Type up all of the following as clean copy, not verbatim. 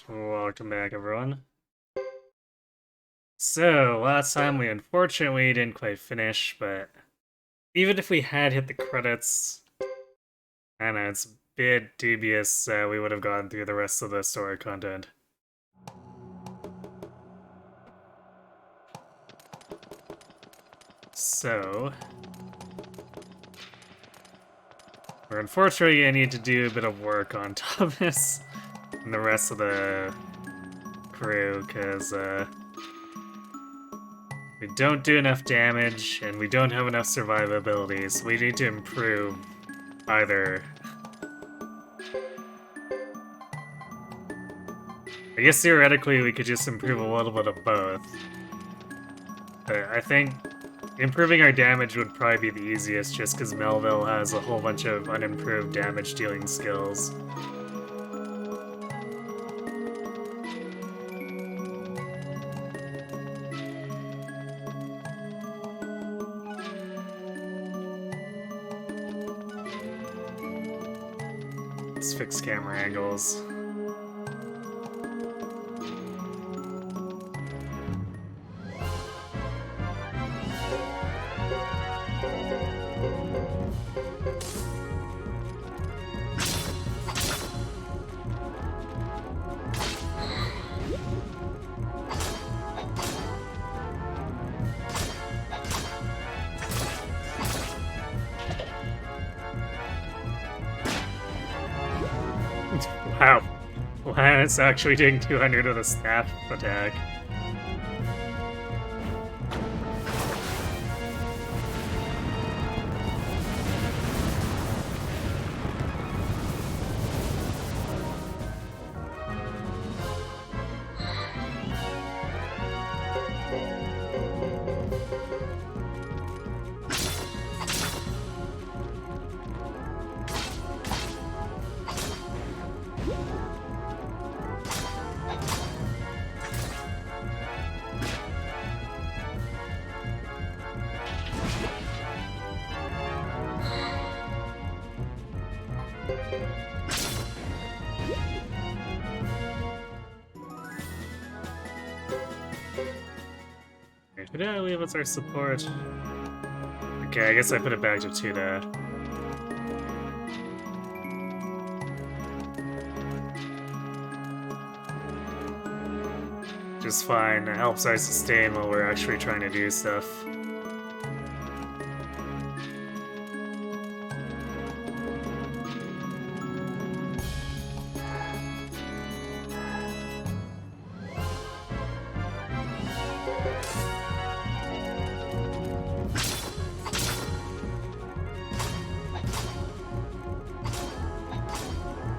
welcome back everyone. So, last time we unfortunately didn't quite finish, but even if we had hit the credits, I don't know, it's a bit dubious we would have gone through the rest of the story content. So, we're unfortunately gonna need to do a bit of work on Thomas and the rest of the crew, because we don't do enough damage, and we don't have enough survivability, so we need to improve either. I guess theoretically we could just improve a little bit of both. But I think improving our damage would probably be the easiest, just because Melville has a whole bunch of unimproved damage dealing skills. Let's fix camera angles. Wow. Wow, it's actually doing 200 with a staff attack. Who did I leave as our support? Okay, I guess I put it back to Tuda. Just fine, it helps our sustain while we're actually trying to do stuff.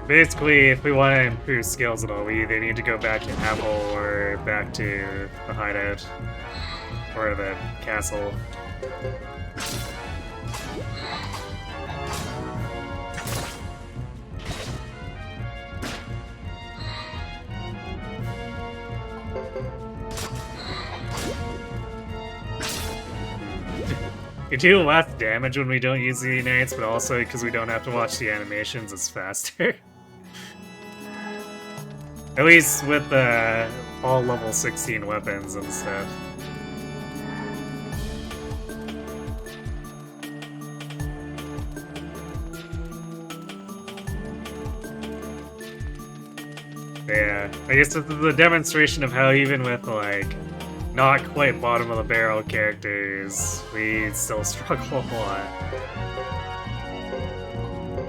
Basically, if we want to improve skills at all, we either need to go back to Apple or back to the hideout. Or the castle. We do less damage when we don't use the unites, but also because we don't have to watch the animations, it's faster. At least with all level 16 weapons and stuff. Yeah, I guess the demonstration of how even with, like, not quite bottom of the barrel characters, we still struggle a lot.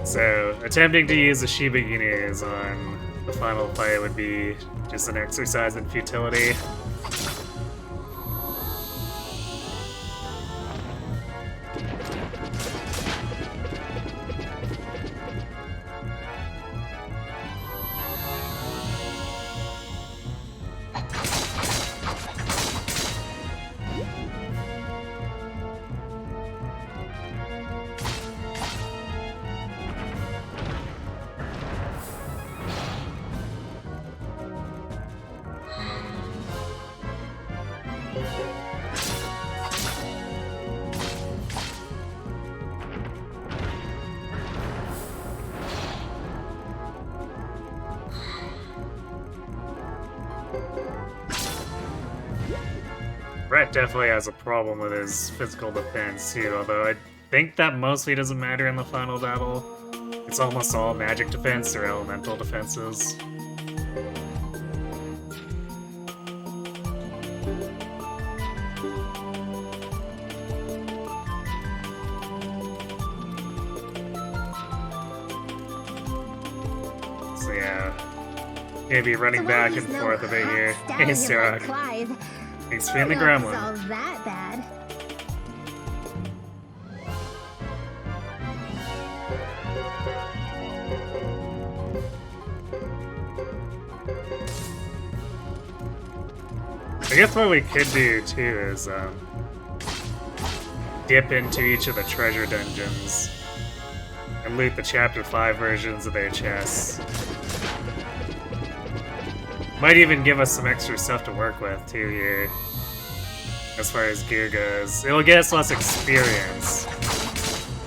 So, attempting to use the Shiba Inus on the final fight would be just an exercise in futility. Brett definitely has a problem with his physical defense too, although I think that mostly doesn't matter in the final battle. It's almost all magic defense or elemental defenses. So yeah, gonna be running back and forth a bit here. Hey, Sarah. Thanks for being the gremlin. All that bad. I guess what we could do too is dip into each of the treasure dungeons and loot the Chapter 5 versions of their chests. Might even give us some extra stuff to work with too here, as far as gear goes. It'll get us less experience,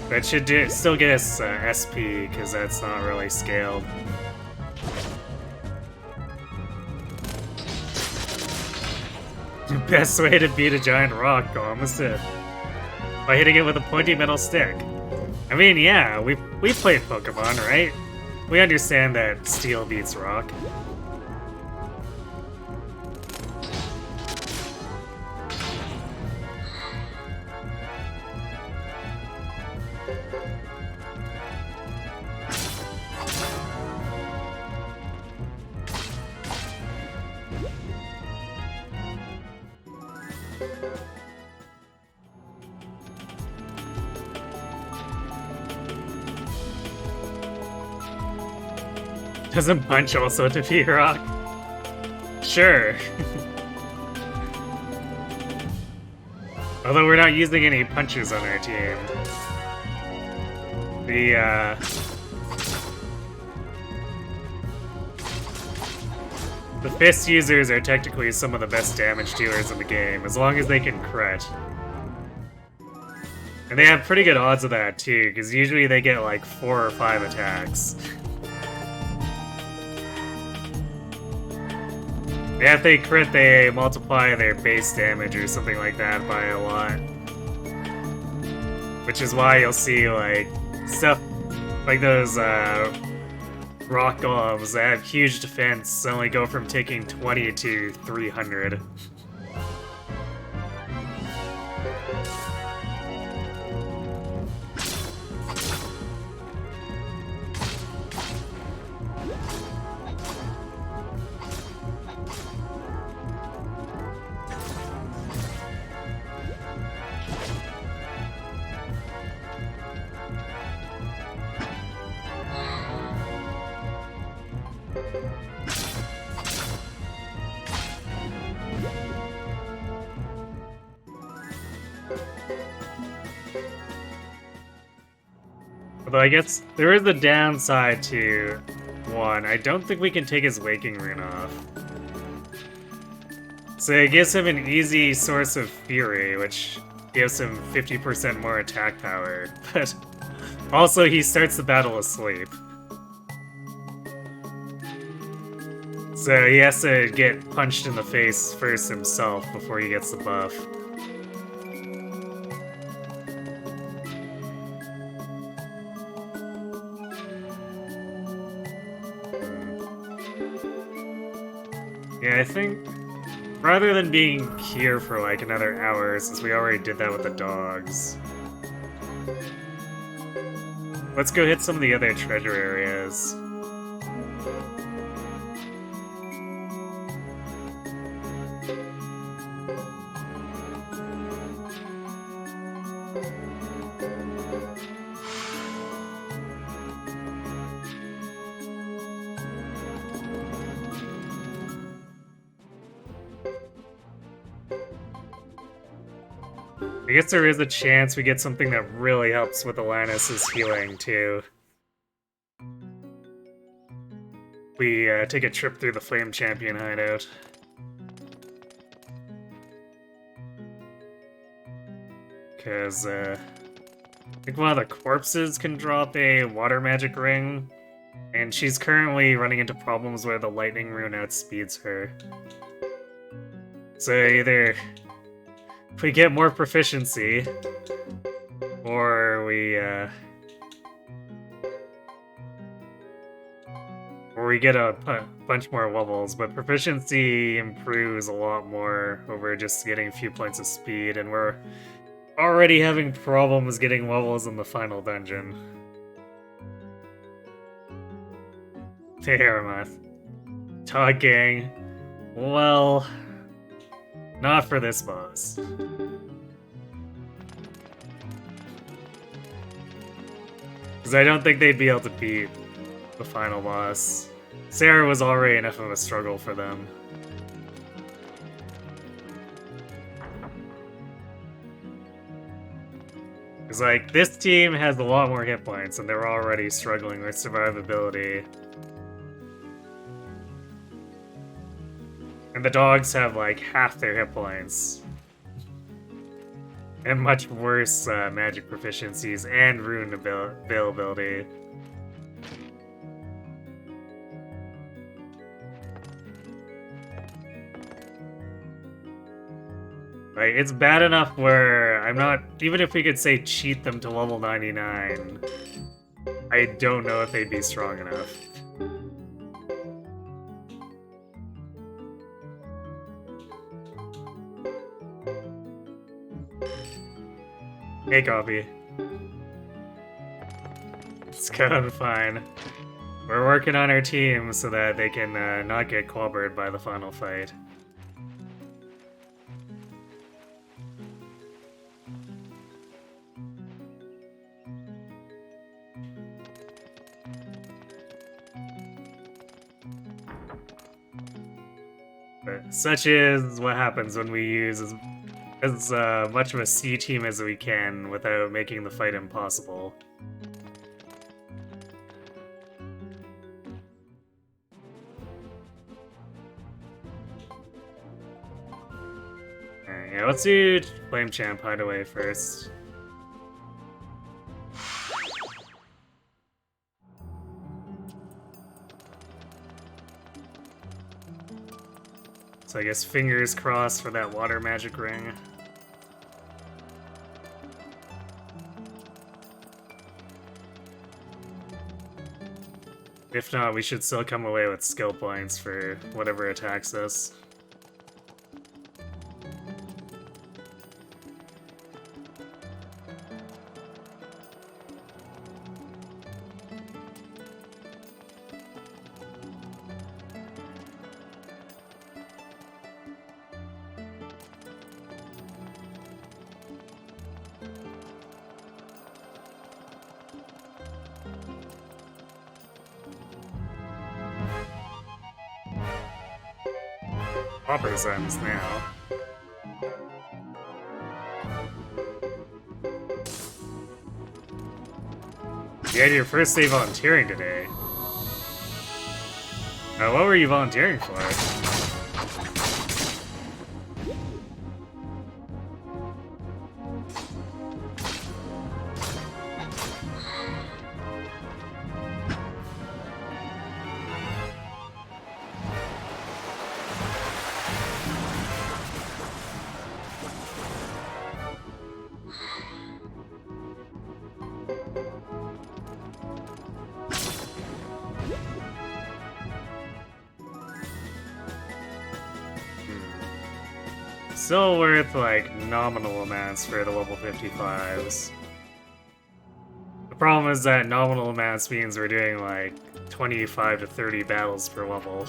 but it should still get us SP, because that's not really scaled. Best way to beat a giant rock, Golem is it? By hitting it with a pointy metal stick. I mean, yeah, we played Pokemon, right? We understand that steel beats rock. Doesn't punch also defeat rock? Sure. Although we're not using any punches on our team. The fist users are technically some of the best damage dealers in the game, as long as they can crit. And they have pretty good odds of that too, because usually they get like 4 or 5 attacks. Yeah, if they crit, they multiply their base damage or something like that by a lot. Which is why you'll see, like, stuff like those, rock golems that have huge defense only go from taking 20 to 300. Although I guess there is a downside to one. I don't think we can take his Waking Rune off. So it gives him an easy source of Fury, which gives him 50% more attack power. But also he starts the battle asleep. So he has to get punched in the face first himself before he gets the buff. Yeah, I think rather than being here for like another hour, since we already did that with the dogs, let's go hit some of the other treasure areas. I guess there is a chance we get something that really helps with Alanis' healing, too. We take a trip through the Flame Champion hideout. Because, I think one of the corpses can drop a water magic ring, and she's currently running into problems where the lightning rune outspeeds her. So either we get more proficiency, or we get a bunch more levels, but proficiency improves a lot more over just getting a few points of speed, and we're already having problems getting levels in the final dungeon. Behemoth. Talking. Well, not for this boss. Because I don't think they'd be able to beat the final boss. Sarah was already enough of a struggle for them. Because, like, this team has a lot more hit points, and they're already struggling with survivability. And the dogs have, like, half their hit points. And much worse magic proficiencies and rune availability. Like, it's bad enough where I'm not... Even if we could, say, cheat them to level 99, I don't know if they'd be strong enough. Hey, Coffee. It's going fine. We're working on our team so that they can not get clobbered by the final fight. But such is what happens when we use as much of a C team as we can without making the fight impossible. Alright, yeah, let's do Flame Champ Hideaway first. So I guess fingers crossed for that water magic ring. If not, we should still come away with skill points for whatever attacks us. Popper's ends now. You had your first day volunteering today. What were you volunteering for? Still worth, like, nominal amounts for the level 55s. The problem is that nominal amounts means we're doing, like, 25 to 30 battles per level.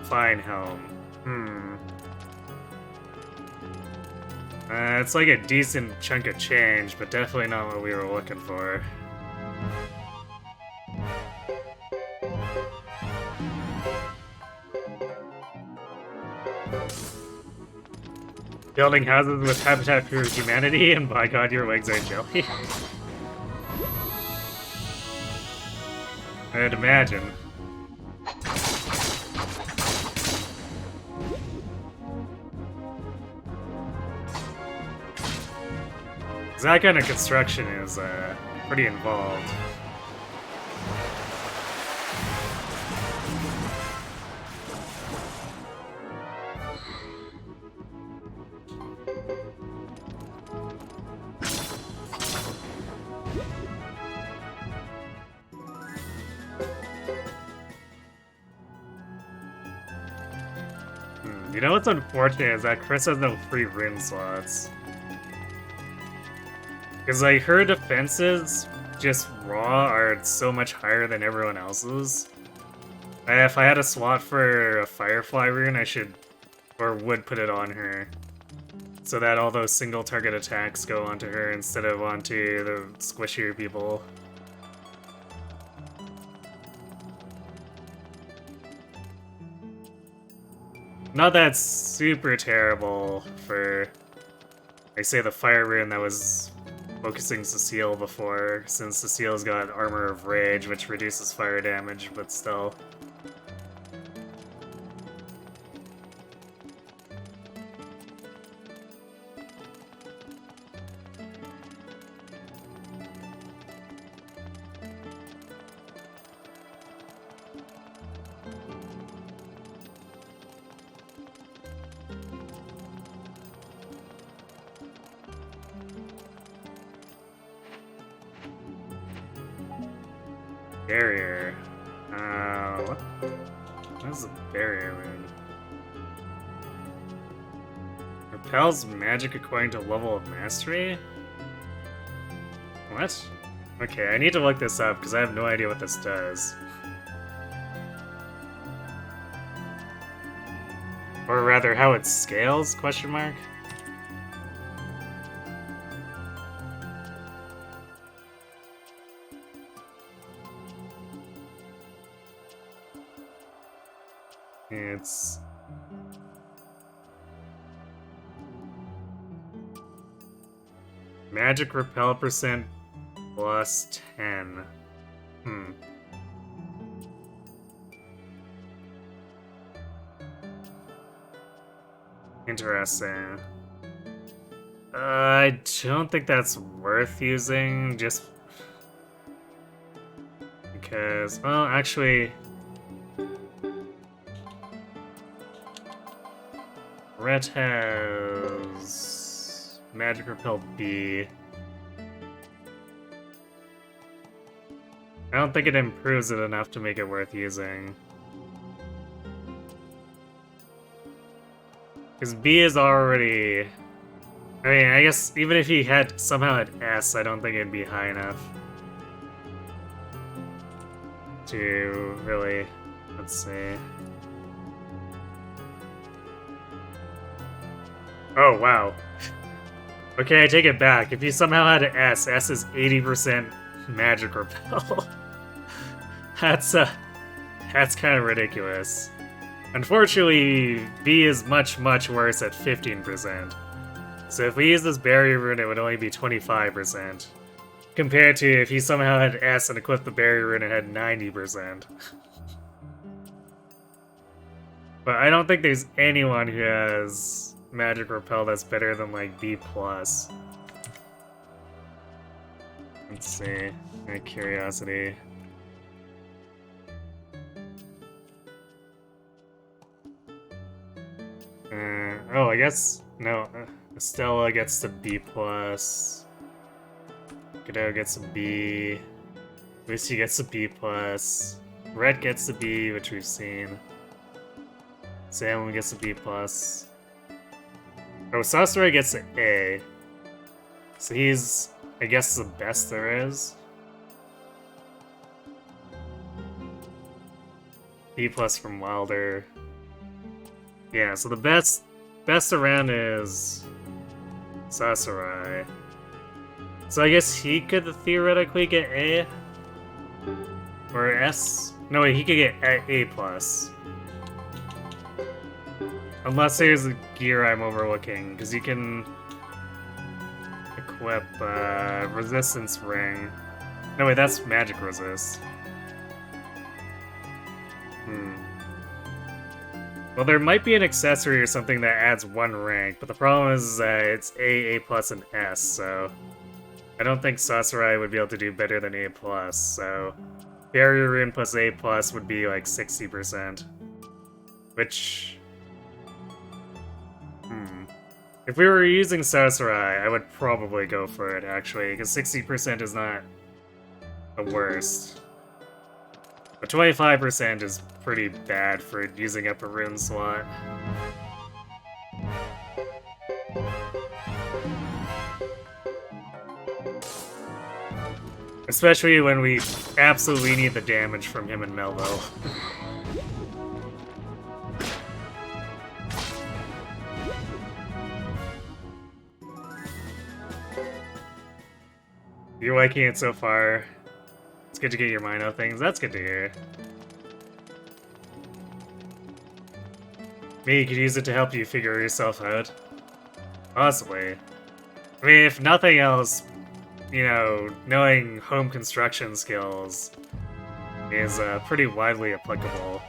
Fine Helm. It's like a decent chunk of change, but definitely not what we were looking for. Building houses with Habitat for Humanity, and by God, your legs are jelly. I'd imagine. That kind of construction is pretty involved. You know what's unfortunate is that Chris has no free rune slots. Because like her defenses, just raw, are so much higher than everyone else's. If I had a slot for a Firefly rune, I should, or would put it on her. So that all those single target attacks go onto her instead of onto the squishier people. Not that super terrible for, I say, the fire rune that was focusing Cecile before, since Cecile's got Armor of Rage, which reduces fire damage, but still. Barrier. What is the barrier rune? Repels magic according to level of mastery? What? Okay, I need to look this up because I have no idea what this does. Or rather, how it scales, question mark? It's... Magic repel percent plus 10. Interesting. I don't think that's worth using, just... because, well, actually... Ret has... Magic Repel B. I don't think it improves it enough to make it worth using. Because B is already... I mean, I guess even if he had somehow had S, I don't think it'd be high enough to really... Let's see... Oh, wow. Okay, I take it back. If you somehow had an S, S is 80% magic repel. That's kind of ridiculous. Unfortunately, B is much, much worse at 15%. So if we use this barrier rune, it would only be 25%. Compared to if he somehow had S and equipped the barrier rune, it had 90%. But I don't think there's anyone who has magic repel that's better than like B+. Let's see. My curiosity. Oh, I guess no. Estella gets the B+. Godot gets a B. Lucy gets a B+. Red gets a B, which we've seen. Salem gets a B+. Oh, Sasori gets an A. So he's, I guess, the best there is. B+ from Wilder. Yeah, so the best around is Sasori. So I guess he could theoretically get A? Or S? No, wait, he could get A+. Unless there's a gear I'm overlooking, because you can equip Resistance Ring. No, wait, that's Magic Resist. Well, there might be an accessory or something that adds 1 rank, but the problem is it's A+, and S, so... I don't think Sasori would be able to do better than A+, so... Barrier Rune plus A+ would be like 60%. Which... If we were using Sasori, I would probably go for it, actually, because 60% is not the worst. But 25% is pretty bad for using up a rune slot. Especially when we absolutely need the damage from him and Melville. You're liking it so far. It's good to get your mind off things. That's good to hear. Maybe you could use it to help you figure yourself out. Possibly. I mean, if nothing else, you know, knowing home construction skills is pretty widely applicable.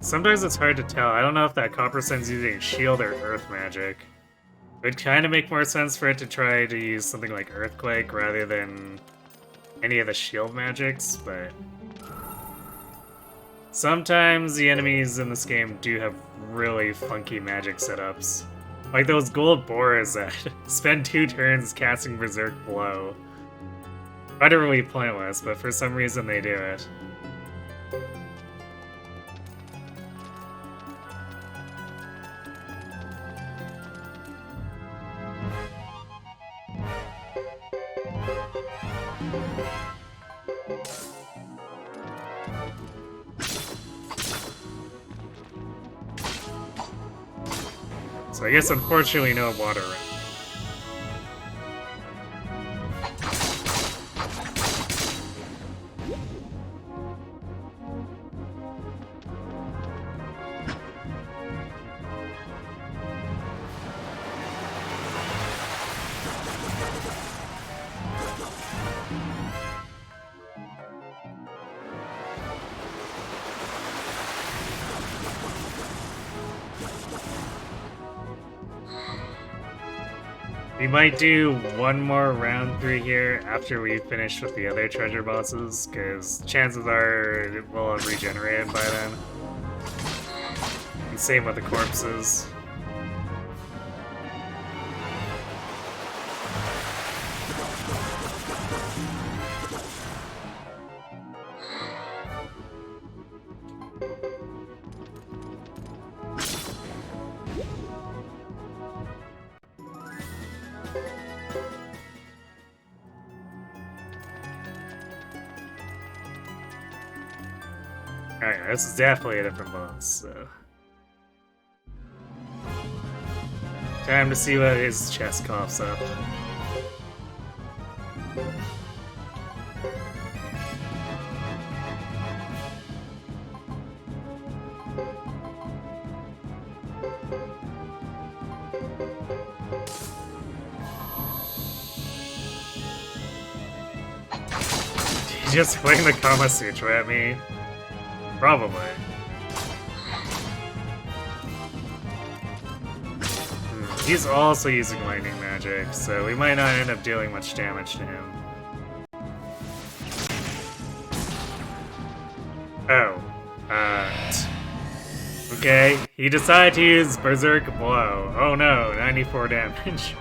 Sometimes it's hard to tell. I don't know if that Copper Sun's using shield or earth magic. It would kind of make more sense for it to try to use something like Earthquake rather than any of the shield magics, but sometimes the enemies in this game do have really funky magic setups. Like those gold boars that spend 2 turns casting Berserk Blow. Utterly pointless, but for some reason they do it. So I guess unfortunately no water right. We might do one more round 3 here after we finish with the other treasure bosses, because chances are it will have regenerated by then. And same with the corpses. Alright, this is definitely a different boss, so... Time to see what his chest coughs up. He's just fling the Kama Sutra at me. Probably. He's also using lightning magic, so we might not end up dealing much damage to him. Oh. Okay, he decided to use Berserk Blow. Oh no, 94 damage.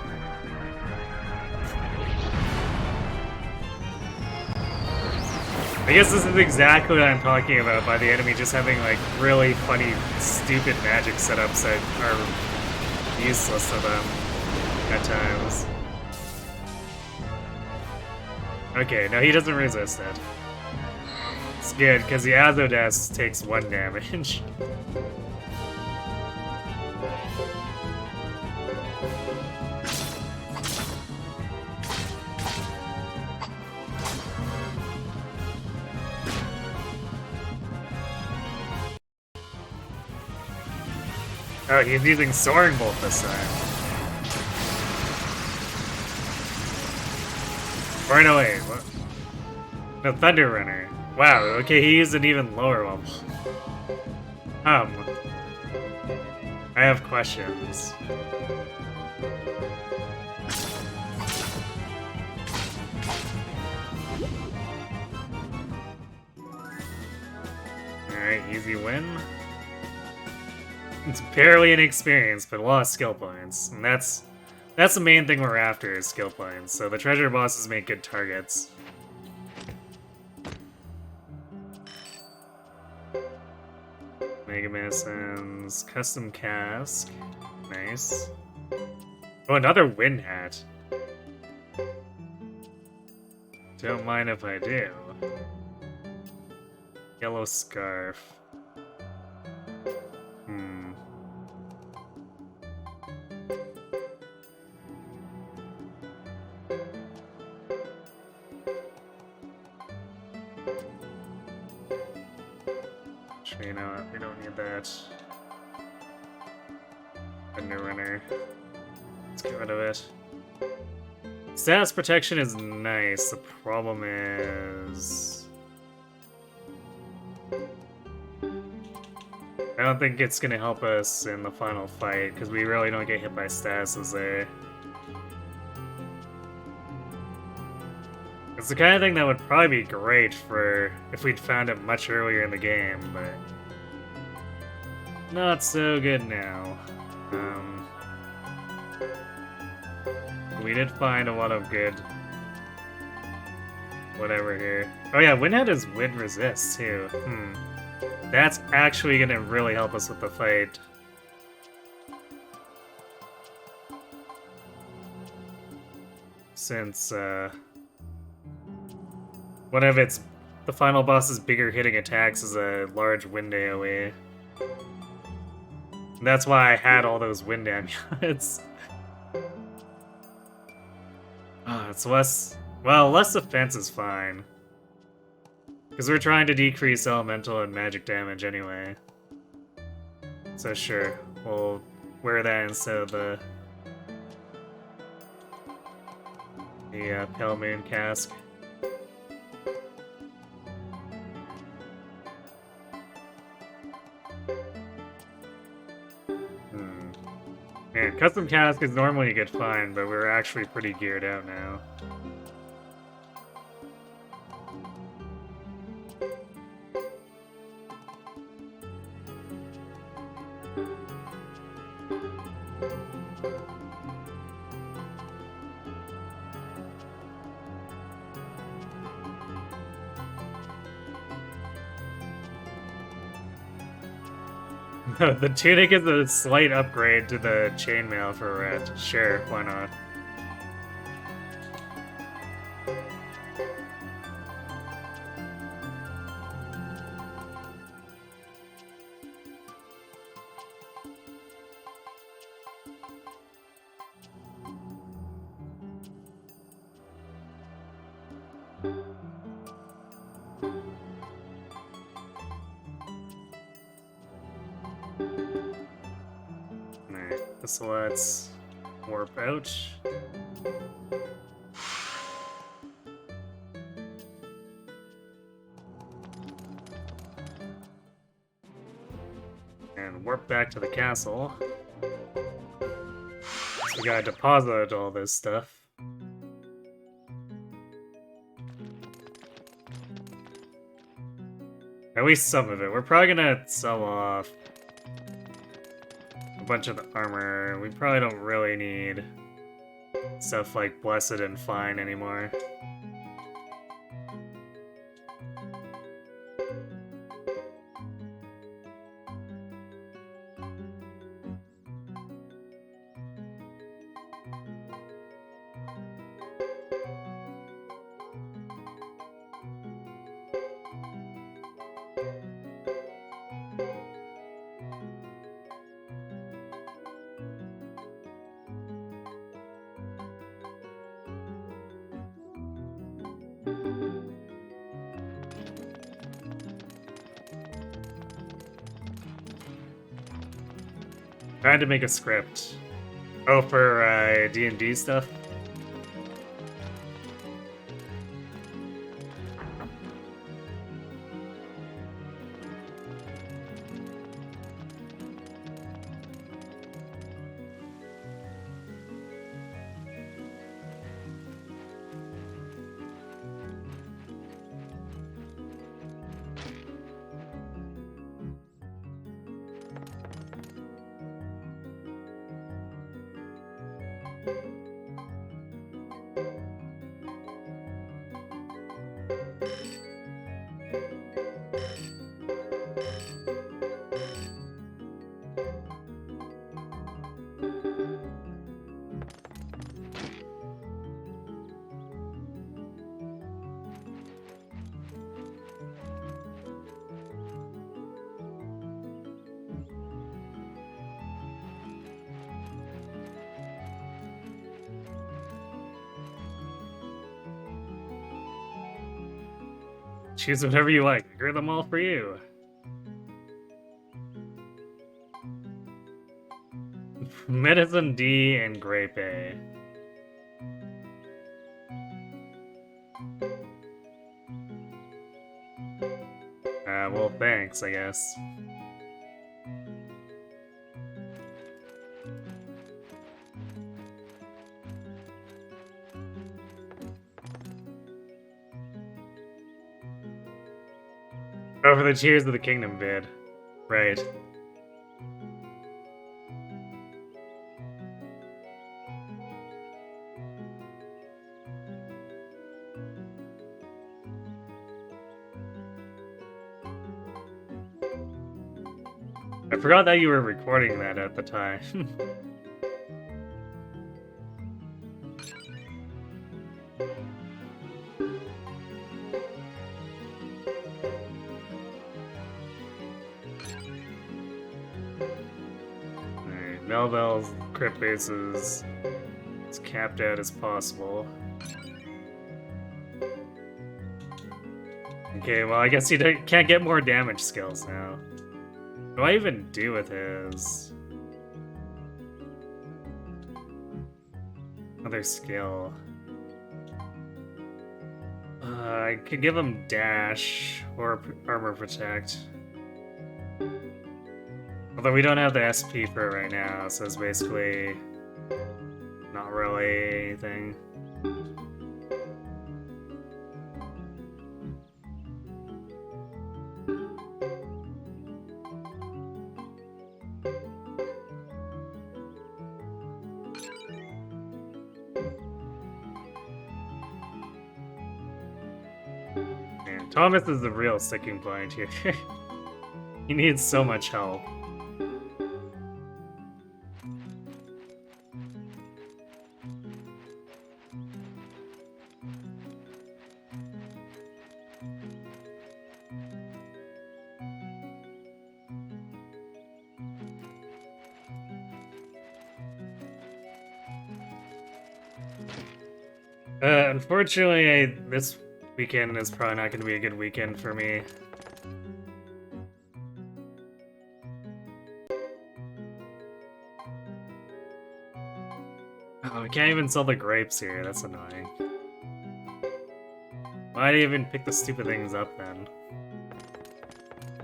I guess this is exactly what I'm talking about by the enemy just having like really funny, stupid magic setups that are useless to them at times. Okay, no, he doesn't resist it. It's good, because the Azodes takes 1 damage. Oh, he's using Soaring Bolt this time. Or no, wait, what? No, Thunder Runner. Wow, okay, he used an even lower level. I have questions. Alright, easy win. It's barely inexperienced, but a lot of skill points. And that's the main thing we're after, is skill points. So the treasure bosses make good targets. Mega Masons, custom cask. Nice. Oh, another wind hat. Don't mind if I do. Yellow scarf. Actually, you know what? We don't need that. Thunder runner. Let's get rid of it. Status protection is nice. The problem is... I don't think it's gonna help us in the final fight, because we really don't get hit by statuses there. It's the kind of thing that would probably be great for if we'd found it much earlier in the game, but not so good now. We did find a lot of good whatever here. Oh yeah, Windhead is wind resist too. That's actually gonna really help us with the fight. Since one of the final boss's bigger hitting attacks is a large wind AoE. And that's why I had all those wind amulets. It's less defense is fine. Because we're trying to decrease elemental and magic damage anyway. So sure, we'll wear that instead of the Pale Moon Cask. Man, custom cask is normally a good find, but we're actually pretty geared out now. The tunic is a slight upgrade to the chainmail for Red. Sure, why not? So let's warp out. And warp back to the castle. So we gotta deposit all this stuff. At least some of it. We're probably gonna sell off bunch of the armor. We probably don't really need stuff like Blessed and Fine anymore. Trying to make a script. Oh, for D&D stuff? Choose whatever you like. I grew them all for you. Medicine D and Grape A. Well, thanks, I guess. Oh, for the Tears of the Kingdom vid. Right. I forgot that you were recording that at the time. Alright, Melville's crit base is as capped out as possible. Okay, well, I guess he can't get more damage skills now. What do I even do with his other skill? I could give him dash or armor protect. Although we don't have the SP for it right now, so it's basically not really anything. Man, Thomas is the real sticking point here. He needs so much help. Unfortunately, this weekend is probably not going to be a good weekend for me. Oh, we can't even sell the grapes here, that's annoying. Why'd I even pick the stupid things up then?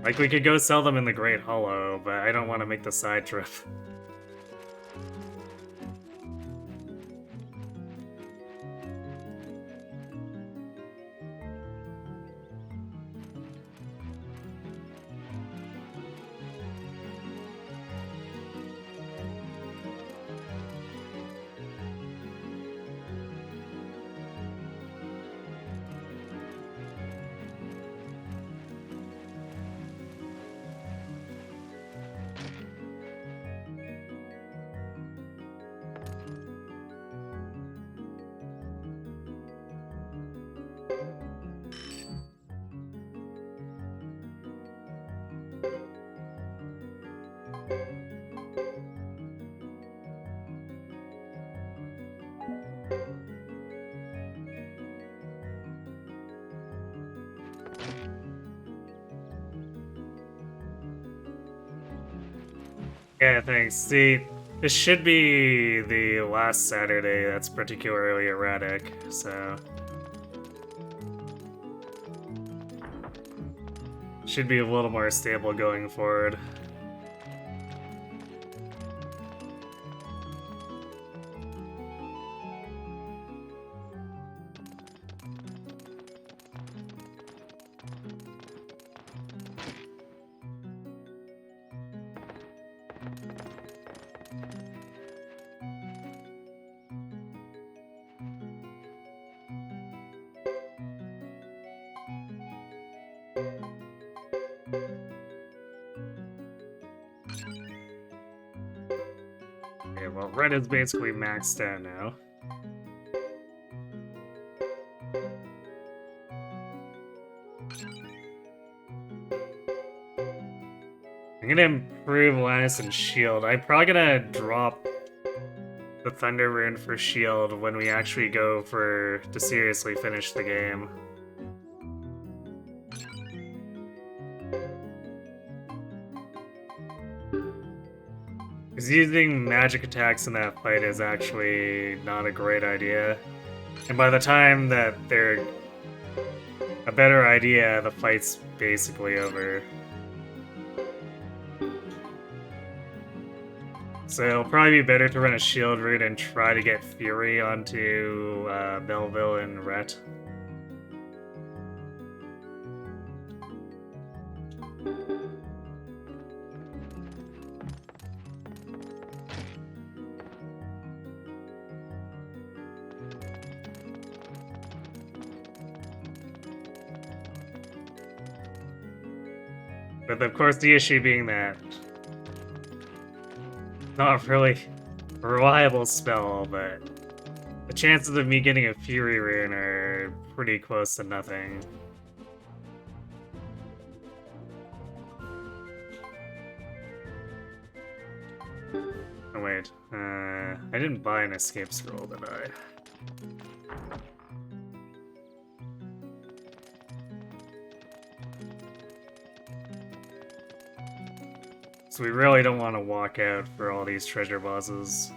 Like, we could go sell them in the Great Hollow, but I don't want to make the side trip. Yeah, thanks. See, this should be the last Saturday that's particularly erratic, so... should be a little more stable going forward. Okay, well, red is basically maxed out now. I'm gonna improve Lannis and Shield. I'm probably gonna drop the Thunder Rune for Shield when we actually go to seriously finish the game. Because using magic attacks in that fight is actually not a great idea. And by the time that they're a better idea, the fight's basically over. So it'll probably be better to run a shield route and try to get Fury onto Melville and Rhett. But of course the issue being that not really a reliable spell, but the chances of me getting a Fury rune are pretty close to nothing. Oh wait, I didn't buy an escape scroll, did I? So we really don't want to walk out for all these treasure bosses.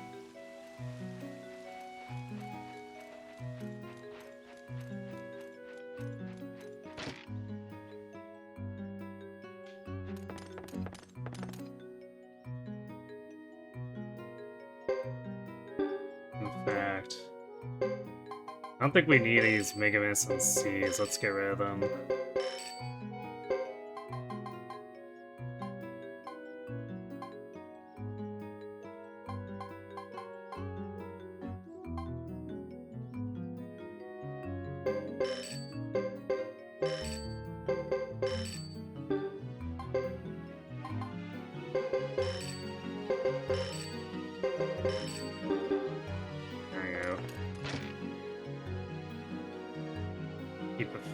In fact, I don't think we need to use Mega Miss and Seize. Let's get rid of them.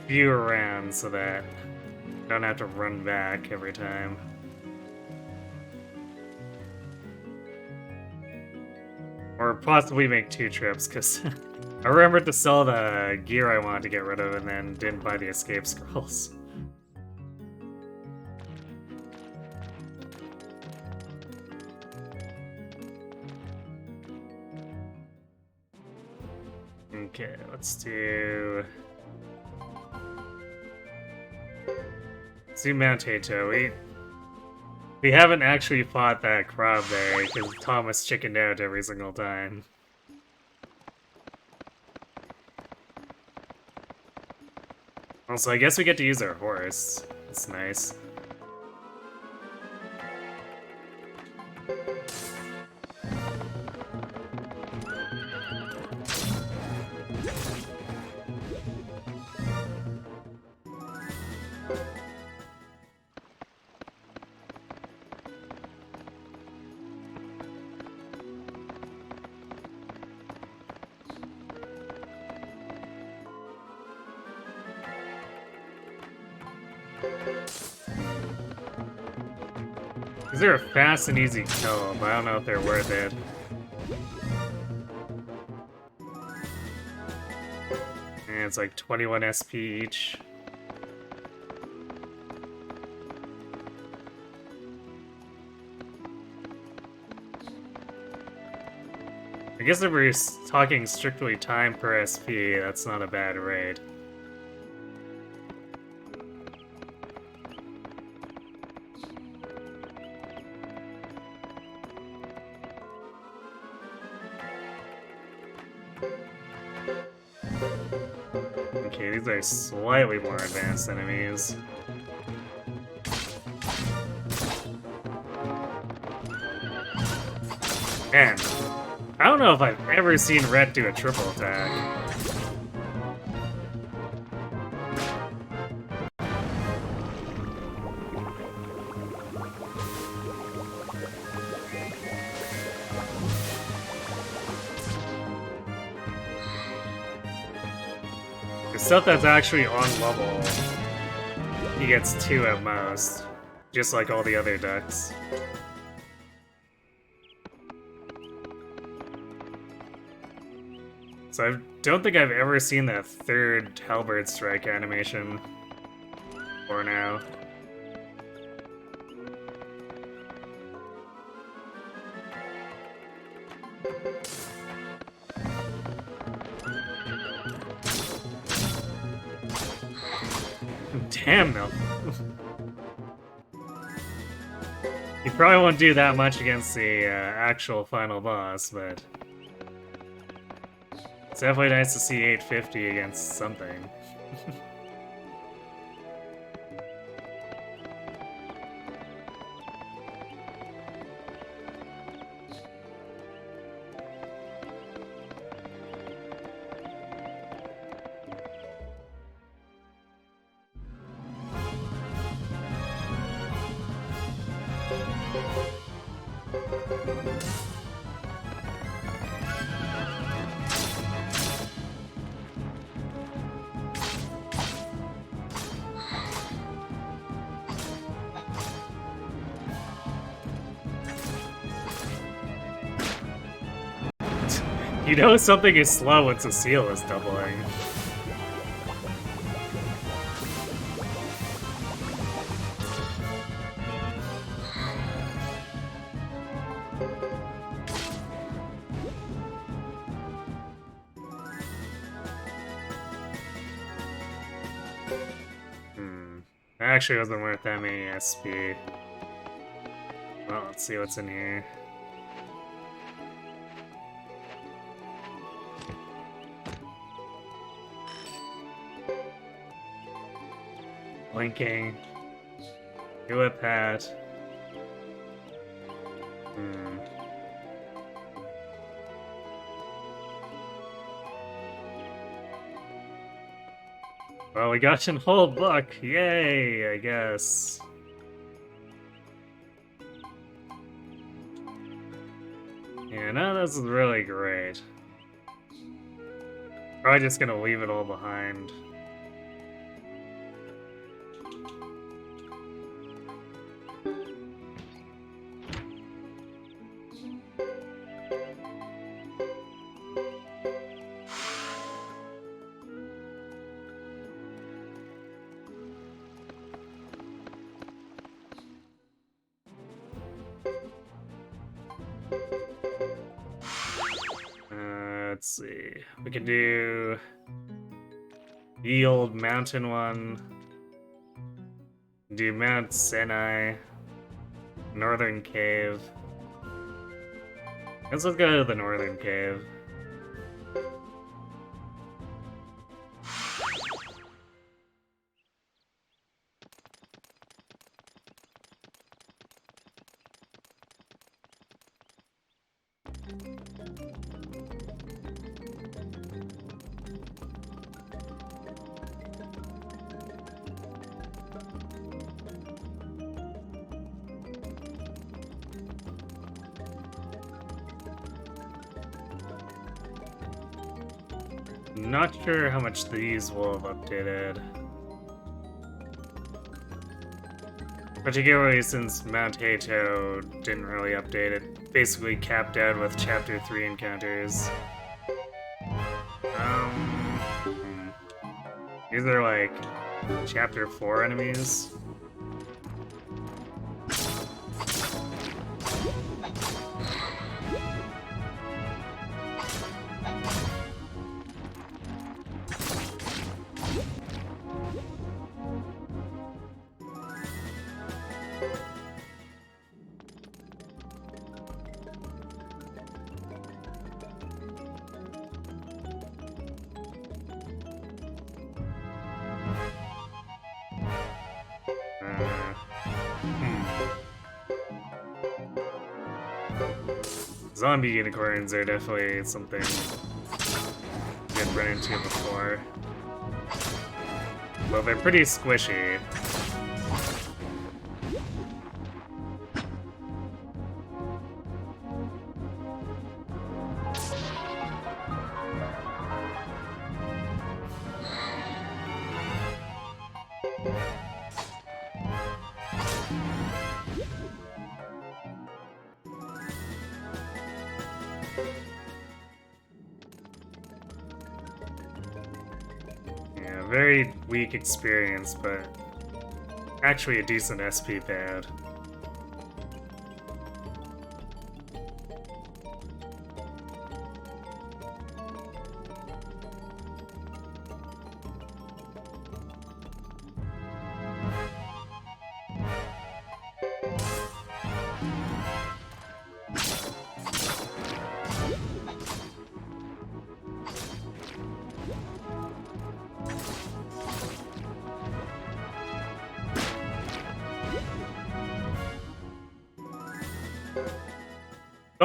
Few around so that I don't have to run back every time. Or possibly make 2 trips, because I remembered to sell the gear I wanted to get rid of and then didn't buy the escape scrolls. Okay, let's do Mount Hato. We haven't actually fought that crowd there because Thomas chickened out every single time. Also, I guess we get to use our horse. That's nice. These are a fast and easy kill, but I don't know if they're worth it. And it's like 21 SP each. I guess if we're talking strictly time per SP, that's not a bad raid. Okay, these are slightly more advanced enemies. Man, I don't know if I've ever seen Red do a triple attack. The stuff that's actually on level, he gets 2 at most, just like all the other ducks. So I don't think I've ever seen that 3rd Halberd Strike animation for now. Damn, no. You probably won't do that much against the actual final boss, but it's definitely nice to see 850 against something. You know something is slow once a seal is doubling. That actually wasn't worth that many SP. Well, let's see what's in here. Blinking. Do a pat. Well, we got a whole book. Yay, I guess. Yeah, no, this is really great. Probably just gonna leave it all behind. Let's see. We can do the old mountain one. Do Mount Sinai. Northern Cave. Let's go to the Northern Cave. Not sure how much these will have updated. Particularly since Mount Hato didn't really update it. Basically capped out with Chapter 3 encounters. These are like Chapter 4 enemies. Zombie unicorns are definitely something I've run into before. Well, they're pretty squishy. Very weak experience, but actually a decent SP pad.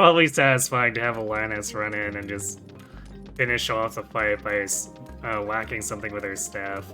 probably satisfying to have Alanis run in and just finish off the fight by whacking something with her staff.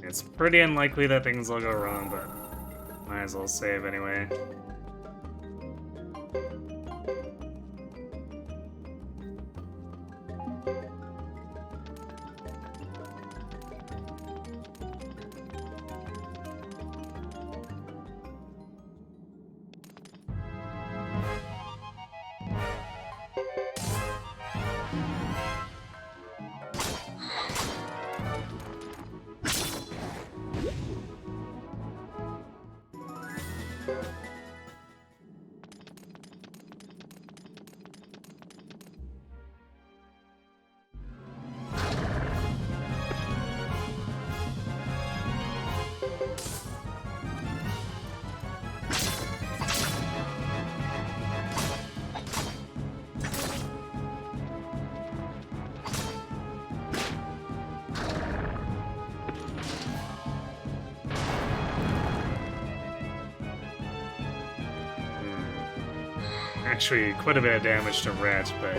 It's pretty unlikely that things will go wrong, but might as well save anyway. Actually, quite a bit of damage to Ret, but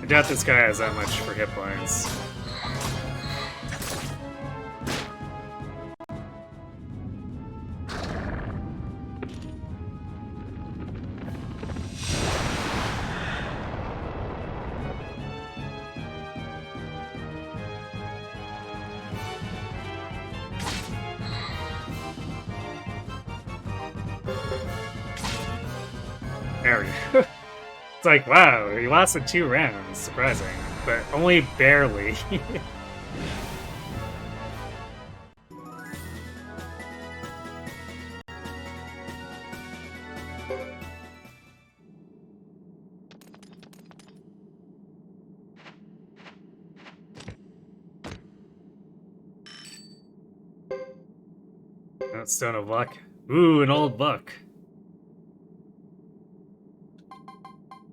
I doubt this guy has that much for hit points. There we go. It's like, wow, he lasted 2 rounds. Surprising. But only barely. That Stone of Luck. Ooh, an old book.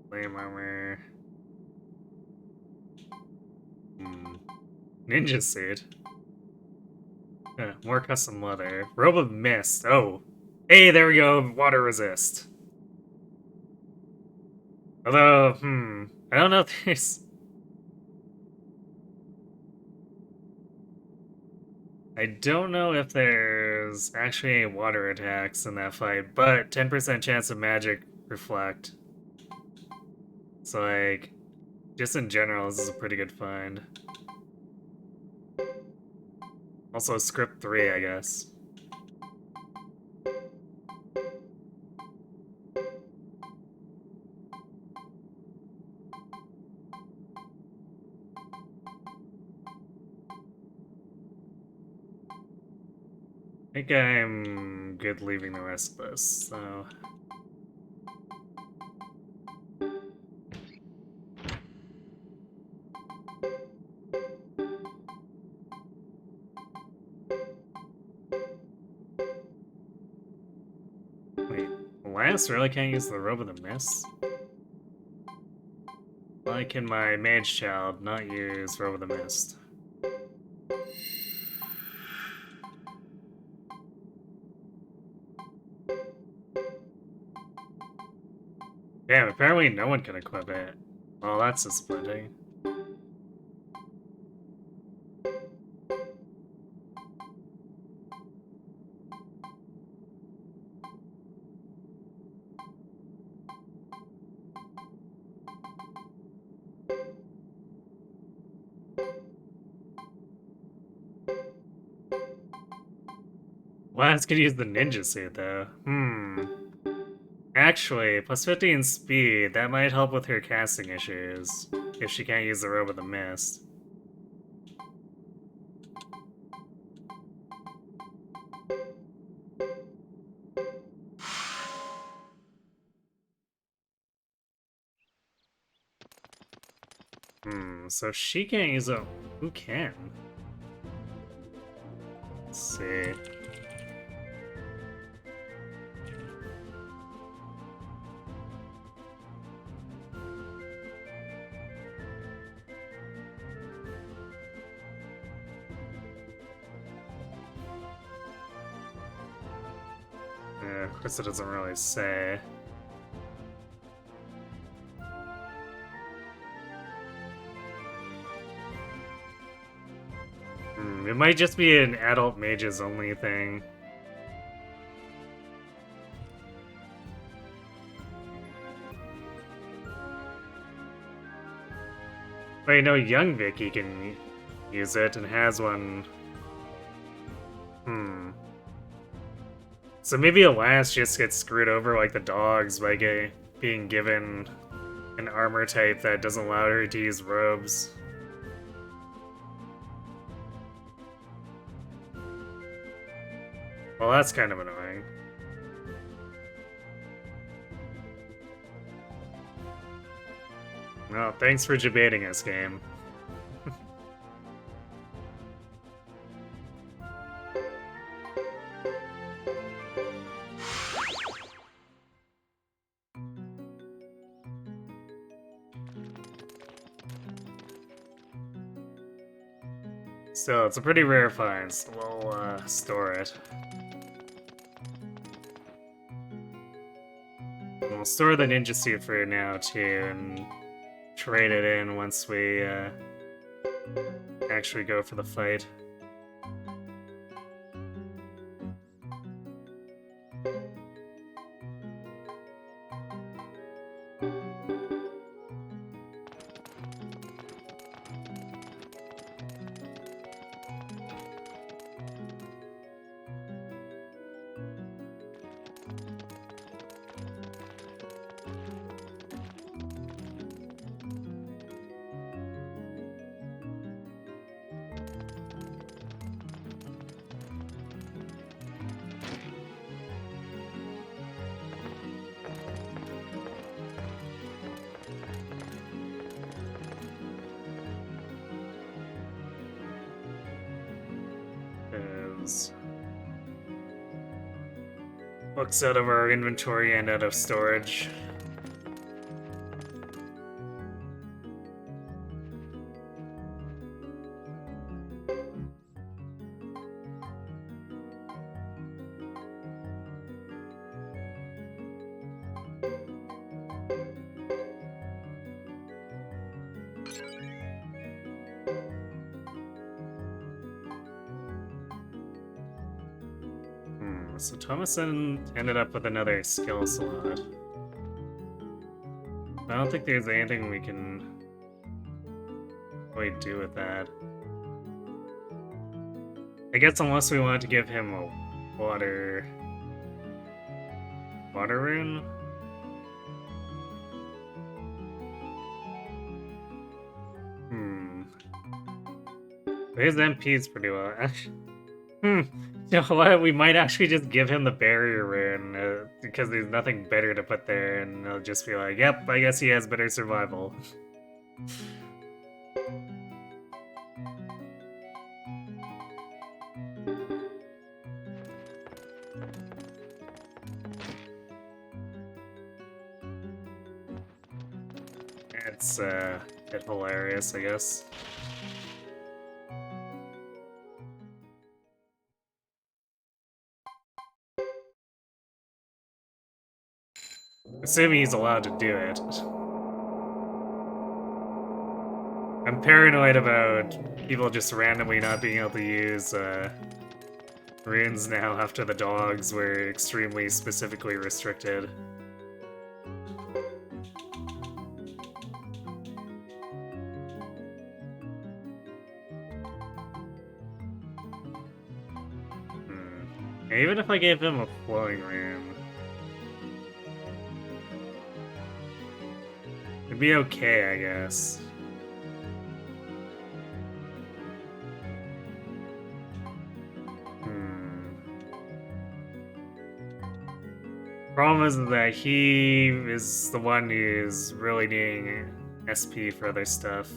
Flame armor. Ninja suit. More custom leather. Robe of Mist. Oh. Hey, there we go. Water resist. Although, I don't know if there's... I don't know if there's actually any water attacks in that fight, but 10% chance of magic reflect. So, like, just in general, this is a pretty good find. Also, script 3, I guess. think I'm good leaving the rest of this, so... Wait, Lance really can't use the Robe of the Mist? Why can my Mage Child not use Robe of the Mist? Damn, apparently no one can equip it. Well, that's disappointing. Lance could use the ninja suit, though. Actually, plus 50 in speed, that might help with her casting issues, if she can't use the Robe of the Mist. So she can't use it. Who can? Let's see. Yeah, of course it doesn't really say. It might just be an adult mages only thing. Wait, no, young Vicky can use it and has one. So maybe Alas just gets screwed over like the dogs by being given an armor type that doesn't allow her to use robes. Well, that's kind of annoying. Well, thanks for debating us, game. So, it's a pretty rare find, so we'll store it. And we'll store the ninja suit for now, too, and trade it in once we actually go for the fight. Books out of our inventory and out of storage. So Thomason ended up with another skill slot. I don't think there's anything we can really do with that. I guess unless we want to give him a water rune? His MP is pretty well. Hmm. You know what? We might actually just give him the barrier rune because there's nothing better to put there, and he'll just be like, "Yep, I guess he has better survival." It's bit hilarious, I guess. Assuming he's allowed to do it. I'm paranoid about people just randomly not being able to use runes now after the dogs were extremely specifically restricted. Even if I gave him a flowing rune, it'd be okay, I guess. Problem is that he is the one who's really needing SP for other stuff.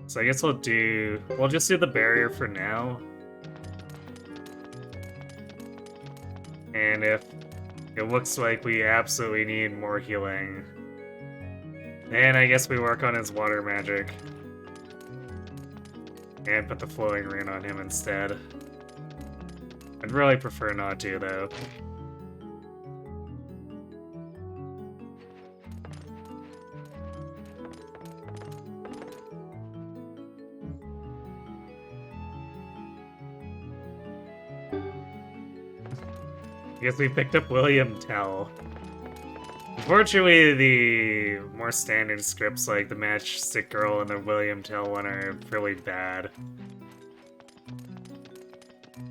So I guess we'll just do the barrier for now. And if it looks like we absolutely need more healing, then I guess we work on his water magic. And put the flowing rune on him instead. I'd really prefer not to, though. I guess we picked up William Tell. Unfortunately, the more standard scripts like the Matchstick Girl and the William Tell one are really bad.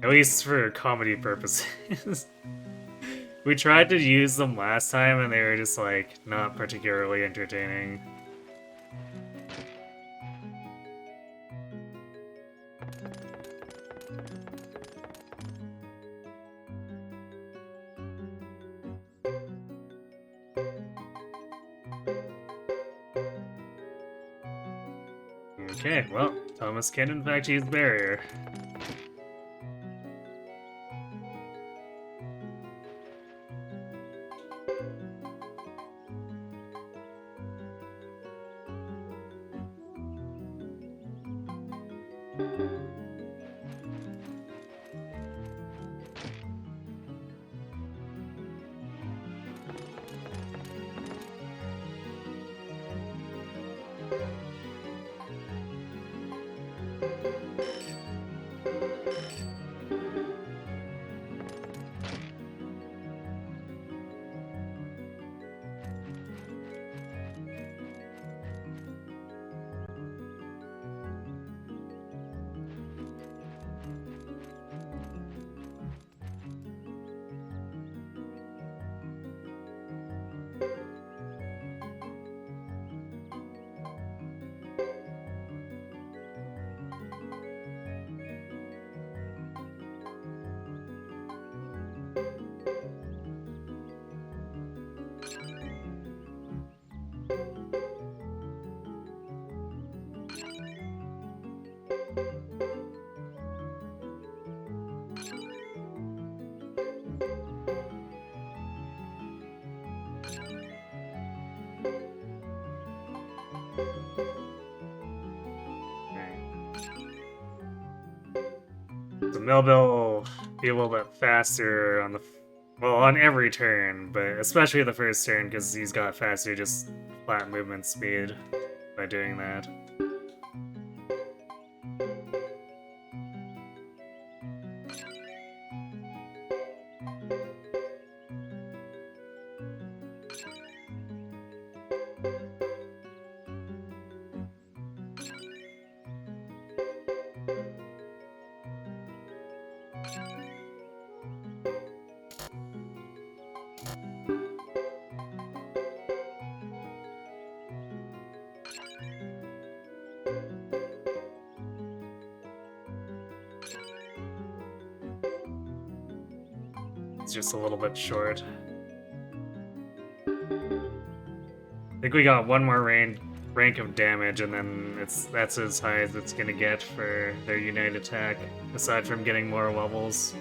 At least for comedy purposes. We tried to use them last time and they were just like, not particularly entertaining. Okay, well, Thomas can in fact use barrier. So Melville will be a little bit faster on on every turn, but especially the first turn because he's got faster just flat movement speed by doing that. just a little bit short. I think we got one more rank of damage, and then that's as high as it's gonna get for their Unite attack, aside from getting more levels.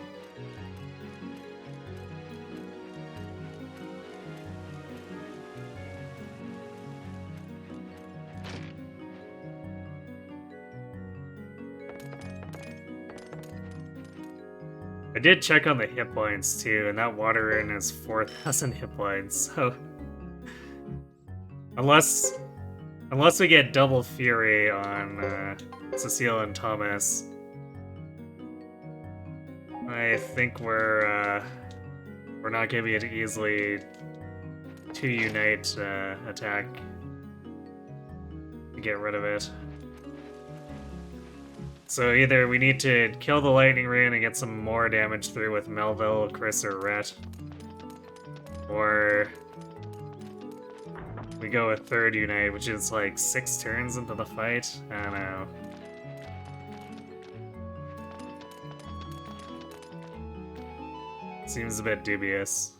I did check on the hit points too, and that water inn is 4,000 hit points, so... Unless we get double fury on Cecile and Thomas, I think we're not gonna be able to easily 2 Unite attack to get rid of it. So either we need to kill the Lightning Rune and get some more damage through with Melville, Chris, or Rhett, or we go with 3rd Unite, which is like 6 turns into the fight. I don't know. Seems a bit dubious.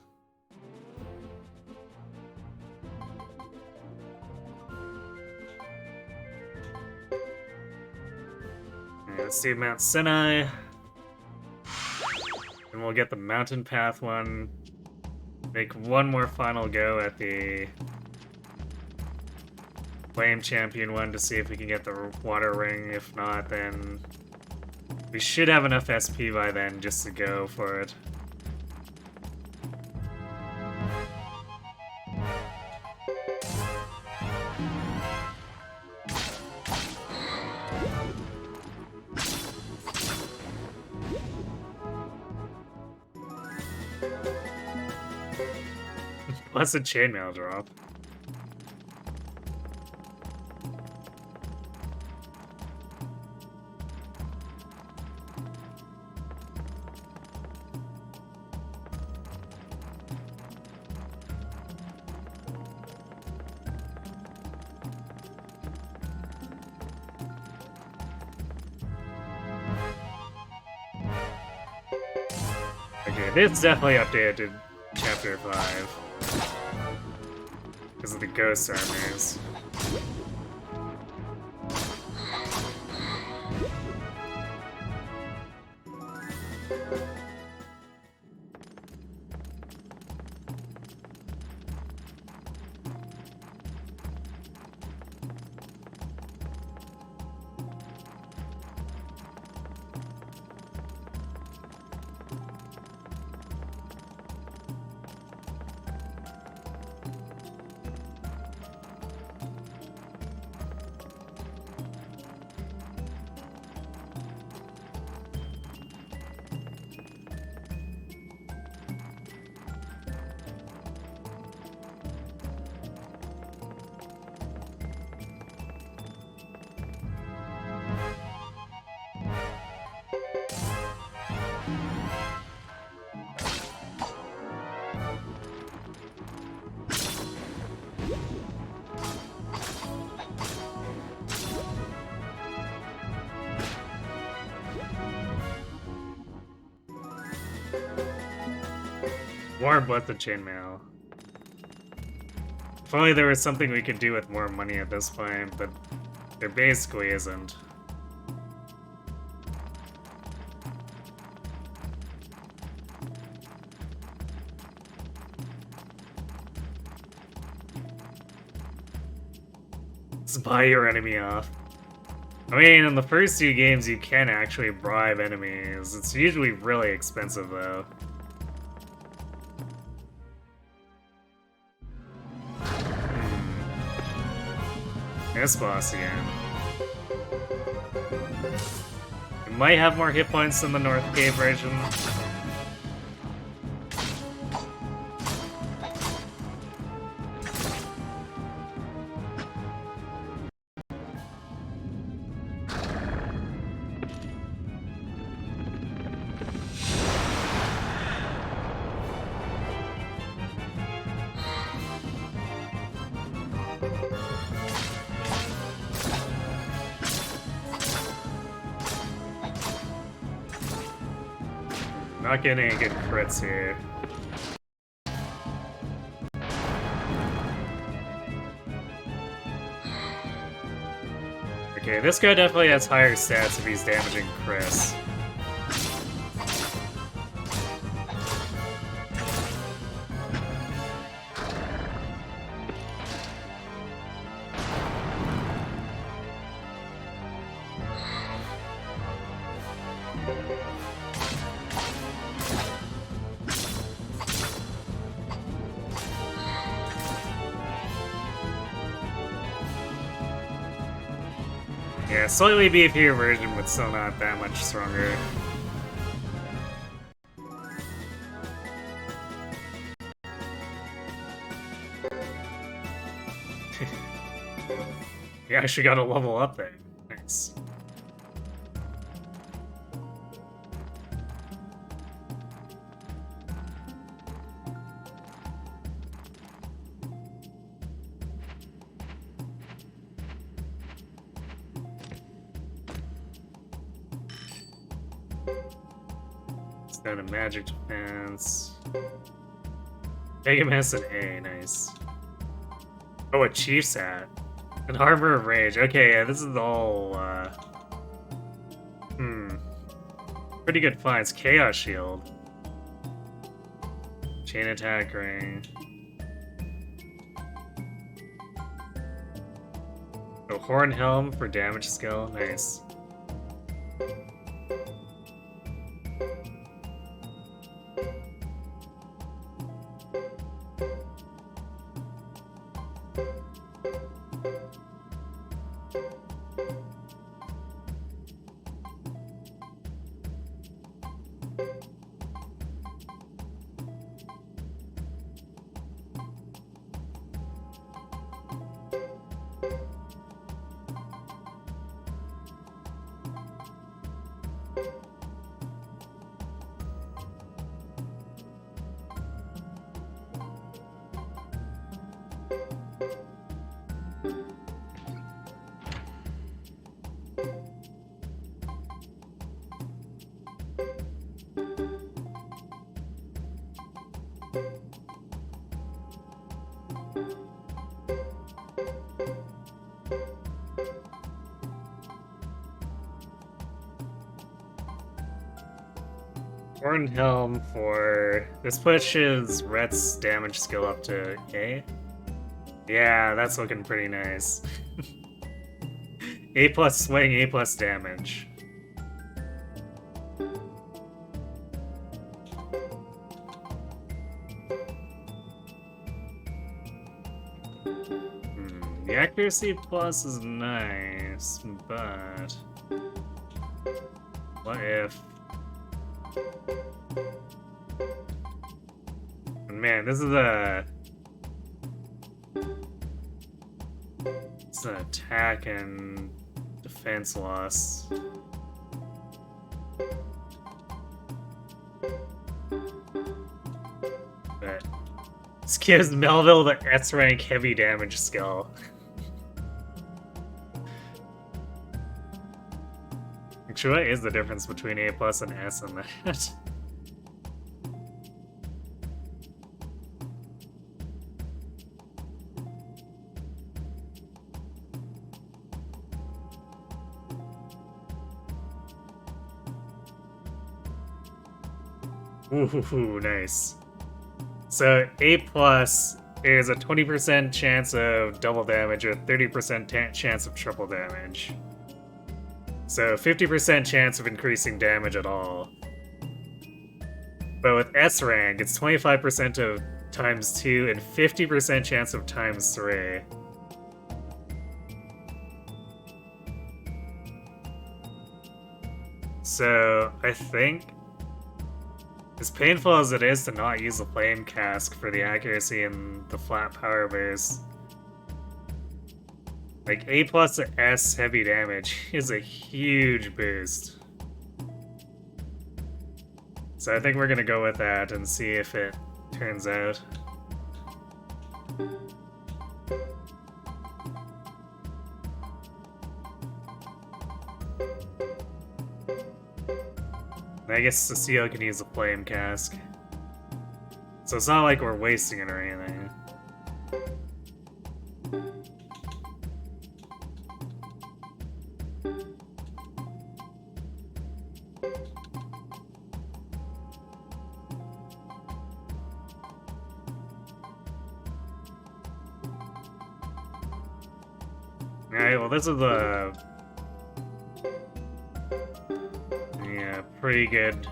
Let's do Mount Sinai. And we'll get the Mountain Path one. Make one more final go at the Flame Champion one to see if we can get the Water Ring. If not, then we should have enough SP by then just to go for it. Plus a chainmail drop. Okay, this definitely updated Chapter 5. Because of the ghost armors. Warm blood the chainmail. If only there was something we could do with more money at this point, but there basically isn't. Let's buy your enemy off. I mean, in the first 2 games you can actually bribe enemies. It's usually really expensive though. This boss again. It might have more hit points than the North Cave version. Not getting any good crits here. Okay, this guy definitely has higher stats if he's damaging Chris. Yeah, slightly beefier version, but still not that much stronger. Yeah, I actually got a level up there. Nice. It's down to magic defense. Mega Man has an A, nice. Oh, a Chief's hat. An Armor of Rage. Okay, yeah, this is all, pretty good finds. Chaos Shield. Chain Attack Ring. Oh, Horn Helm for damage skill. Nice. Horn Helm for... This pushes Rhett's damage skill up to A. Yeah, that's looking pretty nice. A plus swing, A plus damage. The accuracy plus is nice, but... What if... Man, this is a... It's an attack and defense loss. But this gives Melville the S-rank heavy damage skill. Actually, what is the difference between A plus and S in that? Ooh, nice. So A plus is a 20% chance of double damage or 30% chance of triple damage. So 50% chance of increasing damage at all. But with S rank, it's 25% of times 2 and 50% chance of times 3. So I think, as painful as it is to not use the flame cask for the accuracy and the flat power base, like A plus to S heavy damage is a huge boost. So I think we're gonna go with that and see if it turns out. I guess Cecile can use a flame cask. So it's not like we're wasting it or anything. Alright, well this is a... yeah, pretty good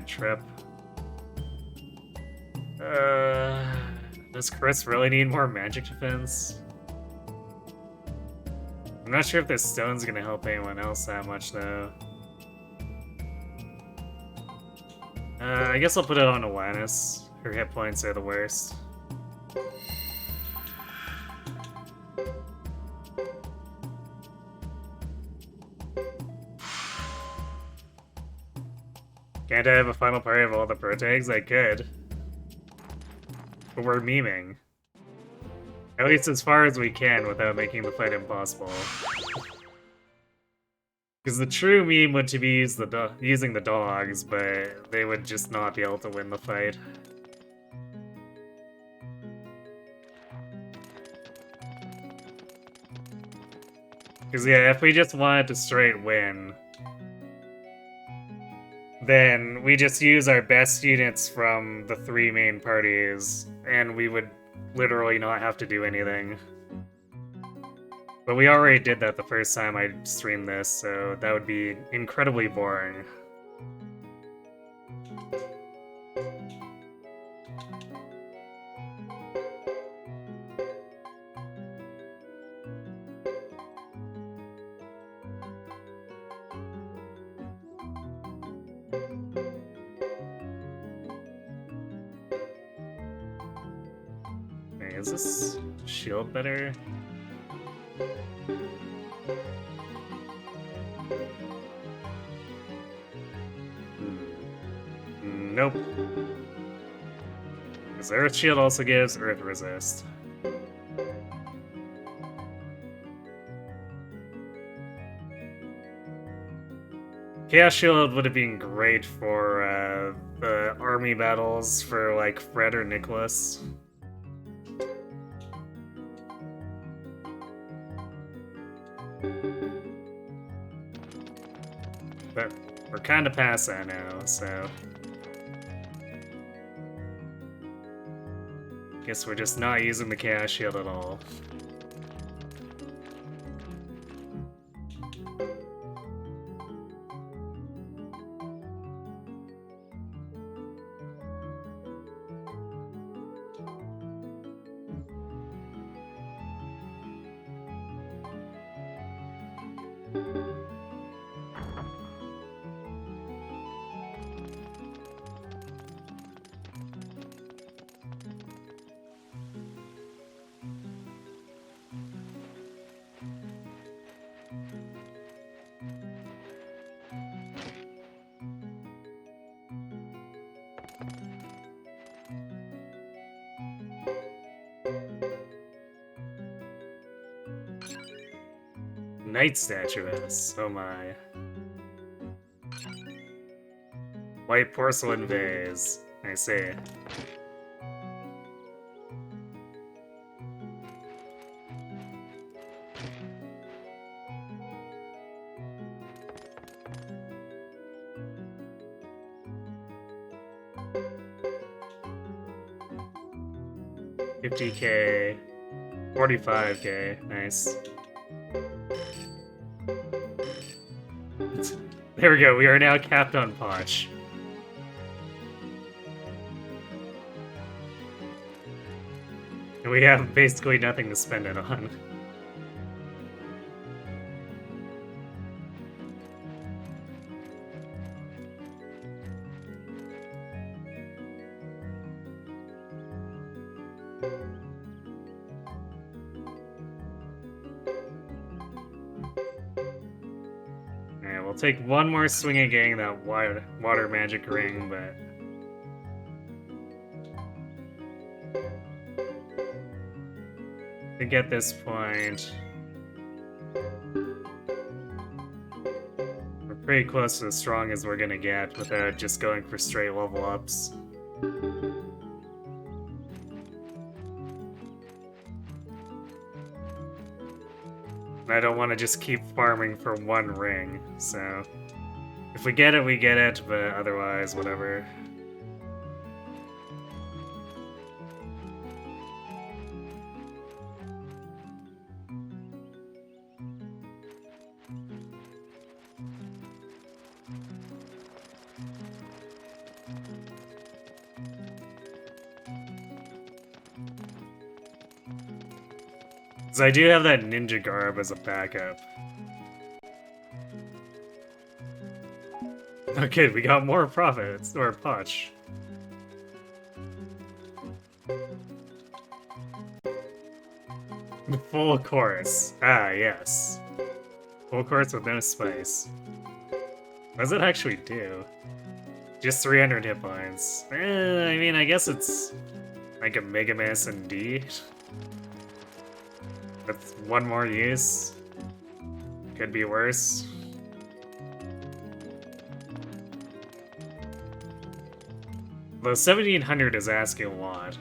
trip. Does Chris really need more magic defense? I'm not sure if this stone's gonna help anyone else that much, though. I guess I'll put it on Alanis. Her hit points are the worst. Can't I have a final party of all the pro tags? I could. But we're memeing. At least as far as we can without making the fight impossible. Because the true meme would to be using the dogs, but they would just not be able to win the fight. Because yeah, if we just wanted to straight win, then we just use our best units from the 3 main parties, and we would literally not have to do anything. But we already did that the first time I streamed this, so that would be incredibly boring. Hey, is this shield better? Nope. Because Earth Shield also gives Earth Resist. Chaos Shield would have been great for the army battles for like Fred or Nicholas. But we're kind of past that now, so... guess we're just not using the Chaos Shield at all. Night Statuess, oh my. White porcelain vase, I see. $50K, $45K, nice. There we go, we are now capped on Potch. And we have basically nothing to spend it on. Take one more swing at getting that water magic ring, but... I think at this point... we're pretty close to as strong as we're gonna get without just going for straight level ups. I don't want to just keep farming for one ring, so... If we get it, we get it, but otherwise, whatever. So I do have that ninja garb as a backup. Okay, we got more profits, or potch. Full course. Ah, yes. Full course with no spice. What does it actually do? Just 300 hit points. I mean, I guess it's like a Mega Miss and D. With one more use. Could be worse. Though 1700 is asking a lot.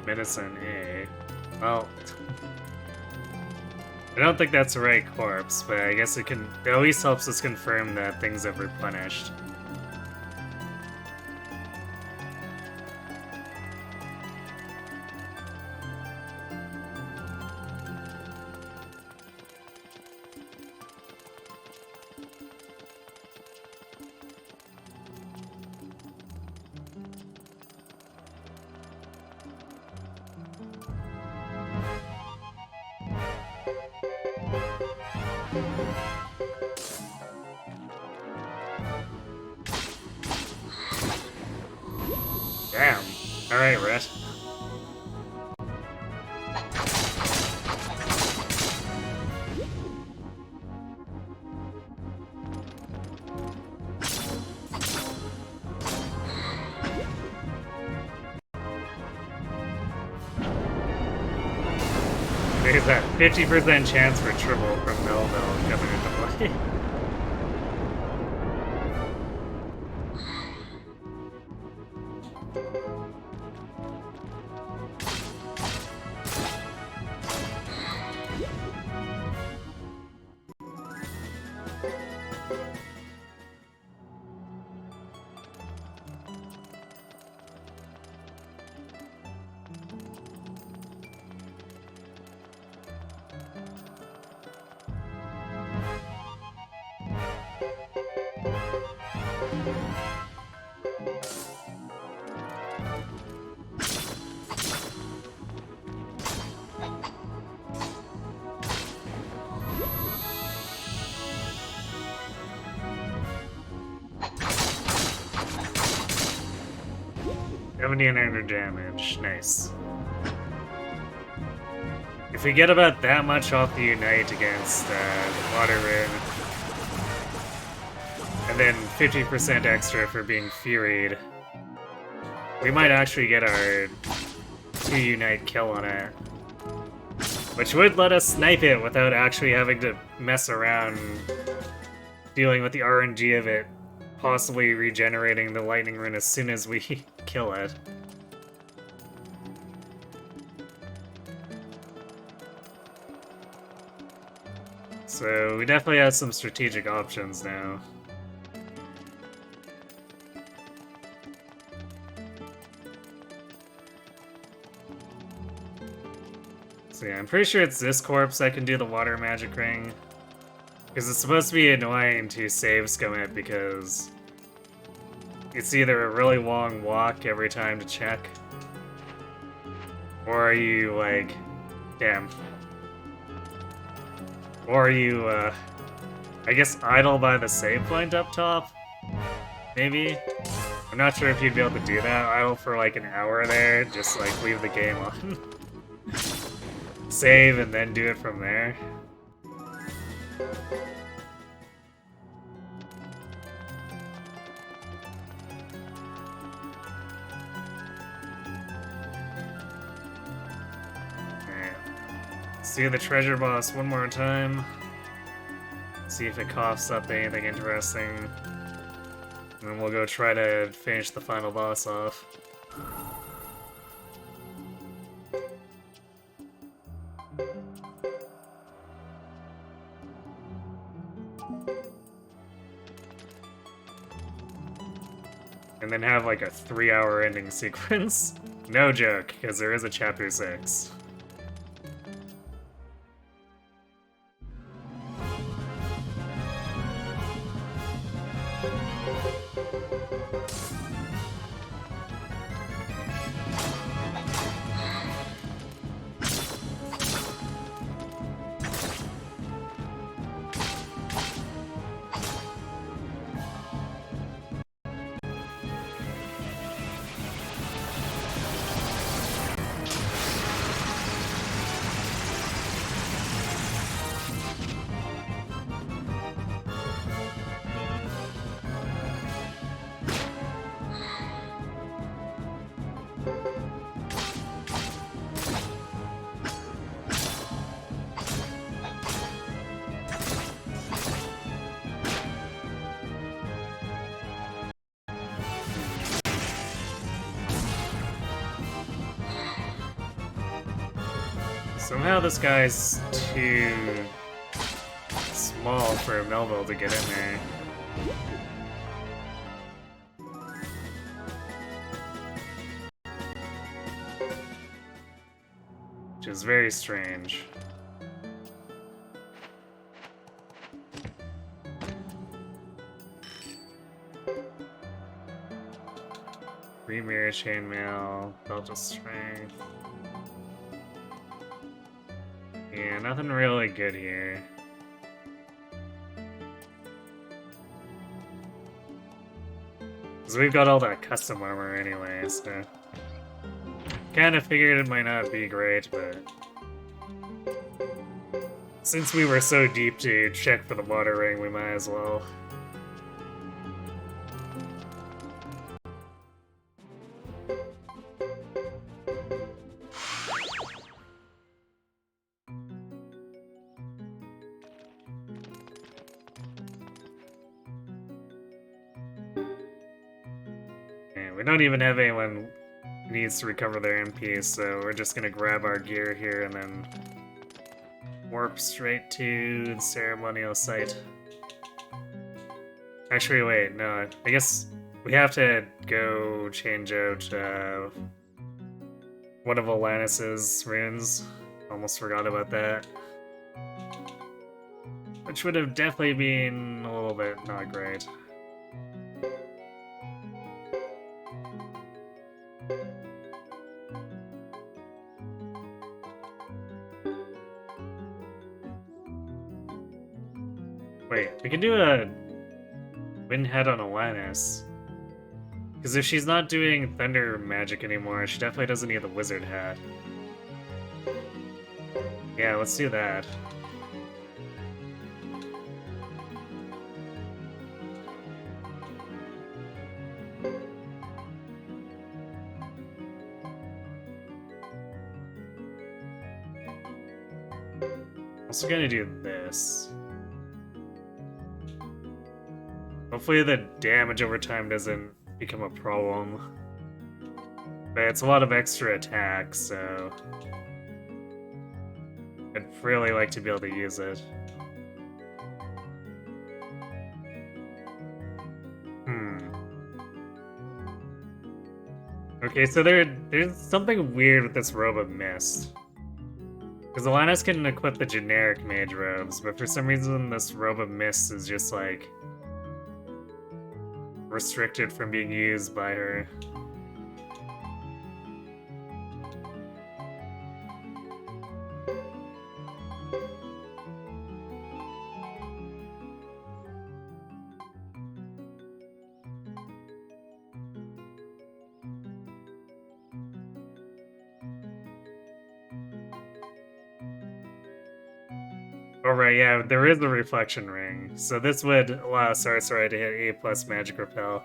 Medicine, eh? Well, I don't think that's the right corpse, but I guess it at least helps us confirm that things have replenished. Damn. Alright, Rhett. There's that 50% chance for triple from Melville coming into play. under damage. Nice. If we get about that much off the Unite against Water Rune, and then 50% extra for being Furied, we might actually get our 2 Unite kill on it. Which would let us snipe it without actually having to mess around dealing with the RNG of it possibly regenerating the lightning rune as soon as we kill it. So we definitely have some strategic options now. So yeah, I'm pretty sure it's this corpse that can do the water magic ring. Because it's supposed to be annoying to save scum it because it's either a really long walk every time to check, or you like, damn. Or you, I guess idle by the save point up top? Maybe? I'm not sure if you'd be able to do that. Idle for like an hour there, just like leave the game on. Save and then do it from there. Alright. See the treasure boss one more time. See if it coughs up anything interesting. And then we'll go try to finish the final boss off. And then have like a 3-hour ending sequence. No joke, because there is a chapter 6. Somehow this guy's too small for Melville to get in there. Which is very strange. Mirror chainmail, belt of strength. Yeah, nothing really good here. Because we've got all that custom armor anyway, so... Kinda figured it might not be great, but... Since we were so deep to check for the water ring, we might as well. We don't even have anyone who needs to recover their MP, so we're just gonna grab our gear here and then warp straight to the ceremonial site. Actually, wait, no, I guess we have to go change out one of Alanis's runes. Almost forgot about that. Which would have definitely been a little bit not great. Wait, we can do a Windhead on Alanis. Because if she's not doing thunder magic anymore, she definitely doesn't need the wizard hat. Yeah, let's do that. Also gonna do this. Hopefully the damage over time doesn't become a problem. But it's a lot of extra attacks, so I'd really like to be able to use it. Okay, so there's something weird with this robe of mist. Because Alanis can equip the generic mage robes, but for some reason this robe of mist is just like restricted from being used by her. Alright, yeah, there is a reflection ring, so this would allow Sorcerer to hit A+ magic repel.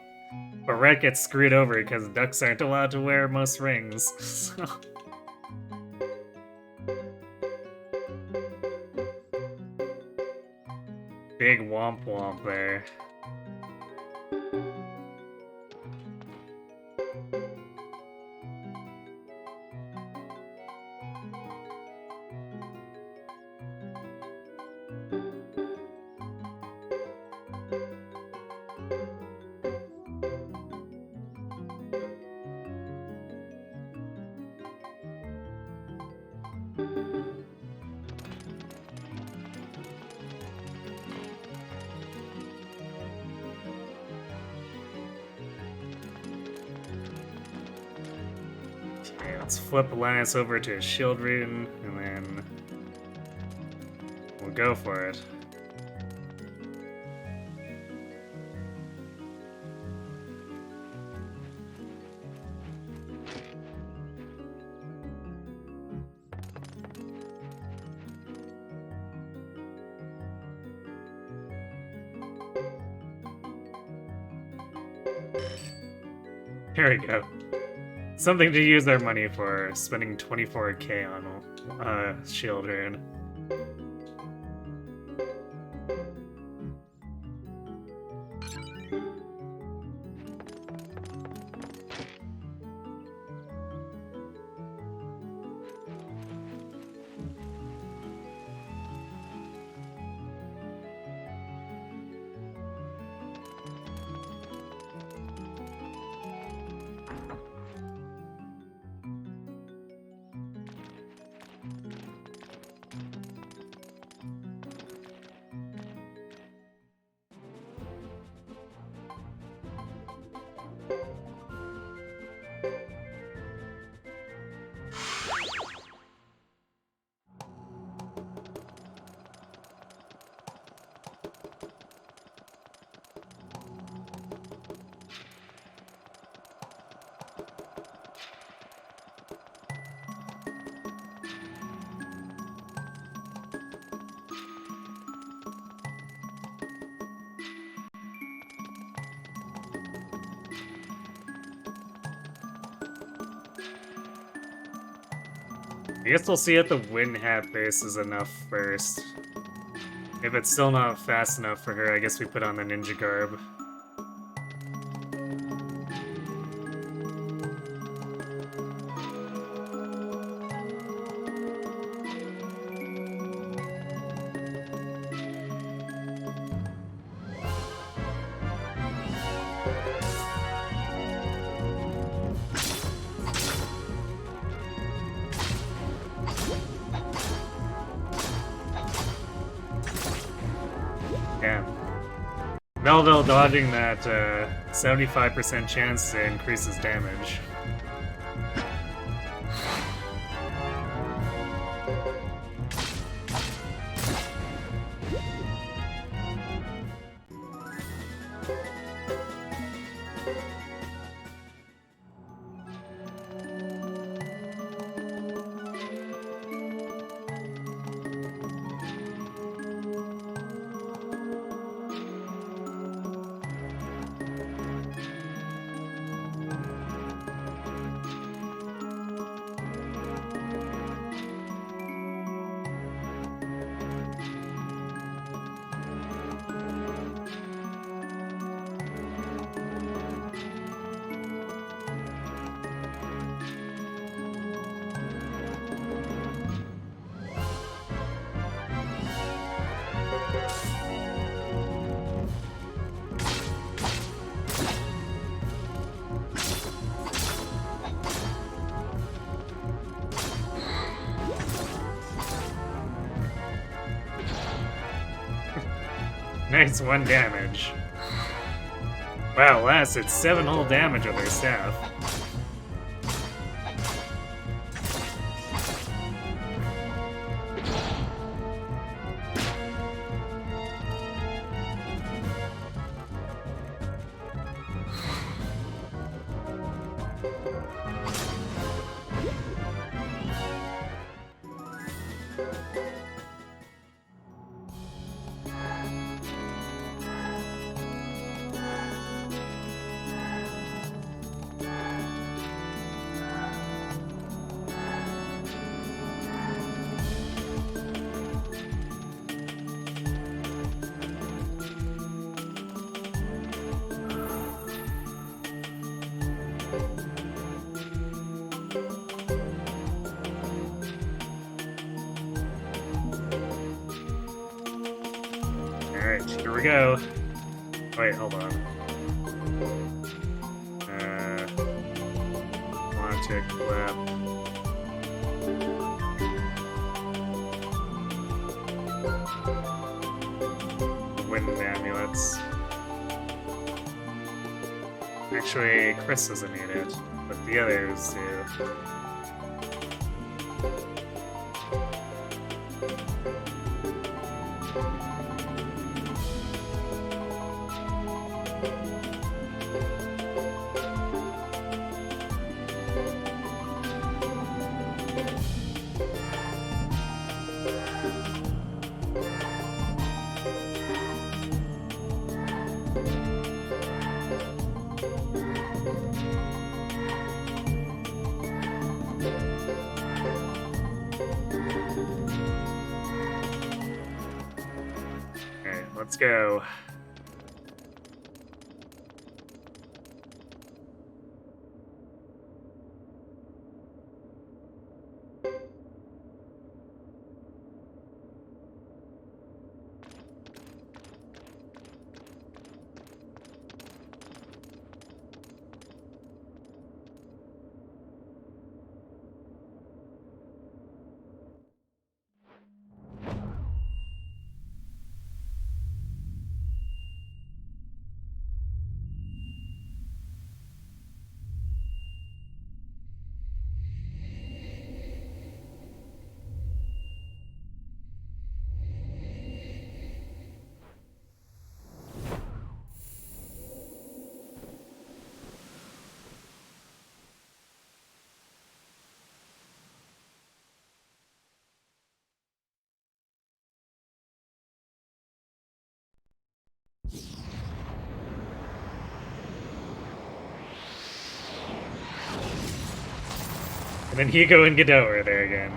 But Red gets screwed over because ducks aren't allowed to wear most rings, so... Big womp womp there. Let's flip Alliance over to a shield rune, and then we'll go for it. Here we go. Something to use our money for, spending 24k on shield rune. I guess we'll see if the wind hat base is enough first. If it's still not fast enough for her, I guess we put on the ninja garb. Melville dodging that 75% chance to increase his damage. Nice 1 damage. Wow, Lass, it's 7 whole damage with her staff. Alright, here we go. Wait, hold on. Logic, flip. Wind amulets. Actually, Chris doesn't need it, but the others do. Let's go. And then Hugo and Godot are there again.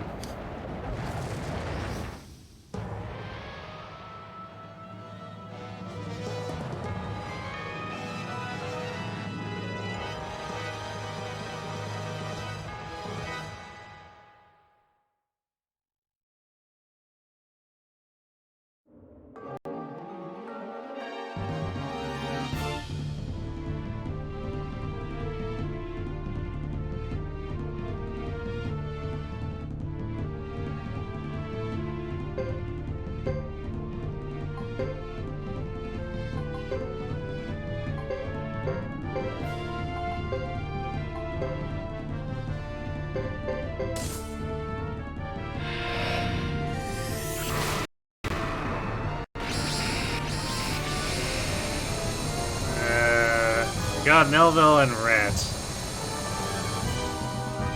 Got Melville and Rhett.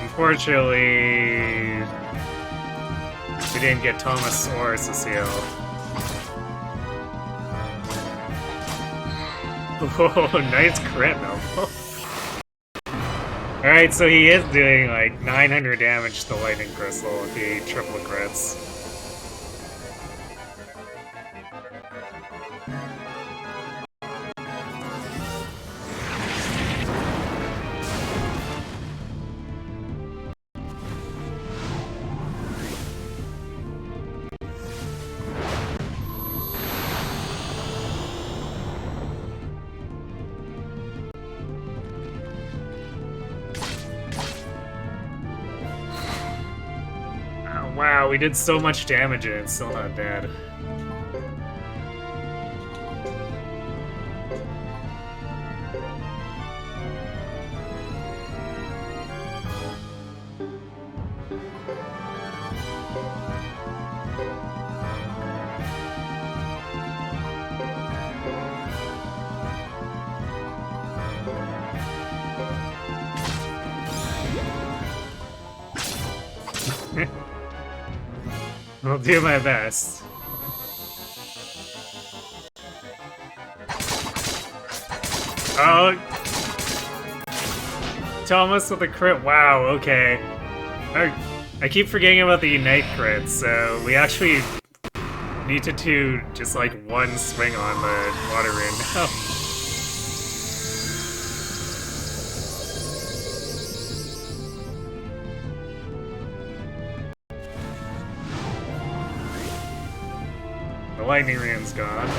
Unfortunately, we didn't get Thomas or Cecile. Oh, nice crit, Melville. Alright, so he is doing like 900 damage to Lightning Crystal if he triple crits. Wow, we did so much damage and it's still not dead. I'll do my best. Oh! Thomas with a crit. Wow, okay. I keep forgetting about the Unite crit, so we actually need to do just like one swing on the water rune now. The lightning rune's gone.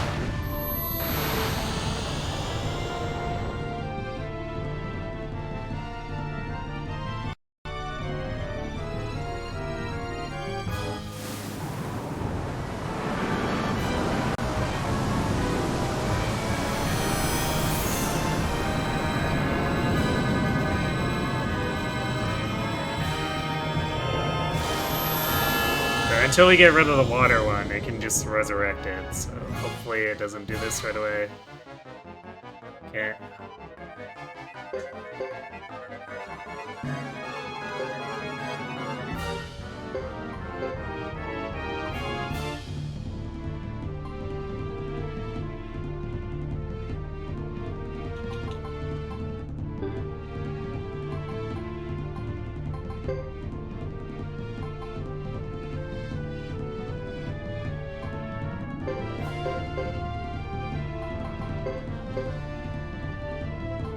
Until we get rid of the water one, it can just resurrect it, so hopefully it doesn't do this right away. Okay.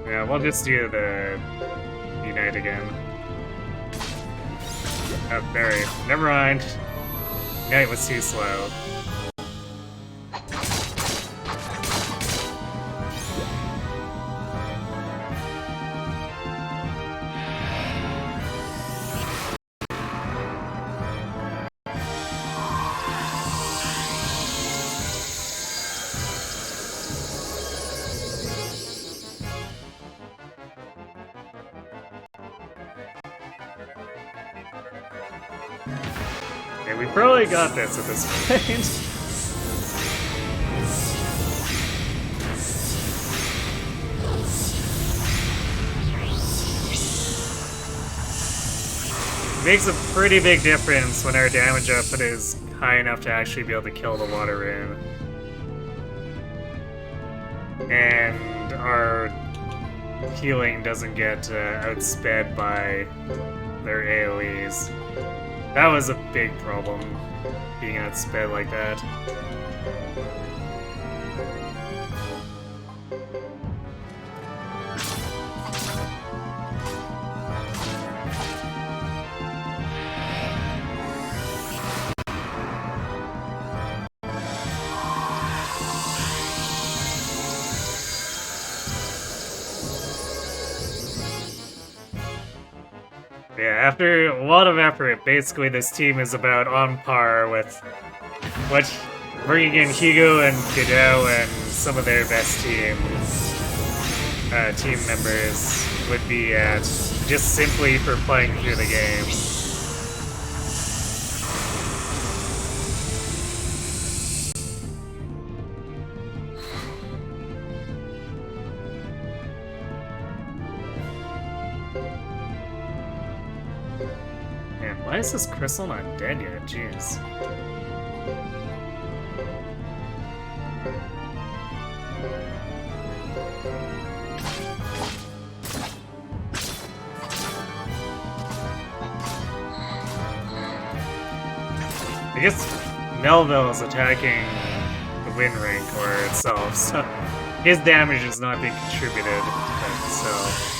Yeah, we'll just do the Unite again. Oh, Barry. Never mind. Unite was too slow. Okay, we probably got this at this point. It makes a pretty big difference when our damage output is high enough to actually be able to kill the water rune. And our healing doesn't get outsped by their AoEs. That was a big problem, being outsped like that. Yeah, after a lot of effort, basically this team is about on par with what bringing in Higo and Godot and some of their best team members would be at, just simply for playing through the game. Why is this crystal not dead yet? Jeez. I guess Melville is attacking the Wind Ring or itself, so his damage is not being contributed to itself.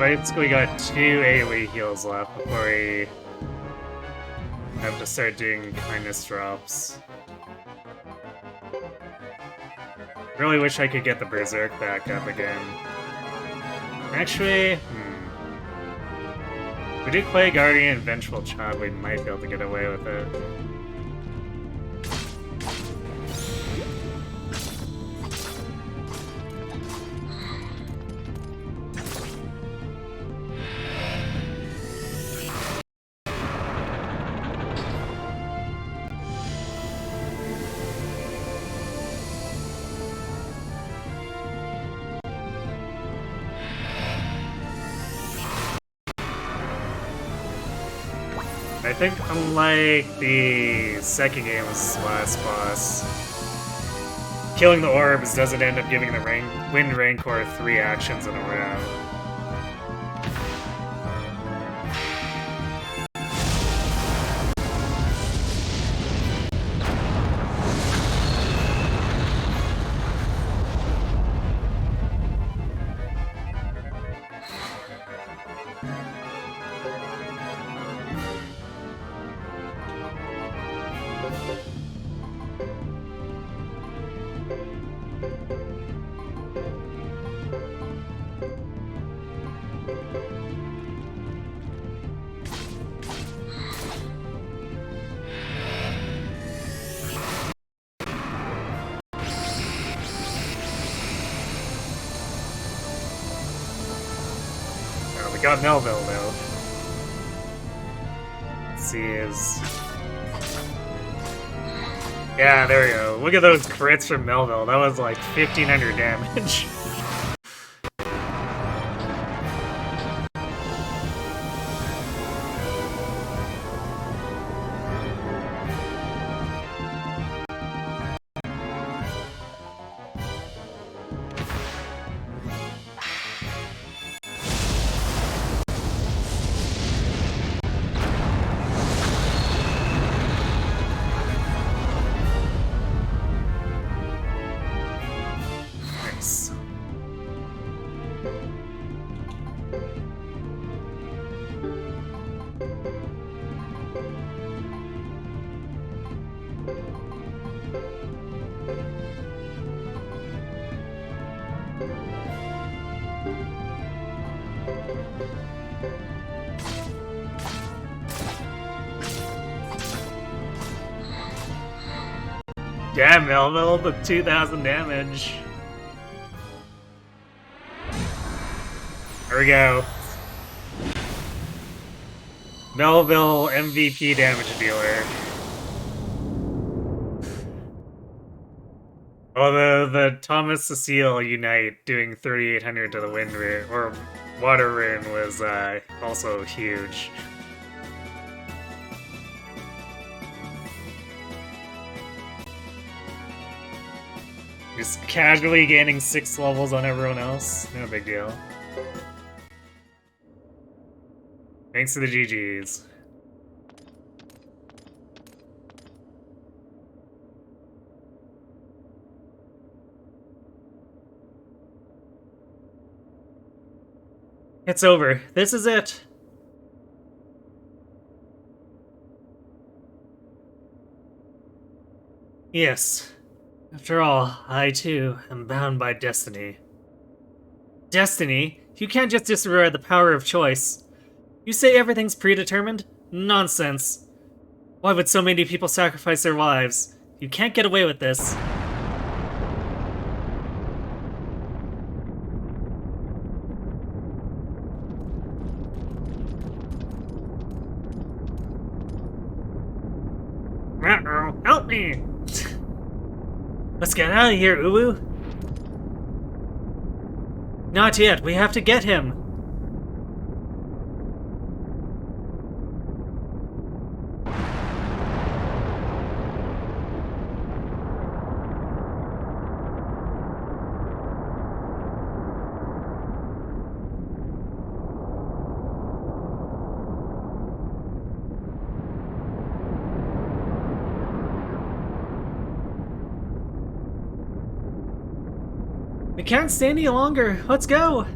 basically got 2 AoE heals left before we have to start doing kindness drops. Really wish I could get the Berserk back up again. Actually, if we do Clay Guardian and Vengeful Child, we might be able to get away with it. I think unlike the second game's last boss, killing the orbs doesn't end up giving the Wind Rancor 3 actions in a row. We got Melville though. Let's see his... Yeah, there we go. Look at those crits from Melville. That was like 1500 damage. Damn, Melville, the 2000 damage. There we go. Melville MVP damage dealer. Oh, the Thomas Cecile Unite doing 3800 to the Wind Rune, or Water Rune, was also huge. Just casually gaining 6 levels on everyone else. No big deal. Thanks to the GGs. It's over. This is it. Yes. After all, I too am bound by destiny. Destiny? You can't just disregard the power of choice. You say everything's predetermined? Nonsense. Why would so many people sacrifice their lives? You can't get away with this. Uh-oh, help me! Let's get out of here, Uwu! Not yet, we have to get him! We can't stay any longer. Let's go.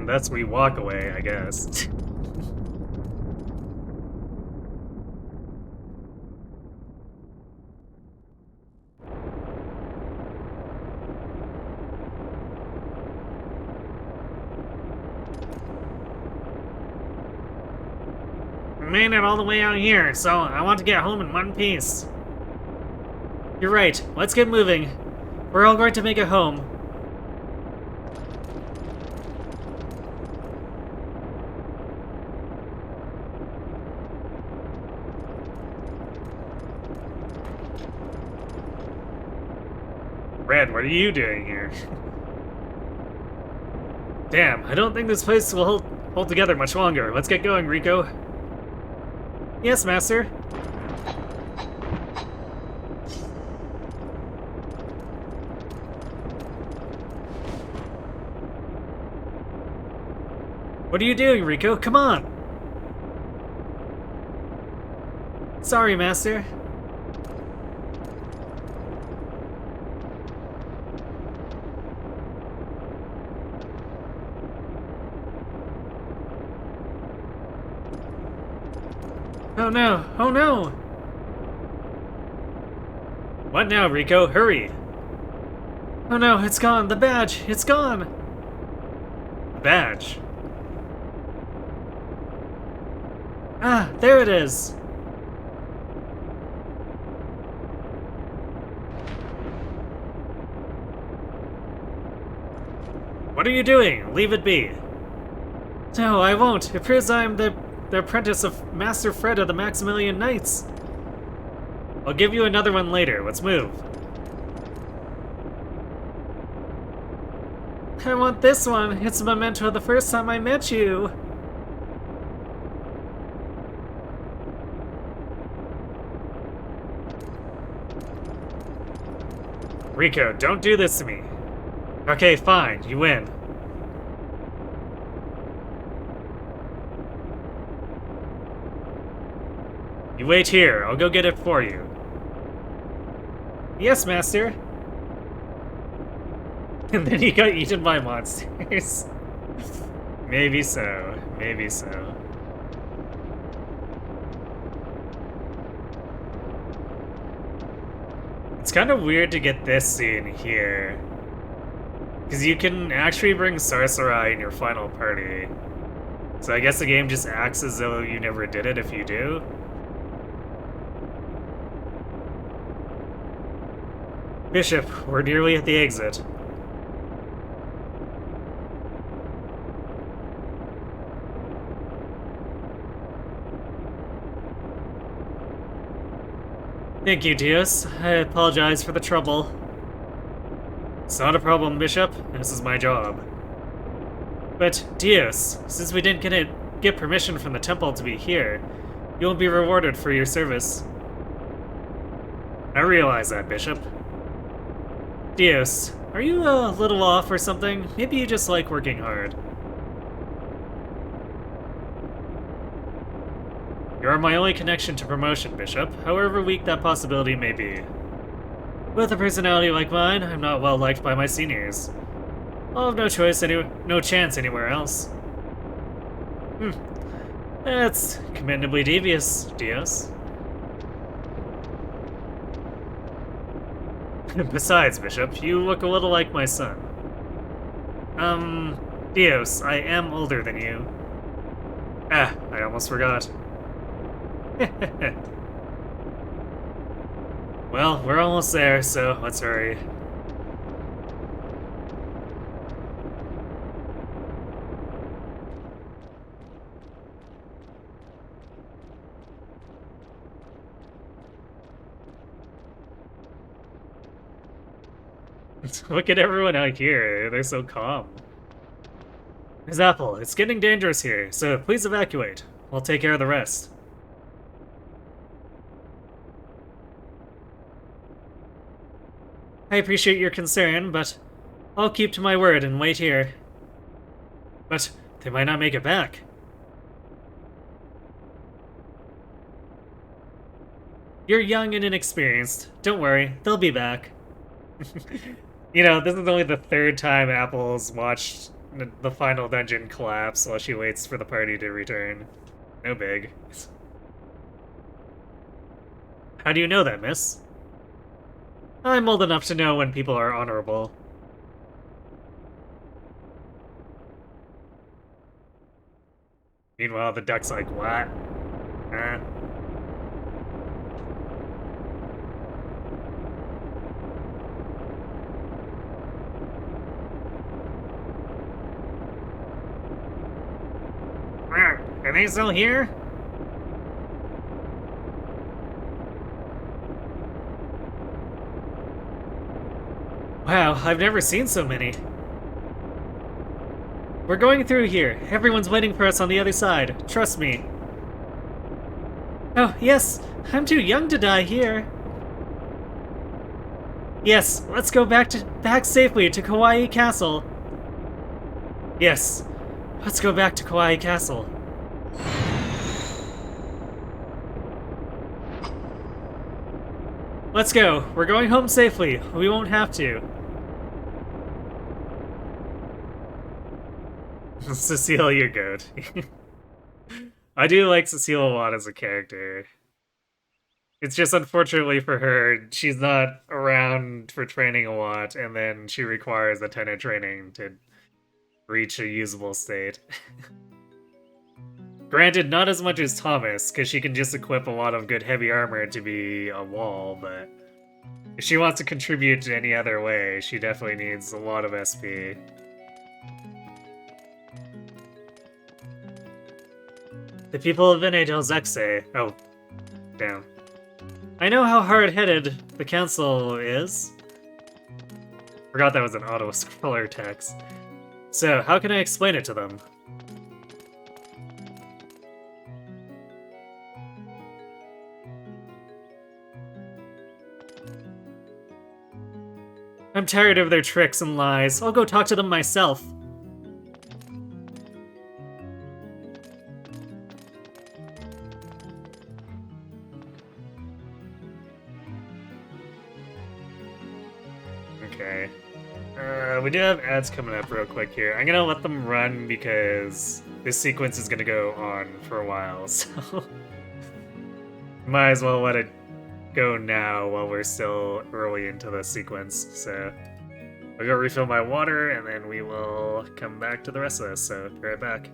and thus we walk away, I guess. We made it all the way out here, so I want to get home in one piece. You're right, let's get moving. We're all going to make it home. Red, what are you doing here? Damn, I don't think this place will hold together much longer. Let's get going, Rico. Yes, Master. What are you doing, Rico? Come on! Sorry, Master. Oh no! Oh no! What now, Rico? Hurry! Oh no, it's gone! The badge! It's gone! The badge? Ah, there it is! What are you doing? Leave it be. No, I won't. It proves I'm the apprentice of Master Fred of the Maximilian Knights. I'll give you another one later. Let's move. I want this one. It's a memento of the first time I met you. Rico, don't do this to me. Okay, fine. You win. You wait here. I'll go get it for you. Yes, Master. And then he got eaten by monsters. Maybe so. Maybe so. It's kind of weird to get this scene here. Because you can actually bring Sarsarai in your final party. So I guess the game just acts as though you never did it if you do. Bishop, we're nearly at the exit. Thank you, Dios. I apologize for the trouble. It's not a problem, Bishop. This is my job. But, Dios, since we didn't get permission from the temple to be here, you will be rewarded for your service. I realize that, Bishop. Dios, are you a little off or something? Maybe you just like working hard. You are my only connection to promotion, Bishop, however weak that possibility may be. With a personality like mine, I'm not well liked by my seniors. I'll have no chance anywhere else. That's commendably devious, Dios. Besides, Bishop, you look a little like my son. Dios, I am older than you. Ah, I almost forgot. Well, we're almost there, so let's hurry. Look at everyone out here, they're so calm. Ms. Apple, it's getting dangerous here, so please evacuate. We'll take care of the rest. I appreciate your concern, but I'll keep to my word and wait here. But they might not make it back. You're young and inexperienced. Don't worry, they'll be back. You know, this is only the third time Apple's watched the final dungeon collapse while she waits for the party to return. No big. How do you know that, miss? I'm old enough to know when people are honorable. Meanwhile, the duck's like, what? Huh? Are they still here? Wow, I've never seen so many. We're going through here. Everyone's waiting for us on the other side. Trust me. Oh, yes. I'm too young to die here. Yes, let's go back safely to Kawaii Castle. Yes, let's go back to Kawaii Castle. Let's go. We're going home safely. We won't have to. Cecile, you're good. I do like Cecile a lot as a character. It's just unfortunately for her, she's not around for training a lot, and then she requires a ton of training to reach a usable state. Granted, not as much as Thomas, because she can just equip a lot of good heavy armor to be a wall, but if she wants to contribute to any other way, she definitely needs a lot of SP. The people of Vene del Zexe. Oh, damn. I know how hard-headed the council is. Forgot that was an auto-scroller text. So, how can I explain it to them? I'm tired of their tricks and lies. I'll go talk to them myself. Okay. We do have ads coming up real quick here. I'm gonna let them run because this sequence is gonna go on for a while, so... Might as well let it go now while we're still early into the sequence, so... I'll go refill my water, and then we will come back to the rest of this, so be right back.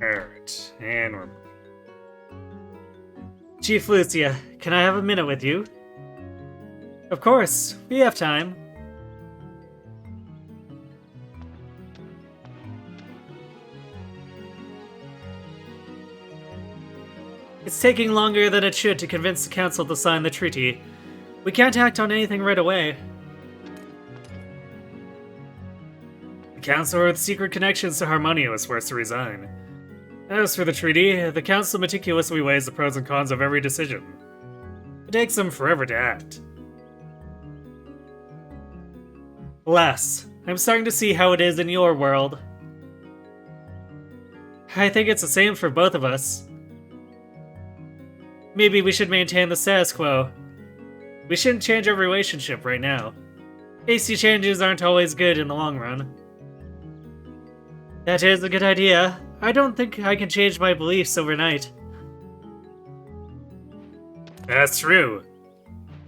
Alright, and we're... Chief Lucia, can I have a minute with you? Of course, we have time. It's taking longer than it should to convince the Council to sign the treaty. We can't act on anything right away. The Council with secret connections to Harmonia was forced to resign. As for the treaty, the Council meticulously weighs the pros and cons of every decision. It takes them forever to act. Alas, I'm starting to see how it is in your world. I think it's the same for both of us. Maybe we should maintain the status quo. We shouldn't change our relationship right now. Hasty changes aren't always good in the long run. That is a good idea. I don't think I can change my beliefs overnight. That's true.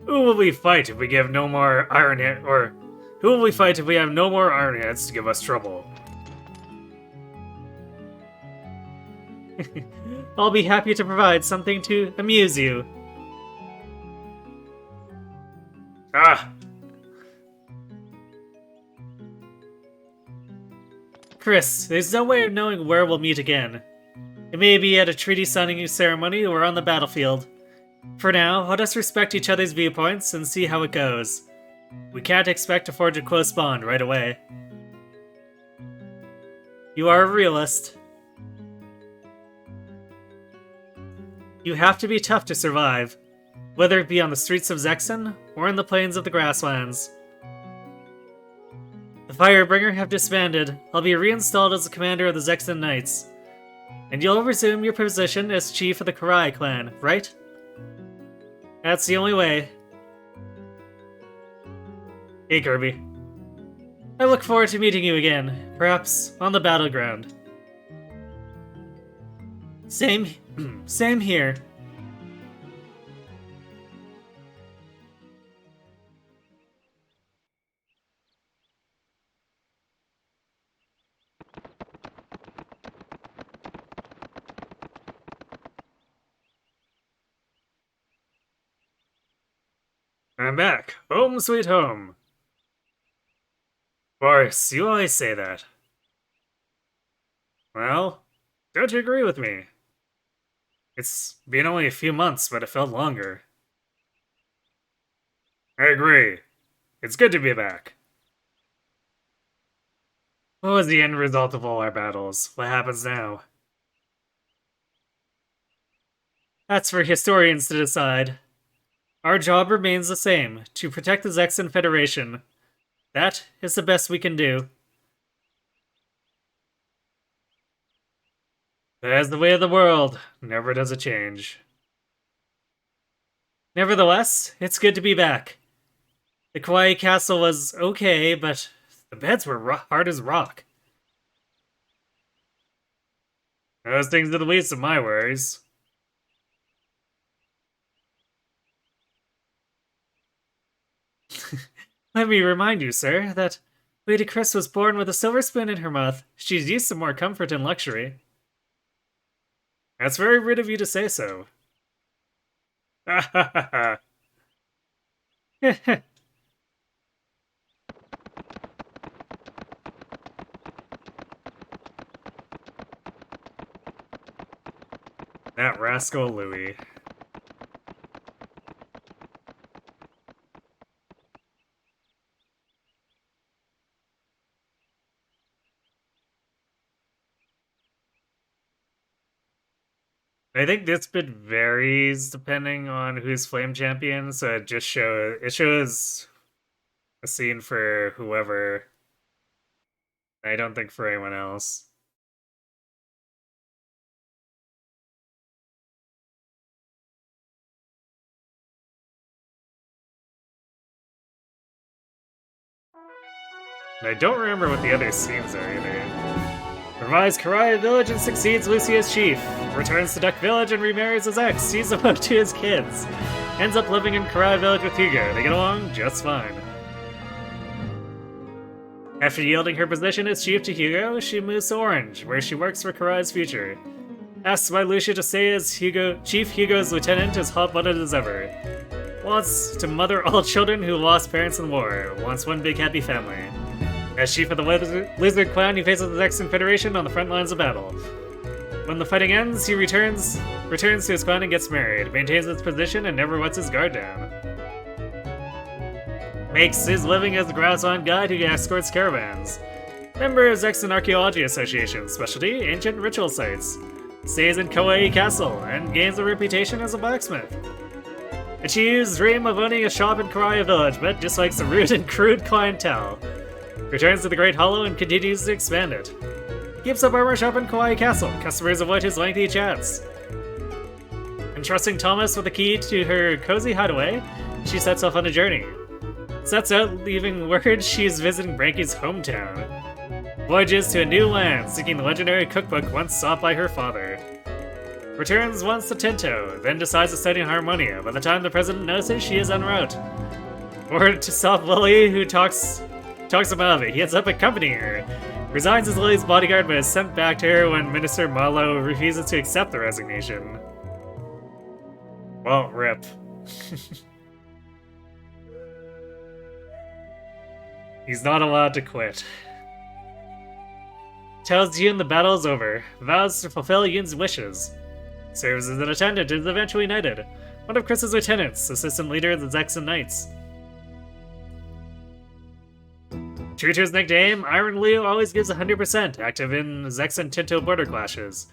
Who will we fight if we give no more Iron Head, or who will we fight if we have no more Iron Heads to give us trouble? I'll be happy to provide something to amuse you. Ah! Chris, there's no way of knowing where we'll meet again. It may be at a treaty signing ceremony or on the battlefield. For now, let us respect each other's viewpoints and see how it goes. We can't expect to forge a close bond right away. You are a realist. You have to be tough to survive, whether it be on the streets of Zexen or in the plains of the Grasslands. The Firebringer have disbanded. I'll be reinstalled as the commander of the Zexen Knights. And you'll resume your position as chief of the Karai clan, right? That's the only way. Hey, Kirby. I look forward to meeting you again, perhaps on the battleground. Same here. I'm back. Home sweet home. Boris, you always say that. Well, don't you agree with me? It's been only a few months, but it felt longer. I agree. It's good to be back. What was the end result of all our battles? What happens now? That's for historians to decide. Our job remains the same, to protect the Zexen Federation. That is the best we can do. That's the way of the world. Never does it change. Nevertheless, it's good to be back. The Kawaii Castle was okay, but the beds were hard as rock. Those things are the least of my worries. Let me remind you, sir, that Lady Chris was born with a silver spoon in her mouth. She's used to more comfort and luxury. That's very rude of you to say so. Ha ha ha ha. That rascal Louis. I think this bit varies depending on who's Flame Champion, so it shows a scene for whoever. I don't think for anyone else. And I don't remember what the other scenes are either. Revives Karai Village and succeeds Lucia's chief. Returns to Duck Village and remarries his ex. Sees about to his kids. Ends up living in Karai Village with Hugo. They get along just fine. After yielding her position as chief to Hugo, she moves to Orange, where she works for Karai's future. Asks why Lucia to stay as Chief Hugo's lieutenant, as hot-blooded as ever. Wants to mother all children who lost parents in war. Wants one big happy family. As chief of the Lizard Clan, he faces the Zexan Federation on the front lines of battle. When the fighting ends, he returns to his clan and gets married, maintains his position, and never lets his guard down. Makes his living as a Groundsman guide who escorts caravans. Member of Zexan Archaeology Association, specialty ancient ritual sites. Stays in Kawaii Castle and gains a reputation as a blacksmith. Achieves dream of owning a shop in Kawaii Village, but dislikes the rude and crude clientele. Returns to the Great Hollow and continues to expand it. Keeps up armor shop in Kawaii Castle. Customers avoid his lengthy chats. Entrusting Thomas with the key to her cozy hideaway, she sets off on a journey. Sets out, leaving word she's visiting Branky's hometown. Voyages to a new land, seeking the legendary cookbook once sought by her father. Returns once to Tinto, then decides to study Harmonia. By the time the president notices, she is en route. Word to stop Lily, who talks about it. He ends up accompanying her. Resigns as Lily's bodyguard, but is sent back to her when Minister Malo refuses to accept the resignation. Well, rip. He's not allowed to quit. Tells Yoon the battle is over. Vows to fulfill Yoon's wishes. Serves as an attendant and is eventually knighted. One of Chris's lieutenants, assistant leader of the Zexan Knights. True to his nickname, Iron Liu always gives 100%, active in Zexan Tinto border clashes.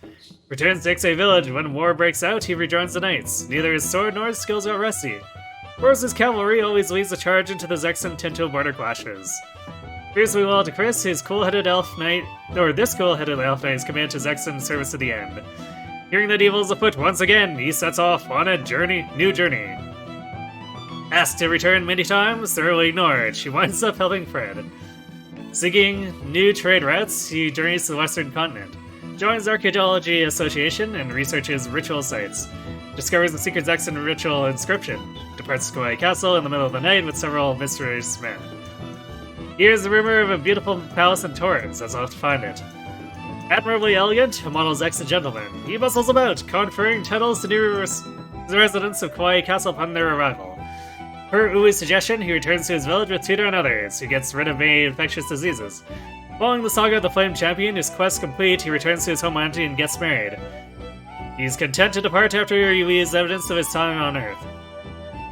Returns to Ixay Village when war breaks out, he rejoins the Knights. Neither his sword nor his skills are rusty. Whereas his cavalry always leads the charge into the Zexan Tinto border clashes. Fiercely loyal to Chris, his cool-headed elf knight, this cool-headed elf knight is committed to Zexan service to the end. Hearing that evil is afoot once again, he sets off on a new journey. Asked to return many times, thoroughly ignored, she winds up helping Fred. Seeking new trade routes, he journeys to the western continent. Joins the Archaeology Association and researches ritual sites. Discovers the secret Zexan ritual inscription. Departs to Kawaii Castle in the middle of the night with several mysterious men. Hears the rumor of a beautiful palace in Torrens, sets off to find it. Admirably elegant, a model Zexan gentleman, he bustles about, conferring titles to new residents of Kawaii Castle upon their arrival. Per Ui's suggestion, he returns to his village with Tudor and others, who gets rid of many infectious diseases. Following the saga of the Flame Champion, his quest complete, he returns to his homeland and gets married. He's content to depart after he leaves evidence of his time on Earth.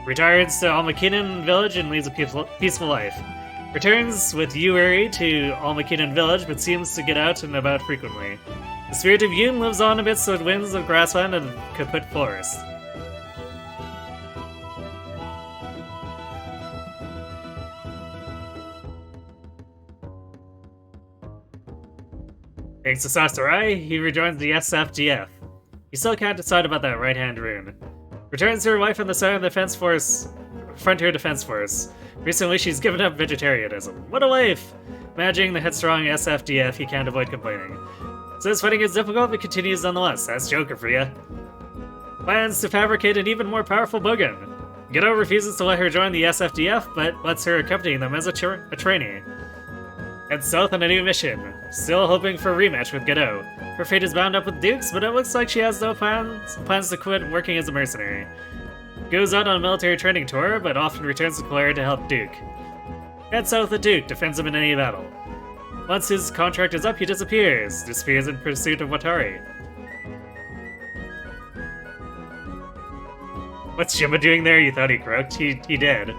Retires to Almakenan Village and leads a peaceful life. Returns with Yuri to Almakenan Village, but seems to get out and about frequently. The spirit of Yoon lives on amidst the winds of grassland and Kaput Forest. Thanks to Sasarai, he rejoins the SFDF. He still can't decide about that right-hand rune. Returns to her wife on the side of the Frontier Defense Force. Recently, she's given up vegetarianism. What a life! Managing the headstrong SFDF, he can't avoid complaining. Says fighting is difficult, but continues nonetheless. That's Joker for ya. Plans to fabricate an even more powerful Bogan. Gedo refuses to let her join the SFDF, but lets her accompany them as a trainee. Heads south on a new mission, still hoping for a rematch with Gedo. Her fate is bound up with Duke's, but it looks like she has no plans to quit working as a mercenary. Goes out on a military training tour, but often returns to Claire to help Duke. Heads south with Duke, defends him in any battle. Once his contract is up, he disappears in pursuit of Watari. What's Shimba doing there? You thought he croaked? He did.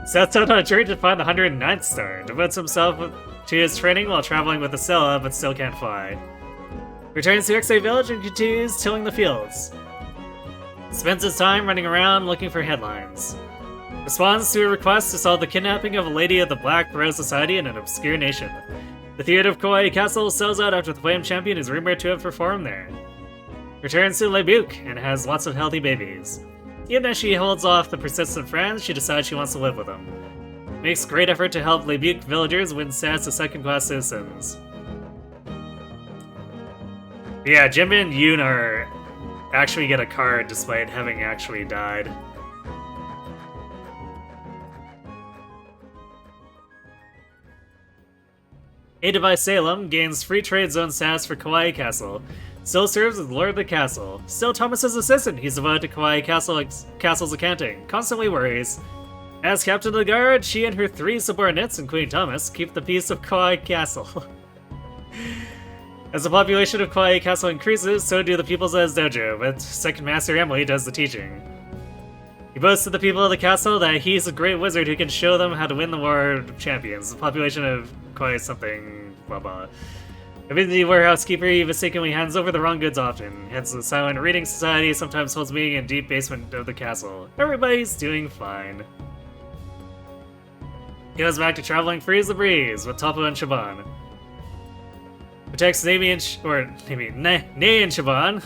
Sets out on a journey to find the 109th star, devotes himself to his training while traveling with Acela, but still can't fly. Returns to Ixay Village and continues tilling the fields. Spends his time running around looking for headlines. Responds to a request to solve the kidnapping of a lady of the Black Rose Society in an obscure nation. The theater of Kawaii Castle sells out after the Flame Champion is rumored to have performed there. Returns to Lebuc and has lots of healthy babies. Even as she holds off the persistent friends, she decides she wants to live with them. Makes great effort to help Lebuc villagers win status as second-class citizens. Yeah, Jinbei and Yoon are actually get a card despite having actually died. Aided by Salem, gains free trade zone status for Kawaii Castle. Still serves as Lord of the Castle. Still Thomas's assistant, he's devoted to Kawaii Castle's accounting. Constantly worries. As captain of the guard, she and her 3 subordinates, including Thomas, keep the peace of Kawaii Castle. As the population of Kawaii Castle increases, so do the pupils at his dojo, but Second Master Emily does the teaching. He boasts to the people of the castle that he's a great wizard who can show them how to win the War of Champions. The population of Kawaii something, blah blah. A busy warehouse keeper, he mistakenly hands over the wrong goods often. Hence the silent reading society sometimes holds meeting in deep basement of the castle. Everybody's doing fine. He goes back to traveling free as the breeze with Topo and Shaban. Protects Nami and Nay and Shaban.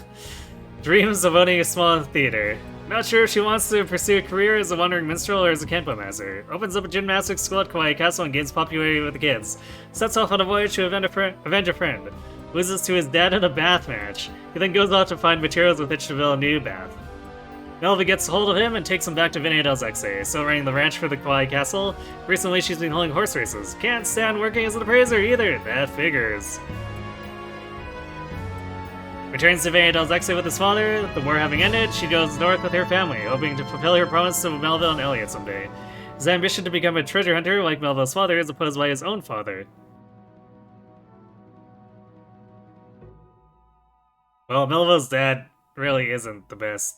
Dreams of owning a small theater. Not sure if she wants to pursue a career as a wandering minstrel or as a Kenpo master. Opens up a gymnastics school at Kawaii Castle and gains popularity with the kids. Sets off on a voyage to avenge a friend. Loses to his dad in a bath match. He then goes off to find materials with which to build a new bath. Melva gets hold of him and takes him back to Vinay Del Zexe, still running the ranch for the Kawaii Castle. Recently she's been holding horse races. Can't stand working as an appraiser either. That figures. Returns to Vinay Del Zexe with his father. The war having ended, she goes north with her family, hoping to fulfill her promise to Melville and Elliot someday. His ambition to become a treasure hunter like Melville's father is opposed by his own father. Well, Melville's dad really isn't the best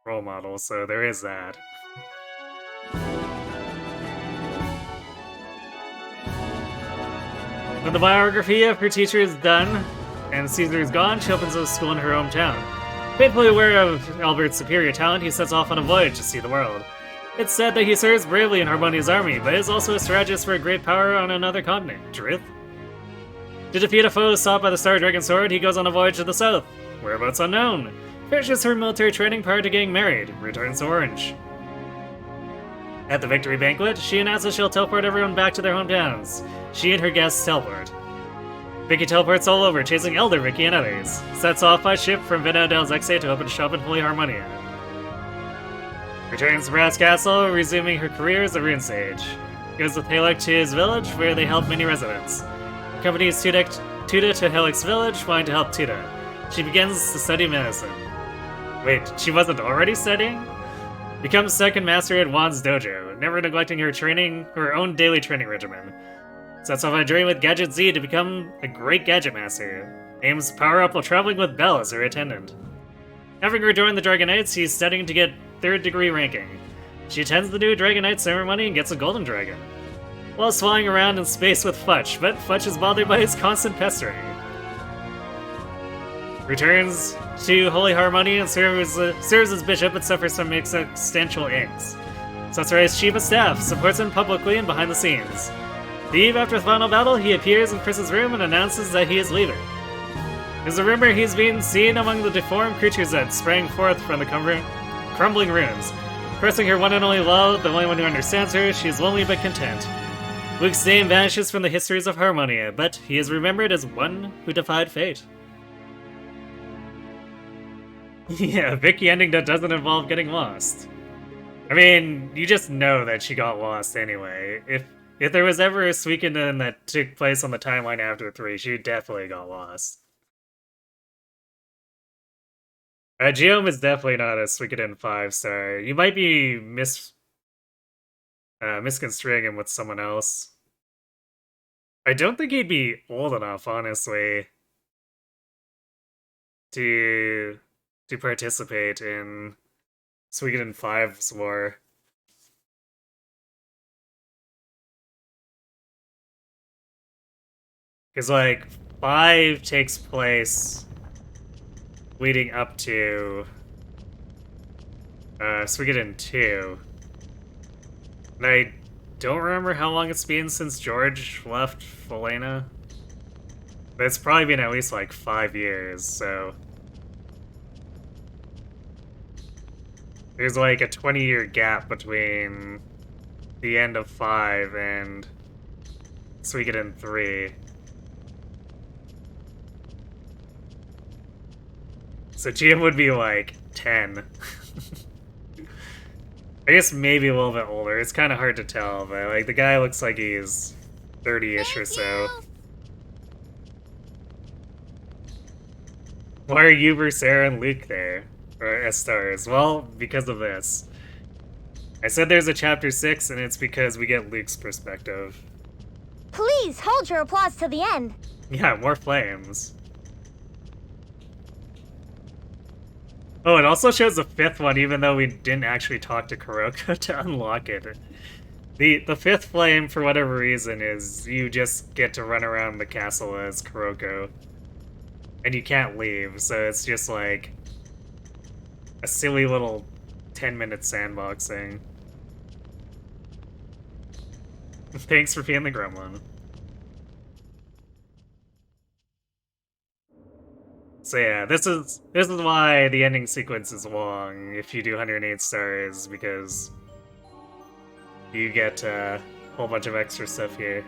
role model, so there is that. When the biography of her teacher is done, and Caesar is gone, she opens a school in her hometown. Painfully aware of Albert's superior talent, he sets off on a voyage to see the world. It's said that he serves bravely in Harmonia's army, but is also a strategist for a great power on another continent. Truth? To defeat a foe sought by the Star Dragon Sword, he goes on a voyage to the south. Whereabouts unknown. Finishes her military training prior to getting married. Returns to Orange. At the victory banquet, she announces she'll teleport everyone back to their hometowns. She and her guests teleport. Vicky teleports all over, chasing Elder Vicky and others. Sets off by ship from Vinay Del Zexe to open shop in Holy Harmonia. Returns to Brass Castle, resuming her career as a rune sage. Goes with Halek to his village, where they help many residents. Accompanies Tuda to Halek's village, wanting to help Tuda. She begins to study medicine. Wait, she wasn't already studying? Becomes second master at Juan's dojo, never neglecting her own daily training regimen. Sets off on a journey with Gadget Z to become a great gadget master. Aims to power up while traveling with Belle as her attendant. Having rejoined the Dragon Knights, he's studying to get 3rd degree ranking. She attends the new Dragon Knight ceremony and gets a golden dragon. Whilst flying around in space with Futch, but Futch is bothered by his constant pestering. Returns to Holy Harmonia and serves as bishop but suffers some existential angst. Sasori's chief of staff supports him publicly and behind the scenes. The eve after the final battle, he appears in Chris's room and announces that he is leaving. There's a rumor he's been seen among the deformed creatures that sprang forth from the crumbling ruins. Pressing her one and only love, the only one who understands her, she is lonely but content. Luke's name vanishes from the histories of Harmonia, but he is remembered as one who defied fate. Yeah, Vicky ending that doesn't involve getting lost. I mean, you just know that she got lost anyway. If there was ever a Suikoden that took place on the timeline after 3, she definitely got lost. Geom is definitely not a Suikoden 5-star. You might be misconstruing him with someone else. I don't think he'd be old enough, honestly, to participate in Suikoden 5's war. Because, like, 5 takes place leading up to Suikoden 2. And I don't remember how long it's been since George left Felena. But it's probably been at least, like, 5 years, so... There's, like, a 20-year gap between the end of 5 and Suikoden 3. So GM would be like 10. I guess maybe a little bit older. It's kind of hard to tell, but like the guy looks like he's 30-ish or so. Why are Uber, Sarah, and Luke there? Or as stars? Well, because of this. I said there's a chapter 6, and it's because we get Luke's perspective. Please hold your applause to the end. Yeah, more flames. Oh, it also shows the 5th one, even though we didn't actually talk to Kuroko to unlock it. The 5th flame, for whatever reason, is you just get to run around the castle as Kuroko. And you can't leave, so it's just like a silly little 10-minute sandboxing. Thanks for being the gremlin. So yeah, this is why the ending sequence is long if you do 108 stars, because you get a whole bunch of extra stuff here.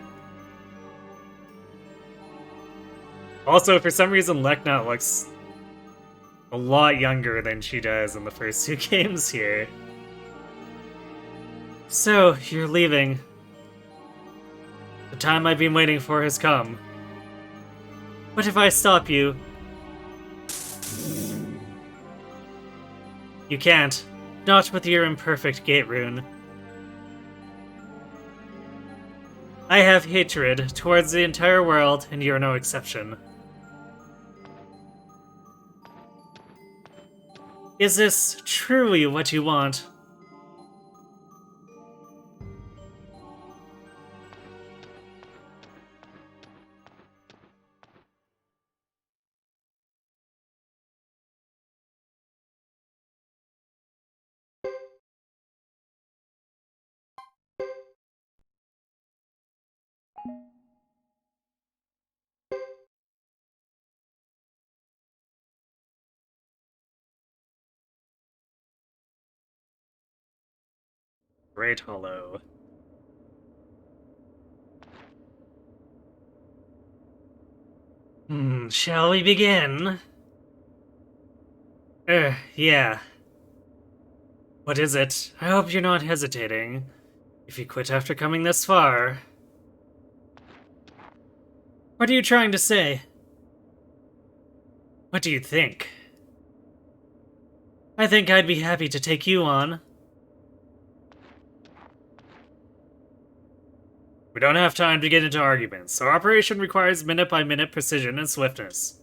Also, for some reason, Leknot looks a lot younger than she does in the first 2 games here. So, you're leaving. The time I've been waiting for has come. What if I stop you? You can't. Not with your imperfect gate rune. I have hatred towards the entire world, and you're no exception. Is this truly what you want? Great Hollow. Shall we begin? Yeah. What is it? I hope you're not hesitating. If you quit after coming this far... What are you trying to say? What do you think? I think I'd be happy to take you on. We don't have time to get into arguments. Our operation requires minute-by-minute precision and swiftness.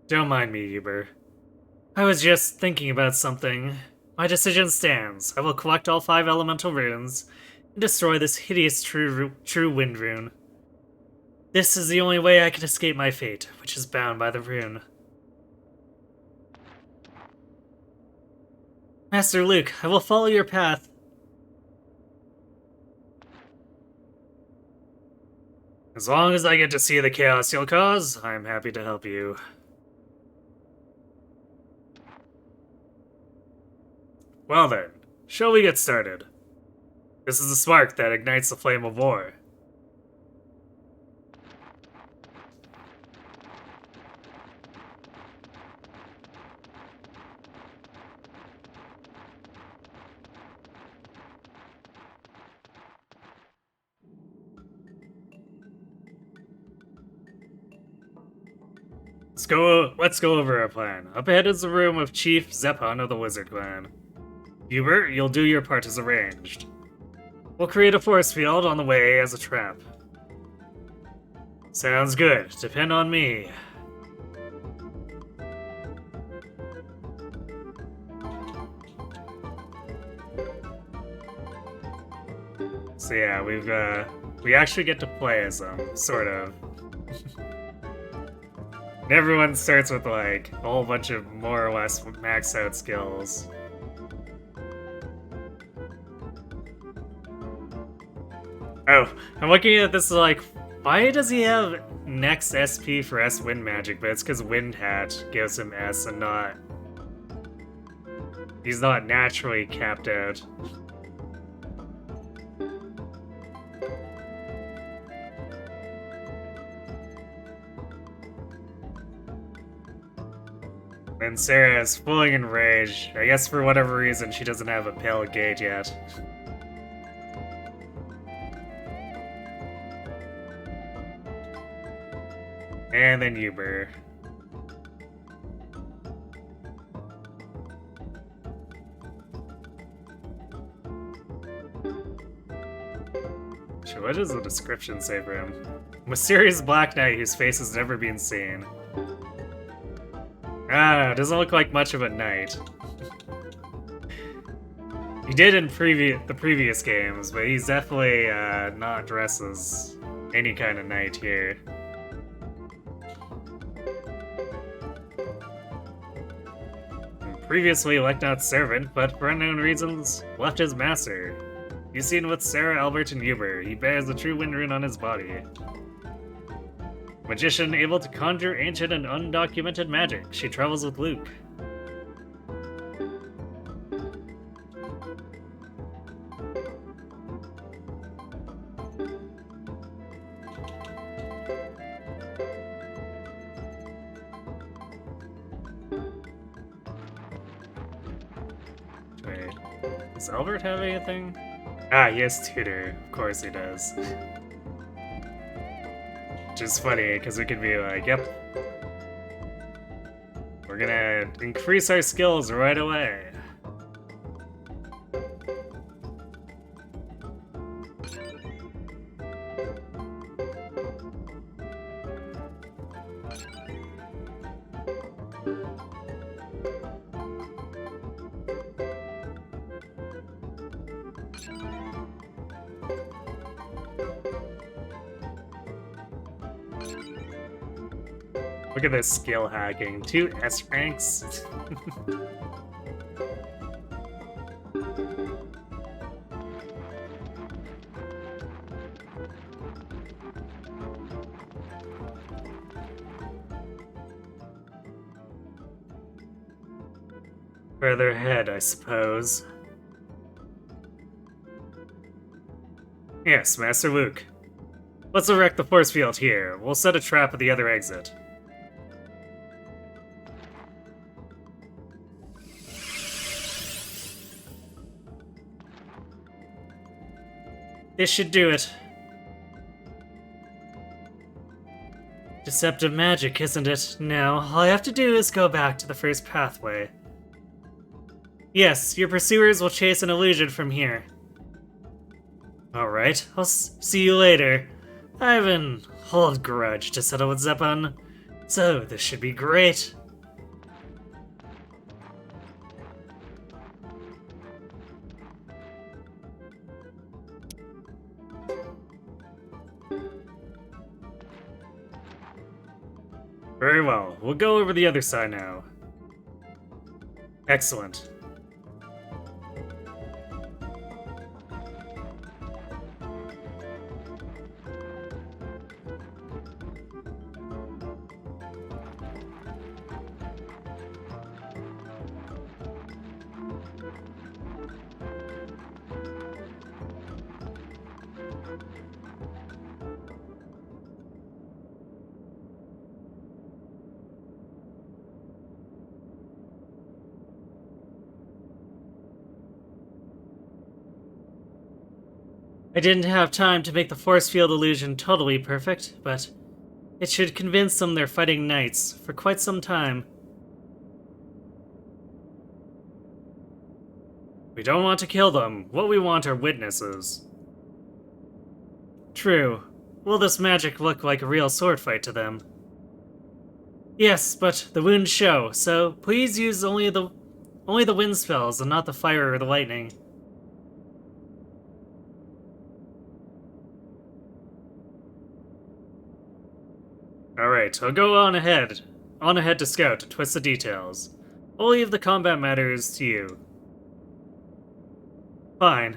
Don't mind me, Uber. I was just thinking about something. My decision stands. I will collect all 5 elemental runes and destroy this hideous true wind rune. This is the only way I can escape my fate, which is bound by the rune. Master Luke, I will follow your path. As long as I get to see the chaos you'll cause, I'm happy to help you. Well then, shall we get started? This is the spark that ignites the flame of war. Let's go over our plan. Up ahead is the room of Chief Zephon of the Wizard Clan. Hubert, you'll do your part as arranged. We'll create a force field on the way as a trap. Sounds good. Depend on me. So yeah, we actually get to play as them, sort of. And everyone starts with like a whole bunch of more or less maxed out skills. Oh, I'm looking at this like, why does he have next SP for S Wind Magic? But it's because Wind Hat gives him S and not... He's not naturally capped out. And Sarah is fully enraged. I guess for whatever reason she doesn't have a pale gate yet. And then Uber. So what does the description say for him? Mysterious black knight whose face has never been seen. Ah, doesn't look like much of a knight. He did in the previous games, but he's definitely not dressed as any kind of knight here. Previously Leknot's servant, but for unknown reasons, left his master. He's seen with Sarah, Albert, and Uber. He bears the true wind rune on his body. Magician able to conjure ancient and undocumented magic. She travels with Luke. Wait, does Albert have anything? Ah, he has tutor. Of course he does. Which is funny, because we could be like, yep. We're gonna increase our skills right away. Look at this skill hacking. 2 S ranks. Further ahead, I suppose. Yes, Master Luke. Let's erect the force field here. We'll set a trap at the other exit. This should do it. Deceptive magic, isn't it? Now, all I have to do is go back to the first pathway. Yes, your pursuers will chase an illusion from here. Alright, I'll see you later. I have an old grudge to settle with Zepan, so this should be great. Very well, we'll go over the other side now. Excellent. I didn't have time to make the force field illusion totally perfect, but it should convince them they're fighting knights for quite some time. We don't want to kill them. What we want are witnesses. True. Will this magic look like a real sword fight to them? Yes, but the wounds show, so please use only the wind spells and not the fire or the lightning. Alright, I'll go on ahead to scout and twist the details. I'll leave the combat matters to you. Fine.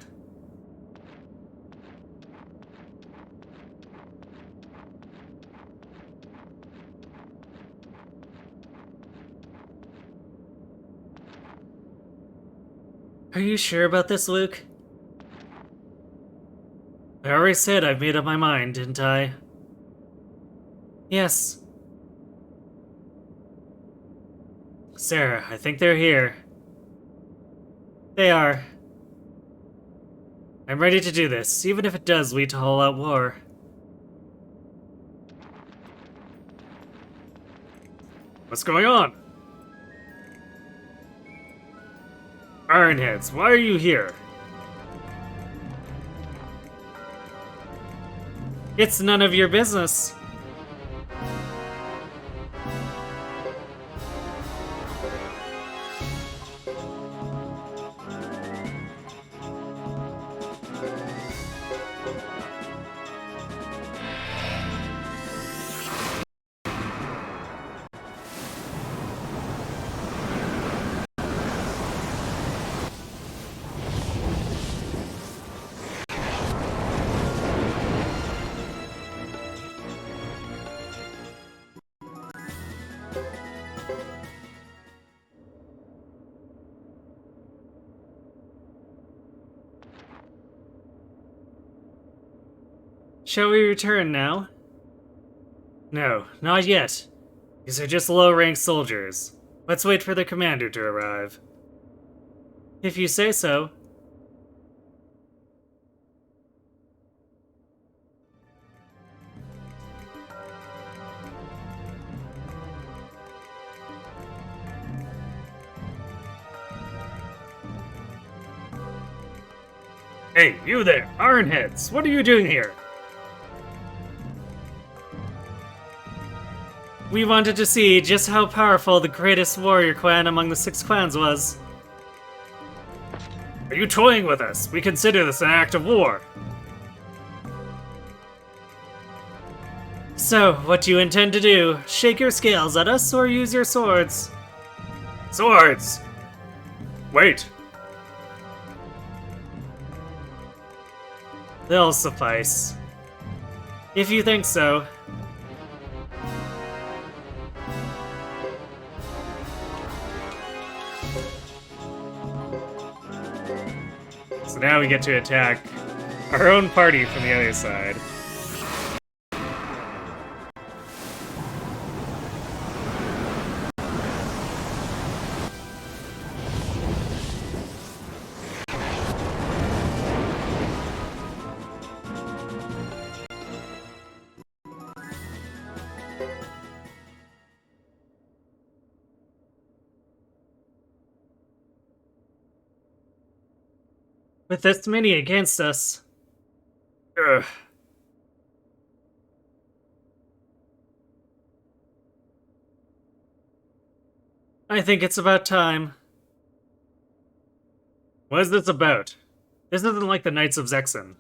Are you sure about this, Luke? I already said I've made up my mind, didn't I? Yes. Sarah, I think they're here. They are. I'm ready to do this, even if it does lead to all-out war. What's going on? Ironheads, why are you here? It's none of your business. Shall we return now? No, not yet. These are just low-ranked soldiers. Let's wait for the commander to arrive. If you say so. Hey, you there, Ironheads! What are you doing here? We wanted to see just how powerful the greatest warrior clan among the 6 clans was. Are you toying with us? We consider this an act of war. So, what do you intend to do? Shake your scales at us or use your swords? Swords! Wait. They'll suffice. If you think so. So now we get to attack our own party from the other side. With this many against us. Ugh. I think it's about time. What is this about? This isn't like the Knights of Zexen.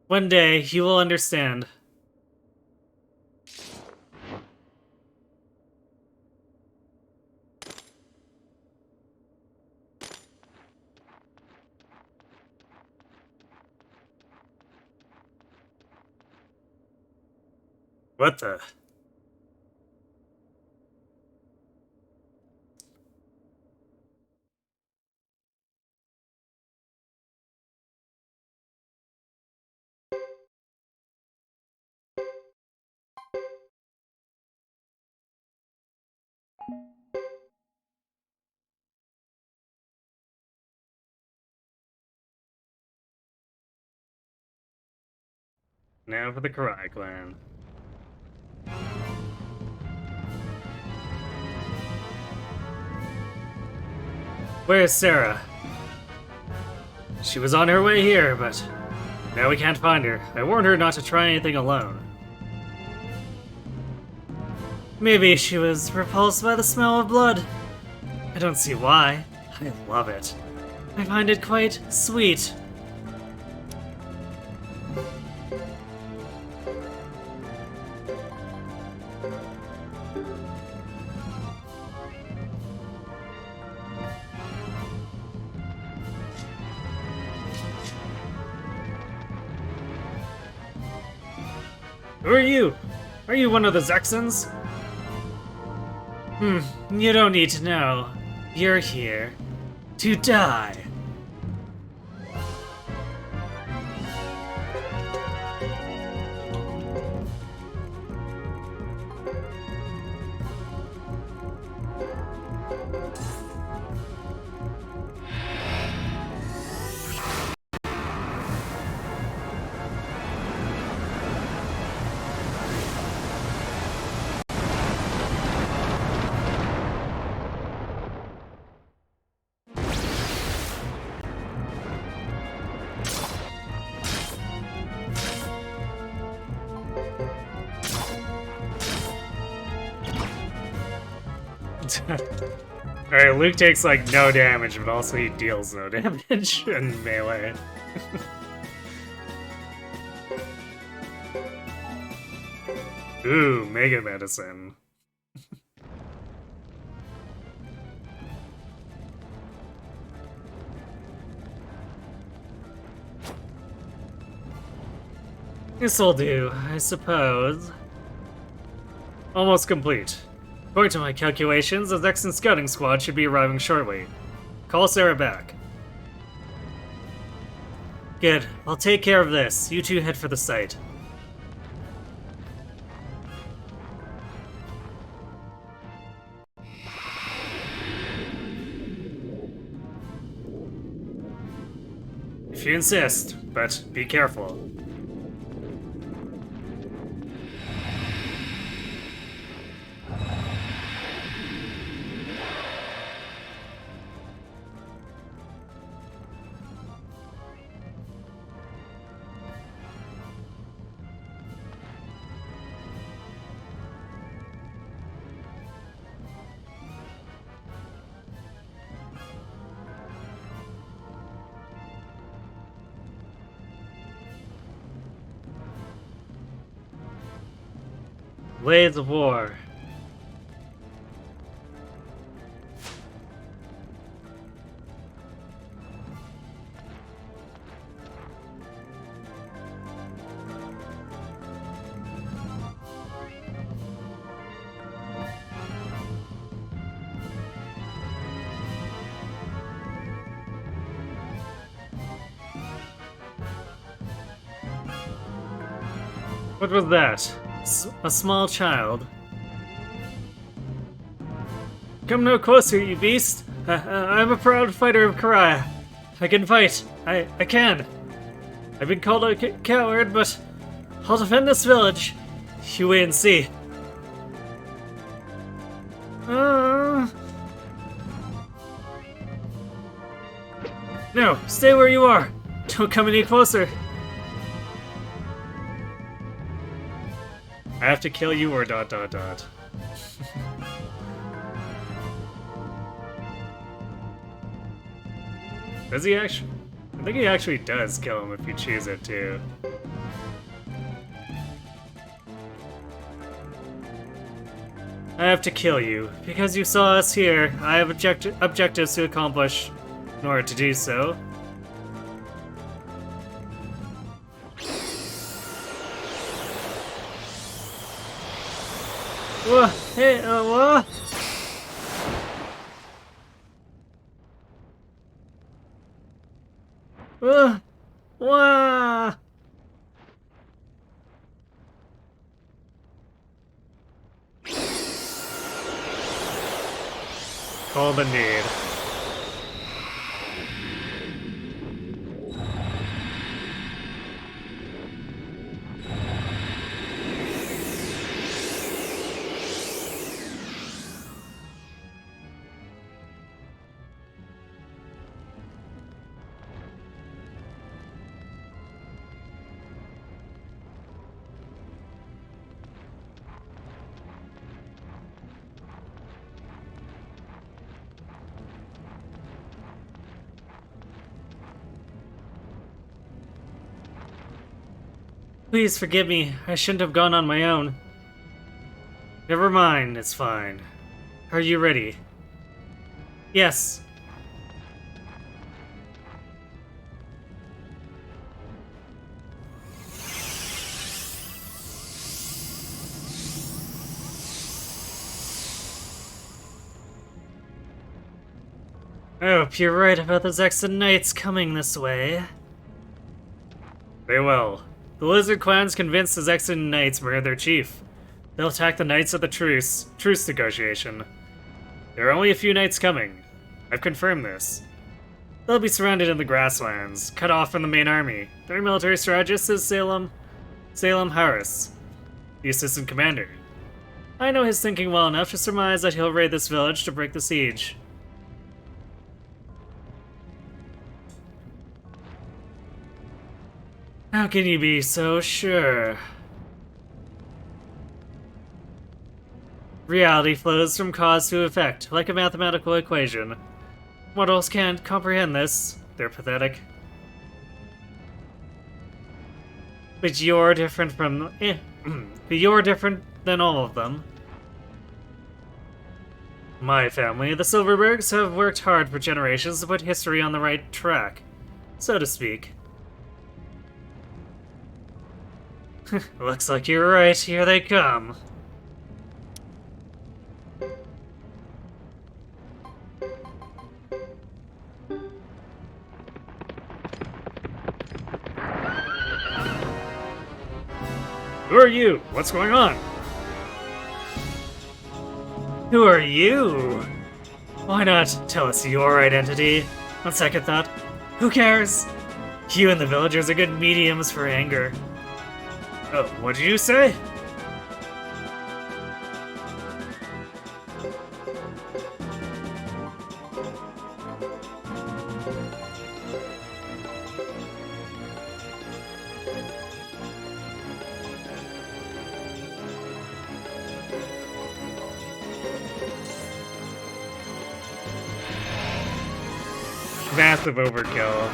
One day, you will understand. What the? Now for the Karai clan. Where's Sarah? She was on her way here, but now we can't find her. I warned her not to try anything alone. Maybe she was repulsed by the smell of blood. I don't see why. I love it. I find it quite sweet. Who are you? Are you one of the Zexens? You don't need to know. You're here to die. Alright, Luke takes like no damage, but also he deals no damage in melee. Ooh, Mega Medicine. This'll do, I suppose. Almost complete. According to my calculations, the Zexon scouting squad should be arriving shortly. Call Sarah back. Good. I'll take care of this. You two head for the site. If you insist, but be careful. Blades of War. What was that? A small child. Come no closer, you beast! I'm a proud fighter of Karaya. I can fight. I can. I've been called a coward, but I'll defend this village. You wait and see. No, stay where you are. Don't come any closer. I have to kill you or ... Does he actually? I think he actually does kill him if you choose it to. I have to kill you. Because you saw us here, I have objectives to accomplish in order to do so. Whoa, hey, what? Wah! Call the need. Please forgive me. I shouldn't have gone on my own. Never mind, it's fine. Are you ready? Yes. I hope you're right about the Zexon Knights coming this way. They will. The Lizard Clan's convinced the Zexon Knights murdered their chief. They'll attack the Knights at the truce negotiation. There are only a few knights coming. I've confirmed this. They'll be surrounded in the grasslands, cut off from the main army. Their military strategist is Salem Harris, The assistant commander. I know his thinking well enough to surmise that he'll raid this village to break the siege. How can you be so sure? Reality flows from cause to effect, like a mathematical equation. Mortals can't comprehend this. They're pathetic. But you're different from... but you're different than all of them. My family, the Silverbergs, have worked hard for generations to put history on the right track, so to speak. Looks like you're right. Here they come. Who are you? What's going on? Who are you? Why not tell us your identity? On second thought, who cares? You and the villagers are good mediums for anger. Oh, what did you say? Massive overkill.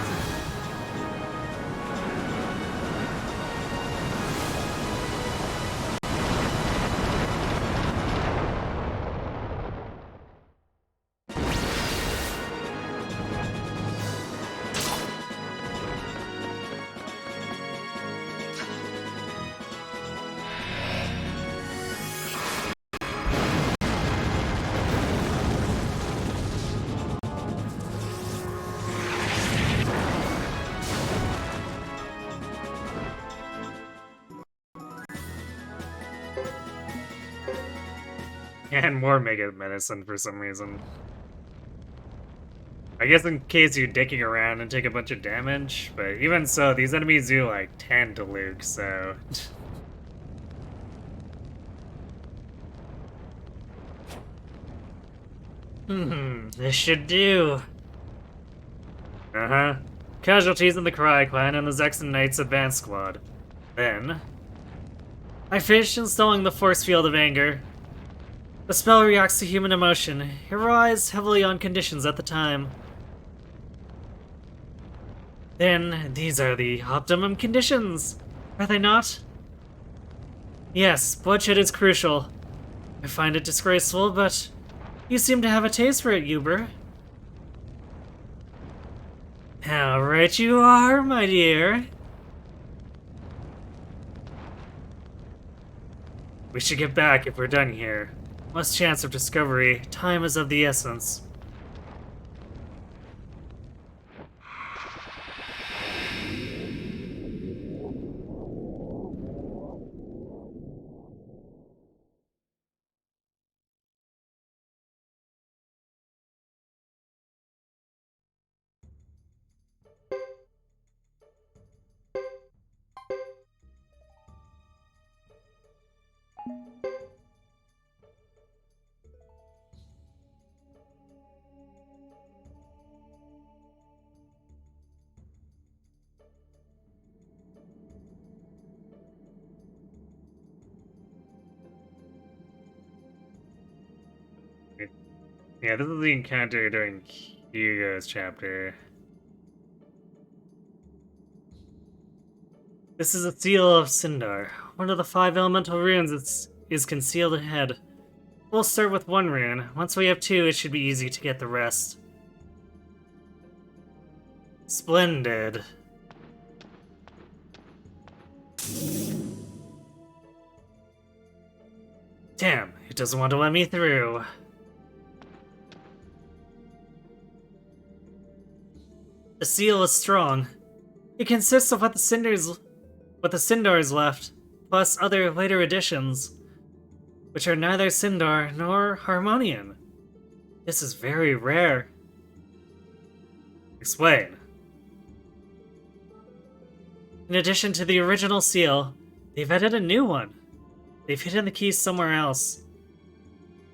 And more Mega Medicine for some reason. I guess in case you're dicking around and take a bunch of damage, but even so, these enemies do like 10 to Luke, so... This should do. Uh-huh. Casualties in the Karai clan and the Zexan Knights Advance Squad. Then... I finished installing the Force Field of Anger. The spell reacts to human emotion. It relies heavily on conditions at the time. Then, these are the optimum conditions, are they not? Yes, bloodshed is crucial. I find it disgraceful, but you seem to have a taste for it, Uber. How right you are, my dear. We should get back if we're done here. Less chance of discovery. Time is of the essence. Yeah, this is the encounter during Hugo's chapter. This is a seal of Sindar. One of the 5 elemental runes is concealed ahead. We'll start with 1 rune. Once we have 2, it should be easy to get the rest. Splendid. Damn, it doesn't want to let me through. The seal is strong. It consists of what the Sindars left, plus other later additions, which are neither Sindar nor Harmonian. This is very rare. Explain. In addition to the original seal, they've added a new one. They've hidden the keys somewhere else.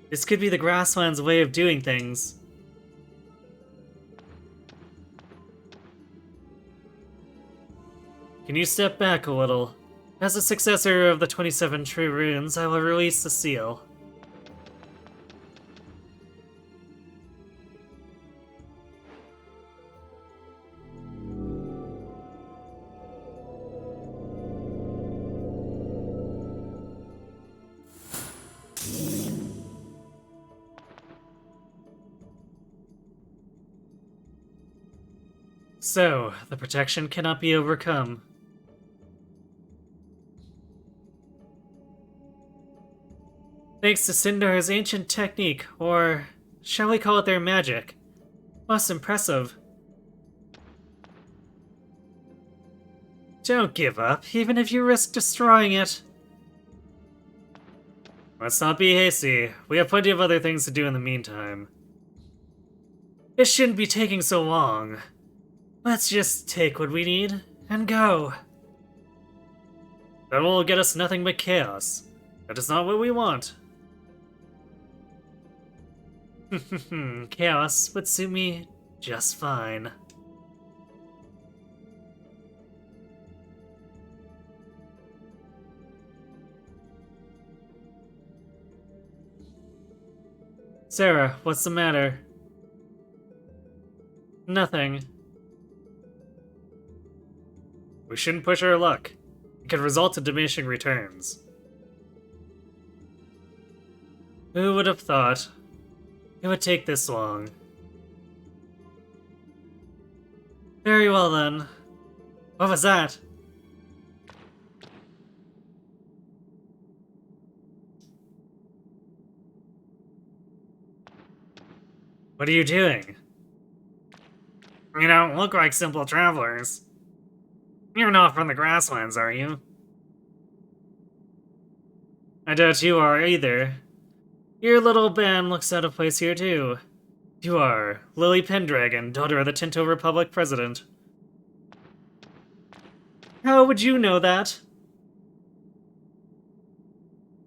This could be the Grasslands' way of doing things. Can you step back a little? As a successor of the 27 True Runes, I will release the seal. So, the protection cannot be overcome. Thanks to Sindar's ancient technique, or shall we call it their magic. Most impressive. Don't give up, even if you risk destroying it. Let's not be hasty. We have plenty of other things to do in the meantime. It shouldn't be taking so long. Let's just take what we need and go. That will get us nothing but chaos. That is not what we want. Chaos would suit me just fine. Sarah, what's the matter? Nothing. We shouldn't push our luck. It could result in diminishing returns. Who would have thought it would take this long? Very well then. What was that? What are you doing? You don't look like simple travelers. You're not from the grasslands, are you? I doubt you are either. Your little band looks out of place here too. You are Lily Pendragon, daughter of the Tinto Republic president. How would you know that?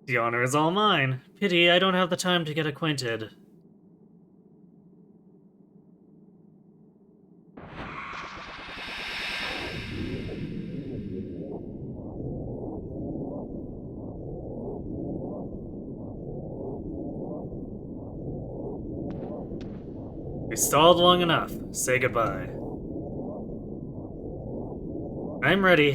The honor is all mine. Pity I don't have the time to get acquainted. We stalled long enough. Say goodbye. I'm ready.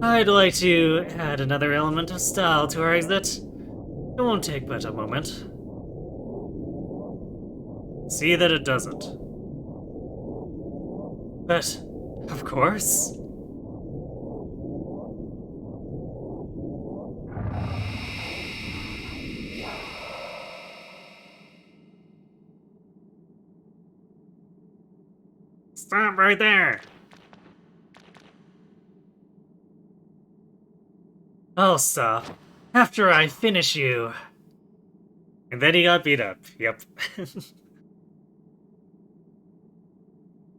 I'd like to add another element of style to our exit. It won't take but a moment. See that it doesn't. But, of course. Stop right there! I'll stop after I finish you. And then he got beat up. Yep.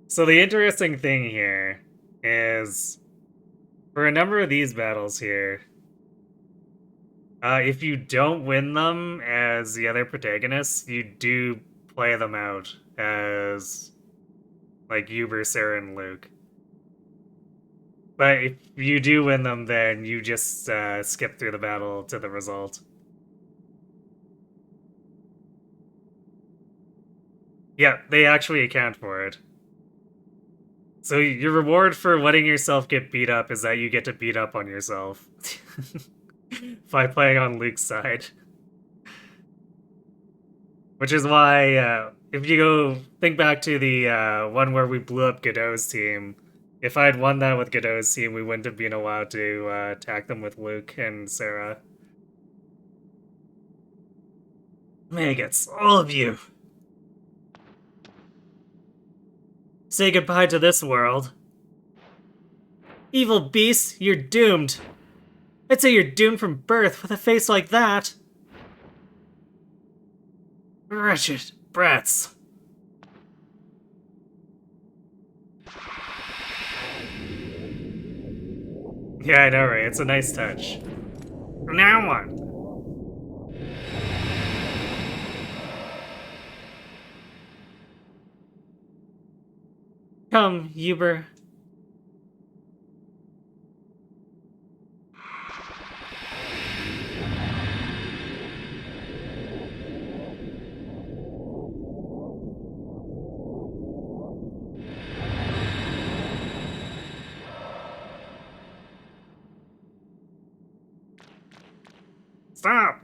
So the interesting thing here is, for a number of these battles here, if you don't win them as the other protagonists, you do play them out as, like, Uber, Sarah, and Luke. But if you do win them, then you just skip through the battle to the result. Yeah, they actually account for it. So your reward for letting yourself get beat up is that you get to beat up on yourself. By playing on Luke's side. Which is why, if you go think back to the one where we blew up Godot's team, if I'd won that with Godot's team, we wouldn't have been allowed to attack them with Luke and Sarah. Maggots, all of you. Say goodbye to this world. Evil beasts, you're doomed. I'd say you're doomed from birth with a face like that. Wretched brats. Yeah, I know, right? It's a nice touch. Now what? Come, Uber. Stop!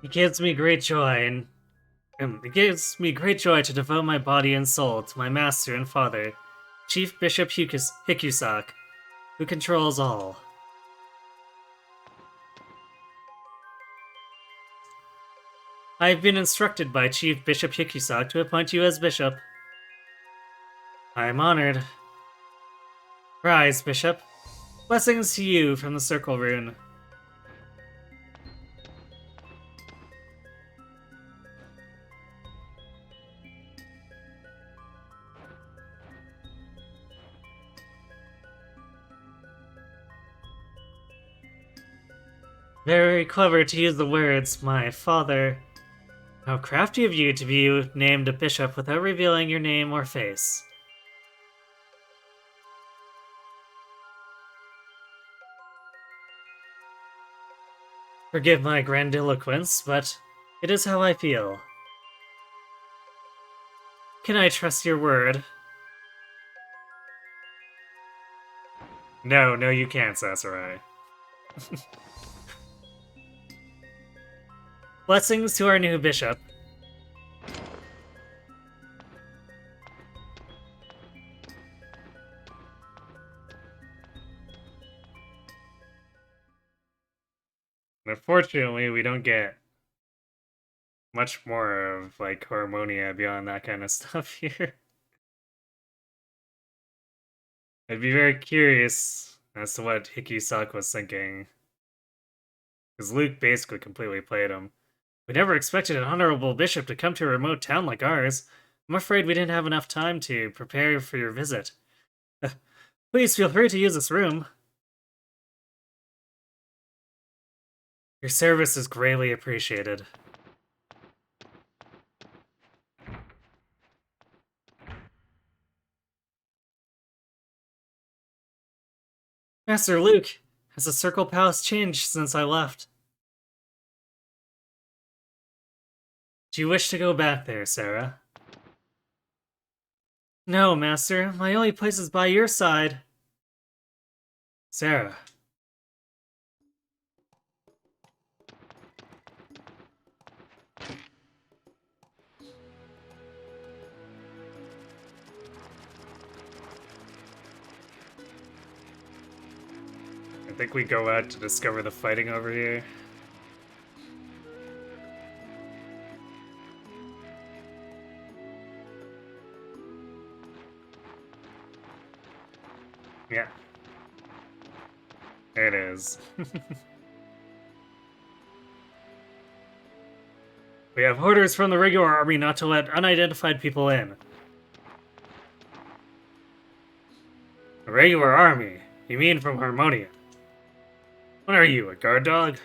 It gives me great joy, and it gives me great joy to devote my body and soul to my master and father, Chief Bishop Hikusak, who controls all. I have been instructed by Chief Bishop Hikusak to appoint you as bishop. I am honored. Rise, Bishop. Blessings to you from the Circle Rune. Very clever to use the words, my father. How crafty of you to be named a bishop without revealing your name or face. Forgive my grandiloquence, but it is how I feel. Can I trust your word? No, you can't, Sasarai. Blessings to our new bishop. Unfortunately, we don't get much more of, like, Harmonia beyond that kind of stuff here. I'd be very curious as to what Hikisak was thinking. Because Luke basically completely played him. We never expected an honorable bishop to come to a remote town like ours. I'm afraid we didn't have enough time to prepare for your visit. Please feel free to use this room. Your service is greatly appreciated. Master Luke, has the Circle Palace changed since I left? Do you wish to go back there, Sarah? No, Master. My only place is by your side. Sarah. I think we go out to discover the fighting over here. Yeah. There it is. We have orders from the regular army not to let unidentified people in. A regular army? You mean from Harmonia? What are you, a guard dog?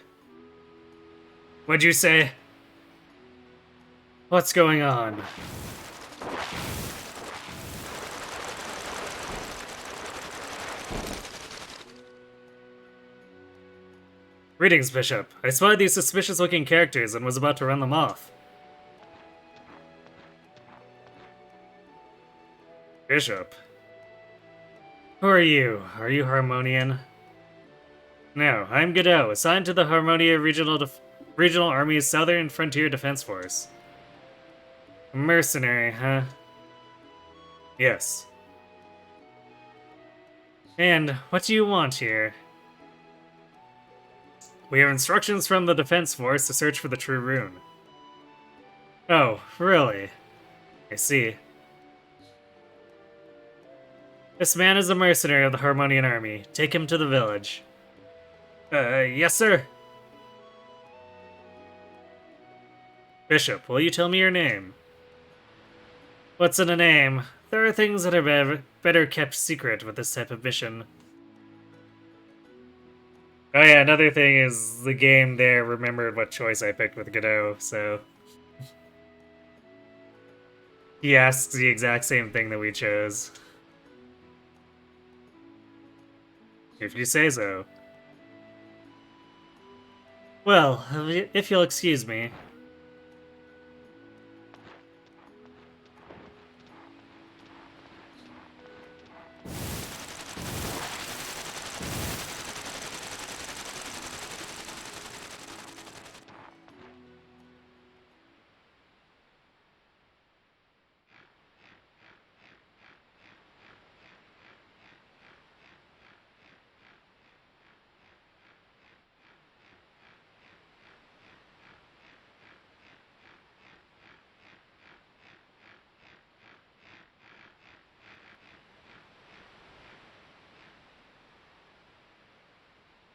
What'd you say? What's going on? Greetings, Bishop. I spotted these suspicious-looking characters and was about to run them off. Bishop? Who are you? Are you Harmonian? No, I'm Godot, assigned to the Harmonia Regional Army's Southern Frontier Defense Force. A mercenary, huh? Yes. And what do you want here? We have instructions from the Defense Force to search for the true rune. Oh, really? I see. This man is a mercenary of the Harmonian army. Take him to the village. Yes, sir. Bishop, will you tell me your name? What's in a name? There are things that are better kept secret with this type of mission. Oh yeah, another thing is the game there remembered what choice I picked with Godot, so... He asks the exact same thing that we chose. If you say so. Well, if you'll excuse me.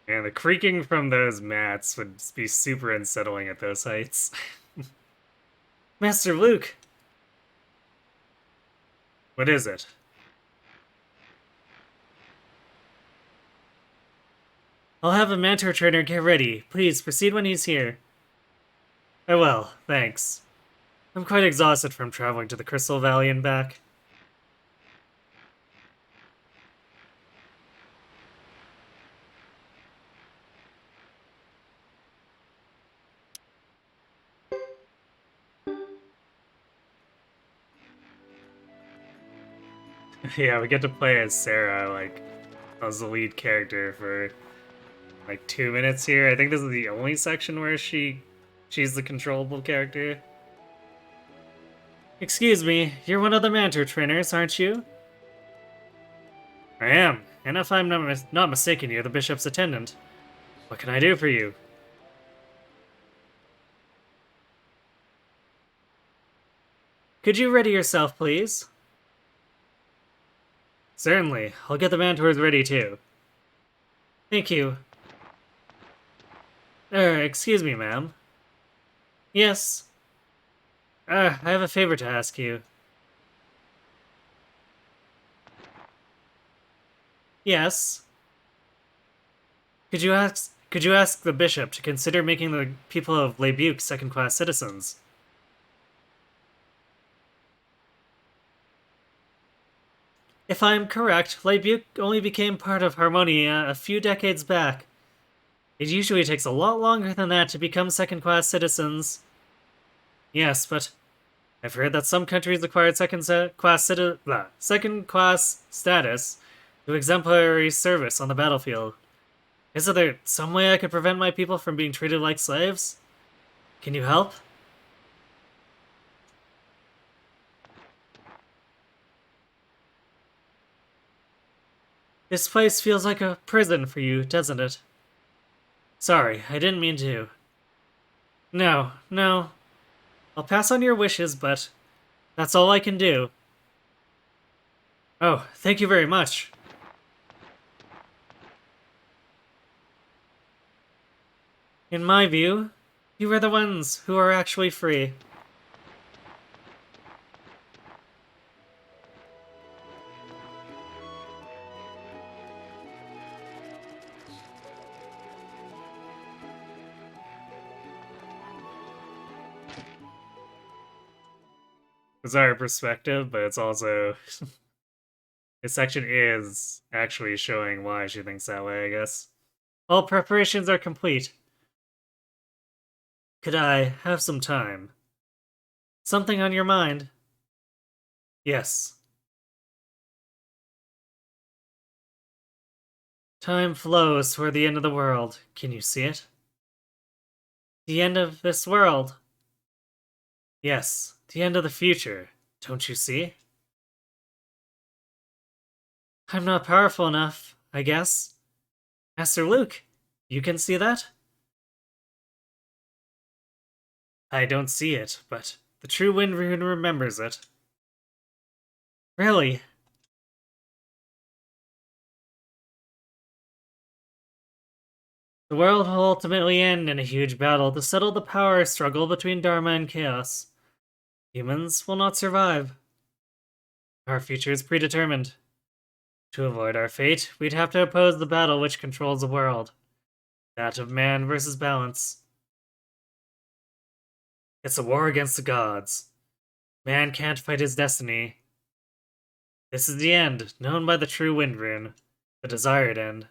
And the creaking from those mats would be super unsettling at those heights. Master Luke! What is it? I'll have a mentor trainer get ready. Please proceed when he's here. I will, thanks. I'm quite exhausted from traveling to the Crystal Valley and back. Yeah, we get to play as Sarah, like, as the lead character for, like, 2 minutes here. I think this is the only section where she's the controllable character. Excuse me, you're one of the mentor trainers, aren't you? I am. And if I'm not mistaken, you're the bishop's attendant. What can I do for you? Could you ready yourself, please? Certainly. I'll get the mentors ready too. Thank you. Excuse me, ma'am. Yes. I have a favor to ask you. Yes. Could you ask the bishop to consider making the people of Lebuc second-class citizens? If I'm correct, Lebuc only became part of Harmonia a few decades back. It usually takes a lot longer than that to become second-class citizens. Yes, but I've heard that some countries acquired second-class status through exemplary service on the battlefield. Isn't there some way I could prevent my people from being treated like slaves? Can you help? This place feels like a prison for you, doesn't it? Sorry, I didn't mean to. No. I'll pass on your wishes, but that's all I can do. Oh, thank you very much. In my view, you are the ones who are actually free. It's our perspective, but it's also this section is actually showing why she thinks that way, I guess. All preparations are complete. Could I have some time? Something on your mind? Yes. Time flows toward the end of the world. Can you see it? The end of this world. Yes, the end of the future. Don't you see? I'm not powerful enough, I guess. Master Luke, you can see that? I don't see it, but the true Wind Rune remembers it. Really? The world will ultimately end in a huge battle to settle the power struggle between Dharma and Chaos. Humans will not survive. Our future is predetermined. To avoid our fate, we'd have to oppose the battle which controls the world. That of man versus balance. It's a war against the gods. Man can't fight his destiny. This is the end, known by the true Wind Rune. The desired end.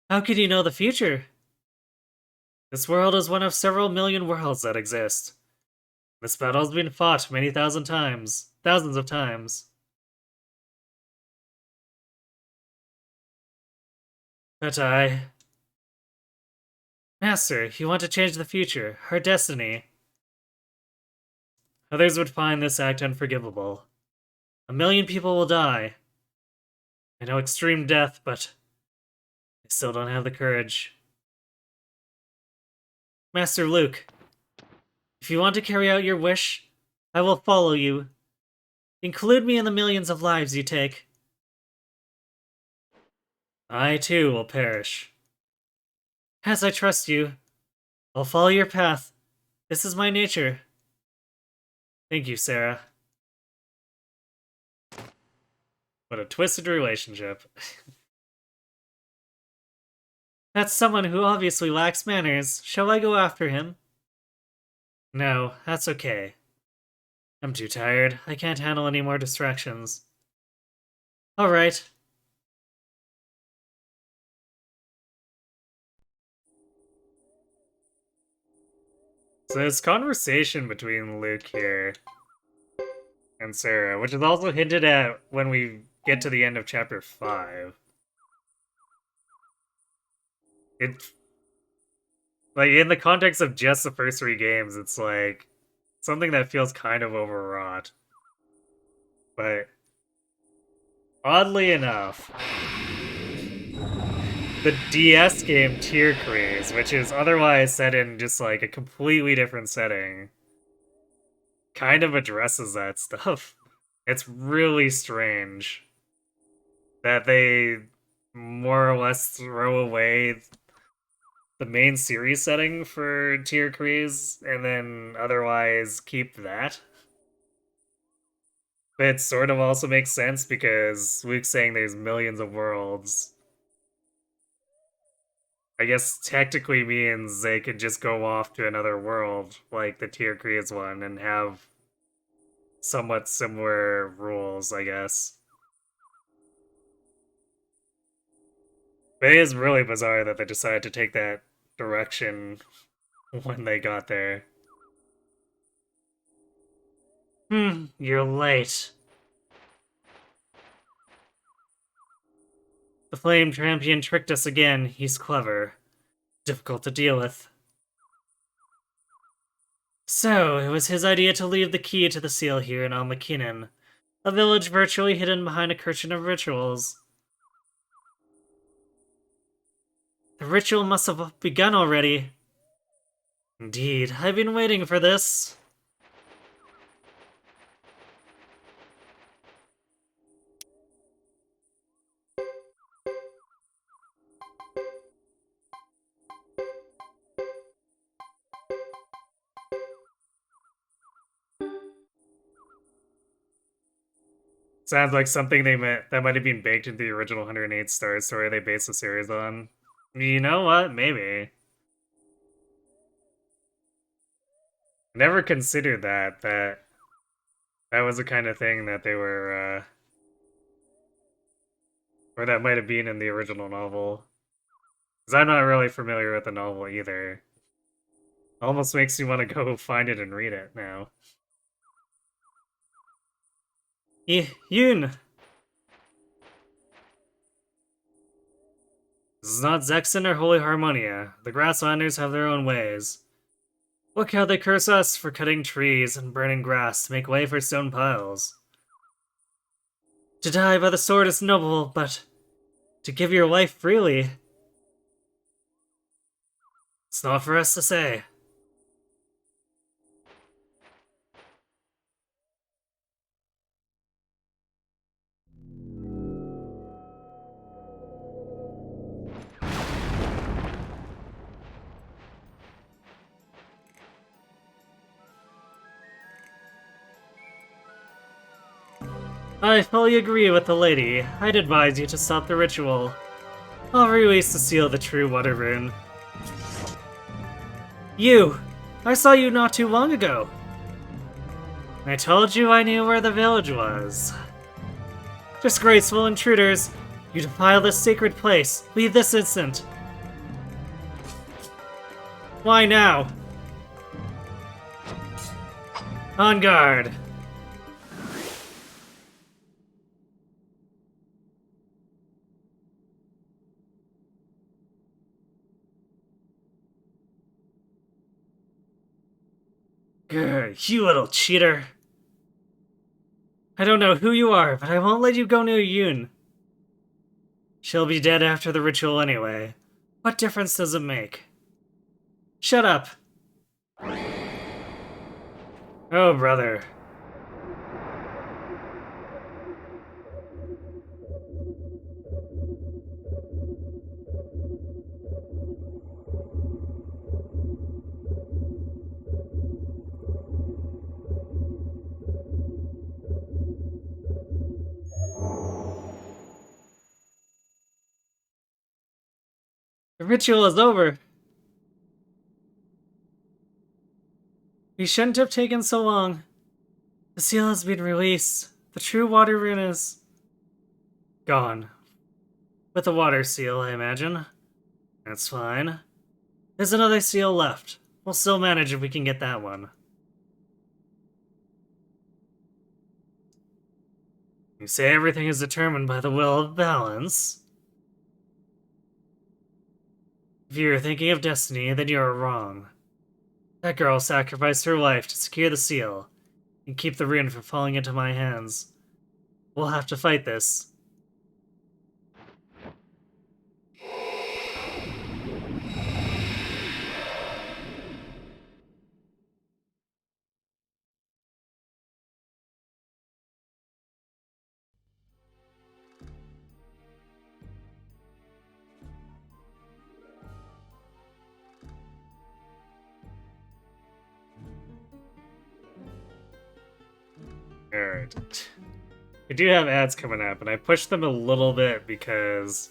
How could you know the future? This world is one of several million worlds that exist. This battle has been fought many thousands of times. But Master, you want to change the future, our destiny. Others would find this act unforgivable. 1 million people will die. I know extreme death, but I still don't have the courage. Master Luke, if you want to carry out your wish, I will follow you. Include me in the millions of lives you take. I too will perish. As I trust you, I'll follow your path. This is my nature. Thank you, Sarah. What a twisted relationship. That's someone who obviously lacks manners. Shall I go after him? No, that's okay. I'm too tired. I can't handle any more distractions. Alright. So this conversation between Luke here and Sarah, which is also hinted at when we get to the end of chapter 5. It, like, in the context of just the first 3 games, it's like something that feels kind of overwrought. But oddly enough, the DS game Tear Craze, which is otherwise set in just like a completely different setting, kind of addresses that stuff. It's really strange that they more or less throw away the main series setting for Tear Craze and then otherwise keep that. But it sort of also makes sense because Luke's saying there's millions of worlds. I guess technically means they could just go off to another world, like the Tear Craze one, and have somewhat similar rules, I guess. But it is really bizarre that they decided to take that direction when they got there. You're late. The Flame Champion tricked us again. He's clever. Difficult to deal with. So, it was his idea to leave the key to the seal here in Almakinen, a village virtually hidden behind a curtain of rituals. The ritual must have begun already. Indeed, I've been waiting for this. Sounds like something they meant that might have been baked into the original 108 Star story they based the series on. You know what? Maybe. Never considered that was the kind of thing that they were or that might have been in the original novel. Because I'm not really familiar with the novel either. Almost makes me want to go find it and read it now. Yoon! This is not Zexen or Holy Harmonia. The Grasslanders have their own ways. Look how they curse us for cutting trees and burning grass to make way for stone piles. To die by the sword is noble, but to give your life freely, it's not for us to say. I fully agree with the lady. I'd advise you to stop the ritual. I'll release the seal of the true water rune. You! I saw you not too long ago. I told you I knew where the village was. Disgraceful intruders! You defile this sacred place. Leave this instant. Why now? On guard. Grr, you little cheater. I don't know who you are, but I won't let you go near Yoon. She'll be dead after the ritual anyway. What difference does it make? Shut up. Oh, brother. The ritual is over. We shouldn't have taken so long. The seal has been released. The true water rune is gone. With the water seal, I imagine. That's fine. There's another seal left. We'll still manage if we can get that one. You say everything is determined by the will of balance. If you're thinking of destiny, then you're wrong. That girl sacrificed her life to secure the seal and keep the rune from falling into my hands. We'll have to fight this. Alright. We do have ads coming up, and I pushed them a little bit because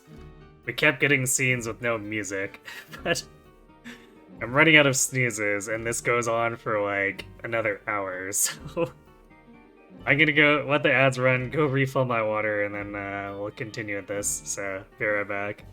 we kept getting scenes with no music. But I'm running out of sneezes, and this goes on for like another hour, so I'm gonna go let the ads run, go refill my water, and then we'll continue with this. So, be right back.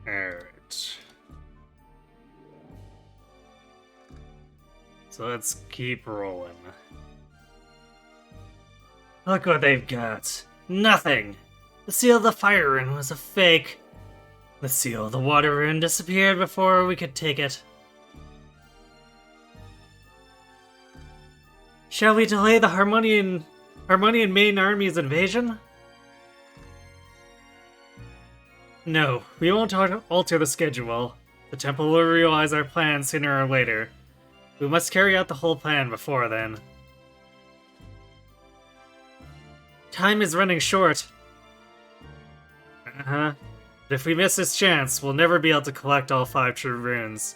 Alright. So let's keep rolling. Look what they've got. Nothing! The seal of the fire rune was a fake. The seal of the water rune disappeared before we could take it. Shall we delay the Harmonian main army's invasion? No, we won't alter the schedule. The temple will realize our plan sooner or later. We must carry out the whole plan before then. Time is running short. But if we miss this chance, we'll never be able to collect all 5 true runes.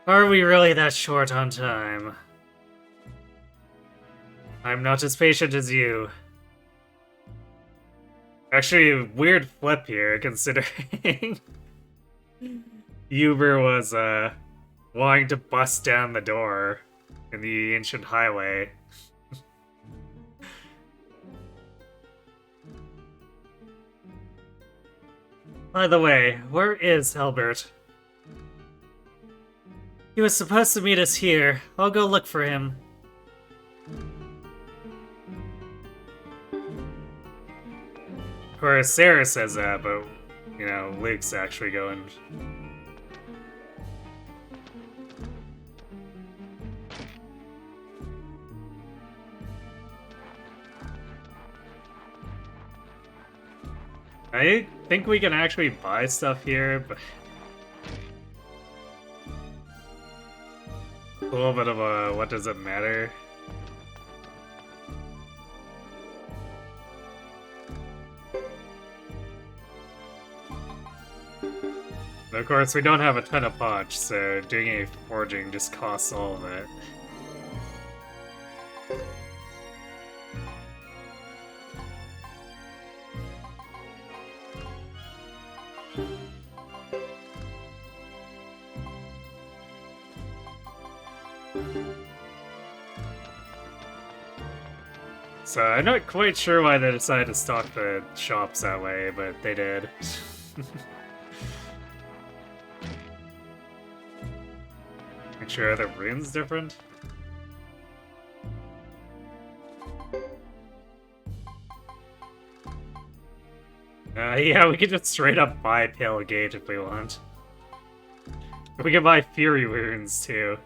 Are we really that short on time? I'm not as patient as you. Actually, a weird flip here, considering Uber was, wanting to bust down the door in the ancient highway. By the way, where is Albert? He was supposed to meet us here. I'll go look for him. Of course, Sarah says that, but, you know, Luke's actually going. I think we can actually buy stuff here, but a little bit of a what does it matter? But of course, we don't have a ton of punch, so doing any forging just costs all of it. So I'm not quite sure why they decided to stock the shops that way, but they did. Make sure are the runes different? Yeah, we could just straight up buy Pale Gate if we want. We can buy Fury runes too.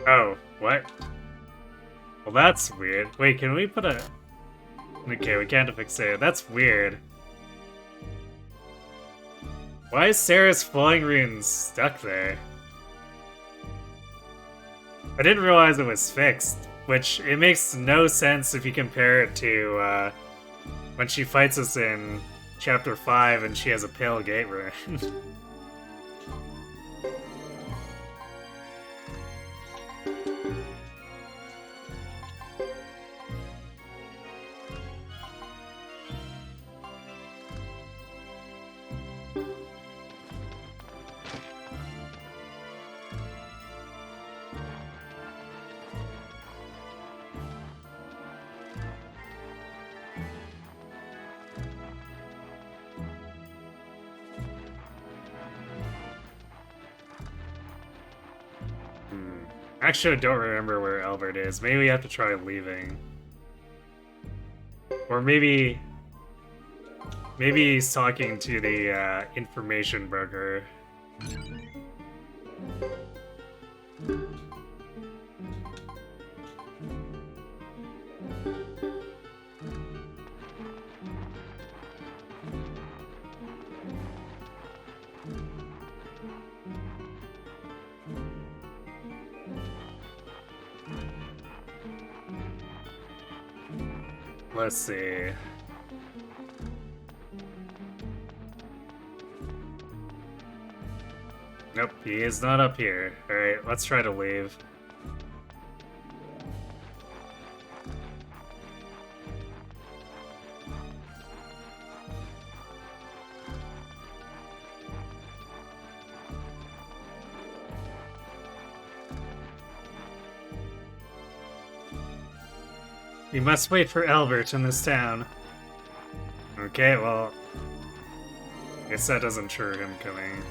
Oh, what? Well, that's weird. Wait, can we put a... Okay, we can't fix it. That's weird. Why is Sarah's flying rune stuck there? I didn't realize it was fixed, which it makes no sense if you compare it to when she fights us in Chapter 5 and she has a Pale Gate rune. Actually, I don't remember where Albert is. Maybe we have to try leaving. Or maybe he's talking to the information broker. Let's see. Nope, he is not up here. Alright, let's try to leave. We must wait for Albert in this town. Okay, well... I guess that doesn't trigger him coming.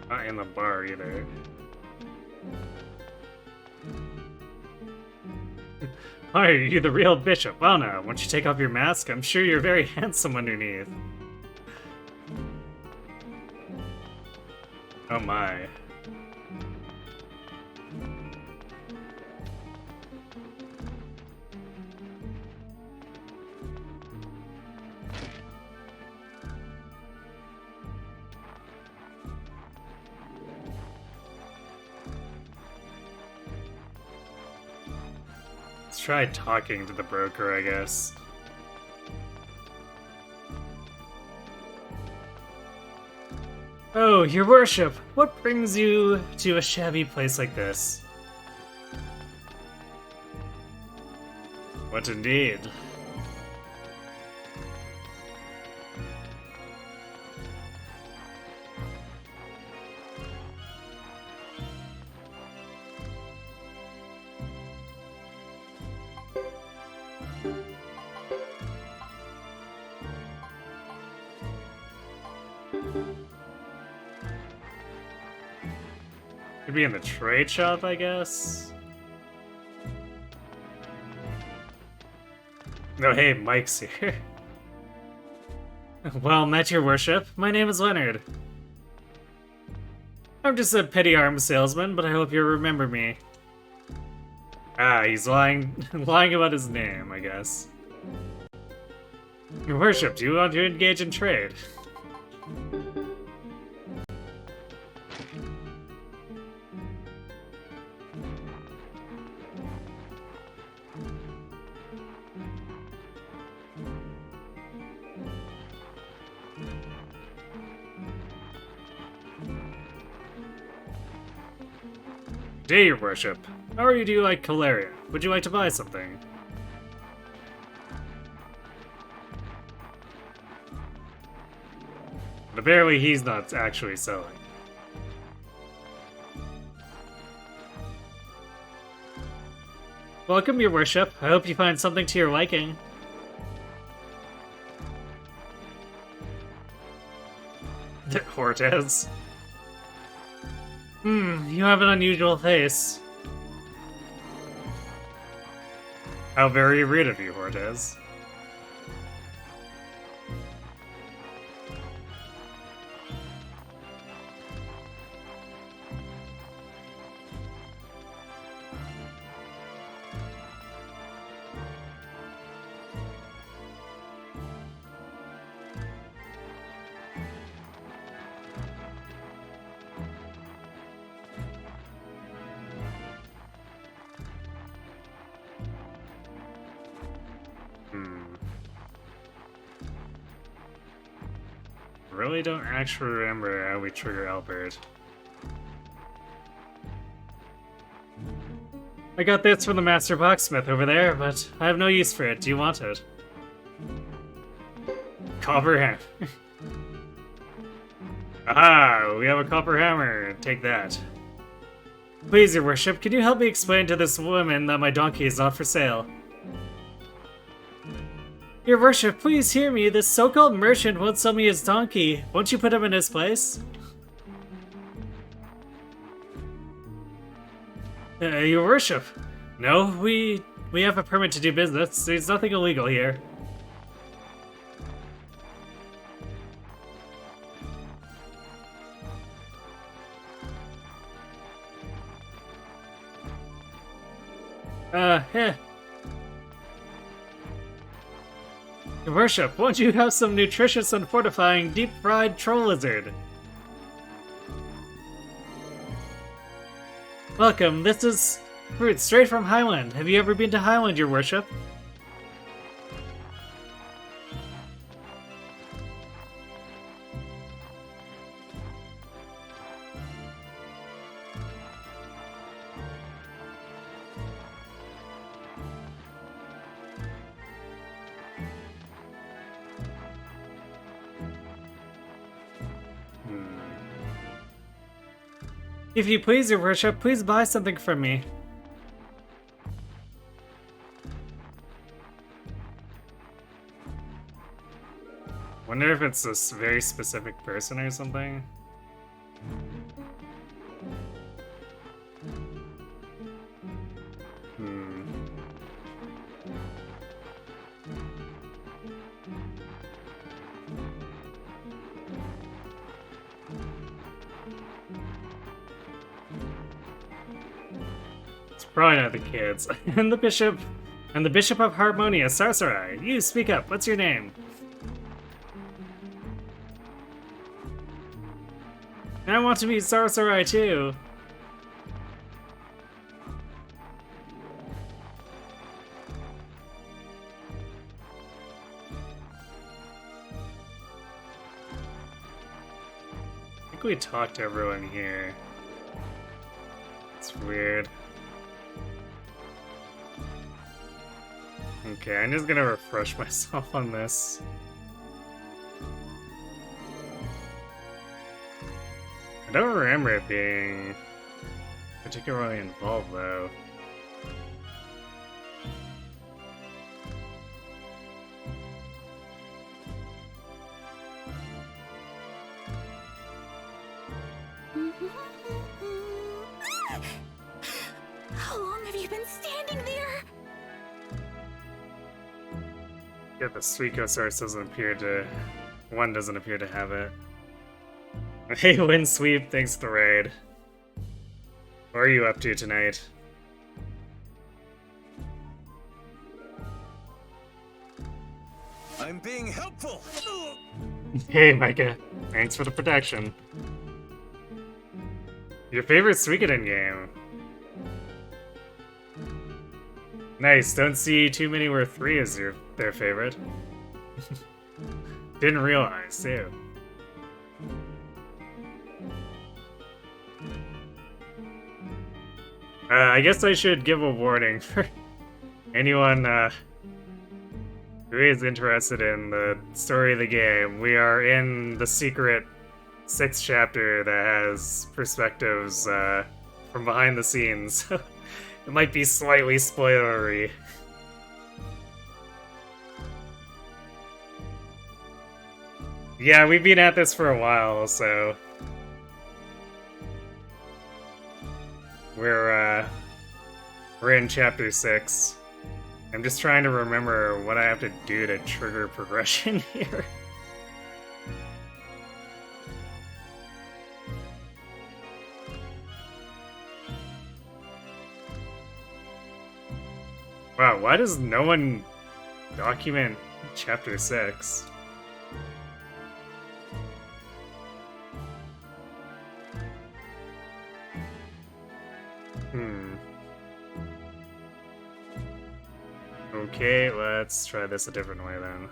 Not in the bar either. Are you the real bishop? Well now, once you take off your mask, I'm sure you're very handsome underneath. Oh my. Let's try talking to the broker, I guess. Oh, your worship, what brings you to a shabby place like this? What indeed? Could be in the trade shop, I guess. No, hey, Mike's here. Well met, your worship. My name is Leonard. I'm just a petty arms salesman, but I hope you remember me. Ah, he's lying about his name, I guess. Your worship, do you want to engage in trade? Day, your worship. How are you do you like Caleria? Would you like to buy something? But apparently he's not actually selling. Welcome, your worship. I hope you find something to your liking. Hortez. You have an unusual face. How very rude of you, Hortez. Really don't actually remember how we trigger Albert. I got this from the master blacksmith over there, but I have no use for it. Do you want it? Copper hammer. Aha! We have a copper hammer. Take that. Please, your worship, can you help me explain to this woman that my donkey is not for sale? Your worship, please hear me. This so-called merchant won't sell me his donkey. Won't you put him in his place? Your worship. No, we have a permit to do business. There's nothing illegal here. Your worship, won't you have some nutritious and fortifying deep-fried troll lizard? Welcome, this is fruit straight from Highland. Have you ever been to Highland, your worship? If you please, your worship, please buy something from me. Wonder if it's a very specific person or something. Probably not the kids. And the bishop of Harmonia, Sarsarai. You speak up. What's your name? I want to meet Sarsarai too. I think we talked to everyone here. It's weird. Okay, I'm just gonna refresh myself on this. I don't remember it being particularly involved, though. How long have you been standing there? Yeah, the Suiko source doesn't appear to... One doesn't appear to have it. Hey, Windsweep, thanks for the raid. What are you up to tonight? I'm being helpful! Hey, Micah. Thanks for the protection. Your favorite Suikoden game? Nice, don't see too many where 3 is their favorite. Didn't realize, too. I guess I should give a warning for anyone who is interested in the story of the game. We are in the secret 6th chapter that has perspectives from behind the scenes. It might be slightly spoilery. Yeah, we've been at this for a while, so... We're in chapter 6. I'm just trying to remember what I have to do to trigger progression here. Wow, why does no one document chapter 6? Okay, let's try this a different way then.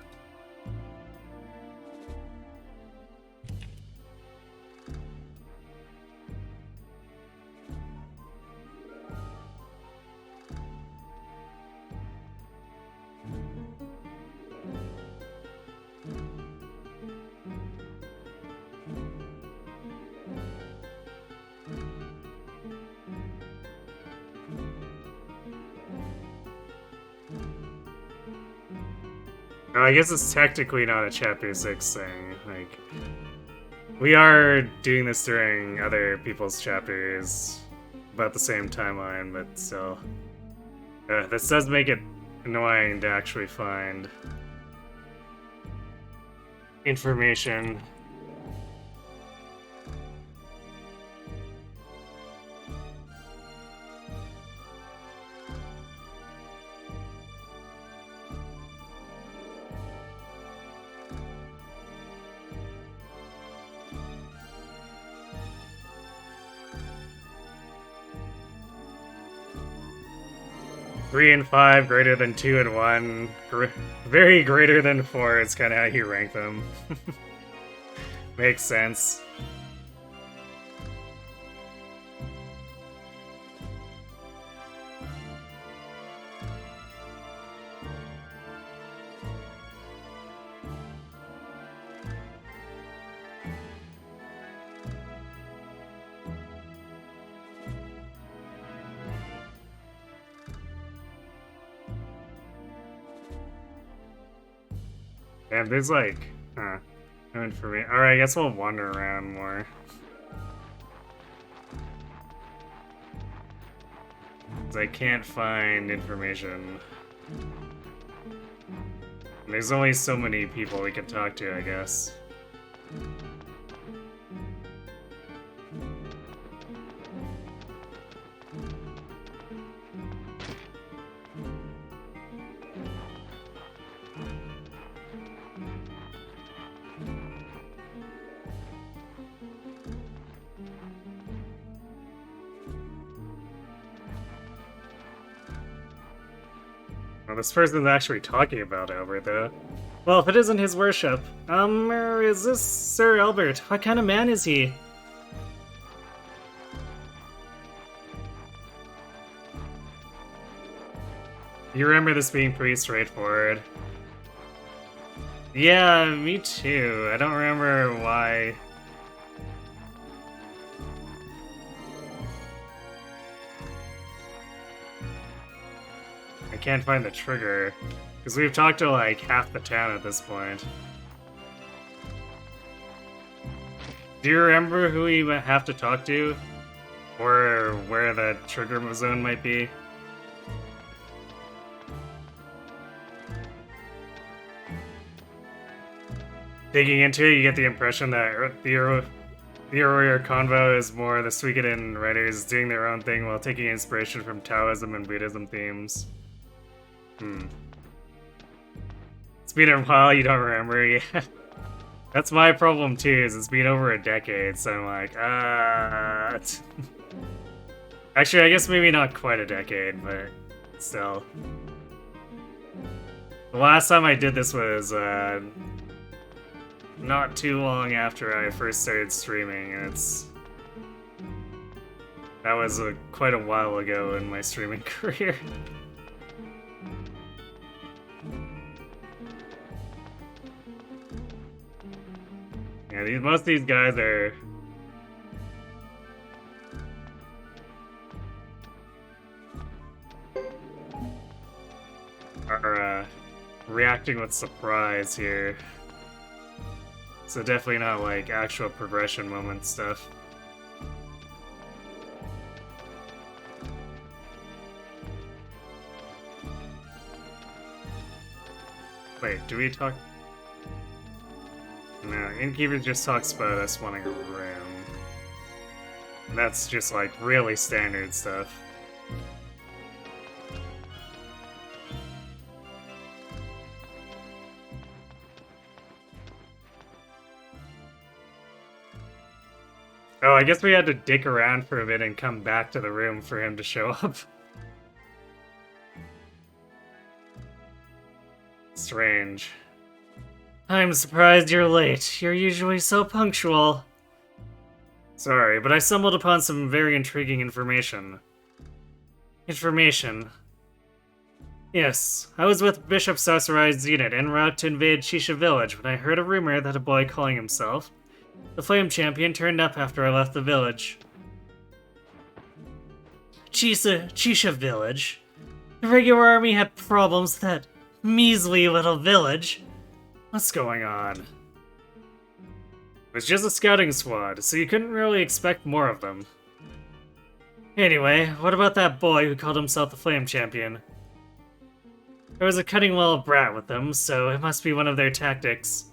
No, I guess it's technically not a chapter 6 thing. Like, we are doing this during other people's chapters about the same timeline, but still. This does make it annoying to actually find information. 3 and 5, greater than 2 and 1, very greater than 4 is kind of how you rank them. Makes sense. And there's like, no information. Alright, I guess we'll wander around more. 'Cause I can't find information. And there's only so many people we can talk to, I guess. Well, this person's actually talking about Albert, though. Well, if it isn't his worship, is this Sir Albert? What kind of man is he? You remember this being pretty straightforward. Yeah, me too. I don't remember why. I can't find the trigger, because we've talked to like half the town at this point. Do you remember who we have to talk to? Or where the trigger zone might be? Digging into it, you get the impression that the earlier convo is more the Suikoden writers doing their own thing while taking inspiration from Taoism and Buddhism themes. It's been a while, you don't remember, yeah. That's my problem too, is it's been over a decade, so I'm like, Actually, I guess maybe not quite a decade, but still. The last time I did this was, not too long after I first started streaming, and that was quite a while ago in my streaming career. Yeah, most of these guys are reacting with surprise here. So definitely not like actual progression moment stuff. Wait, do we talk? No, Innkeeper just talks about us wanting a room. And that's just like really standard stuff. Oh, I guess we had to dick around for a bit and come back to the room for him to show up. Strange. I'm surprised you're late. You're usually so punctual. Sorry, But I stumbled upon some very intriguing information. Information? Yes, I was with Bishop Sasarai's unit en route to invade Shisha village when I heard a rumor that a boy calling himself the Flame Champion turned up after I left the village. Chisha village? The regular army had problems with that measly little village. What's going on? It was just a scouting squad, so you couldn't really expect more of them. Anyway, what about that boy who called himself the Flame Champion? There was a cunning little brat with them, so it must be one of their tactics.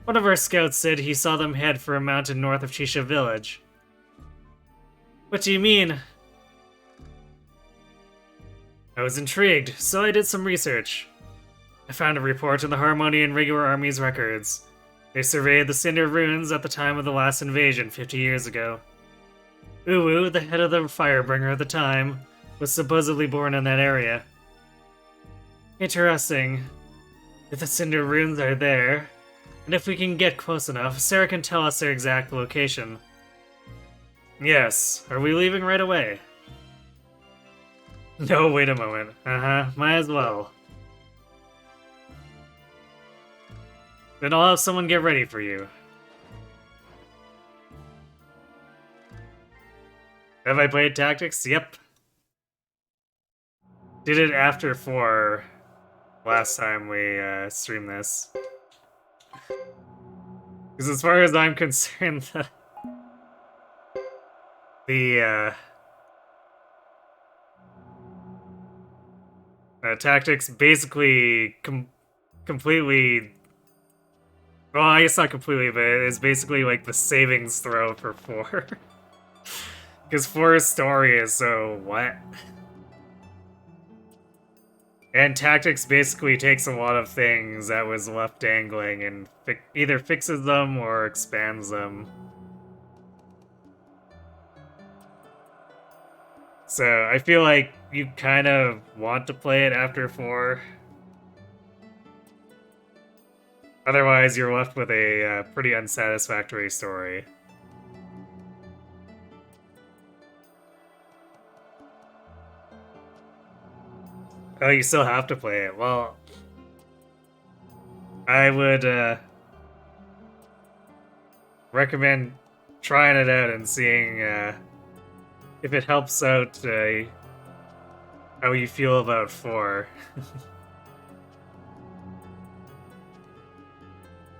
One of our scouts said he saw them head for a mountain north of Chisha village. What do you mean? I was intrigued, so I did some research. I found a report in the Harmonian Regular Army's records. They surveyed the Cinder Ruins at the time of the last invasion 50 years ago. Uwu, the head of the Firebringer at the time, was supposedly born in that area. Interesting. If the Cinder runes are there, and if we can get close enough, Sarah can tell us their exact location. Yes. Are we leaving right away? No, wait a moment. Might as well. Then I'll have someone get ready for you. Have I played Tactics? Yep. Did it after 4 last time we streamed this. Because as far as I'm concerned, the Tactics basically completely... Well, I guess not completely, but it's basically like the savings throw for 4. Because 4's story is so what? And Tactics basically takes a lot of things that was left dangling and either fixes them or expands them. So I feel like you kind of want to play it after 4. Otherwise, you're left with a pretty unsatisfactory story. Oh, you still have to play it. Well, I would recommend trying it out and seeing if it helps out how you feel about 4.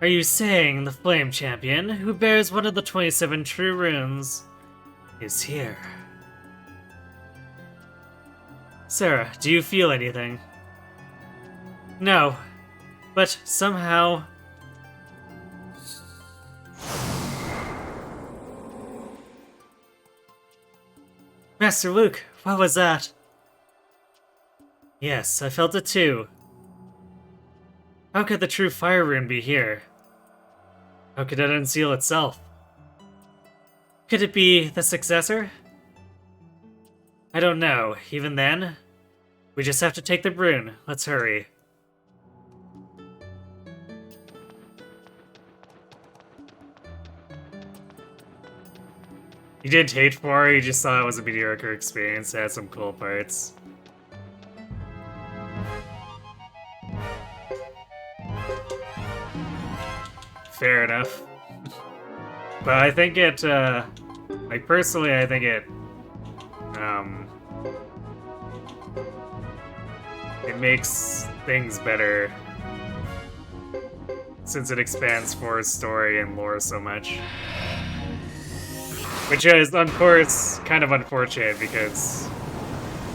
Are you saying the Flame Champion, who bears one of the 27 true runes, is here? Sarah, do you feel anything? No, but somehow... Master Luke, what was that? Yes, I felt it too. How could the true fire rune be here? How could it unseal itself? Could it be the successor? I don't know. Even then, we just have to take the rune. Let's hurry. You didn't hate 4, you just thought it was a mediocre experience. It had some cool parts. Fair enough. But I think it, like, personally, I think it, it makes things better since it expands 4's story and lore so much. Which is, of course, kind of unfortunate because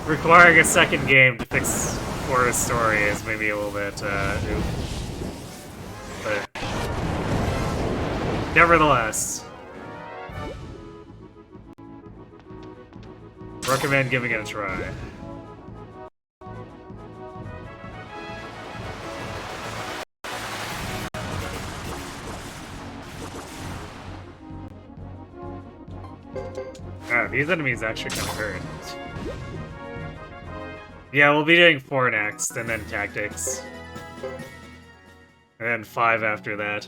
requiring a second game to fix 4's story is maybe a little bit, oof. But nevertheless, recommend giving it a try. Oh, these enemies actually kind of hurt. Yeah, we'll be doing 4 next, and then Tactics. And then 5 after that.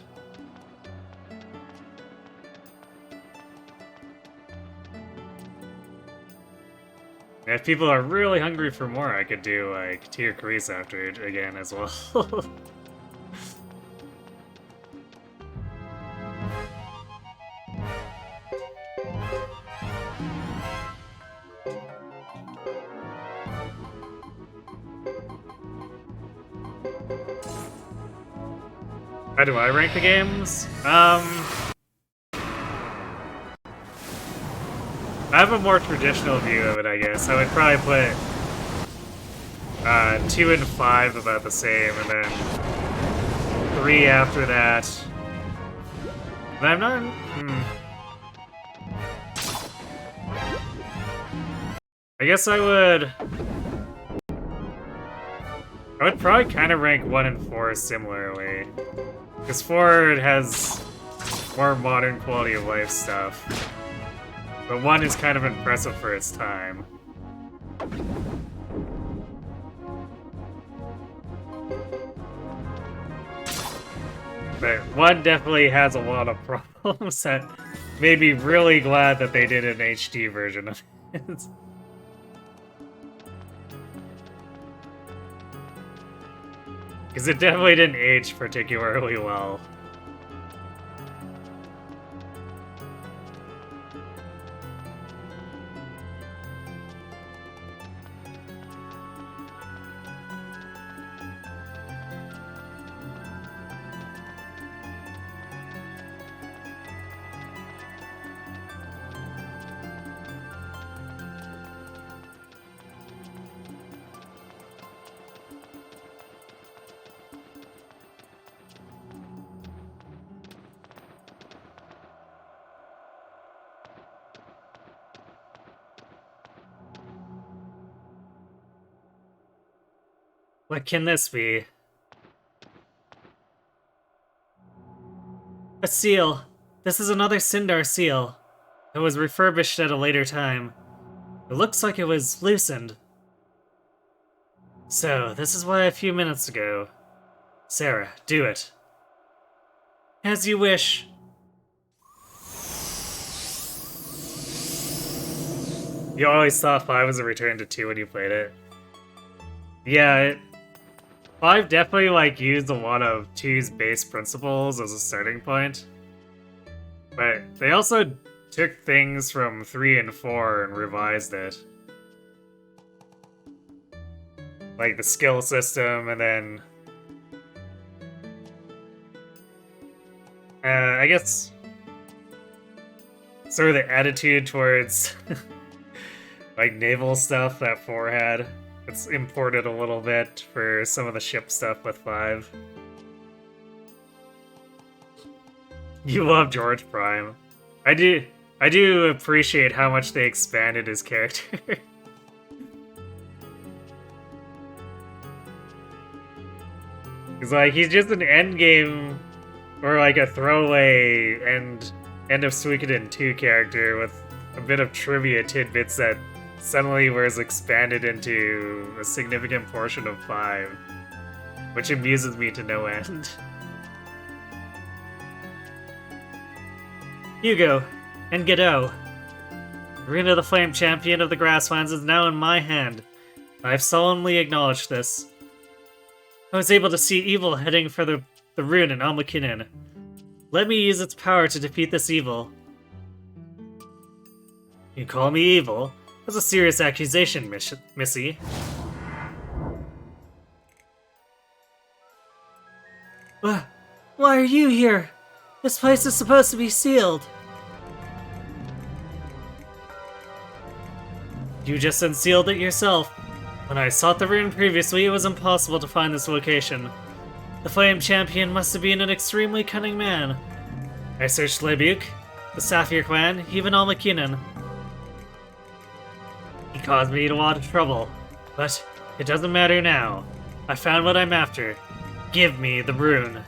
And if people are really hungry for more, I could do, like, Tier Crease after it again as well. How do I rank the games? I have a more traditional view of it, I guess. I would probably put 2 and 5 about the same, and then 3 after that. And I'm not... I guess I would probably kind of rank 1 and 4 similarly. Because 4 has more modern quality of life stuff. But 1 is kind of impressive for its time. But one definitely has a lot of problems that made me really glad that they did an HD version of it. Because it definitely didn't age particularly well. What can this be? A seal. This is another Sindar seal. It was refurbished at a later time. It looks like it was loosened. So, this is why a few minutes ago. Sarah, do it. As you wish. You always thought 5 was a return to 2 when you played it. Yeah, 5 definitely like used a lot of 2's base principles as a starting point. But they also took things from 3 and 4 and revised it. Like the skill system, and then I guess sort of the attitude towards like naval stuff that 4 had. It's imported a little bit for some of the ship stuff with 5. You love George Prime. I do appreciate how much they expanded his character. Cause like he's just an endgame or like a throwaway end of Suikoden 2 character with a bit of trivia tidbits that suddenly was expanded into a significant portion of 5, which amuses me to no end. Hugo and Godot. Arena the Flame Champion of the Grasslands is now in my hand. I've solemnly acknowledged this. I was able to see evil heading for the rune in Almakinen. Let me use its power to defeat this evil. You call me evil? That's a serious accusation, Missy. Why are you here? This place is supposed to be sealed. You just unsealed it yourself. When I sought the rune previously, it was impossible to find this location. The Flame Champion must have been an extremely cunning man. I searched Lebuc, the Sapphire Clan, even Almakinen. He caused me a lot of trouble, but it doesn't matter now. I found what I'm after. Give me the rune.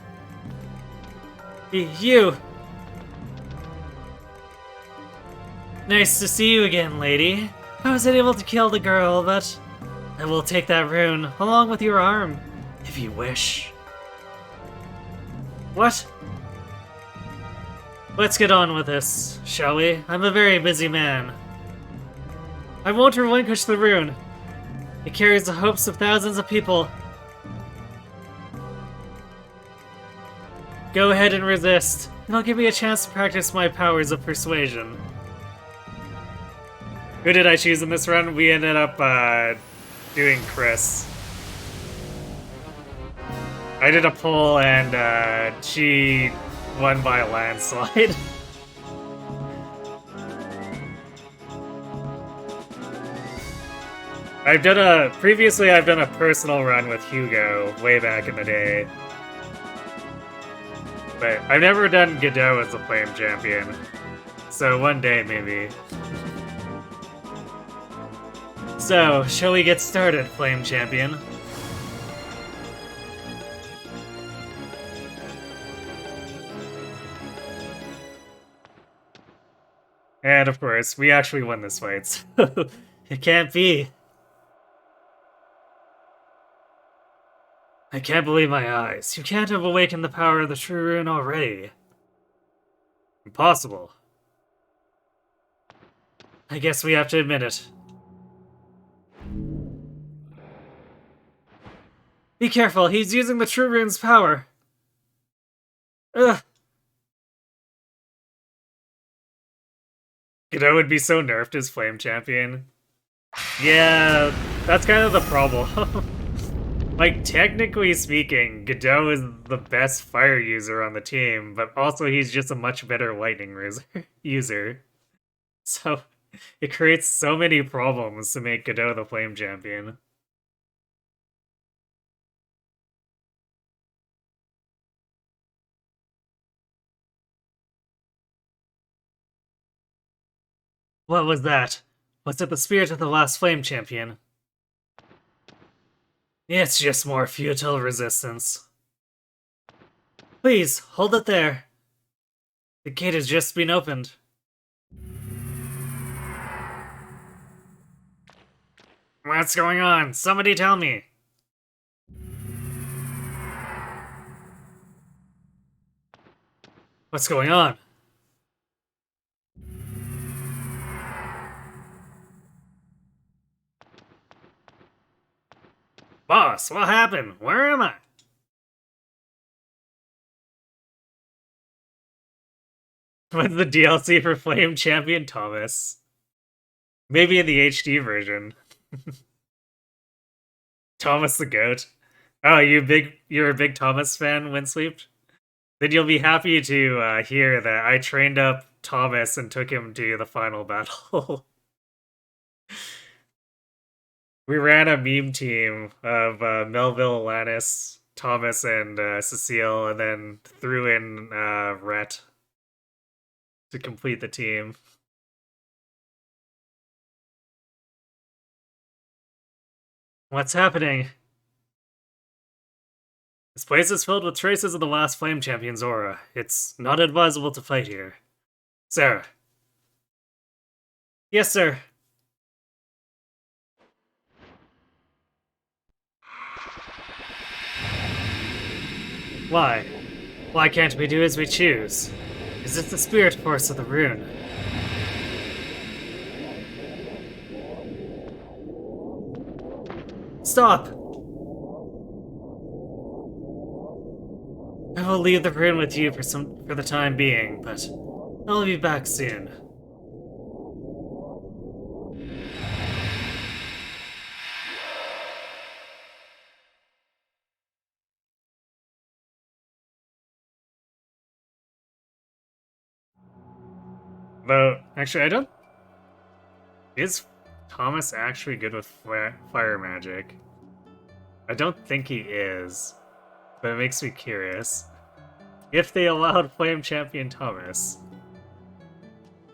You! Nice to see you again, lady. I wasn't able to kill the girl, but I will take that rune, along with your arm, if you wish. What? Let's get on with this, shall we? I'm a very busy man. I won't relinquish the rune. It carries the hopes of thousands of people. Go ahead and resist. It'll give me a chance to practice my powers of persuasion. Who did I choose in this run? We ended up doing Chris. I did a poll and she won by a landslide. Previously I've done a personal run with Hugo way back in the day. But I've never done Godot as a Flame Champion. So one day, maybe. So, shall we get started, Flame Champion? And of course, we actually won this fight, so it can't be. I can't believe my eyes. You can't have awakened the power of the true rune already. Impossible. I guess we have to admit it. Be careful, he's using the true rune's power. Ugh. Godot would be so nerfed as Flame Champion. Yeah, that's kind of the problem. Like, technically speaking, Godot is the best fire user on the team, but also he's just a much better lightning user. So, it creates so many problems to make Godot the Flame Champion. What was that? Was it the spirit of the last flame champion? It's just more futile resistance. Please, hold it there. The gate has just been opened. What's going on? Somebody tell me! What's going on? Boss, what happened? Where am I? What's the DLC for Flame Champion Thomas? Maybe in the HD version. Thomas the Goat. Oh, you're a big Thomas fan, Windsweep? Then you'll be happy to hear that I trained up Thomas and took him to the final battle. We ran a meme team of Melville, Alanis, Thomas, and Cecile, and then threw in Rhett to complete the team. What's happening? This place is filled with traces of the last Flame Champion's aura. It's not advisable to fight here. Sarah. Yes, sir. Why? Why can't we do as we choose? Is it the spirit force of the rune? Stop! I will leave the rune with you for the time being, but I'll be back soon. Though, actually, I don't... Is Thomas actually good with fire magic? I don't think he is, but it makes me curious. If they allowed Flame Champion Thomas,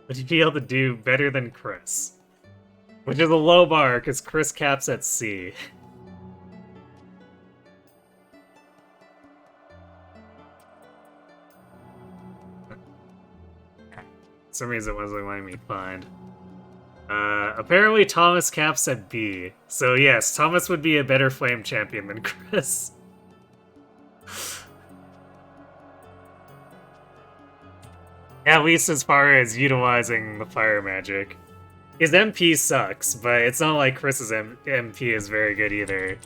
would he be able to do better than Chris? Which is a low bar, because Chris caps at C. For some reason it wasn't letting me find. Apparently Thomas caps at B. So yes, Thomas would be a better Flame Champion than Chris. At least as far as utilizing the fire magic. His MP sucks, but it's not like Chris's MP is very good either.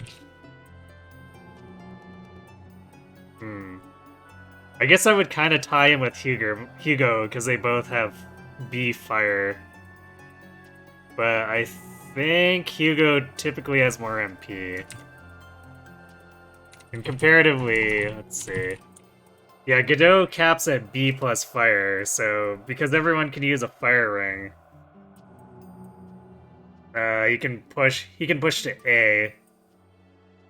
I guess I would kind of tie him with Hugo, because they both have B fire. But I think Hugo typically has more MP. And comparatively, let's see. Yeah, Godot caps at B plus fire, so because everyone can use a fire ring, he can push to A.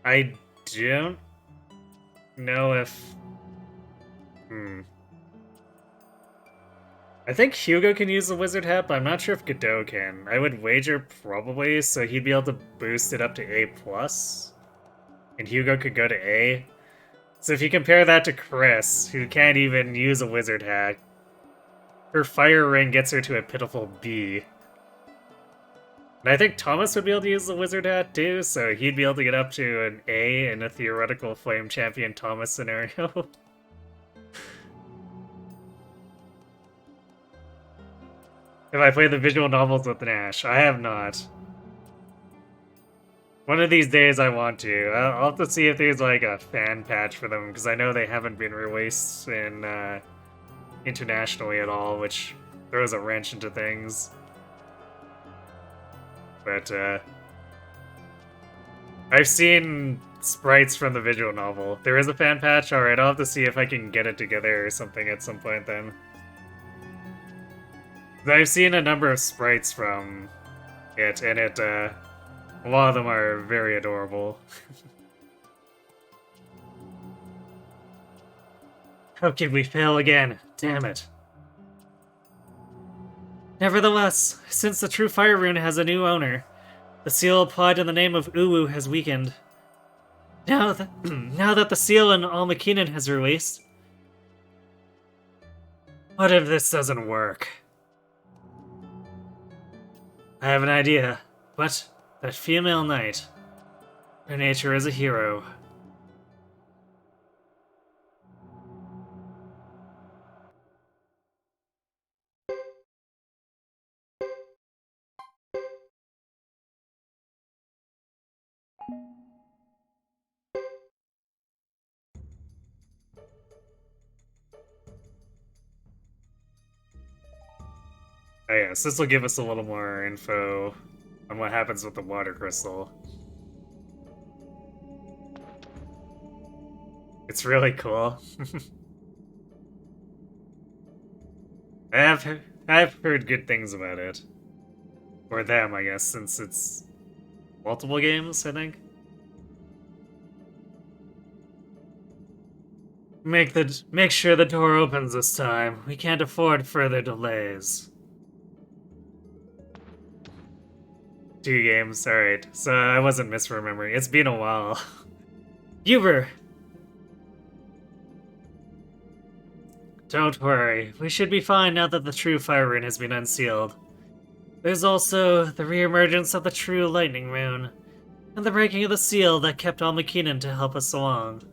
I don't know if I think Hugo can use the wizard hat, but I'm not sure if Godot can. I would wager probably, so he'd be able to boost it up to A+, and Hugo could go to A. So if you compare that to Chris, who can't even use a wizard hat, her fire ring gets her to a pitiful B. And I think Thomas would be able to use the wizard hat too, so he'd be able to get up to an A in a theoretical Flame Champion Thomas scenario. Have I played the visual novels with Nash? I have not. One of these days I want to. I'll have to see if there's like a fan patch for them, because I know they haven't been released in internationally at all, which throws a wrench into things. But I've seen sprites from the visual novel. There is a fan patch? Alright, I'll have to see if I can get it together or something at some point then. I've seen a number of sprites from it, and a lot of them are very adorable. How could we fail again? Damn it. Nevertheless, since the true fire rune has a new owner, the seal applied in the name of Uwu has weakened. Now that the seal in Almakinen has released... What if this doesn't work? I have an idea, but that female knight, her nature is a hero. Oh yes, this will give us a little more info on what happens with the water crystal. It's really cool. I've heard good things about it. Or them, I guess, since it's multiple games, I think. Make sure the door opens this time. We can't afford further delays. 2 games, alright. So I wasn't misremembering. It's been a while. Uber! Don't worry, we should be fine now that the true fire rune has been unsealed. There's also the reemergence of the true lightning rune, and the breaking of the seal that kept Almakinen to help us along.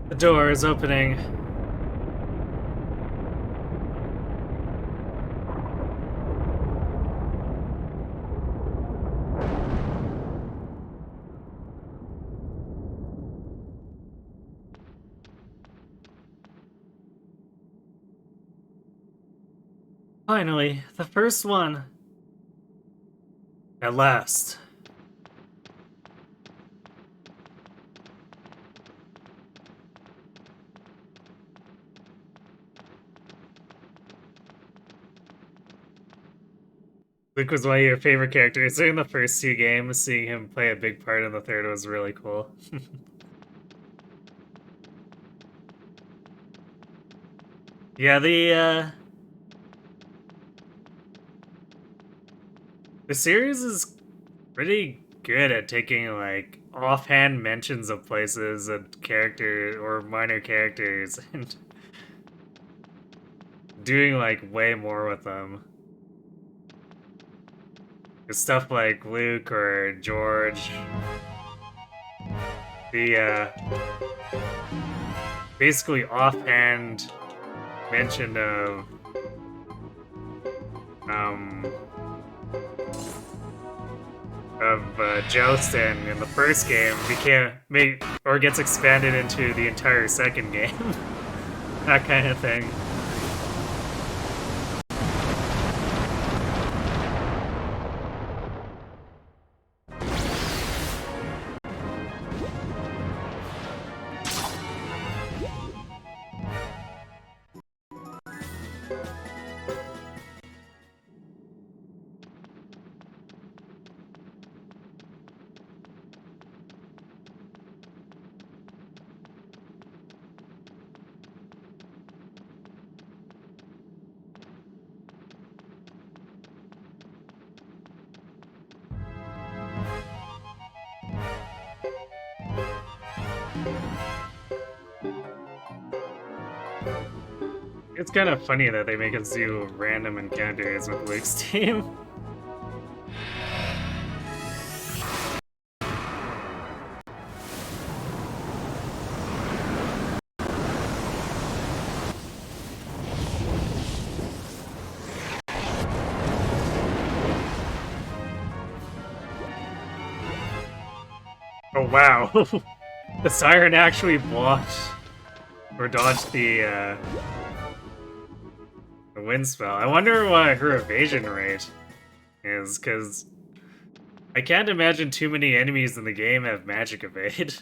The door is opening. Finally, the first one. At last. Luke was one of your favorite characters in the first 2 games. Seeing him play a big part in the third was really cool. Yeah, the series is pretty good at taking, like, offhand mentions of places and characters, or minor characters, and doing, like, way more with them. Stuff like Luke or George. The, basically offhand mention of, Joustin in the first game gets expanded into the entire second game. That kind of thing. It's kind of funny that they make us do random encounters with Luke's team. Oh wow, the siren actually blocked or dodged the wind spell. I wonder what her evasion rate is, because I can't imagine too many enemies in the game have magic evade.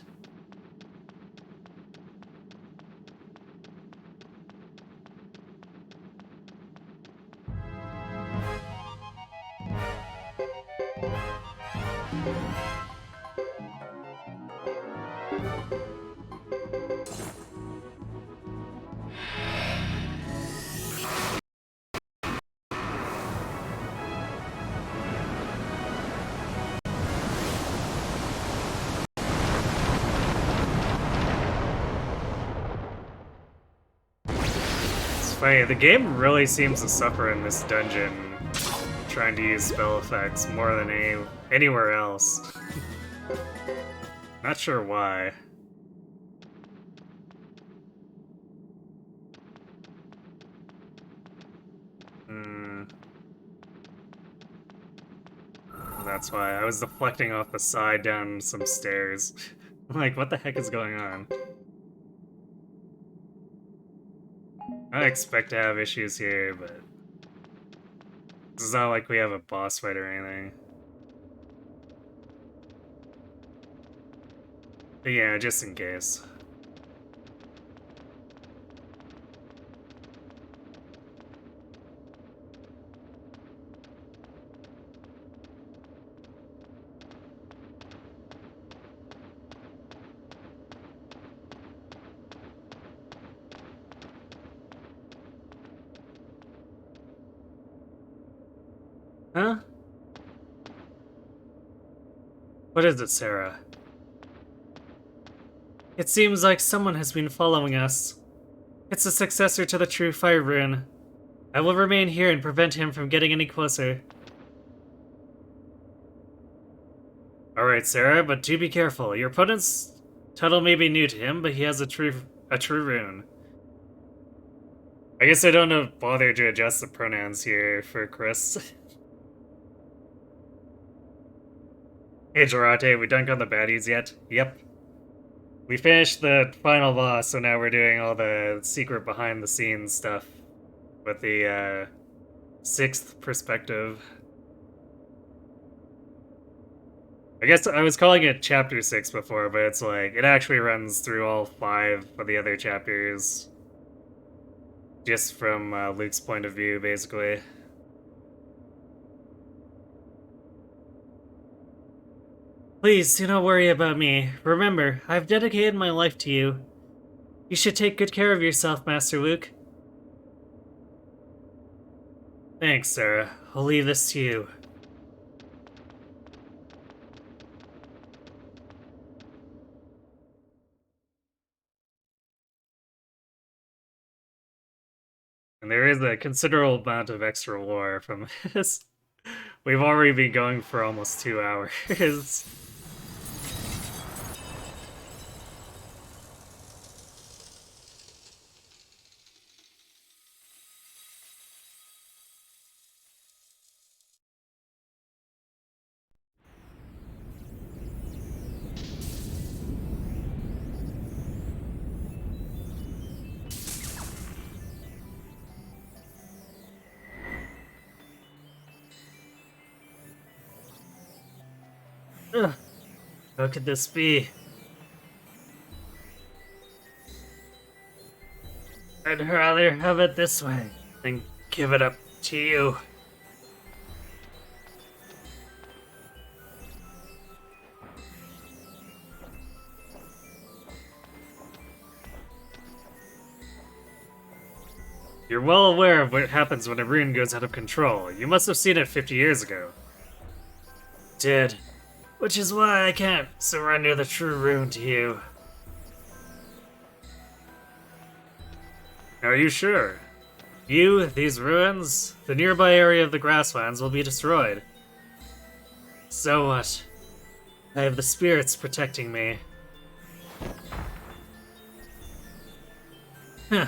It's funny, the game really seems to suffer in this dungeon trying to use spell effects more than anywhere else. Not sure why. That's why I was deflecting off the side down some stairs. I'm like, what the heck is going on? I expect to have issues here, but it's not like we have a boss fight or anything. But yeah, just in case. Huh? What is it, Sarah? It seems like someone has been following us. It's the successor to the true fire rune. I will remain here and prevent him from getting any closer. Alright, Sarah, but Do be careful. Your opponent's title may be new to him, but he has a true rune. I guess I don't have bothered to adjust the pronouns here for Chris. Hey Jarate, we done on the baddies yet? Yep. We finished the final boss, so now we're doing all the secret behind the scenes stuff with the sixth perspective. I guess I was calling it chapter 6 before, but it's like, it actually runs through all 5 of the other chapters. Just from Luke's point of view, basically. Please, do not worry about me. Remember, I've dedicated my life to you. You should take good care of yourself, Master Luke. Thanks, Sarah. I'll leave this to you. And there is a considerable amount of extra lore from this. We've already been going for almost 2 hours. Ugh. How could this be? I'd rather have it this way than give it up to you. You're well aware of what happens when a rune goes out of control. You must have seen it 50 years ago. Did. Which is why I can't surrender the true rune to you. Are you sure? You, these ruins, the nearby area of the grasslands will be destroyed. So what? I have the spirits protecting me. Huh.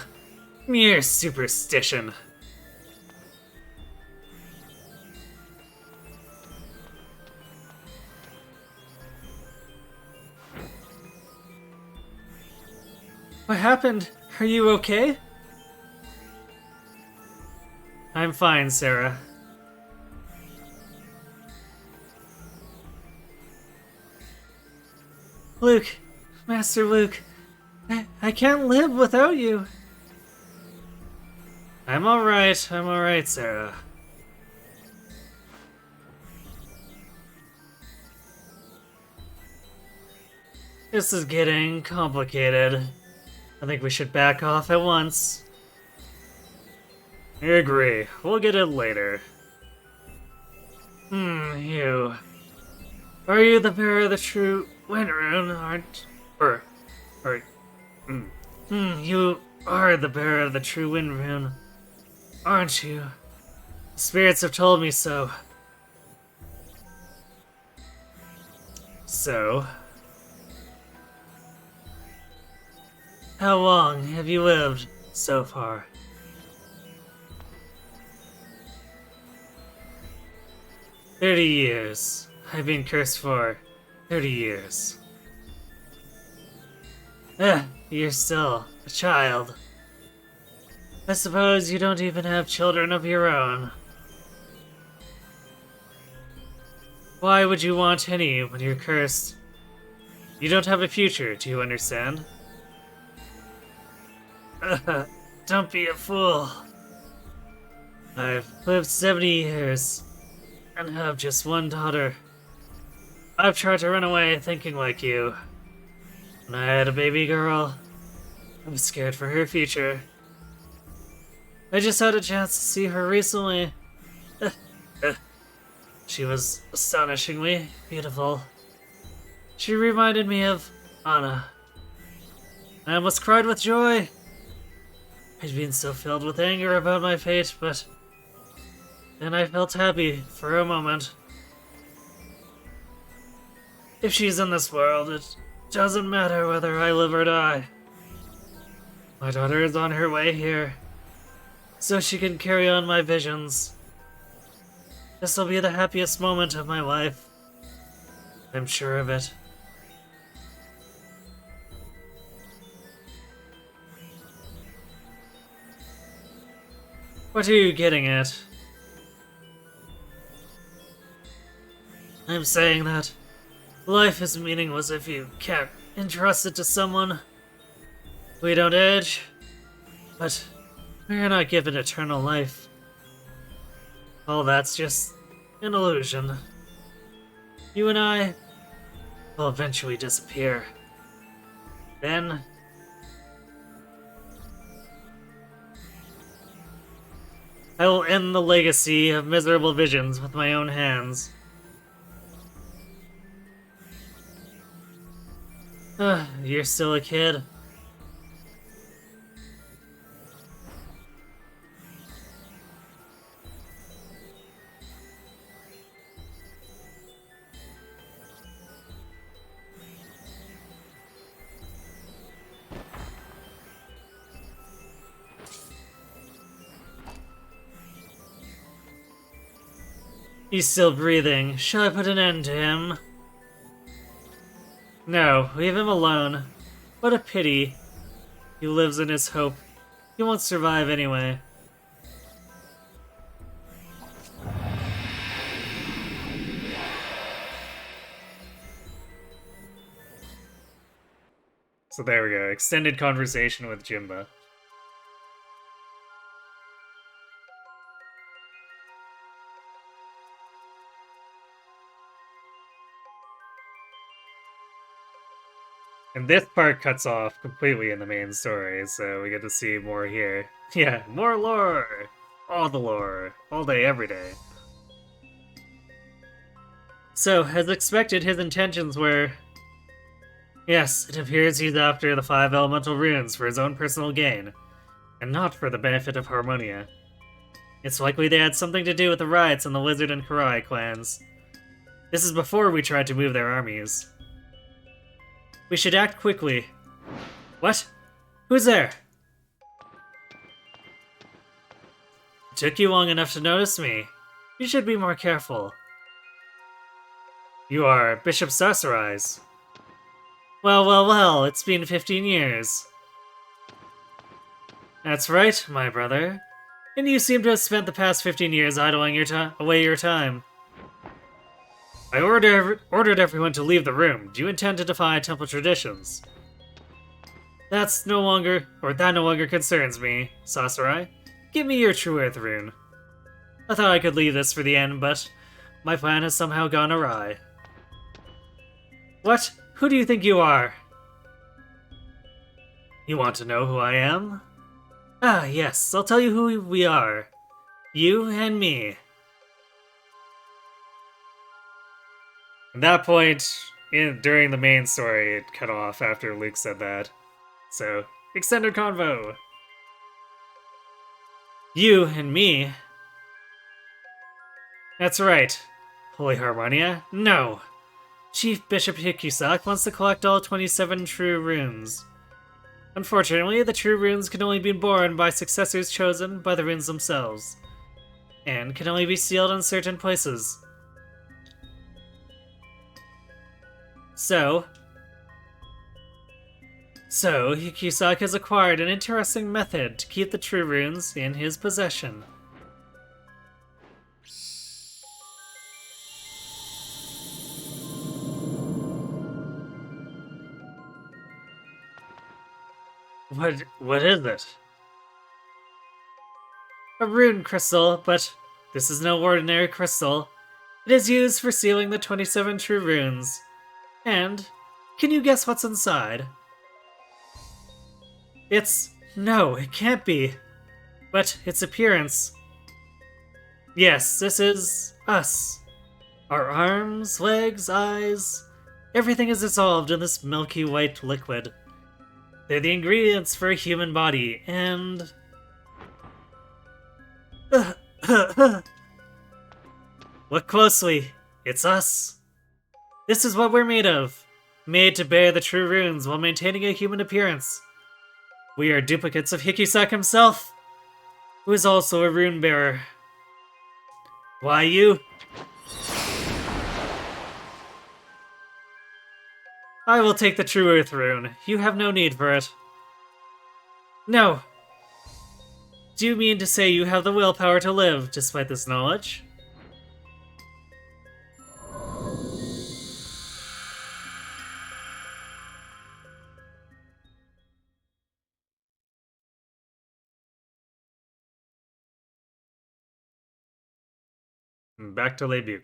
Mere superstition. What happened? Are you okay? I'm fine, Sarah. Luke, Master Luke, I can't live without you. I'm alright, Sarah. This is getting complicated. I think we should back off at once. I agree. We'll get it later. You. Are you the bearer of the true wind rune, you are the bearer of the true wind rune, aren't you? The spirits have told me so. So? How long have you lived so far? 30 years. I've been cursed for 30 years. You're still a child. I suppose you don't even have children of your own. Why would you want any when you're cursed? You don't have a future, do you understand? Don't be a fool. I've lived 70 years and have just one daughter. I've tried to run away thinking like you. When I had a baby girl, I was scared for her future. I just had a chance to see her recently. She was astonishingly beautiful. She reminded me of Anna. I almost cried with joy. I'd been so filled with anger about my fate, but then I felt happy for a moment. If she's in this world, it doesn't matter whether I live or die. My daughter is on her way here, so she can carry on my visions. This will be the happiest moment of my life. I'm sure of it. What are you getting at? I'm saying that life is meaningless if you can't entrust it to someone. We don't age, but we're not given eternal life. All that's just an illusion. You and I will eventually disappear. Then I will end the legacy of miserable visions with my own hands. You're still a kid. He's still breathing. Shall I put an end to him? No, leave him alone. What a pity. He lives in his hope. He won't survive anyway. So there we go. Extended conversation with Jimba. And this part cuts off completely in the main story, so we get to see more here. Yeah, more lore! All the lore. All day, every day. So, as expected, his intentions were... Yes, it appears he's after the 5 elemental runes for his own personal gain. and not for the benefit of Harmonia. It's likely they had something to do with the riots in the Lizard and Karai clans. This is before we tried to move their armies. We should act quickly. What? Who's there? It took you long enough to notice me. You should be more careful. You are Bishop Sakurai's. Well, it's been 15 years. That's right, my brother. And you seem to have spent the past 15 years idling away your time. I ordered everyone to leave the room. Do you intend to defy temple traditions? That no longer concerns me, Sakurai. Give me your True Earth rune. I thought I could leave this for the end, but my plan has somehow gone awry. What? Who do you think you are? You want to know who I am? Ah, yes, I'll tell you who we are. You and me. At that point, during the main story, it cut off after Luke said that. So, extended convo. You and me? That's right. Holy Harmonia? No! Chief Bishop Hikusaki wants to collect all 27 true runes. Unfortunately, the true runes can only be born by successors chosen by the runes themselves, and can only be sealed in certain places. So Hikusaki has acquired an interesting method to keep the true runes in his possession. What is it? A rune crystal, but this is no ordinary crystal. It is used for sealing the 27 true runes. And, can you guess what's inside? No, it can't be. But its appearance. Yes, this is us. Our arms, legs, eyes, everything is dissolved in this milky white liquid. They're the ingredients for a human body, and... Look closely. It's us. This is what we're made of. Made to bear the true runes while maintaining a human appearance. We are duplicates of Hikusaki himself, who is also a rune bearer. Why you? I will take the True Earth rune. You have no need for it. No. Do you mean to say you have the willpower to live despite this knowledge? Back to Lebuc.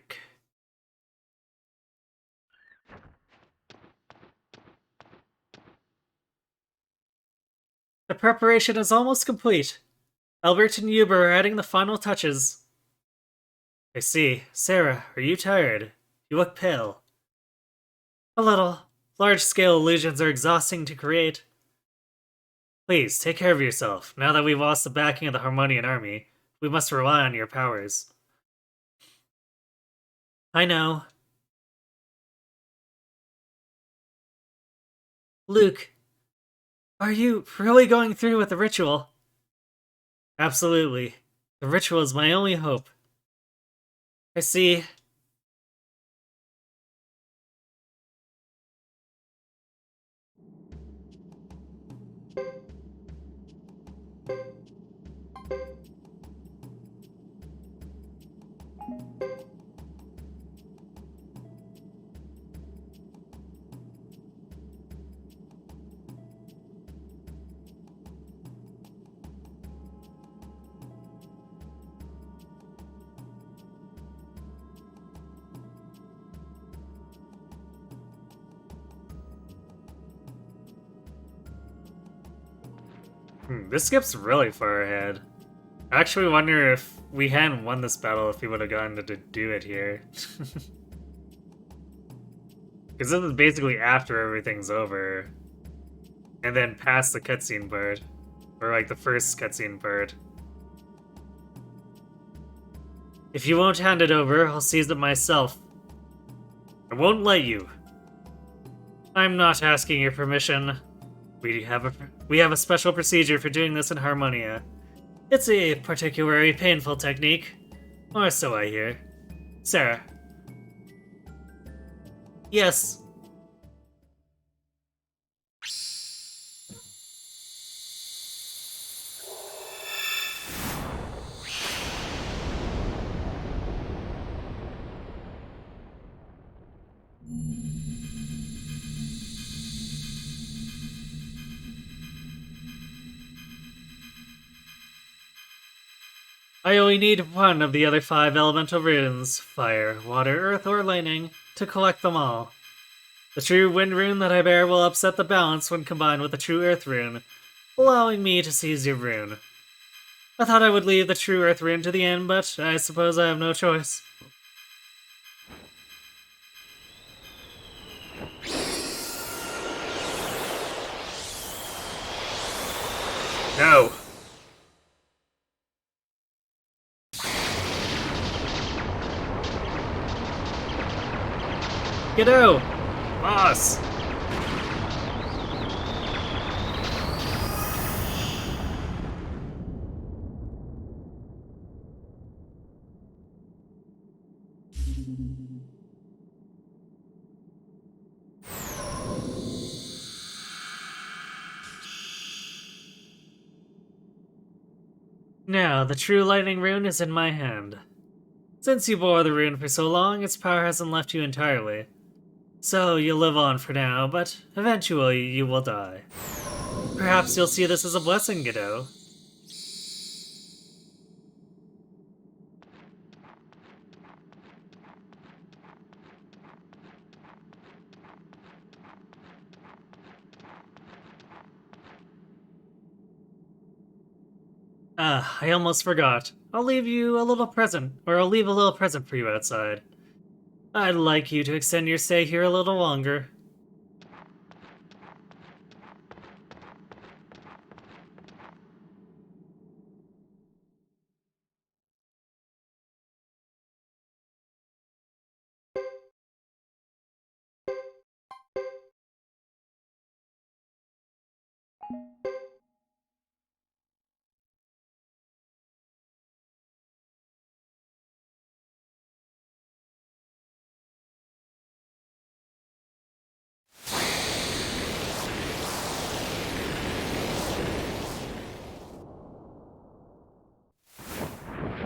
The preparation is almost complete. Albert and Huber are adding the final touches. I see. Sarah, are you tired? You look pale. A little. Large-scale illusions are exhausting to create. Please, take care of yourself. Now that we've lost the backing of the Harmonian army, we must rely on your powers. I know. Luke, are you really going through with the ritual? Absolutely. The ritual is my only hope. I see. This skips really far ahead. I actually wonder if we hadn't won this battle if we would have gotten to do it here. Because this is basically after everything's over. And then past the cutscene part. Or like the first cutscene part. If you won't hand it over, I'll seize it myself. I won't let you. I'm not asking your permission. We have a special procedure for doing this in Harmonia. It's a particularly painful technique. Or so I hear. Sarah. Yes. I only need one of the other 5 elemental runes, fire, water, earth, or lightning, to collect them all. The true wind rune that I bear will upset the balance when combined with the true earth rune, allowing me to seize your rune. I thought I would leave the true earth rune to the end, but I suppose I have no choice. No. Giddo! Boss! Now, the true lightning rune is in my hand. Since you bore the rune for so long, its power hasn't left you entirely. So, you'll live on for now, but eventually you will die. Perhaps you'll see this as a blessing, Giddo. Ah, I almost forgot. I'll leave you a little present, or I'll leave a little present for you outside. I'd like you to extend your stay here a little longer.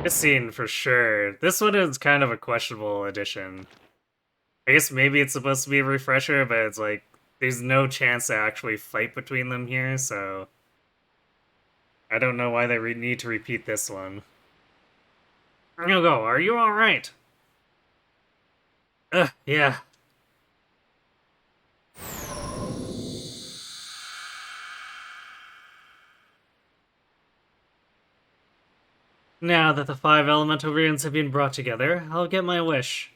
This scene for sure. This one is kind of a questionable addition. I guess maybe it's supposed to be a refresher, but it's like there's no chance to actually fight between them here, so I don't know why they need to repeat this one. Go. Are you alright? Yeah. Now that the 5 elemental runes have been brought together, I'll get my wish.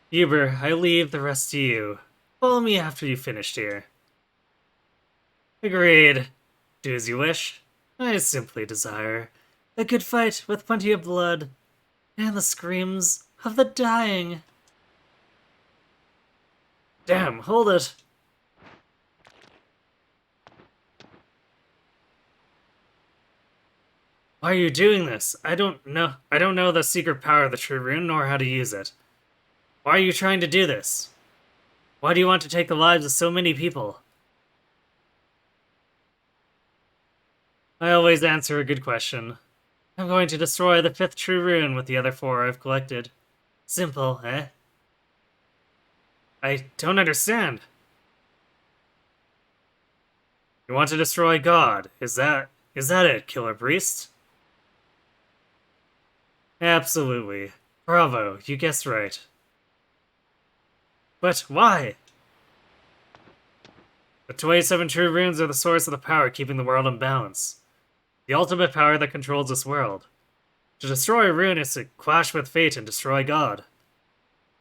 Uber, I leave the rest to you. Follow me after you've finished here. Agreed. Do as you wish. I simply desire a good fight with plenty of blood, and the screams of the dying. Damn, hold it. Why are you doing this? I don't know the secret power of the true rune, nor how to use it. Why are you trying to do this? Why do you want to take the lives of so many people? I always answer a good question. I'm going to destroy the 5th true rune with the other 4 I've collected. Simple, eh? I don't understand. You want to destroy God? Is that it, Killer Priest? Absolutely. Bravo, you guessed right. But why? The 27 true runes are the source of the power keeping the world in balance. The ultimate power that controls this world. To destroy a rune is to clash with fate and destroy God.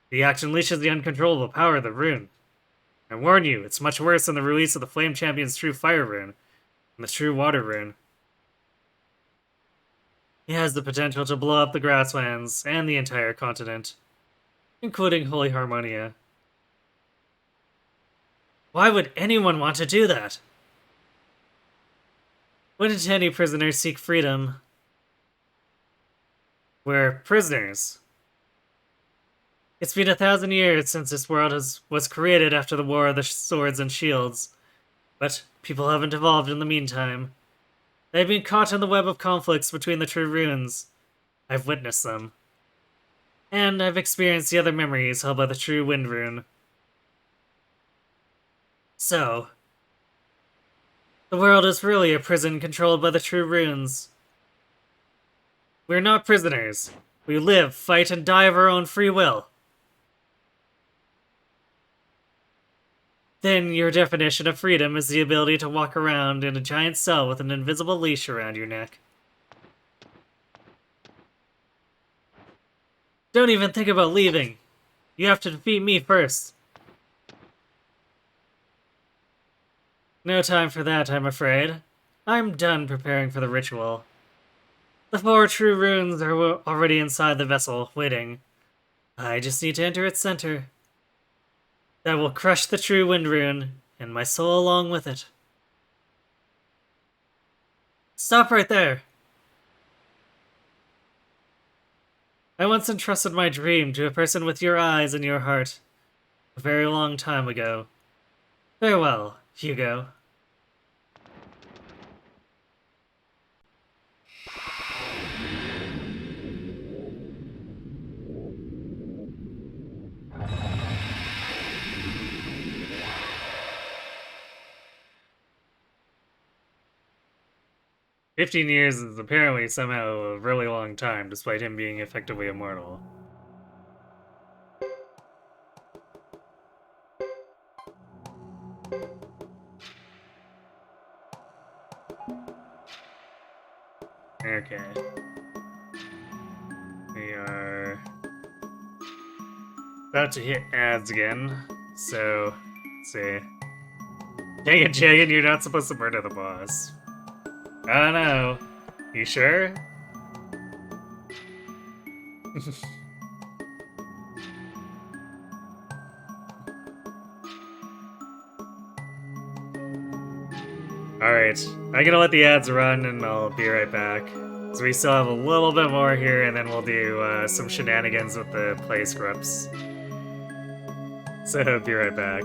The act unleashes the uncontrollable power of the rune. I warn you, it's much worse than the release of the Flame Champion's true fire rune and the true water rune. It has the potential to blow up the grasslands and the entire continent, including Holy Harmonia. Why would anyone want to do that? Wouldn't any prisoners seek freedom? We're prisoners. It's been 1,000 years since this world was created after the War of the Swords and Shields, but people haven't evolved in the meantime. They've been caught in the web of conflicts between the true runes. I've witnessed them. And I've experienced the other memories held by the true wind rune. So, the world is really a prison controlled by the true runes. We're not prisoners. We live, fight, and die of our own free will. Then your definition of freedom is the ability to walk around in a giant cell with an invisible leash around your neck. Don't even think about leaving. You have to defeat me first. No time for that, I'm afraid. I'm done preparing for the ritual. The 4 true runes are already inside the vessel, waiting. I just need to enter its center. That will crush the true wind rune, and my soul along with it. Stop right there! I once entrusted my dream to a person with your eyes and your heart, a very long time ago. Farewell, Hugo. "15 years is apparently somehow a really long time, despite him being effectively immortal. Okay. We are about to hit ads again, so let's see. Dang it, Jagan, you're not supposed to murder the boss. I don't know. You sure? Alright, I'm gonna let the ads run and I'll be right back. So we still have a little bit more here and then we'll do some shenanigans with the play scripts. So be right back.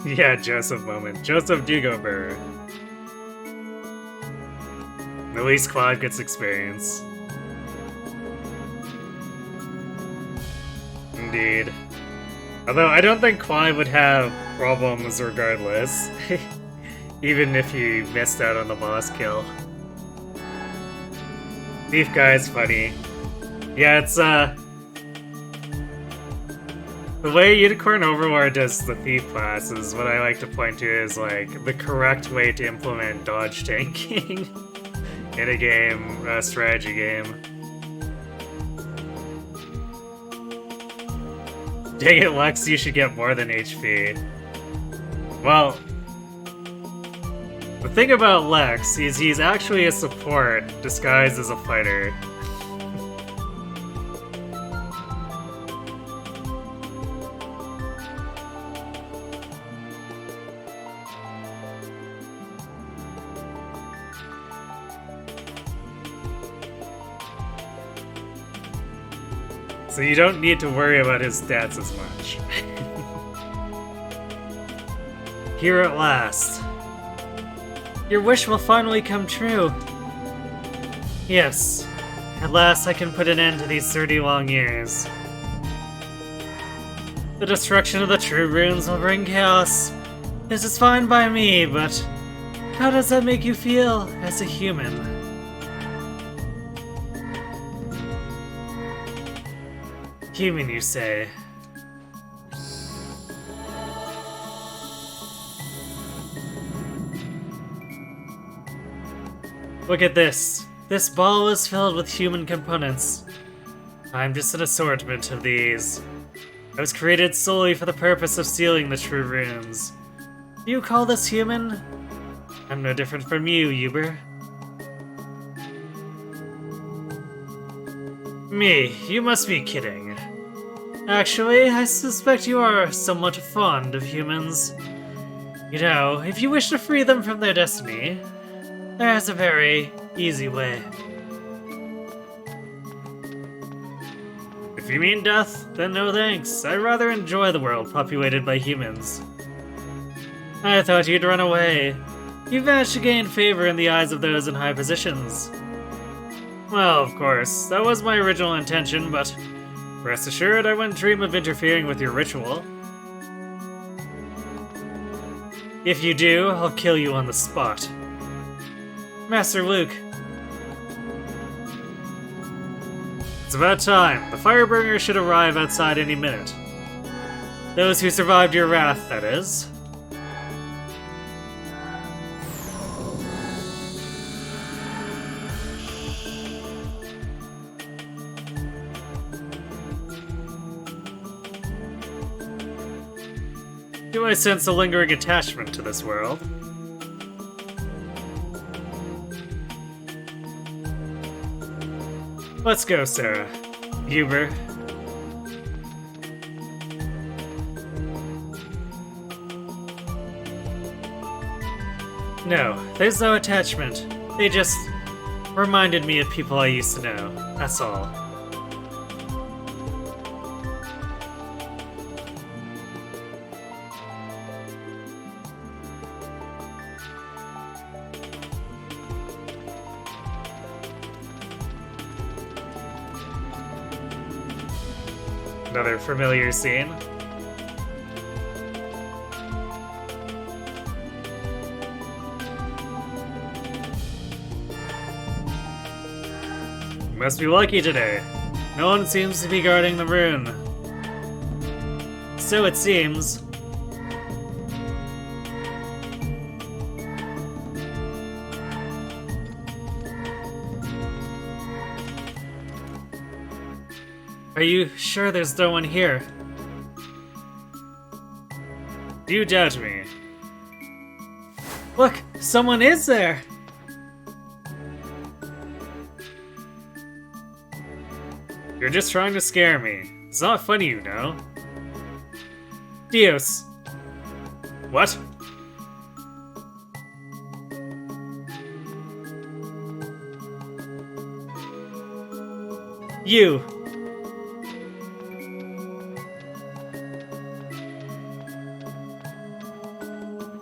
Yeah, Joseph moment. Joseph Dugover. At least Clive gets experience. Indeed. Although I don't think Clive would have problems regardless. Even if he missed out on the boss kill. Thief guy's funny. Yeah, it's the way Unicorn Overlord does the thief class is what I like to point to as like the correct way to implement dodge tanking in a game, a strategy game. Dang it, Lex, you should get more than HP. Well, the thing about Lex is he's actually a support disguised as a fighter. So you don't need to worry about his stats as much. Here at last. Your wish will finally come true. Yes, at last I can put an end to these 30 long years. The destruction of the true runes will bring chaos. This is fine by me, but how does that make you feel as a human? Human, you say? Look at this. This ball is filled with human components. I'm just an assortment of these. I was created solely for the purpose of sealing the true runes. Do you call this human? I'm no different from you, Uber. Me, you must be kidding. Actually, I suspect you are somewhat fond of humans. You know, if you wish to free them from their destiny, there's a very easy way. If you mean death, then no thanks. I'd rather enjoy the world populated by humans. I thought you'd run away. You've managed to gain favor in the eyes of those in high positions. Well, of course, that was my original intention, but rest assured I wouldn't dream of interfering with your ritual. If you do, I'll kill you on the spot. Master Luke. It's about time. The Firebringer should arrive outside any minute. Those who survived your wrath, that is. Do I sense a lingering attachment to this world? Let's go, Sarah. Uber. No, there's no attachment. They just reminded me of people I used to know. That's all. Another familiar scene. You must be lucky today. No one seems to be guarding the rune. So it seems. Are you sure there's no one here? Do you doubt me? Look, someone is there! You're just trying to scare me. It's not funny, you know. Dios. What? You.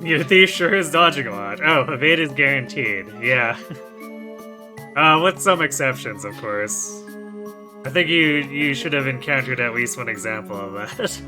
Your thief sure is dodging a lot. Oh, evade is guaranteed. Yeah. With some exceptions, of course. I think you should have encountered at least one example of that.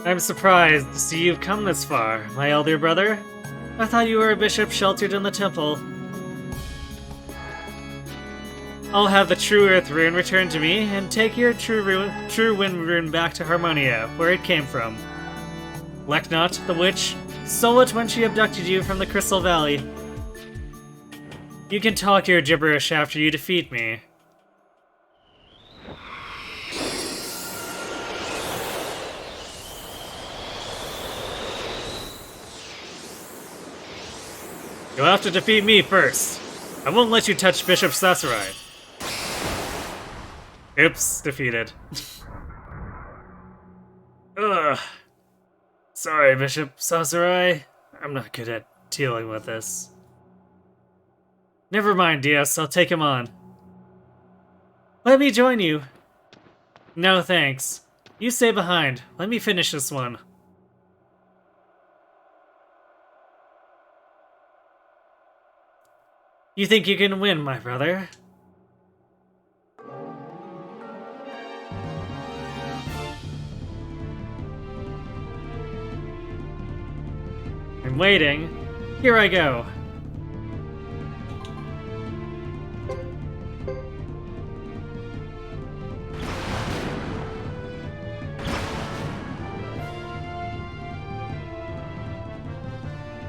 I'm surprised to see you've come this far, my elder brother. I thought you were a bishop sheltered in the temple. I'll have the True Earth Rune returned to me, and take your True Wind Rune back to Harmonia, where it came from. Leknot, the witch, stole it when she abducted you from the Crystal Valley. You can talk your gibberish after you defeat me. You'll have to defeat me first. I won't let you touch Bishop Sasarai. Oops, defeated. Ugh. Sorry, Bishop Sasarai. I'm not good at dealing with this. Never mind, DS. I'll take him on. Let me join you. No, thanks. You stay behind. Let me finish this one. You think you can win, my brother? I'm waiting. Here I go.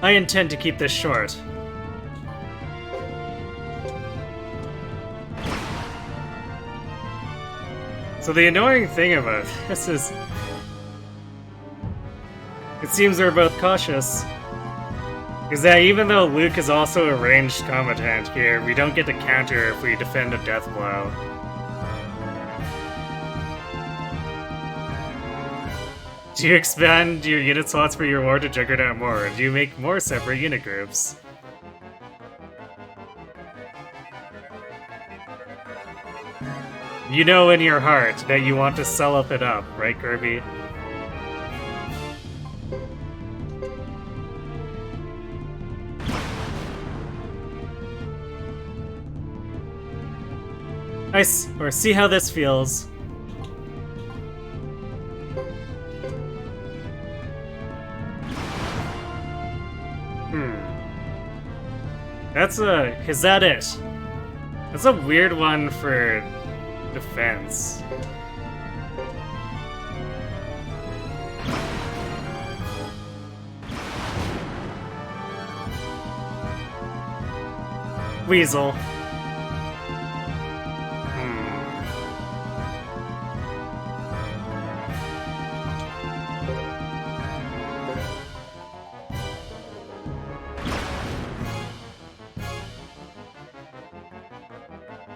I intend to keep this short. So the annoying thing about this is... it seems we're both cautious. is that even though Luke is also a ranged combatant here, we don't get to counter if we defend a death blow. Do you expand your unit slots for your war to Juggernaut more? Or do you make more separate unit groups? You know in your heart that you want to cellup it up, right, Kirby? Nice, or see how this feels. Is that it? That's a weird one for defense. Weasel.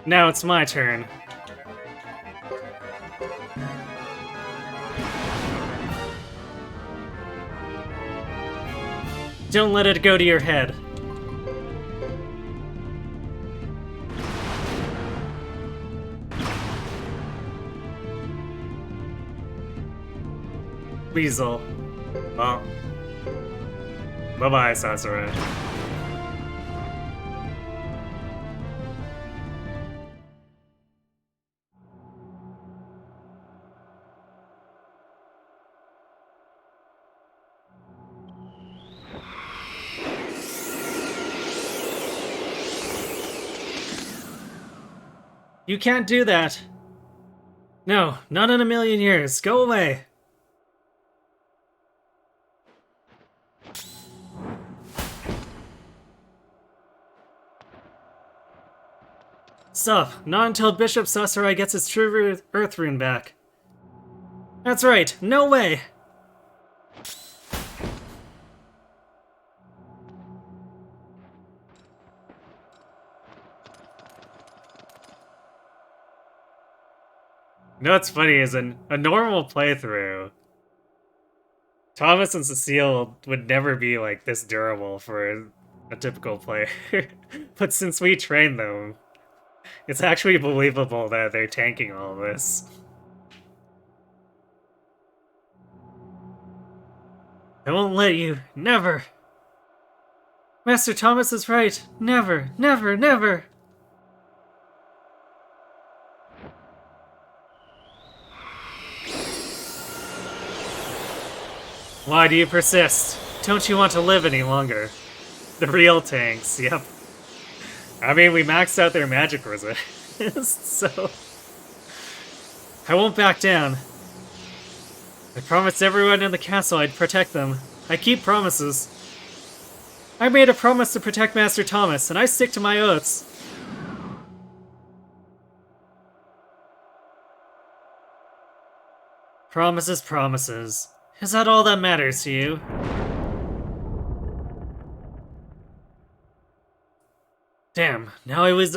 Now it's my turn. Don't let it go to your head. Weasel. Well. Bye-bye, Sasarai. You can't do that. No, not in a million years. Go away. Stop. Not until Bishop Sasarai gets his true Earth Rune back. That's right. No way. You know what's funny is a normal playthrough, Thomas and Cecile would never be like this durable for a typical player. But since we train them, it's actually believable that they're tanking all this. I won't let you. Never. Master Thomas is right. Never, never, never. Why do you persist? Don't you want to live any longer? The real tanks, yep. I mean, we maxed out their magic resist, so... I won't back down. I promised everyone in the castle I'd protect them. I keep promises. I made a promise to protect Master Thomas, and I stick to my oaths. Promises, promises. Is that all that matters to you? Damn, now I lose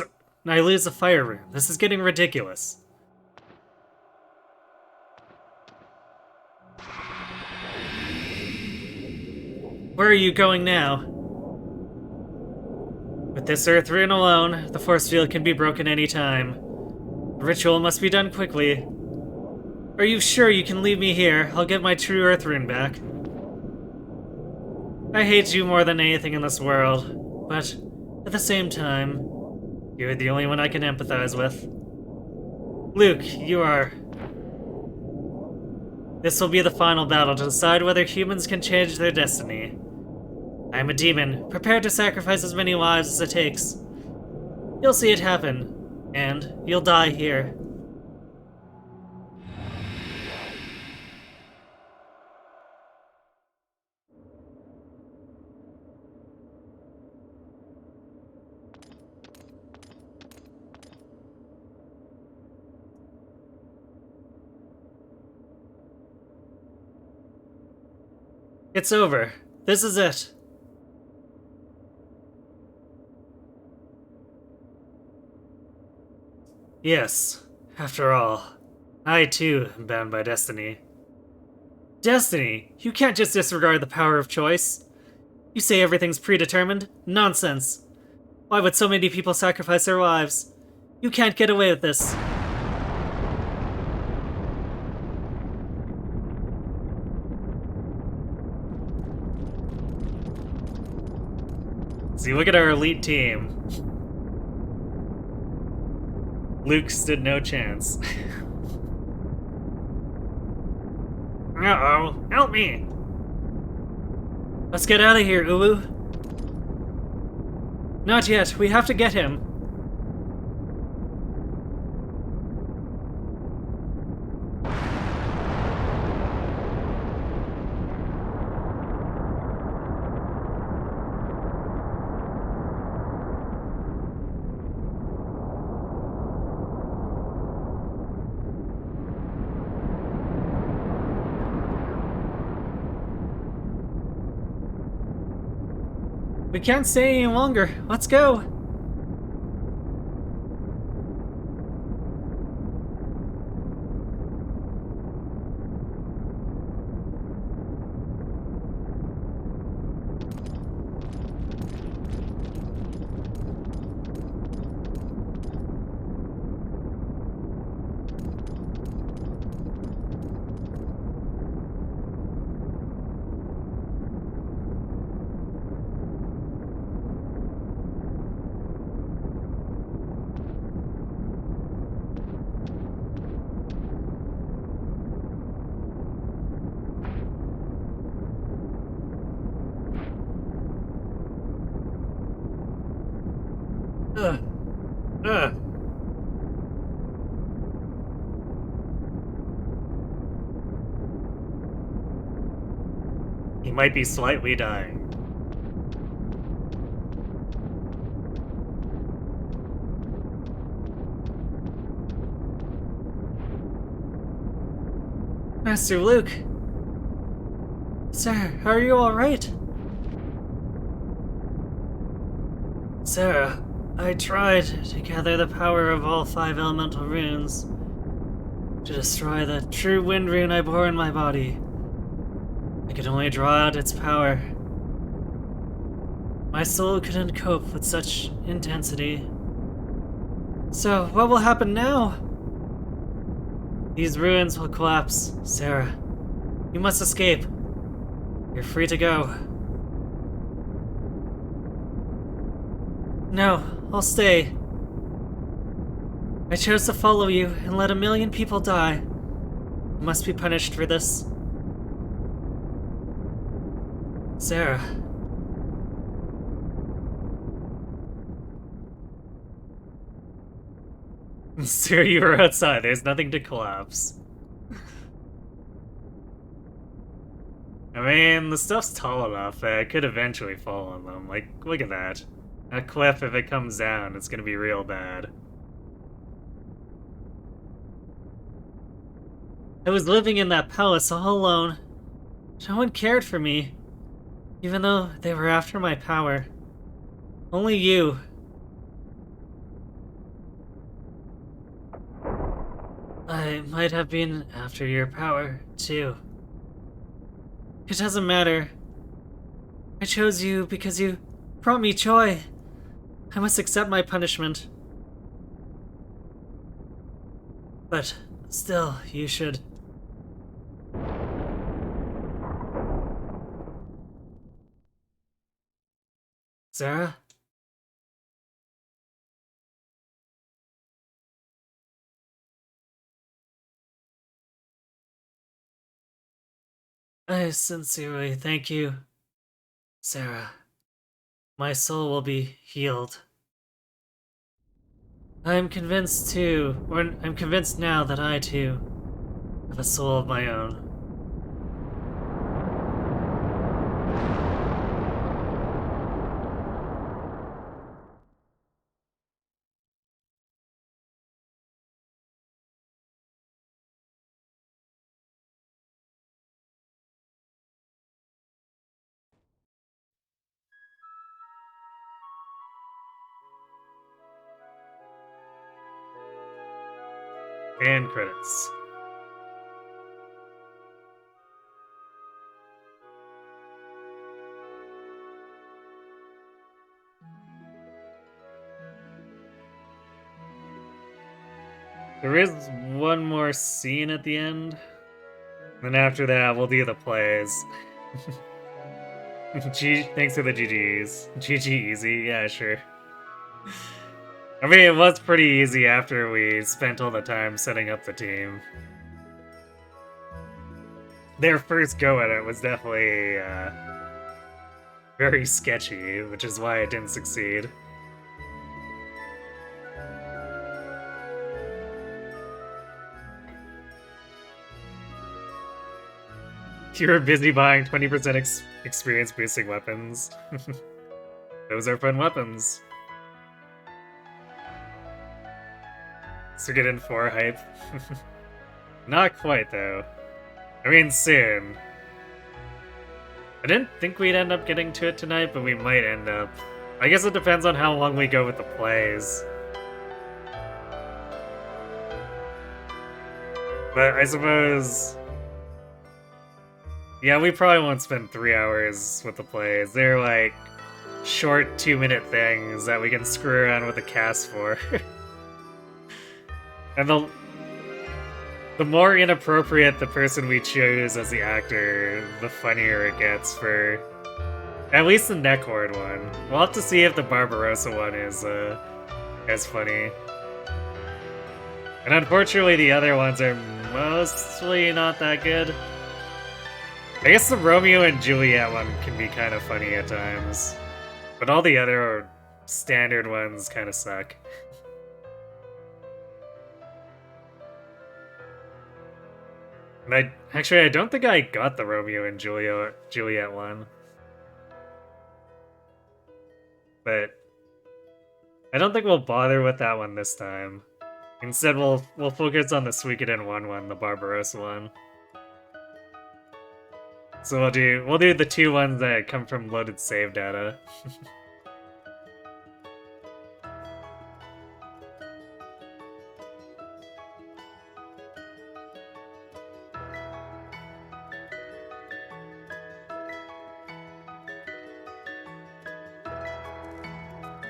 the fire room. This is getting ridiculous. Where are you going now? With this earth rune alone, the force field can be broken any time. The ritual must be done quickly. Are you sure you can leave me here? I'll get my true earth rune back. I hate you more than anything in this world, but at the same time, you're the only one I can empathize with. Luke, you are... This will be the final battle to decide whether humans can change their destiny. I am a demon, prepared to sacrifice as many lives as it takes. You'll see it happen, and you'll die here. It's over. This is it. Yes, after all, I too am bound by destiny. Destiny? You can't just disregard the power of choice. You say everything's predetermined? Nonsense. Why would so many people sacrifice their lives? You can't get away with this. See, look at our elite team. Luke stood no chance. Uh-oh, help me! Let's get out of here, Ulu. Not yet, we have to get him. We can't stay any longer. Let's go. He might be slightly dying. Master Luke. Sir, are you alright? Sarah, I tried to gather the power of all 5 elemental runes to destroy the true wind rune I bore in my body. I could only draw out its power. My soul couldn't cope with such intensity. So, what will happen now? These ruins will collapse, Sarah. You must escape. You're free to go. No, I'll stay. I chose to follow you and let 1,000,000 people die. I must be punished for this. Sarah. Sir, you were outside. There's nothing to collapse. I mean, the stuff's tall enough that it could eventually fall on them. Like, look at that. A cliff, if it comes down, it's gonna be real bad. I was living in that palace all alone. No one cared for me, even though they were after my power. Only you. I might have been after your power, too. It doesn't matter. I chose you because you brought me joy. I must accept my punishment. But still, you should. Sarah? I sincerely thank you, Sarah. My soul will be healed. I'm convinced I'm convinced now that I too have a soul of my own. And credits. There is one more scene at the end. Then after that, we'll do the plays. Thanks for the GGs. GG easy, yeah, sure. I mean, it was pretty easy after we spent all the time setting up the team. Their first go at it was definitely very sketchy, which is why it didn't succeed. You were busy buying 20% experience boosting weapons. Those are fun weapons. Suikoden 4 hype. Not quite, though. I mean, soon. I didn't think we'd end up getting to it tonight, but we might end up. I guess it depends on how long we go with the plays. But I suppose... Yeah, we probably won't spend 3 hours with the plays. They're like short 2-minute things that we can screw around with the cast for. And the more inappropriate the person we choose as the actor, the funnier it gets for at least the Neckhorde one. We'll have to see if the Barbarossa one is as funny. And unfortunately the other ones are mostly not that good. I guess the Romeo and Juliet one can be kind of funny at times. But all the other standard ones kind of suck. And I don't think I got the Romeo and Juliet one. But I don't think we'll bother with that one this time. Instead, we'll focus on the Suikoden 1 one, the Barbarossa one. So we'll do the 2 ones that come from loaded save data.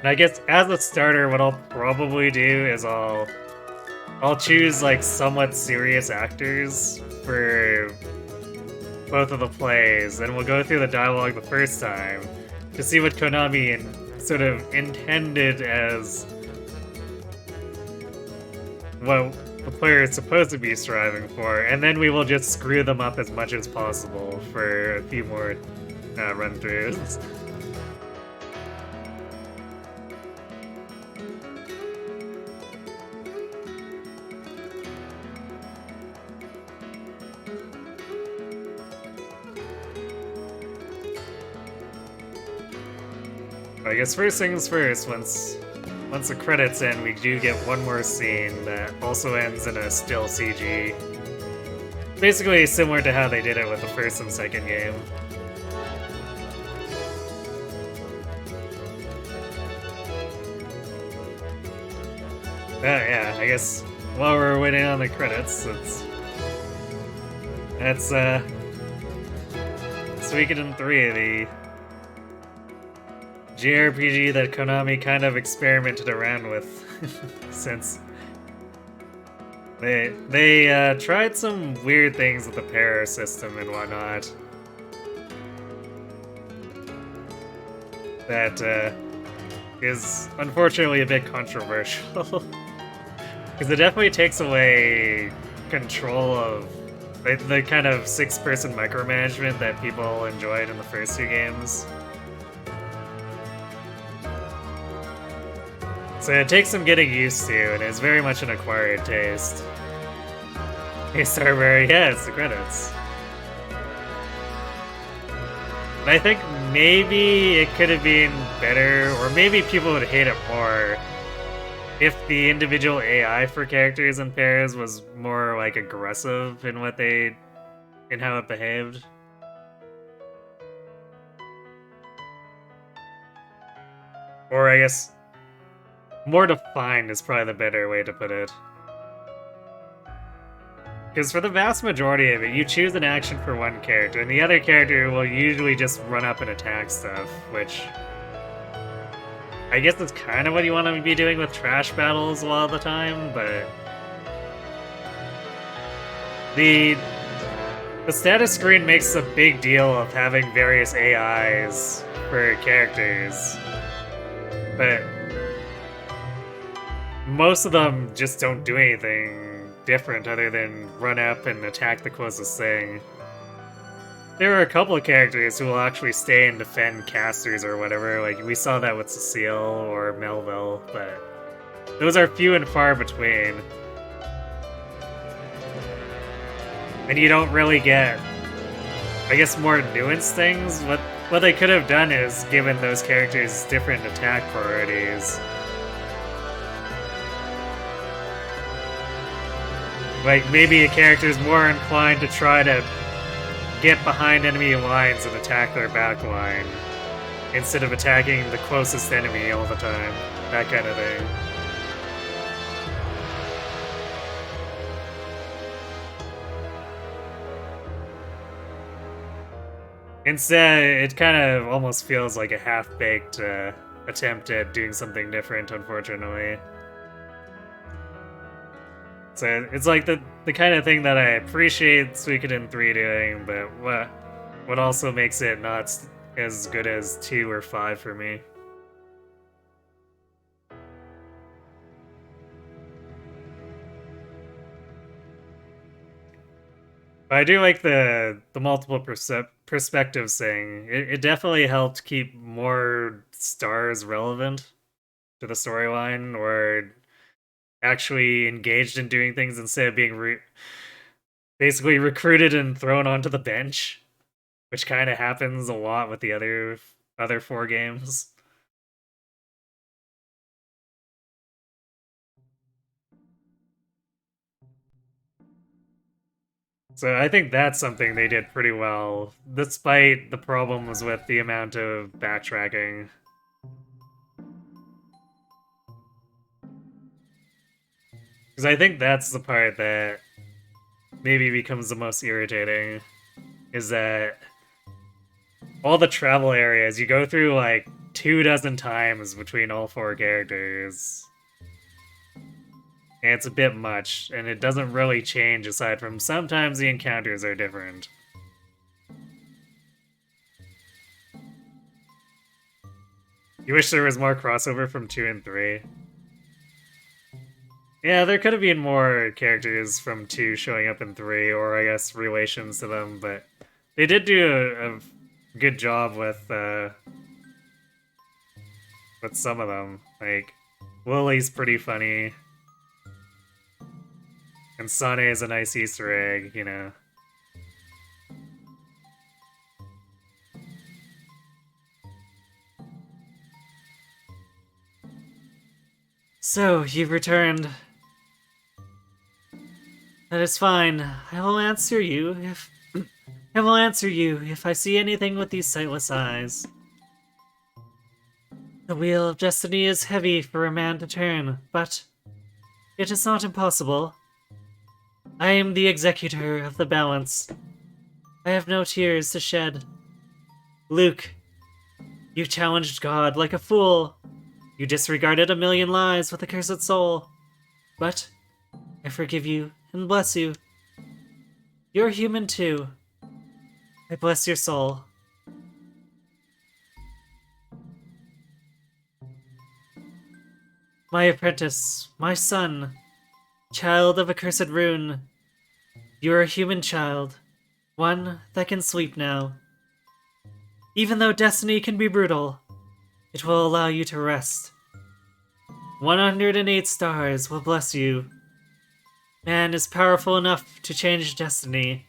And I guess as a starter, what I'll probably do is I'll choose like somewhat serious actors for both of the plays, and we'll go through the dialogue the first time to see what Konami sort of intended as what the player is supposed to be striving for, and then we will just screw them up as much as possible for a few more run-throughs. I guess first things first, once the credits end, we do get one more scene that also ends in a still CG. Basically similar to how they did it with the first and second game. Yeah, I guess while we're waiting on the credits, that's Suikoden 3, the JRPG that Konami kind of experimented around with since they tried some weird things with the para system and whatnot that is unfortunately a bit controversial because it definitely takes away control of the kind of six-person micromanagement that people enjoyed in the first two games. So it takes some getting used to, and it's very much an acquired taste. Hey, Starberry, yeah, it's the credits. And I think maybe it could have been better, or maybe people would hate it more if the individual AI for characters in pairs was more, like, aggressive in how it behaved. Or I guess more defined is probably the better way to put it. Because for the vast majority of it, you choose an action for one character, and the other character will usually just run up and attack stuff, which I guess that's kind of what you want to be doing with trash battles a lot of the time, but the status screen makes a big deal of having various AIs for characters, but most of them just don't do anything different other than run up and attack the closest thing. There are a couple of characters who will actually stay and defend casters or whatever, like we saw that with Cecile or Melville, but those are few and far between. And you don't really get, I guess, more nuanced things. What they could have done is given those characters different attack priorities. Like, maybe a character is more inclined to try to get behind enemy lines and attack their back line, instead of attacking the closest enemy all the time. That kind of thing. Instead, it kind of almost feels like a half-baked attempt at doing something different, unfortunately. So it's like the kind of thing that I appreciate Suikoden 3 doing, but what also makes it not as good as 2 or 5 for me. But I do like the multiple perspectives thing. It definitely helped keep more stars relevant to the storyline, or actually engaged in doing things instead of being basically recruited and thrown onto the bench, which kind of happens a lot with the other 4 games. So I think that's something they did pretty well, despite the problems with the amount of backtracking. Because I think that's the part that maybe becomes the most irritating, is that all the travel areas, you go through like 24 times between all 4 characters. And it's a bit much, and it doesn't really change aside from sometimes the encounters are different. You wish there was more crossover from 2 and 3? Yeah, there could have been more characters from 2 showing up in 3, or I guess relations to them, but they did do a good job with some of them. Like, Lily's pretty funny. And Sane is a nice Easter egg, you know. So, you've returned. That is fine. I will answer you if... I will answer you if I see anything with these sightless eyes. The wheel of destiny is heavy for a man to turn, but it is not impossible. I am the executor of the balance. I have no tears to shed. Luke, you challenged God like a fool. You disregarded a million lies with a cursed soul. But I forgive you and bless you. You're human too. I bless your soul. My apprentice, my son, child of a cursed rune. You're a human child, one that can sleep now. Even though destiny can be brutal, it will allow you to rest. 108 stars will bless you. Man is powerful enough to change destiny.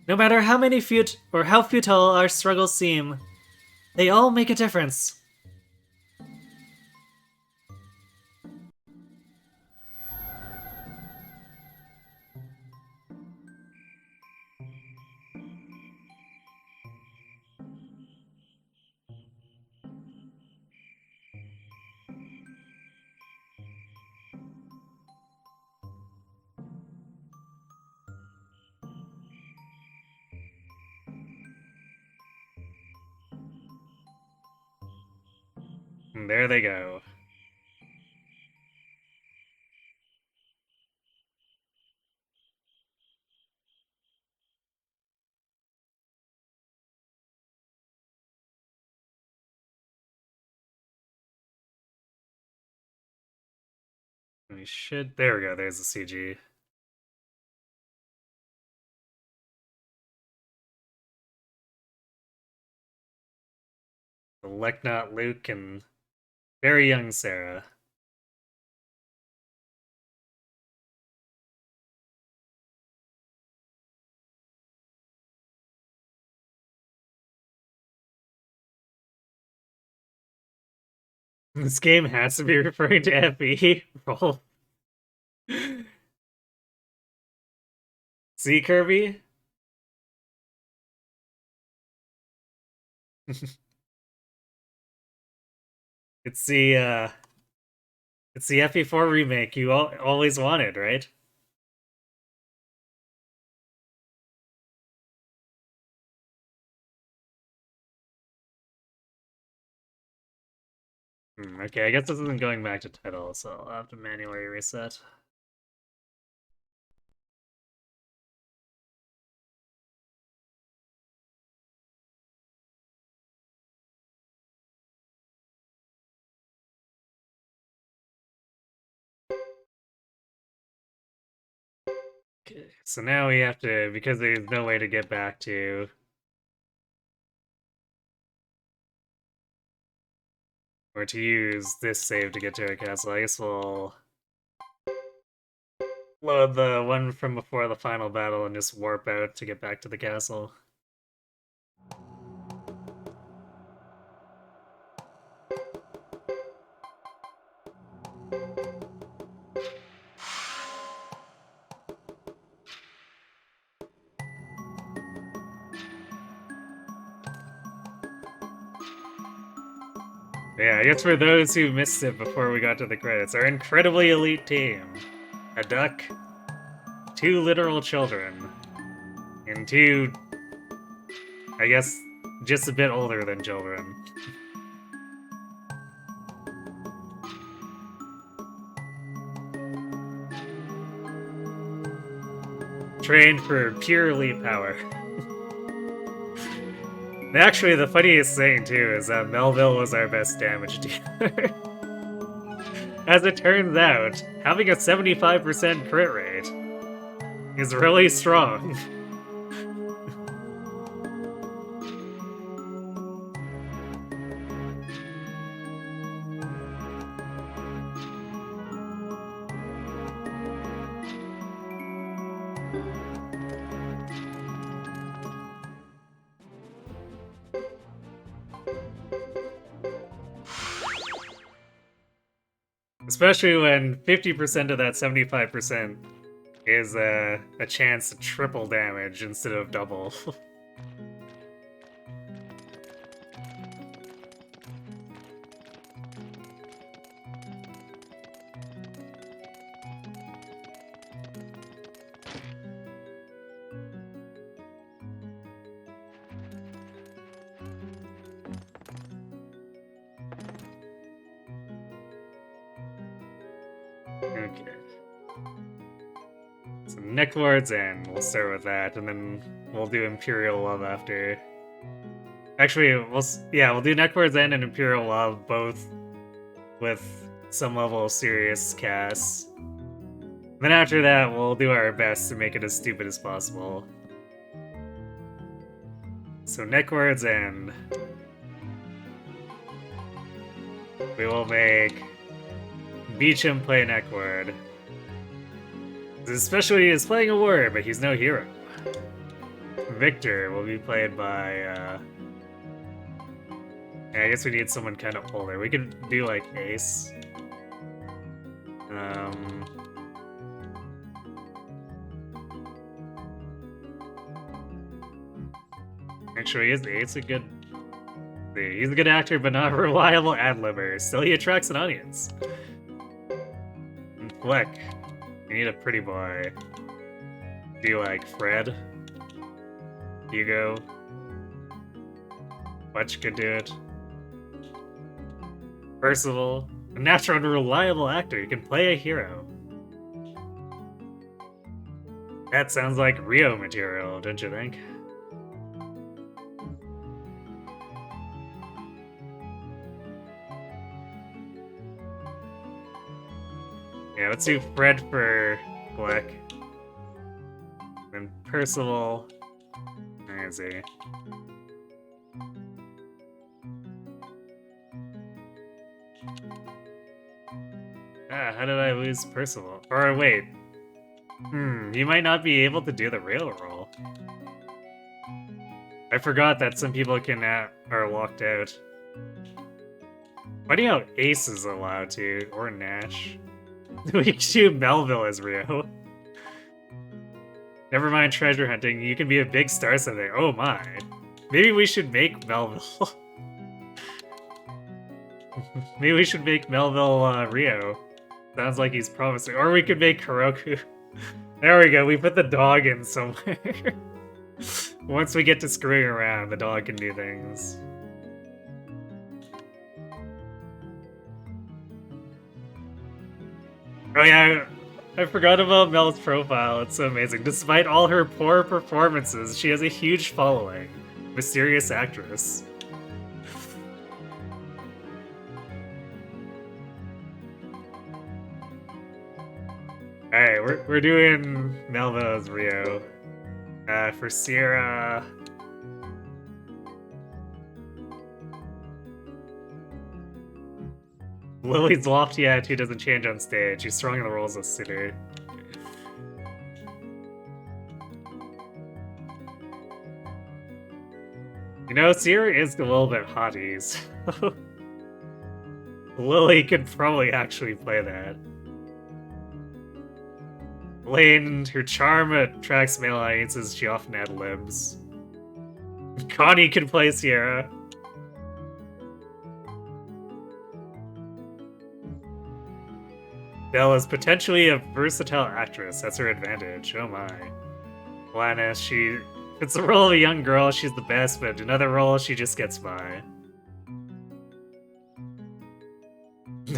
No matter how many how futile our struggles seem, they all make a difference. And there they go. We should... There we go, there's the CG. The Leknot Luke and very young Sarah. This game has to be referring to FE. Roll. See, Kirby? It's the FE4 remake you always wanted, right? Okay, I guess this isn't going back to title, so I'll have to manually reset. Okay, so now we have to, because there's no way to get back to... Or to use this save to get to our castle, I guess we'll... load the one from before the final battle and just warp out to get back to the castle. Yeah, I guess for those who missed it before we got to the credits, our incredibly elite team. A duck, 2 literal children, and 2, I guess, just a bit older than children. Trained for pure elite power. And actually, the funniest thing, too, is that Melville was our best damage dealer. As it turns out, having a 75% crit rate is really strong. Especially when 50% of that 75% is a chance to triple damage instead of double. Okay. So Necklord's End, we'll start with that, and then we'll do Imperial Love after. Actually, we'll do Necklord's End and Imperial Love both with some level of serious casts. Then after that, we'll do our best to make it as stupid as possible. So Necklord's End. We will make Beecham play Necklord. Especially he's playing a warrior, but he's no hero. Victor will be played by, yeah, I guess we need someone kind of older. We could do, like, Ace. Actually, is Ace a good... He's a good actor, but not a reliable ad-libber. Still, he attracts an audience. And Fleck. You need a pretty boy. Do you like Fred? Hugo? Fletch could do it. Percival? A natural and reliable actor. You can play a hero. That sounds like Rio material, don't you think? Yeah, let's do Fred for Black. Then Percival. Where is he? How did I lose Percival? Or wait. You might not be able to do the rail roll. I forgot that some people can are locked out. Funny how Ace is allowed to, or Nash. We can do Melville as Rio. Never mind treasure hunting, you can be a big star someday. Oh my. Maybe we should make Melville. Maybe we should make Melville Rio. Sounds like he's promising. Or we could make Heroku. There we go, we put the dog in somewhere. Once we get to screwing around, the dog can do things. Oh yeah, I forgot about Mel's profile. It's so amazing. Despite all her poor performances, she has a huge following. Mysterious actress. Alright, we're doing Melva as Rio. For Sierra... Lily's lofty attitude doesn't change on stage. She's strong in the roles of sitter. You know, Sierra is a little bit haughty, so... Lily could probably actually play that. Lane, her charm attracts male audiences, she often ad-libs. Connie can play Sierra. Belle is potentially a versatile actress. That's her advantage. Oh my. Lannis, if it's the role of a young girl, she's the best, but in other roles, she just gets by.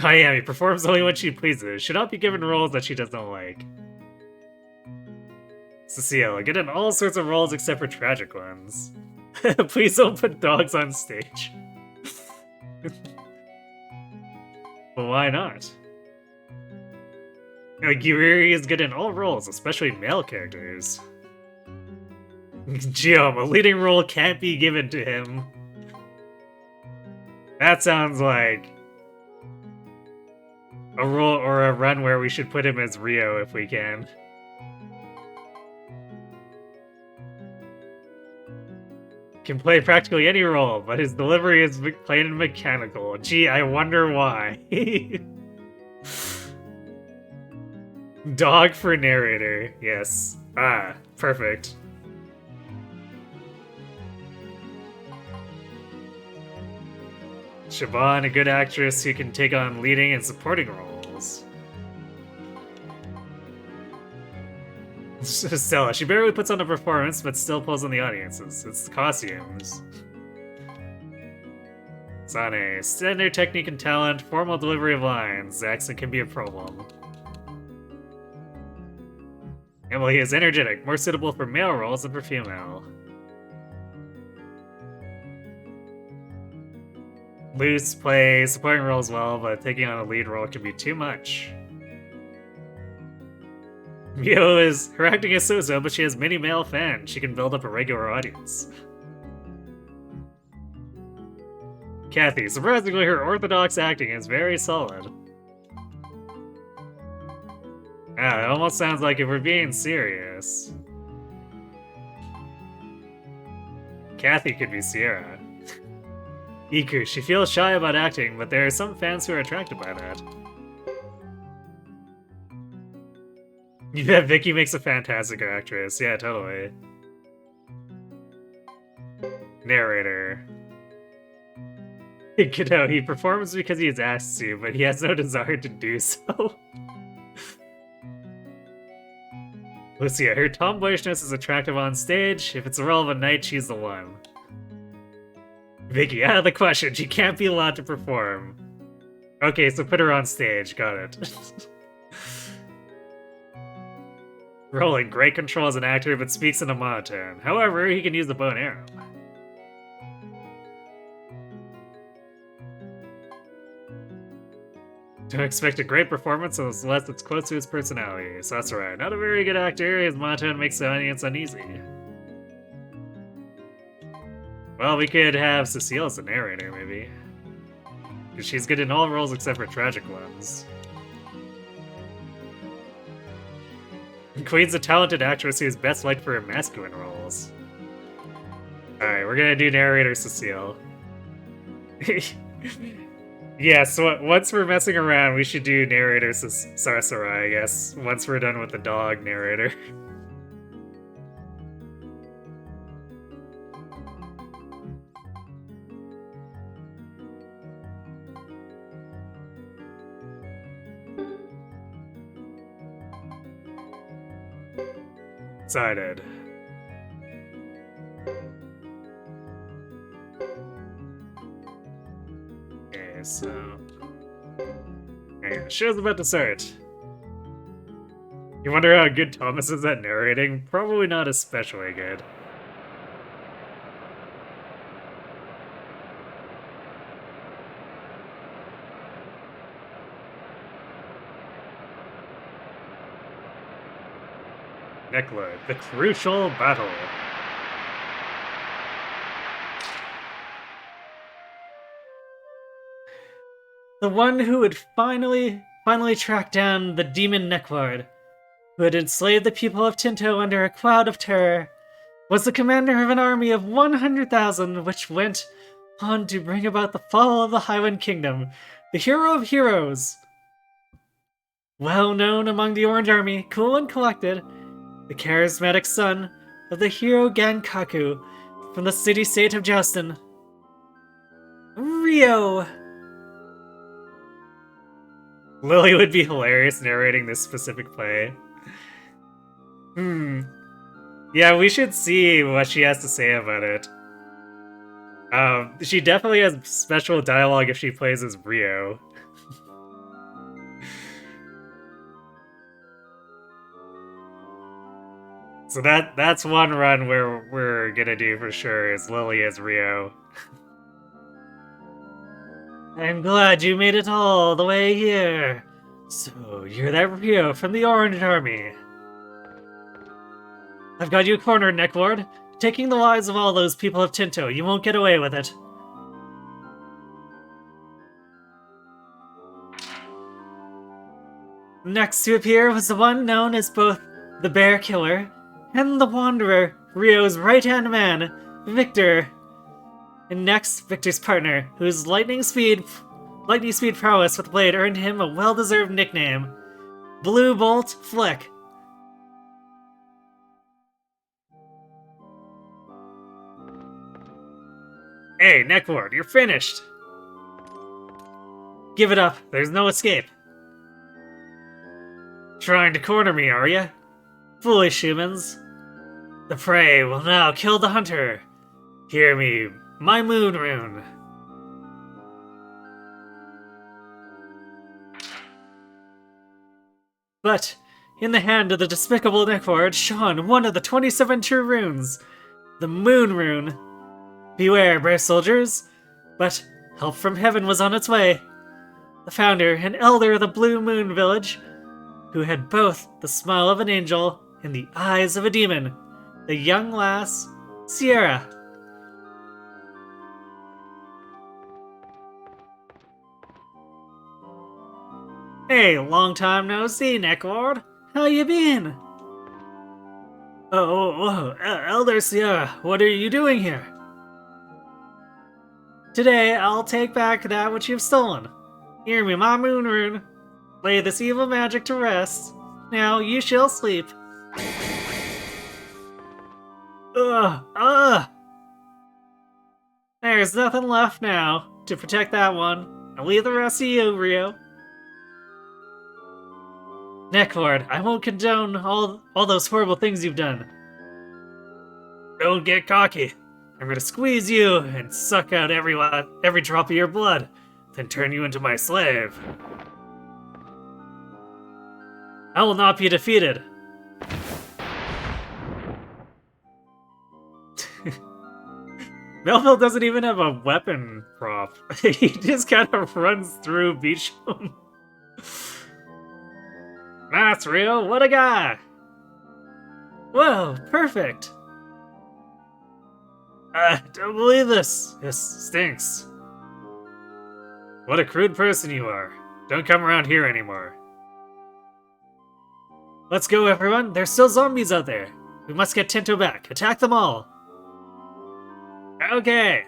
Miami performs only when she pleases. Should not be given roles that she doesn't like. Cecile, get in all sorts of roles except for tragic ones. Please don't put dogs on stage. Well, why not? Yuri is good in all roles, especially male characters. Geom, a leading role can't be given to him. That sounds like a role or a run where we should put him as Rio if we can. Can play practically any role, but his delivery is plain and mechanical. Gee, I wonder why. Dog for narrator, yes. Ah, perfect. Siobhan, a good actress who can take on leading and supporting roles. Stella, she barely puts on a performance, but still pulls on the audiences. It's the costumes. Sane, standard technique and talent, formal delivery of lines. The accent can be a problem. Emily is energetic, more suitable for male roles than for female. Luce plays supporting roles well, but taking on a lead role can be too much. Her acting is so-so, but she has many male fans. She can build up a regular audience. Kathy, surprisingly, her orthodox acting is very solid. Ah, it almost sounds like if we're being serious. Kathy could be Sierra. Iku, she feels shy about acting, but there are some fans who are attracted by that. Yeah, Vicky makes a fantastic actress. Yeah, totally. Narrator. Kiddo, he performs because he is asked to, but he has no desire to do so. Lucia, her tomboyishness is attractive on stage. If it's a role of a knight, she's the one. Vicky, out of the question. She can't be allowed to perform. Okay, so put her on stage. Got it. Roland, great control as an actor, but speaks in a monotone. However, he can use the bow and arrow. Don't expect a great performance unless it's close to his personality, so that's alright. Not a very good actor, his monotone makes the audience uneasy. Well, we could have Cecile as the narrator, maybe. Because she's good in all roles except for tragic ones. Queen's a talented actress who is best liked for her masculine roles. Alright, we're gonna do narrator Cecile. Yeah, so once we're messing around, we should do narrator Sarsara, I guess. Once we're done with the dog narrator. Decided. Okay, so... Okay, the show's about to start. You wonder how good Thomas is at narrating? Probably not especially good. Necklord, the crucial battle. The one who would finally track down the demon Necklord, who had enslaved the people of Tinto under a cloud of terror, was the commander of an army of 100,000 which went on to bring about the fall of the Highland Kingdom, the hero of heroes. Well known among the Orange Army, cool and collected, the charismatic son of the hero Gankaku from the city-state of Joustin. Rio! Lily would be hilarious narrating this specific play. Yeah, we should see what she has to say about it. She definitely has special dialogue if she plays as Rio. So that's one run where we're gonna do for sure is Lily as Rio. I'm glad you made it all the way here. So, you're that Rio from the Orange Army. I've got you cornered, Necklord. Taking the lives of all those people of Tinto, you won't get away with it. Next to appear was the one known as both the Bear Killer and the Wanderer, Rio's right-hand man, Victor. And next, Victor's partner, whose lightning speed prowess with the blade earned him a well-deserved nickname, Blue Bolt Flick. Hey, Necklord, you're finished! Give it up, there's no escape. Trying to corner me, are ya? Foolish humans. The prey will now kill the hunter. Hear me, my moon rune. But in the hand of the despicable Necklord shone one of the 27 true runes, the Moon Rune. Beware, brave soldiers! But help from heaven was on its way. The founder and elder of the Blue Moon Village, who had both the smile of an angel and the eyes of a demon, the young lass, Sierra. Hey, long time no see, Necklord. How you been? Elder Sierra, what are you doing here? Today, I'll take back that which you've stolen. Hear me, my moon rune. Lay this evil magic to rest. Now you shall sleep. There's nothing left now to protect that one. I'll leave the rest to you, Rio. Necklord, I won't condone all those horrible things you've done. Don't get cocky. I'm gonna squeeze you and suck out every drop of your blood, then turn you into my slave. I will not be defeated. Melville doesn't even have a weapon prop. He just kind of runs through Beecham. Nice, Rio, what a guy! Whoa, perfect! I don't believe this. This stinks. What a crude person you are. Don't come around here anymore. Let's go, everyone. There's still zombies out there. We must get Tinto back. Attack them all. Okay.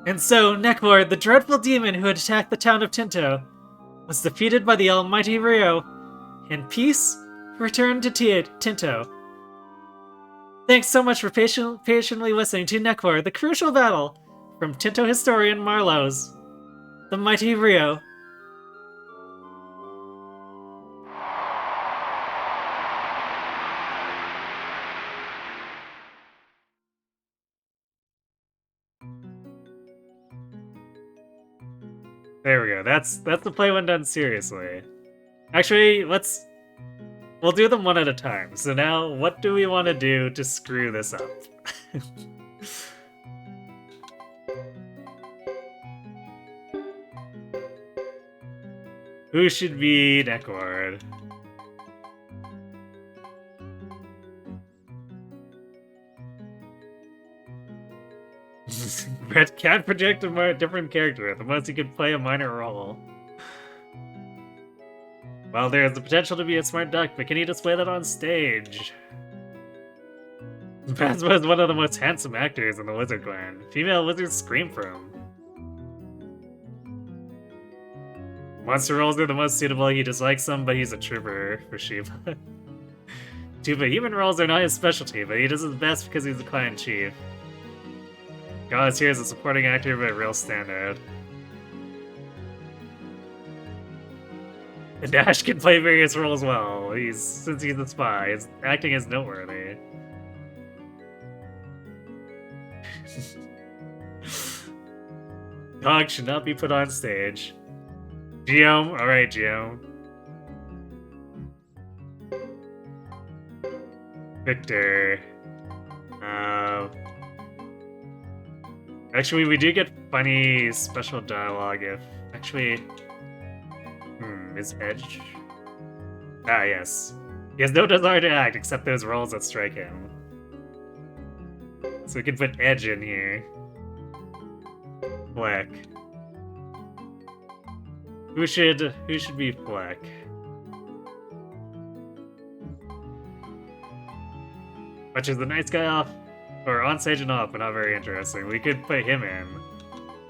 And so, Necklord, the dreadful demon who had attacked the town of Tinto, was defeated by the almighty Rio, and peace returned to Tinto. Thanks so much for patiently listening to Necklord, the crucial battle from Tinto historian Marlowe's The Mighty Rio. There we go. That's the play when done seriously. Actually, we'll do them one at a time. So now, what do we want to do to screw this up? Who should be Necklord? Brett can't project a different character. At the most, he could play a minor role. Well, there has the potential to be a smart duck, but can he display that on stage? Phasma is one of the most handsome actors in the Wizard Clan. Female wizards scream for him. Monster roles are the most suitable. He dislikes them, but he's a trooper for Shiva. Tuba, human roles are not his specialty, but he does his best because he's the clan chief. Gauze here is a supporting actor, but a real standout. And Dash can play various roles well. Since he's a spy, his acting is noteworthy. Dog should not be put on stage. Geom, alright, Geom. Victor. Actually, we do get funny special dialogue if... Actually... is Edge... Ah, yes. He has no desire to act except those roles that strike him. So we can put Edge in here. Fleck. Who should be Fleck? Which is the nice guy off, or on stage and off, but not very interesting. We could put him in.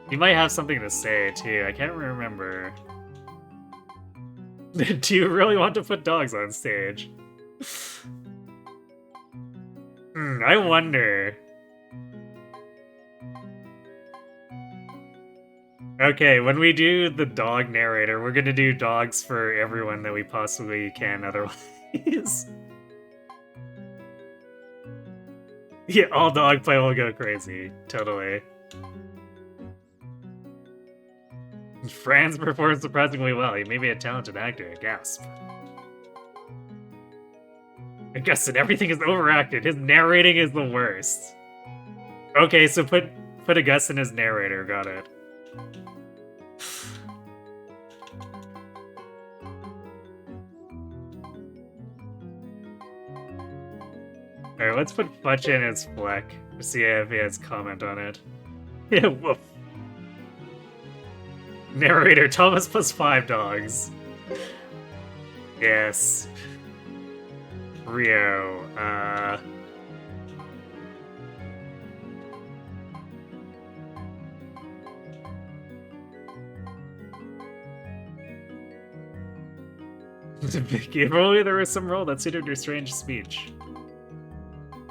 He might have something to say too. I can't remember. Do you really want to put dogs on stage? I wonder. Okay, when we do the dog narrator, we're gonna do dogs for everyone that we possibly can otherwise. Yeah, all dog play will go crazy. Totally. Franz performed surprisingly well. He may be a talented actor. Gasp. Augustin, everything is overacted. His narrating is the worst. Okay, so put Augustin as narrator. Got it. Alright, let's put Futch in as Fleck to see if he has comment on it. Yeah, woof. Narrator, Thomas plus 5 dogs. Yes. Rio, If only there was some role that suited her strange speech.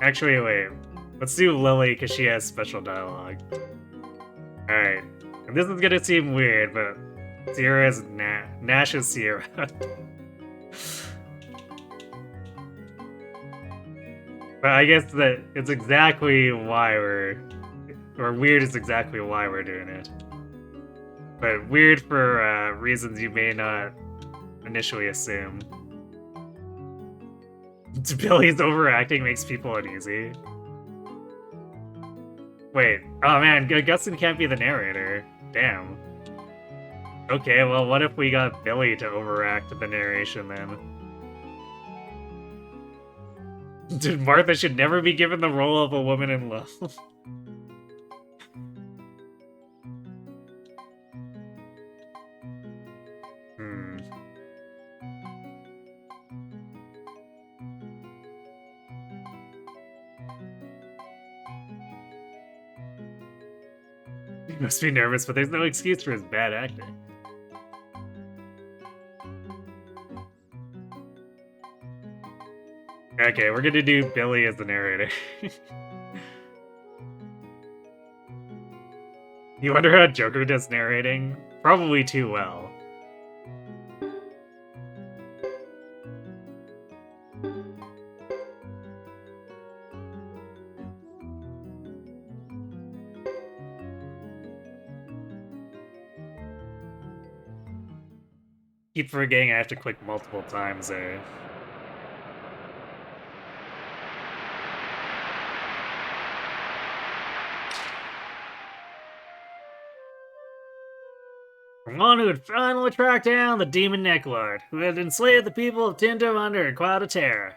Actually, wait. Let's do Lily, because she has special dialogue. Alright. And this is gonna seem weird, but Sierra is Nash is Sierra. But I guess that it's exactly why or weird is exactly why we're doing it. But weird for reasons you may not initially assume. Billy's overacting makes people uneasy. Wait, oh man, Augustin can't be the narrator. Damn. Okay, well what if we got Billy to overact the narration then? Dude, Martha should never be given the role of a woman in love. He must be nervous, but there's no excuse for his bad acting. Okay, we're gonna do Billy as the narrator. You wonder how Joker does narrating? Probably too well. Keep forgetting I have to click multiple times there. One who had finally tracked down the demon Necklord, who had enslaved the people of Tinto under Cloud of Terror,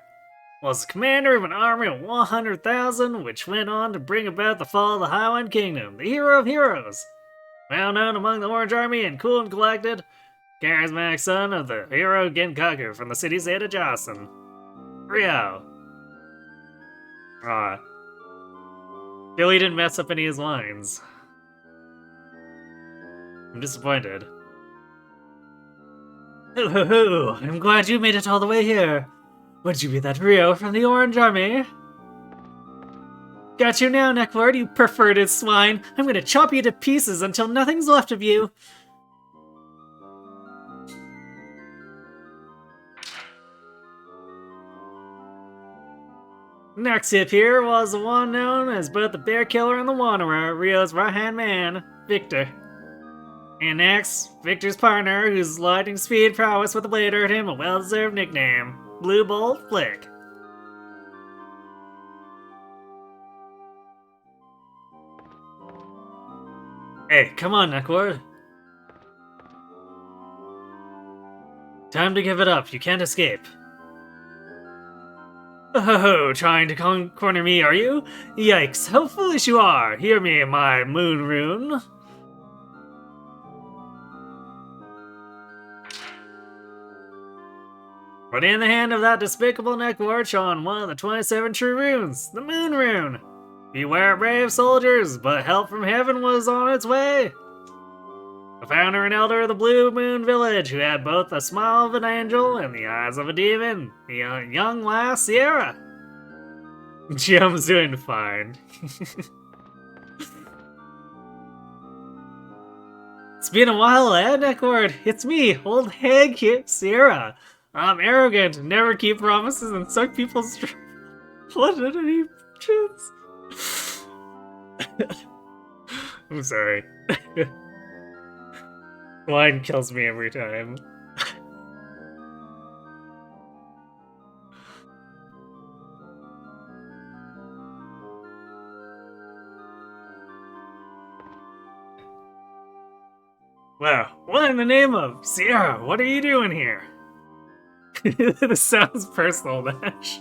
was the commander of an army of 100,000, which went on to bring about the fall of the Highland Kingdom, the hero of heroes. Well known among the Orange Army and cool and collected, charismatic son of the hero Genkaku from the city-state of Jocelyn. Rio. Billy didn't mess up any of his lines. I'm disappointed. Hoo-hoo-hoo! I'm glad you made it all the way here. Would you be that Rio from the Orange Army? Got you now, Necklord, you perverted swine! I'm gonna chop you to pieces until nothing's left of you! Next up here was the one known as both the Bear Killer and the Wanderer, Rio's right-hand man, Victor. And next, Victor's partner, whose lightning speed prowess with the blade earned him a well-deserved nickname, Blue Bolt Flick. Hey, come on, Neckward. Time to give it up. You can't escape. Oh, trying to corner me, are you? Yikes, how foolish you are! Hear me, my moon rune. Put in the hand of that despicable Neckwart on one of the 27 true runes, the moon rune. Beware, brave soldiers, but help from heaven was on its way. The founder and elder of the Blue Moon Village, who had both the smile of an angel and the eyes of a demon, the young lass Sierra. Jim's doing fine. It's been a while, Neckward. It's me, old hag here, Sierra. I'm arrogant, never keep promises, and suck people's what did he choose? I'm sorry. Wine kills me every time. Wow, what in the name of Sierra? What are you doing here? This sounds personal, Nash.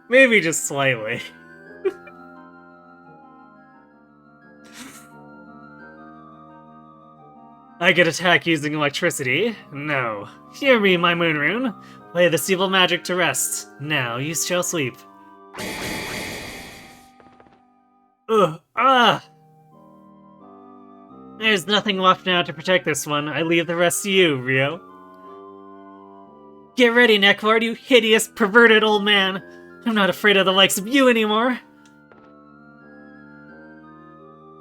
Maybe just slightly. I could attack using electricity. No. Hear me, my moon rune. Lay this evil magic to rest. Now you shall sleep. Ugh. Ah! There's nothing left now to protect this one. I leave the rest to you, Rio. Get ready, Neckward, you hideous, perverted old man. I'm not afraid of the likes of you anymore.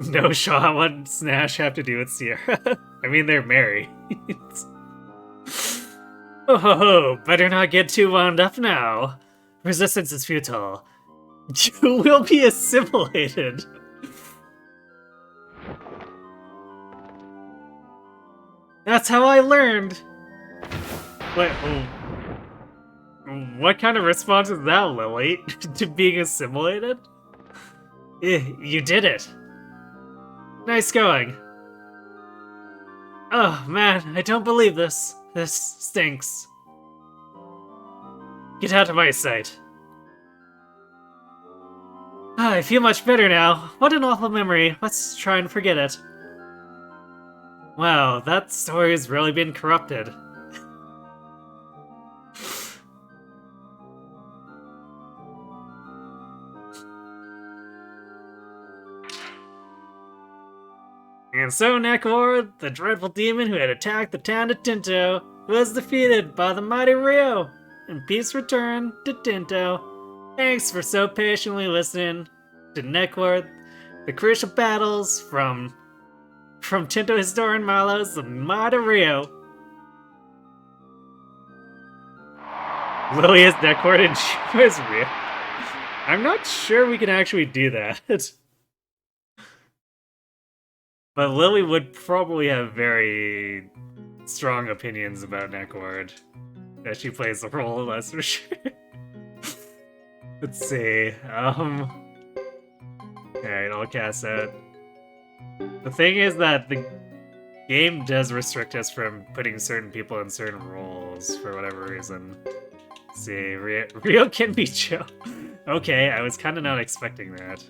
No shot. What does Nash have to do with Sierra? I mean, they're married. Oh ho ho, better not get too wound up now. Resistance is futile. You will be assimilated. That's how I learned. Wait, what kind of response is that, Lily? To being assimilated? You did it. Nice going. Oh man, I don't believe this. This stinks. Get out of my sight. I feel much better now. What an awful memory. Let's try and forget it. Wow, that story's really been corrupted. And so Neckward, the dreadful demon who had attacked the town of Tinto, was defeated by the mighty Rio, and peace returned to Tinto. Thanks for so patiently listening to Neckward, the crucial battles from Tinto historian Marlowe's The Mighty Rio. Lily is Neckward and she was Rio. I'm not sure we can actually do that. But Lily would probably have very strong opinions about Neckward, as she plays the role of us for sure. Let's see. Alright, I'll cast out. The thing is that the game does restrict us from putting certain people in certain roles for whatever reason. Let's see, Rio can be Joe. Okay, I was kind of not expecting that.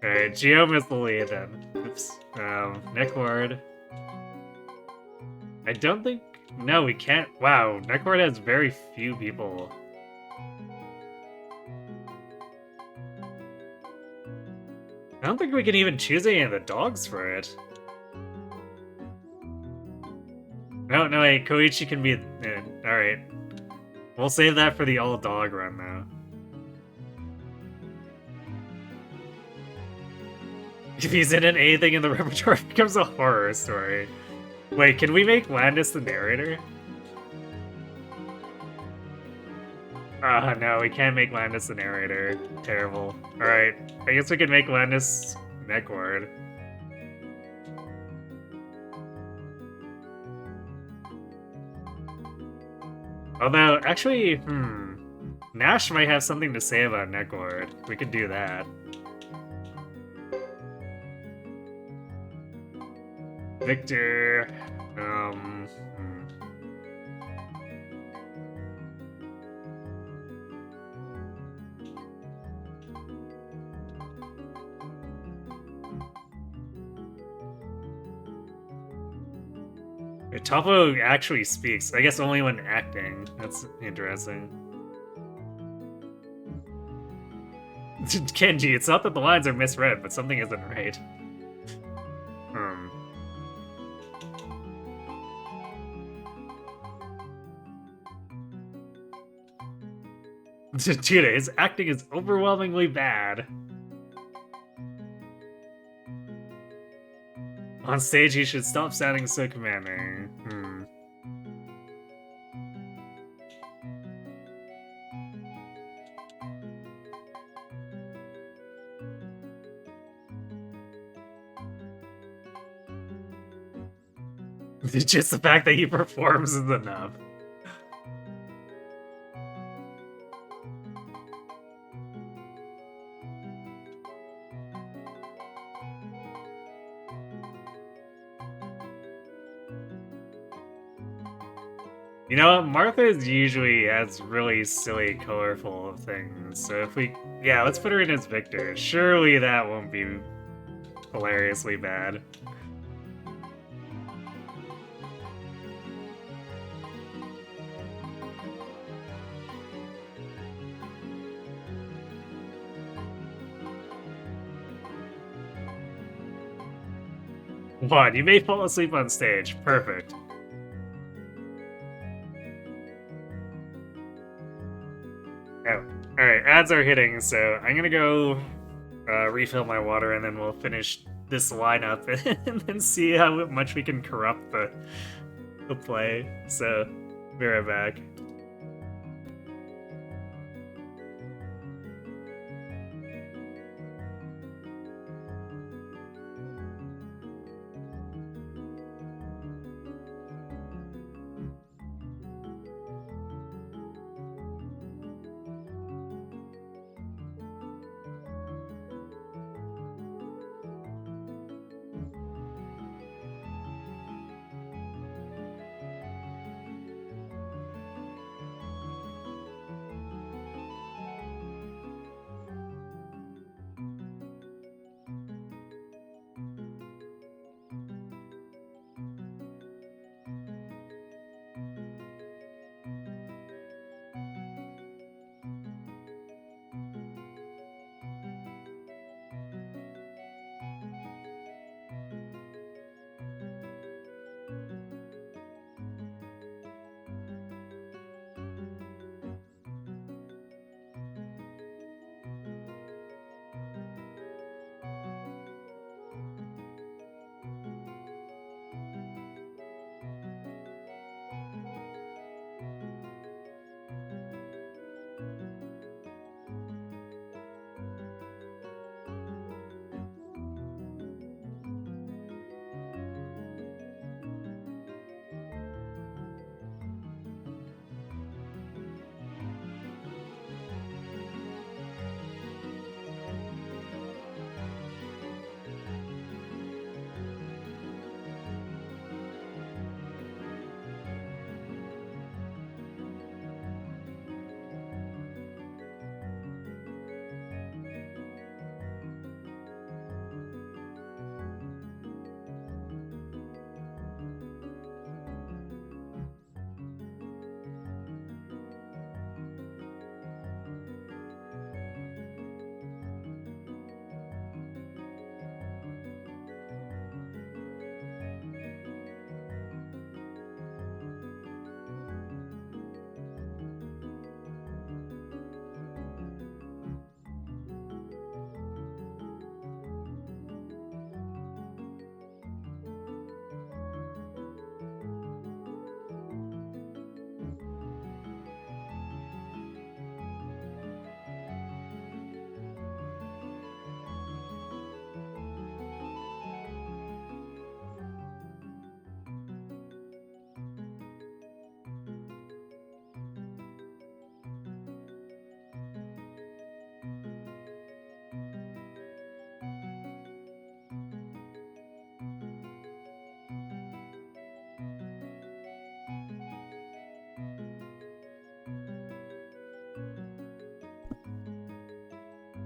Alright, Geom is the lead then. Oops. Neckward. I don't think... No, we can't... Wow, Neckward has very few people. I don't think we can even choose any of the dogs for it. No, wait, Koichi can be... Alright. We'll save that for the all-dog run now. If he's in anything in the repertoire, it becomes a horror story. Wait, can we make Landis the narrator? No, we can't make Landis the narrator. Terrible. Alright, I guess we could make Landis Neckward. Although, actually, Nash might have something to say about Neckward. We could do that. Victor, Topo actually speaks. I guess only when acting. That's interesting. Kenji, it's not that the lines are misread, but something isn't right. Dude, his acting is overwhelmingly bad. On stage, he should stop sounding so commanding. Just the fact that he performs is enough. You know what? Martha's usually has really silly, colorful things. So if we... Yeah, let's put her in as Victor. Surely that won't be hilariously bad. What? You may fall asleep on stage. Perfect. Oh, alright, ads are hitting, so I'm gonna go refill my water and then we'll finish this lineup and then see how much we can corrupt the play. So, be right back.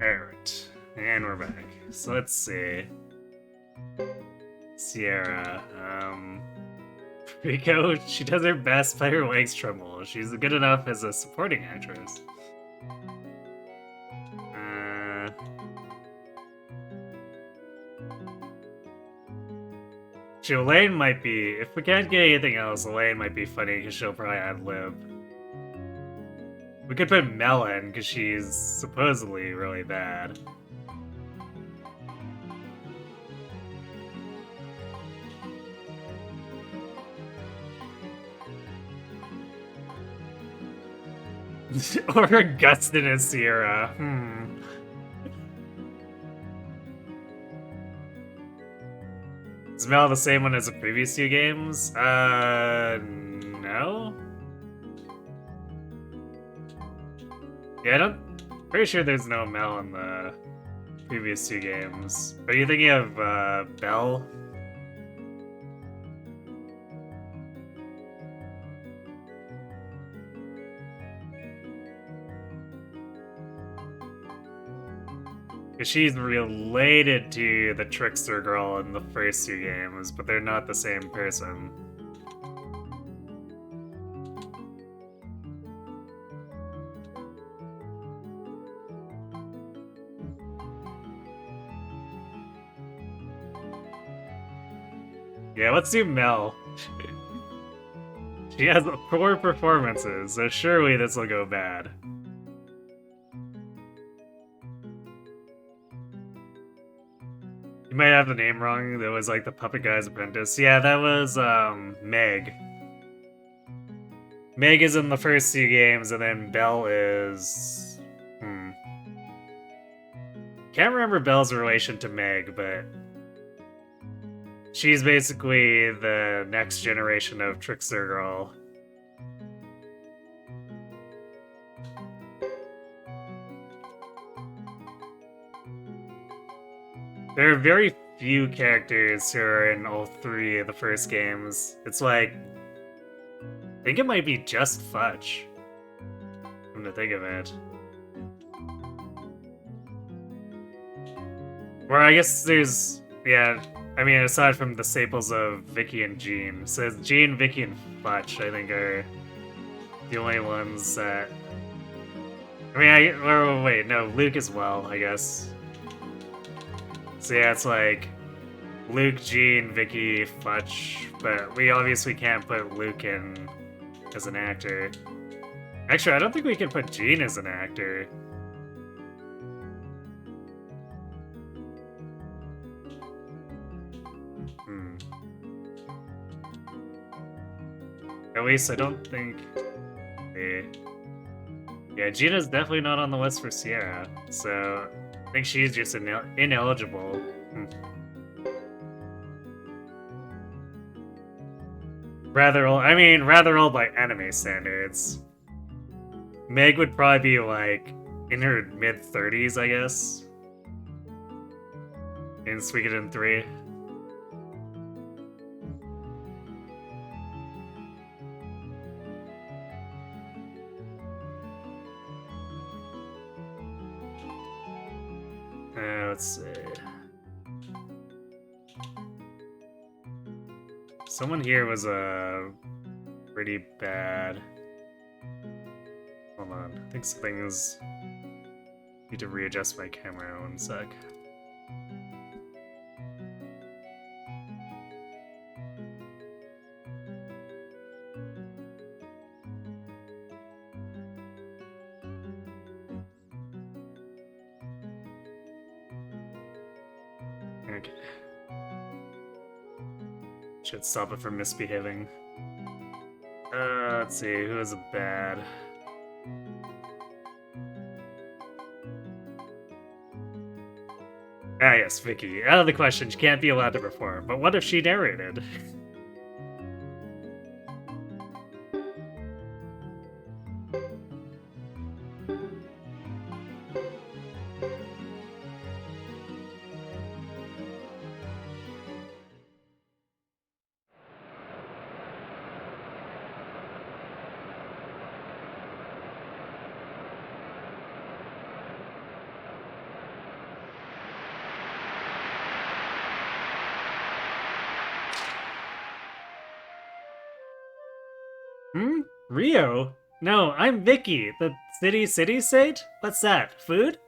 Alright, and we're back. So let's see. Sierra, Rico, she does her best, but her legs tremble. She's good enough as a supporting actress. Elaine might be, if we can't get anything else, Elaine might be funny because she'll probably ad-lib. We could put Mel in because she's supposedly really bad. Or Augustin and Sierra. Is Mel the same one as the previous two games? No? Yeah, pretty sure there's no Mel in the previous two games. Are you thinking of, Belle? Because she's related to the Trickster girl in the first two games, but they're not the same person. Yeah, let's do Mel. She has poor performances, so surely this will go bad. You might have the name wrong. That was like the Puppet Guy's apprentice. Yeah, that was Meg. Meg is in the first two games, and then Belle is... Can't remember Belle's relation to Meg, but... she's basically the next generation of Trickster Girl. There are very few characters who are in all three of the first games. It's like... I think it might be just Fudge. Come to think of it. Or I guess there's... yeah, I mean, aside from the staples of Vicky and Jean. So Jean, Vicky, and Fudge, I think, are the only ones that... I mean, or wait, no, Luke as well, I guess. So yeah, it's like Luke, Jean, Vicky, Fudge, but we obviously can't put Luke in as an actor. Actually, I don't think we can put Jean as an actor. At least I don't think... Yeah, Gina's definitely not on the list for Sierra, so I think she's just ineligible. Rather old, I mean, rather old by anime standards. Meg would probably be like in her mid-30s, I guess. In Suikoden 3. Let's see. Someone here was pretty bad. Hold on, I think something's... Need to readjust my camera 1 sec. Okay. Should stop it from misbehaving. Let's see, who is bad? Ah yes, Vicky. Out of the question, she can't be allowed to perform. But what if she narrated? Hmm? Rio? No, I'm Vicky, the city state? What's that? Food?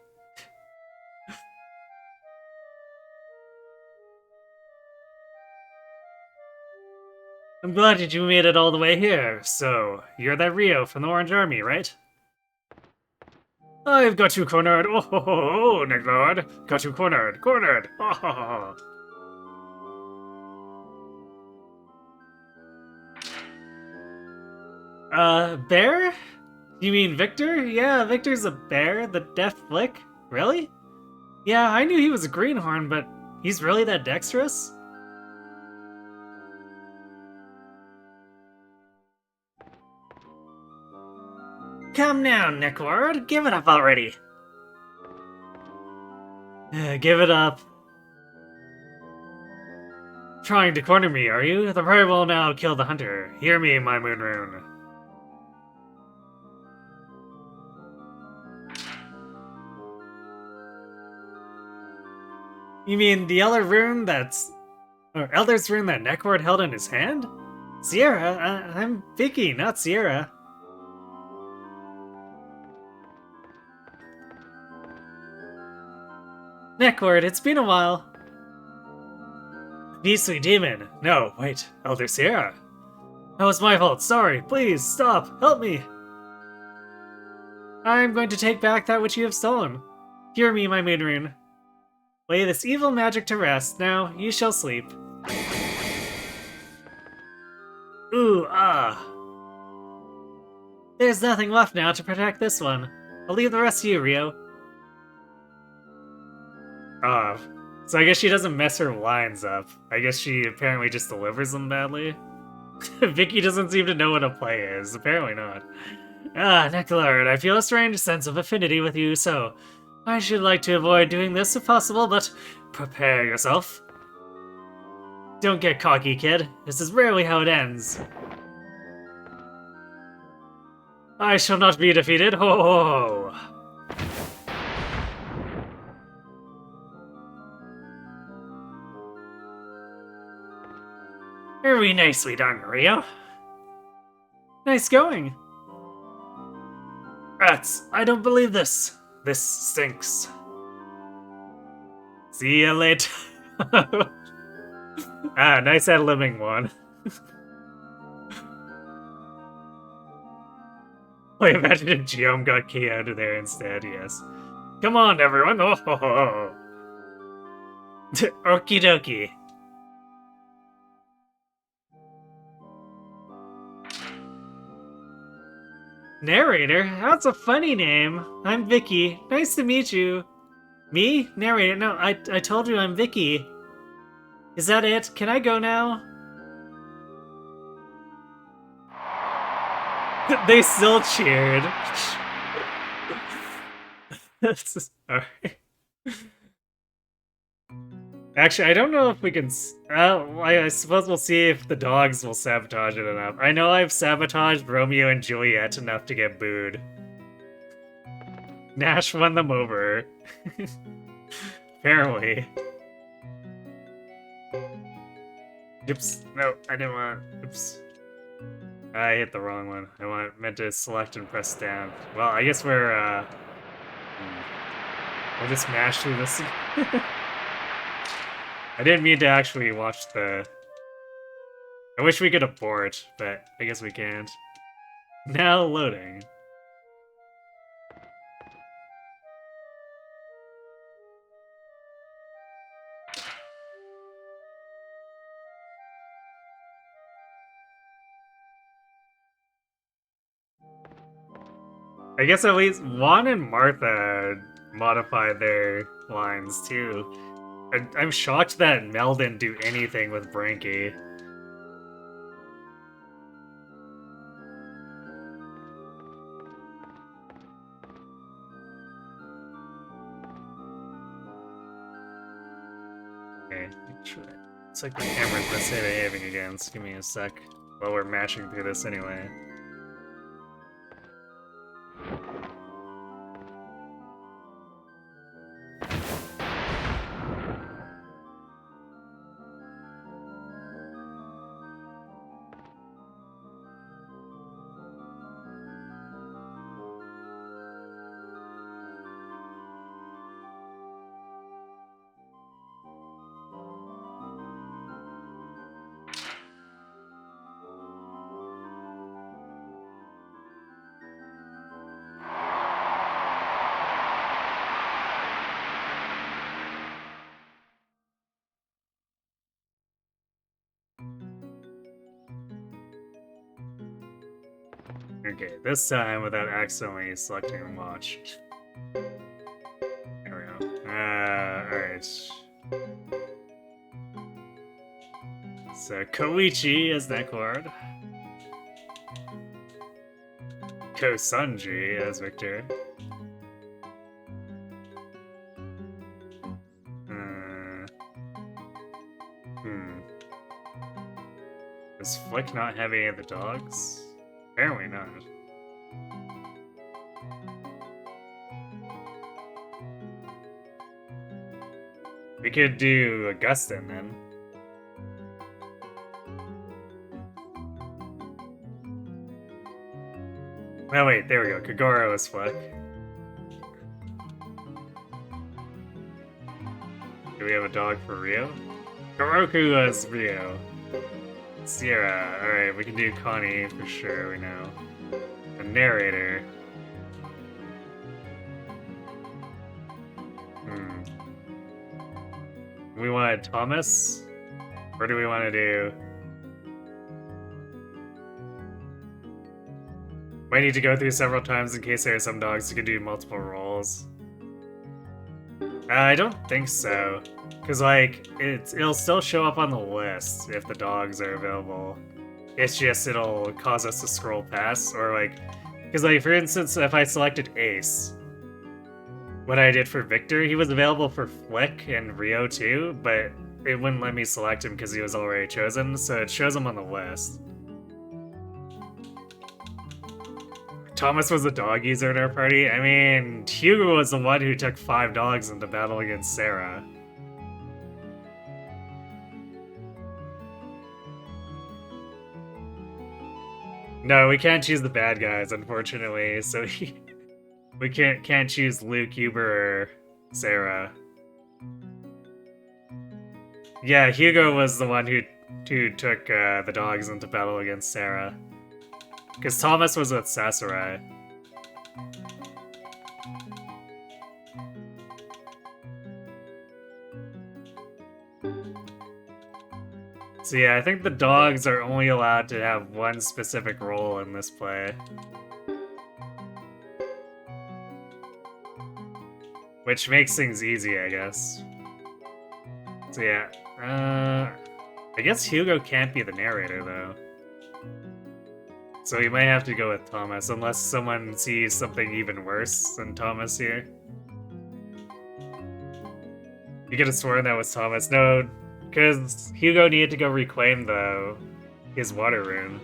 I'm glad that you made it all the way here. So, you're that Rio from the Orange Army, right? I've got you cornered. Oh, ho, ho, ho, Necklord. Got you cornered. Cornered. Oh, ho, ho, ho. Bear? You mean Victor? Yeah, Victor's a bear, the deaf flick. Really? Yeah, I knew he was a greenhorn, but he's really that dexterous? Come now, Necklord. Give it up already. Give it up. Trying to corner me, are you? The prey will now kill the hunter. Hear me, my moon rune. You mean the other rune Elder's rune that Necklord held in his hand? Sierra? I'm Vicky, not Sierra. Necklord, it's been a while. Beastly demon. No, wait. Elder Sierra. That was my fault. Sorry. Please, stop. Help me. I'm going to take back that which you have stolen. Hear me, my moon rune. Lay this evil magic to rest. Now, you shall sleep. Ooh, ah. There's nothing left now to protect this one. I'll leave the rest to you, Rio. So I guess she doesn't mess her lines up. I guess she apparently just delivers them badly. Vicky doesn't seem to know what a play is. Apparently not. Necklord, I feel a strange sense of affinity with you, so I should like to avoid doing this if possible, but prepare yourself. Don't get cocky, kid. This is rarely how it ends. I shall not be defeated. Ho ho ho! Very nicely done, Rio. Nice going. Rats, I don't believe this. This stinks. See ya later. Nice ad-libbing one. Wait, imagine if Geom got Key out of there instead, yes. Come on, everyone. Oh, ho, ho, ho. Okie dokie. Narrator? That's a funny name. I'm Vicky. Nice to meet you. Me? Narrator? No, I told you I'm Vicky. Is that it? Can I go now? They still cheered. Alright. Actually, I don't know if we can... I suppose we'll see if the dogs will sabotage it enough. I know I've sabotaged Romeo and Juliet enough to get booed. Nash won them over. Apparently. Oops. No, I didn't want... Oops. I hit the wrong one. Meant to select and press down. Well, I guess we'll just mash through this. I didn't mean to actually watch the... I wish we could abort, but I guess we can't. Now loading. I guess at least Juan and Martha modified their lines too. I'm shocked that Mel didn't do anything with Branky. Okay, it's like the camera's misbehaving again, so give me a sec while we're mashing through this anyway. Okay, this time without accidentally selecting watch. There we go. Alright. So, Koichi as Necklord. Kosunji as Victor. Does Flick not have any of the dogs? Apparently not. We could do Augustin then. Oh wait, there we go. Kagoro is Flick. Do we have a dog for Rio? Goroku as Rio. Sierra. Alright, we can do Connie for sure, we know. The narrator. We want Thomas? Or do we want to do... Might need to go through several times in case there are some dogs who can do multiple roles. I don't think so. Because, like, it'll still show up on the list if the dogs are available. It's just it'll cause us to scroll past, or, like... Because, like, for instance, if I selected Ace, what I did for Victor, he was available for Flick and Rio too, but it wouldn't let me select him because he was already chosen, so it shows him on the list. Thomas was a dog user in our party. I mean, Hugo was the one who took 5 dogs into battle against Sarah. No, we can't choose the bad guys, unfortunately, so we can't choose Luke, Huber, or Sarah. Yeah, Hugo was the one who took the dogs into battle against Sarah. Because Thomas was with Sasarai. So yeah, I think the dogs are only allowed to have one specific role in this play. Which makes things easy, I guess. So yeah, I guess Hugo can't be the narrator, though. So we might have to go with Thomas, unless someone sees something even worse than Thomas here. You could have sworn that was Thomas. No, because Hugo needed to go reclaim his water rune.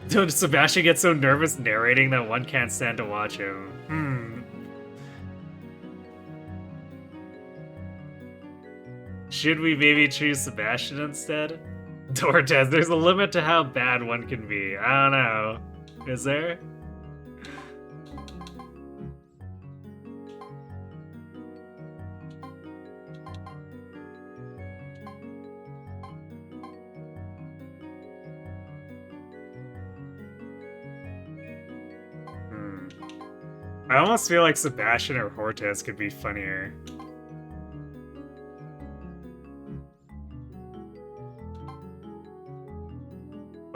Dude, Sebastian gets so nervous narrating that one can't stand to watch him. Should we maybe choose Sebastian instead? Tortes, there's a limit to how bad one can be. I don't know. Is there? I almost feel like Sebastian or Hortes could be funnier.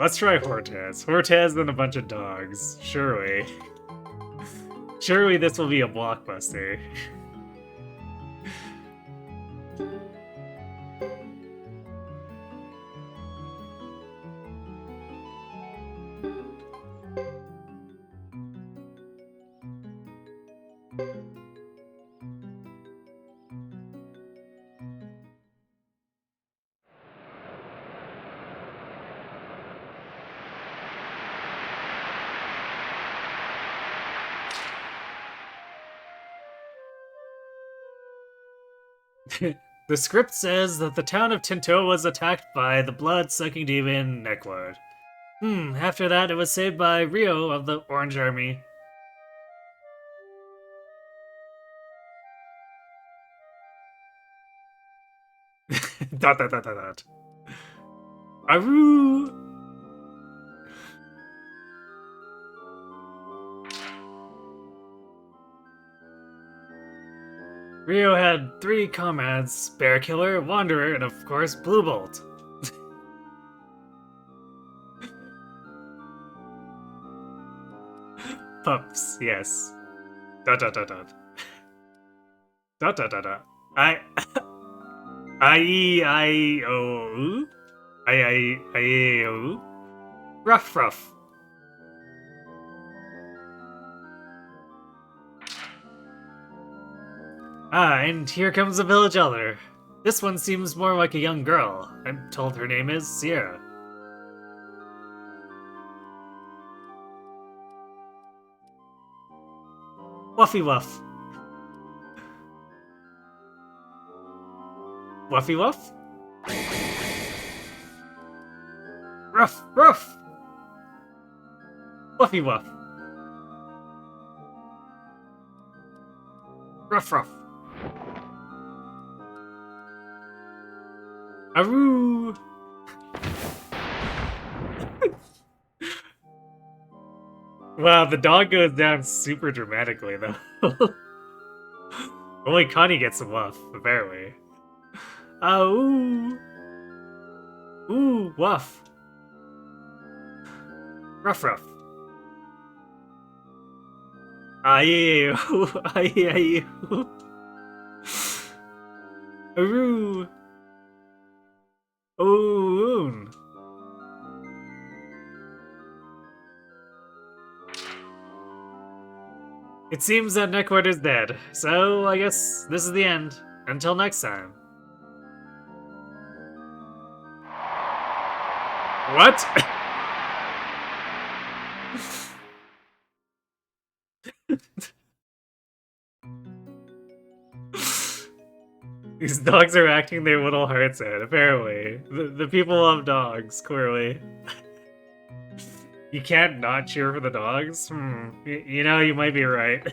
Let's try Hortes. Hortes and a bunch of dogs. Surely. Surely this will be a blockbuster. The script says that the town of Tinto was attacked by the blood-sucking demon Necklord. After that it was saved by Rio of the Orange Army. Dot dot dot dot dot. Aru! Rio had 3 comrades, Bear Killer, Wanderer, and of course Blue Bolt. Pups, yes. Dot dot dot dot. Dot dot dot dot. I-E-I-O. I-I-I-O. Ruff ruff. And here comes a village elder. This one seems more like a young girl. I'm told her name is Sierra. Wuffy Wuff. Wuffy Wuff? Ruff Ruff! Wuffy Wuff. Ruff Ruff. Aroo! Wow, the dog goes down super dramatically, though. Only Connie gets a wuff, apparently. Ooh! Ooh, wuff. Ruff ruff. Aye, aye, Aroo! Oon! It seems that Neckward is dead, so I guess this is the end. Until next time. What? These dogs are acting their little hearts out, apparently. The people love dogs, clearly. You can't not cheer for the dogs? You know, you might be right.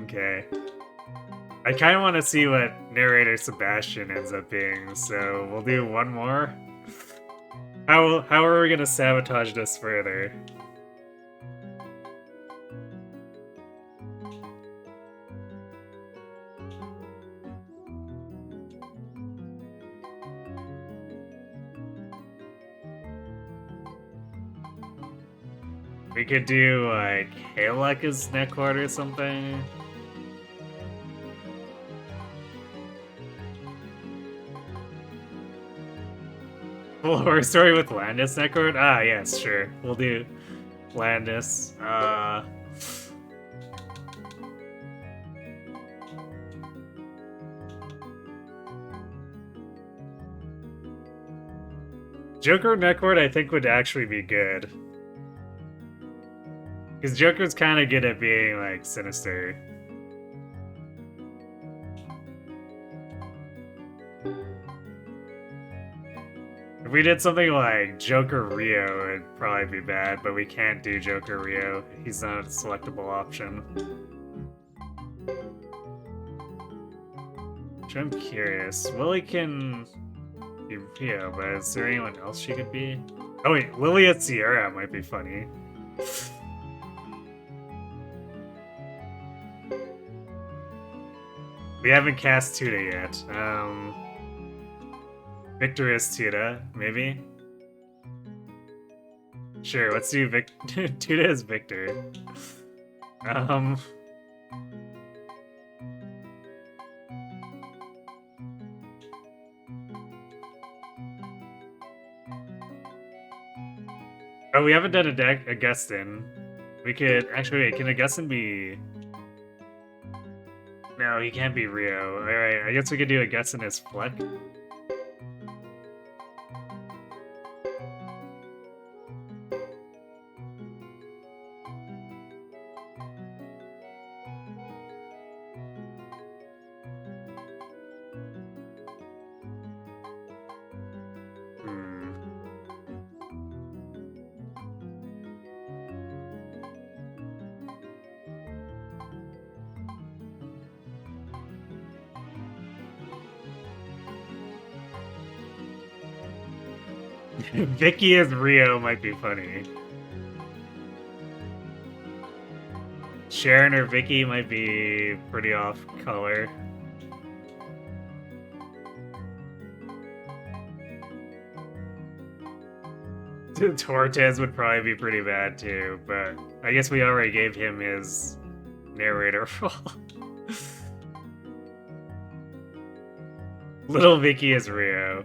Okay. I kind of want to see what narrator Sebastian ends up being, so we'll do one more. How are we gonna sabotage this further? We could do, like, Halek as Neckward or something. Full horror story with Landis Neckward? Ah, yes, sure. We'll do Landis. Joker Neckward, I think, would actually be good. Because Joker's kind of good at being, like, sinister. If we did something like Joker Rio, it'd probably be bad, but we can't do Joker Rio. He's not a selectable option. Which I'm curious. Lily can be Rio, but is there anyone else she could be? Oh wait, Lily at Sierra might be funny. We haven't cast Tuda yet. Victor is Tuda, maybe? Sure, let's do Tuda is Victor. Oh, we haven't done Augustin. We could... Actually, wait, can Augustin be... No, he can't be Rio. Alright, I guess we could do Augustin as Fleck. Vicky as Rio might be funny. Sharon or Vicky might be pretty off color. Tortes would probably be pretty bad too, but I guess we already gave him his narrator role. Little Vicky is Rio.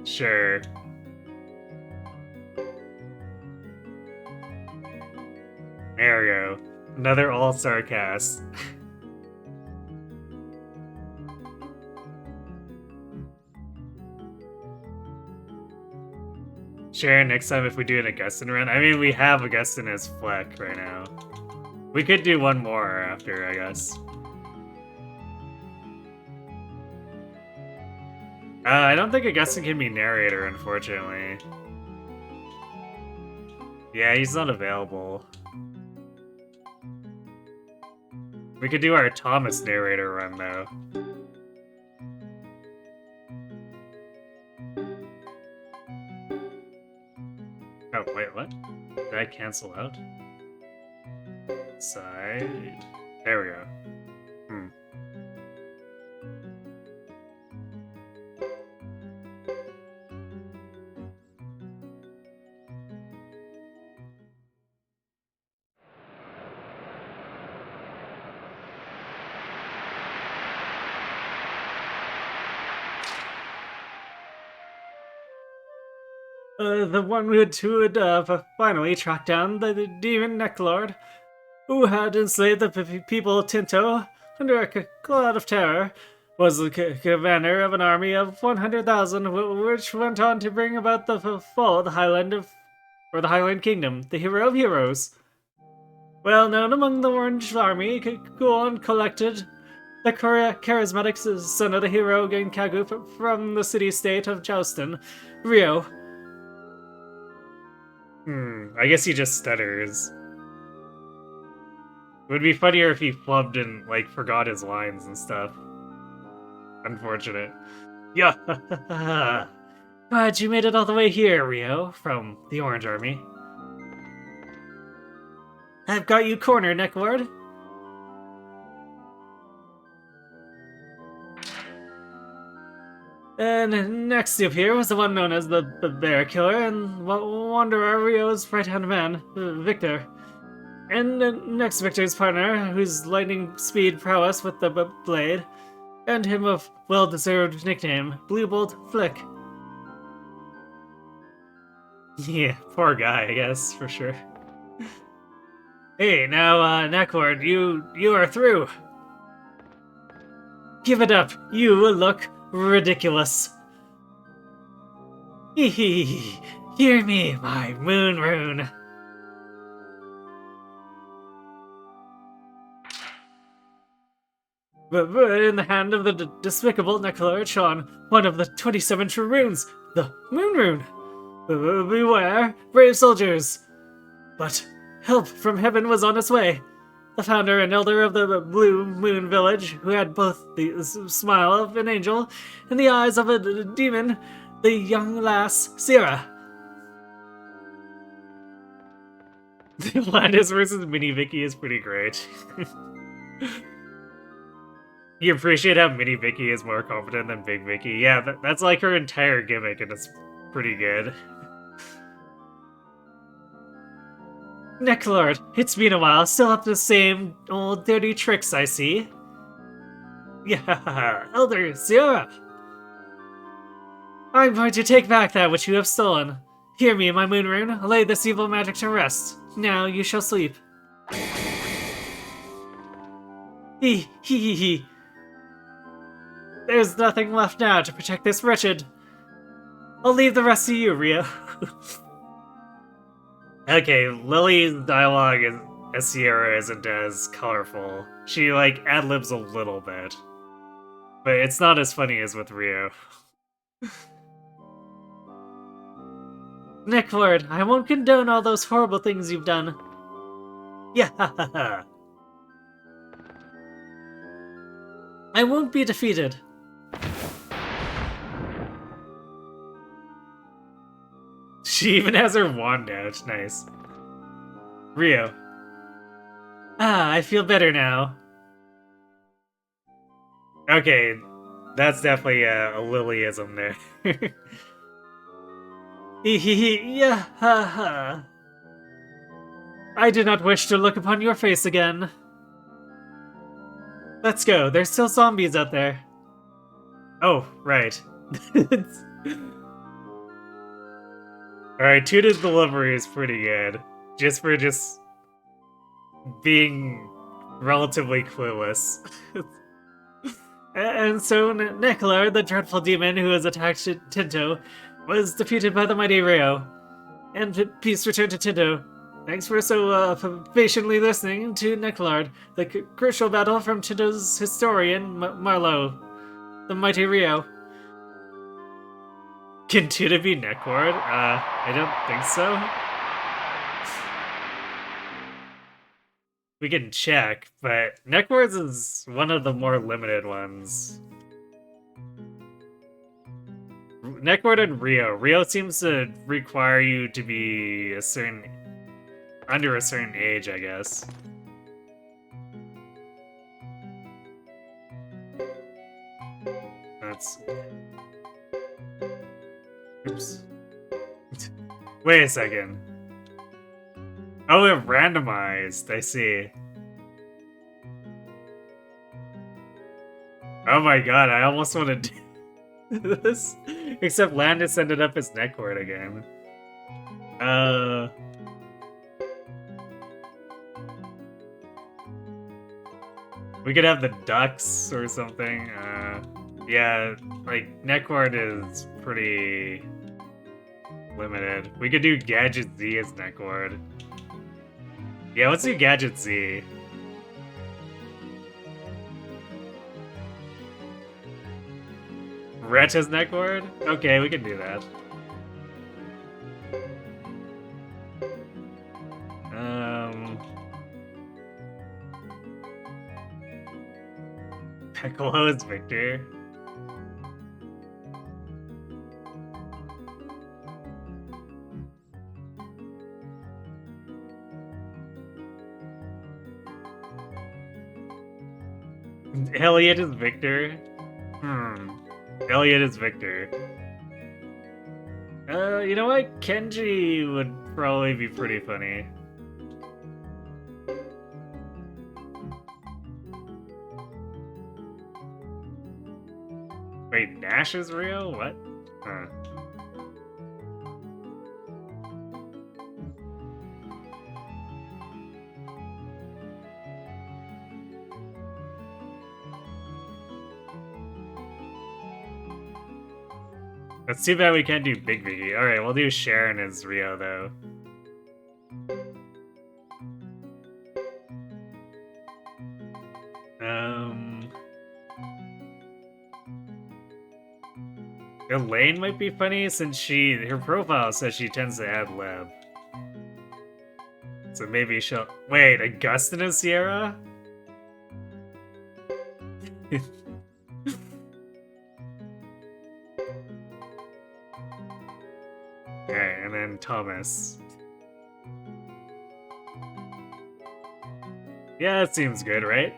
Sure. There we go. Another all-star cast. Sharon, next time if we do an Augustin run. I mean, we have Augustin as Fleck right now. We could do one more after, I guess. I don't think Augustin can be narrator, unfortunately. Yeah, he's not available. We could do our Thomas narrator run, though. Oh, wait, what? Did I cancel out? Side... There we go. The one who had finally tracked down the demon Necklord, who had enslaved the people of Tinto under a cloud of terror, was the commander of an army of 100,000, which went on to bring about the fall of the the Highland Kingdom, the hero of heroes. Well known among the Orange Army, Kuon collected the charismatic son of the hero Genkagu from the city-state of Joustin, Rio. I guess he just stutters. It would be funnier if he flubbed and, like, forgot his lines and stuff. Unfortunate. Yeah. Glad you made it all the way here, Rio, from the Orange Army. I've got you cornered, Necklord. And next up here was the one known as the Bear Killer and Wanderer Rio's right-hand man, Victor. And next Victor's partner, whose lightning speed prowess with the blade, and him of well-deserved nickname, Blue Bolt Flick. Yeah, poor guy, I guess, for sure. Hey, now, Necklord, you are through. Give it up, you look ridiculous. Hee hear me, my moon rune. But in the hand of the despicable Necklord shone one of the 27 true runes, the moon rune. Beware, brave soldiers. But help from heaven was on its way. The founder and elder of the Blue Moon Village, who had both the smile of an angel and the eyes of a demon, the young lass, Sierra. Landis versus Mini Vicky is pretty great. You appreciate how Mini Vicky is more confident than Big Vicky. Yeah, that's like her entire gimmick, and it's pretty good. Necklord, it's been a while. Still up to the same old dirty tricks, I see. Yeah, Elder Sierra. I'm going to take back that which you have stolen. Hear me, my moon rune. Lay this evil magic to rest. Now you shall sleep. Hee. There's nothing left now to protect this wretched. I'll leave the rest to you, Rio. Okay, Lily's dialogue as Sierra isn't as colorful. She, like, ad-libs a little bit. But it's not as funny as with Rio. Necklord, I won't condone all those horrible things you've done. Yeah. I won't be defeated. She even has her wand out. Nice. Rio. Ah, I feel better now. Okay, that's definitely a Lilyism there. Yeah, ha ha. I do not wish to look upon your face again. Let's go, there's still zombies out there. Oh, right. Alright, Tuna's delivery is pretty good. Just for being relatively clueless. And so Neklar, the dreadful demon who has attacked Tinto, was defeated by the mighty Rio. And peace returned to Tinto. Thanks for so patiently listening to Neklar, the crucial battle from Tinto's historian, Marlowe, the mighty Rio. Can Tuna be Neckward? I don't think so. We can check, but Neckwards is one of the more limited ones. Neckward and Rio. Rio seems to require you to be under a certain age, I guess. That's... Oops. Wait a second. Oh, it randomized. I see. Oh my god, I almost want to do this. Except Landis ended up as Neckward again. We could have the ducks or something. Yeah, like, Neckward is pretty limited. We could do Gadget Z as Neckward. Yeah, let's do Gadget Z. Rhett as Neckward? Okay, we can do that. Piccolo is Victor. Elliot is Victor. Elliot is Victor. You know what? Kenji would probably be pretty funny. Wait, Nash is real? What? Huh. It's too bad we can't do Big Vicky. Alright, we'll do Sharon as Rio, though. Elaine might be funny since her profile says she tends to ad lib. So maybe she'll... Wait, Augustin is Sierra? Okay, and then Thomas. Yeah, that seems good, right?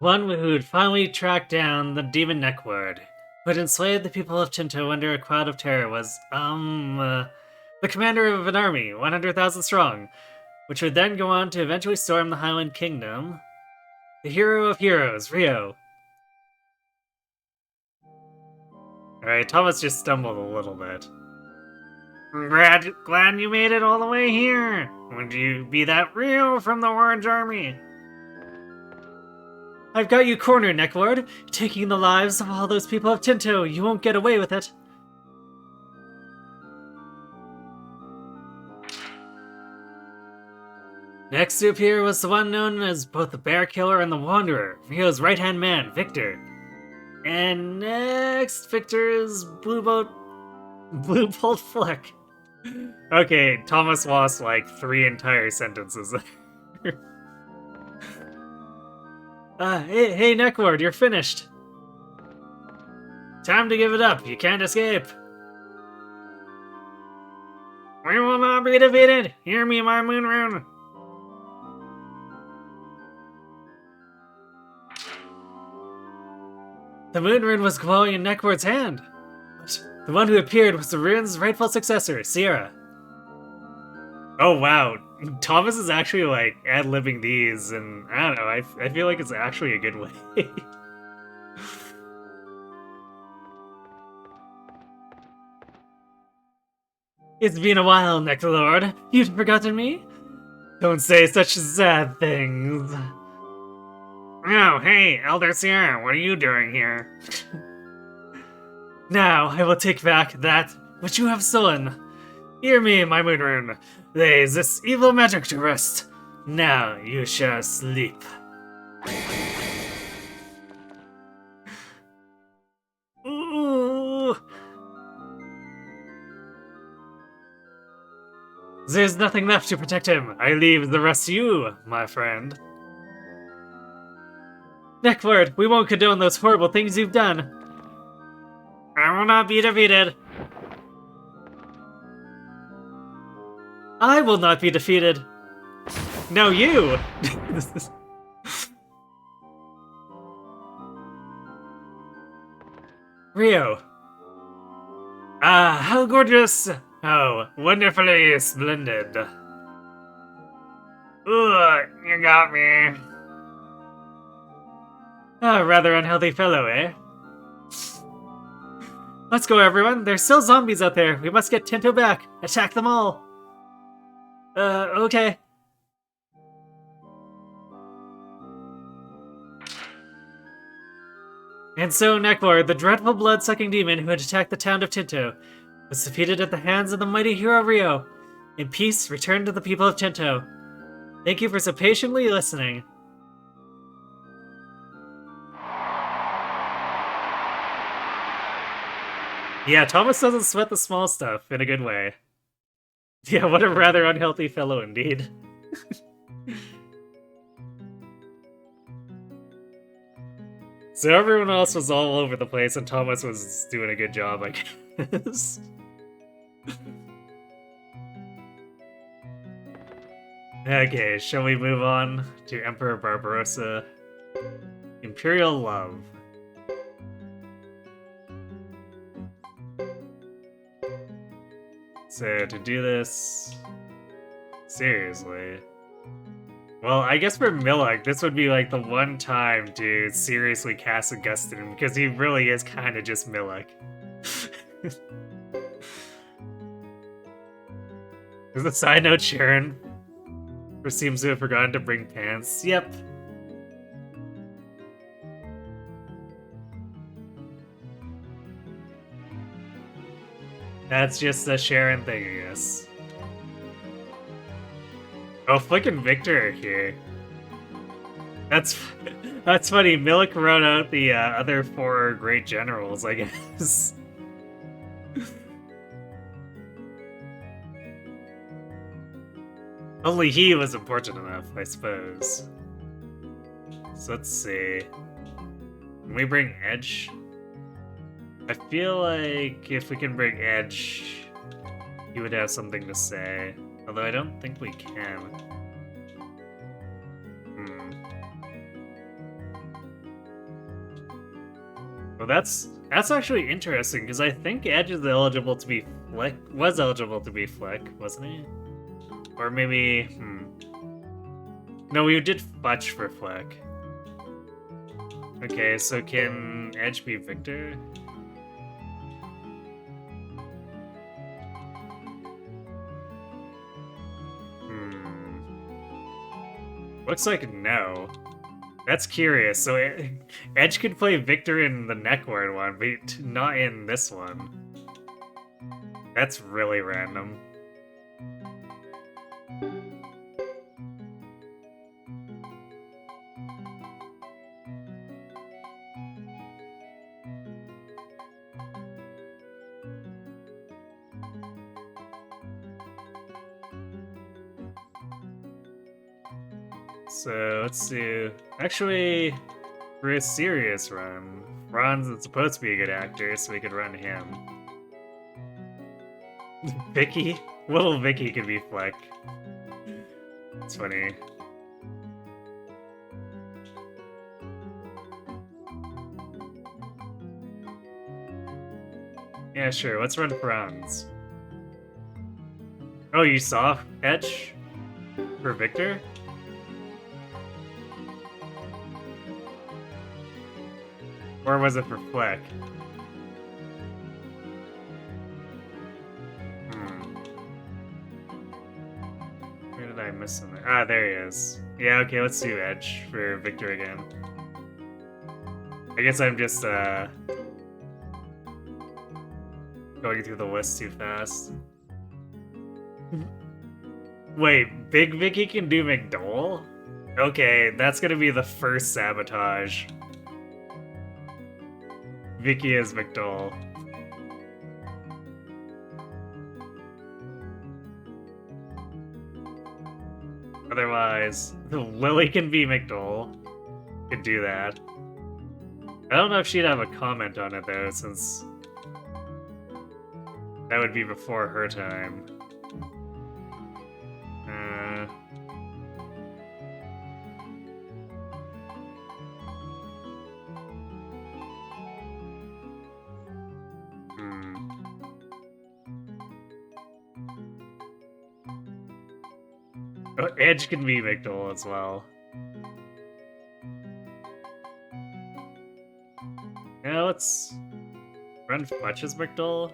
One who would finally track down the demon Neckward, who had enslaved the people of Tinto under a cloud of terror, was, the commander of an army, 100,000 strong, which would then go on to eventually storm the Highland Kingdom. The hero of heroes, Rio. Alright, Thomas just stumbled a little bit. Glad you made it all the way here. Would you be that Rio from the Orange Army? I've got you cornered, Neckward. Taking the lives of all those people of Tinto, you won't get away with it. Next to appear was the one known as both the Bear Killer and the Wanderer, Rio's right-hand man, Victor. And next, Victor is Blue Bolt Fleck. Okay, Thomas lost like 3 entire sentences there. Hey, Neckward, you're finished. Time to give it up. You can't escape. We will not be defeated. Hear me, my moon rune. The moon rune was glowing in Neckward's hand. The one who appeared was the rune's rightful successor, Sierra. Oh wow, Thomas is actually like ad-libbing these, and I don't know, I feel like it's actually a good way. It's been a while, Nectalord. You've forgotten me? Don't say such sad things. Oh, hey, Elder Sierra, what are you doing here? Now I will take back that which you have stolen. Hear me, my moon rune. Lay this evil magic to rest. Now you shall sleep. Ooh. There's nothing left to protect him. I leave the rest to you, my friend. Neckward, we won't condone those horrible things you've done. I will not be defeated. I will not be defeated. No, you! Rio. Ah, how gorgeous! Oh, wonderfully splendid. Ooh, you got me. Ah, rather unhealthy fellow, eh? Let's go, everyone. There's still zombies out there. We must get Tinto back. Attack them all. Okay. And so Neckward, the dreadful blood-sucking demon who had attacked the town of Tinto, was defeated at the hands of the mighty hero Rio. In peace, return to the people of Tinto. Thank you for so patiently listening. Yeah, Thomas doesn't sweat the small stuff in a good way. Yeah, what a rather unhealthy fellow indeed. So everyone else was all over the place and Thomas was doing a good job, I guess. Okay, shall we move on to Emperor Barbarossa? Imperial Love. So to do this... Seriously... Well, I guess for Millock, this would be like the one time to seriously cast Augustin, because he really is kind of just Millock. Is the side note Sharon seems to have forgotten to bring pants? Yep. That's just a Sharon thing, I guess. Oh, fucking Victor here. That's funny. Millock wrote out the other 4 great generals, I guess. Only he was important enough, I suppose. So let's see. Can we bring Edge? I feel like if we can bring Edge, he would have something to say. Although I don't think we can. Well, that's actually interesting, because I think Edge is eligible to be Fleck, was eligible to be Fleck, wasn't he? Or maybe, No, we did Futch for Fleck. Okay, so can Edge be Victor? Looks like no. That's curious. So Edge could play Victor in the Neckward one, but not in this one. That's really random. So let's do. Actually, for a serious run, Ron's supposed to be a good actor, so we could run him. Vicky? Little Vicky could be Fleck. It's funny. Yeah, sure. Let's run Franz. Oh, you saw Edge for Victor? Or was it for Fleck? Where did I miss him? Ah, there he is. Yeah, okay, let's do Edge for Victor again. I guess I'm just, going through the list too fast. Wait, Big Vicky can do McDole? Okay, that's gonna be the first sabotage. Vicky is McDole. Otherwise, Lily can be McDole. Could do that. I don't know if she'd have a comment on it though, since that would be before her time. Oh, Edge can be McDole as well. Yeah, let's run Fletch as McDole.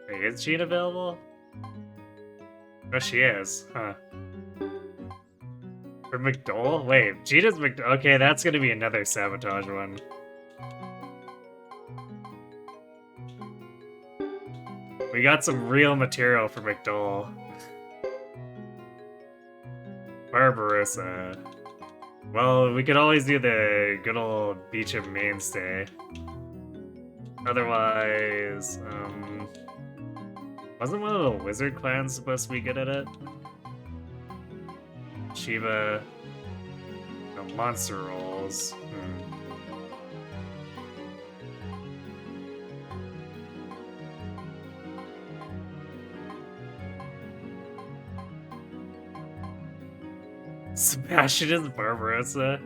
Wait, is Jean available? Oh, she is, huh? For McDole? Wait, Gina's McDole. Okay, that's gonna be another sabotage one. We got some real material for McDole. Barbarossa. Well, we could always do the good old Beach of Mainstay. Otherwise, wasn't one of the wizard clans supposed to be good at it? Shiva. No, monster rolls. Sebastian is Barbarossa.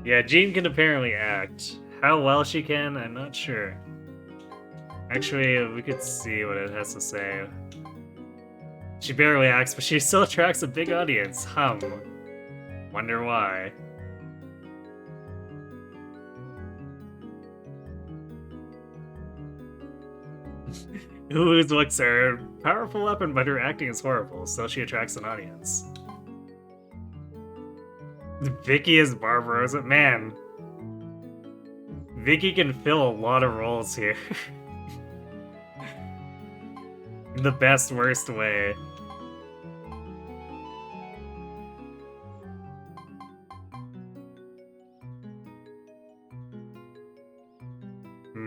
Yeah, Jean can apparently act. How well she can, I'm not sure. Actually, we could see what it has to say. She barely acts, but she still attracts a big audience. Wonder why. Whose looks are a powerful weapon, but her acting is horrible, so she attracts an audience. Vicky is Barbarossa. Man, Vicky can fill a lot of roles here. In the best, worst way.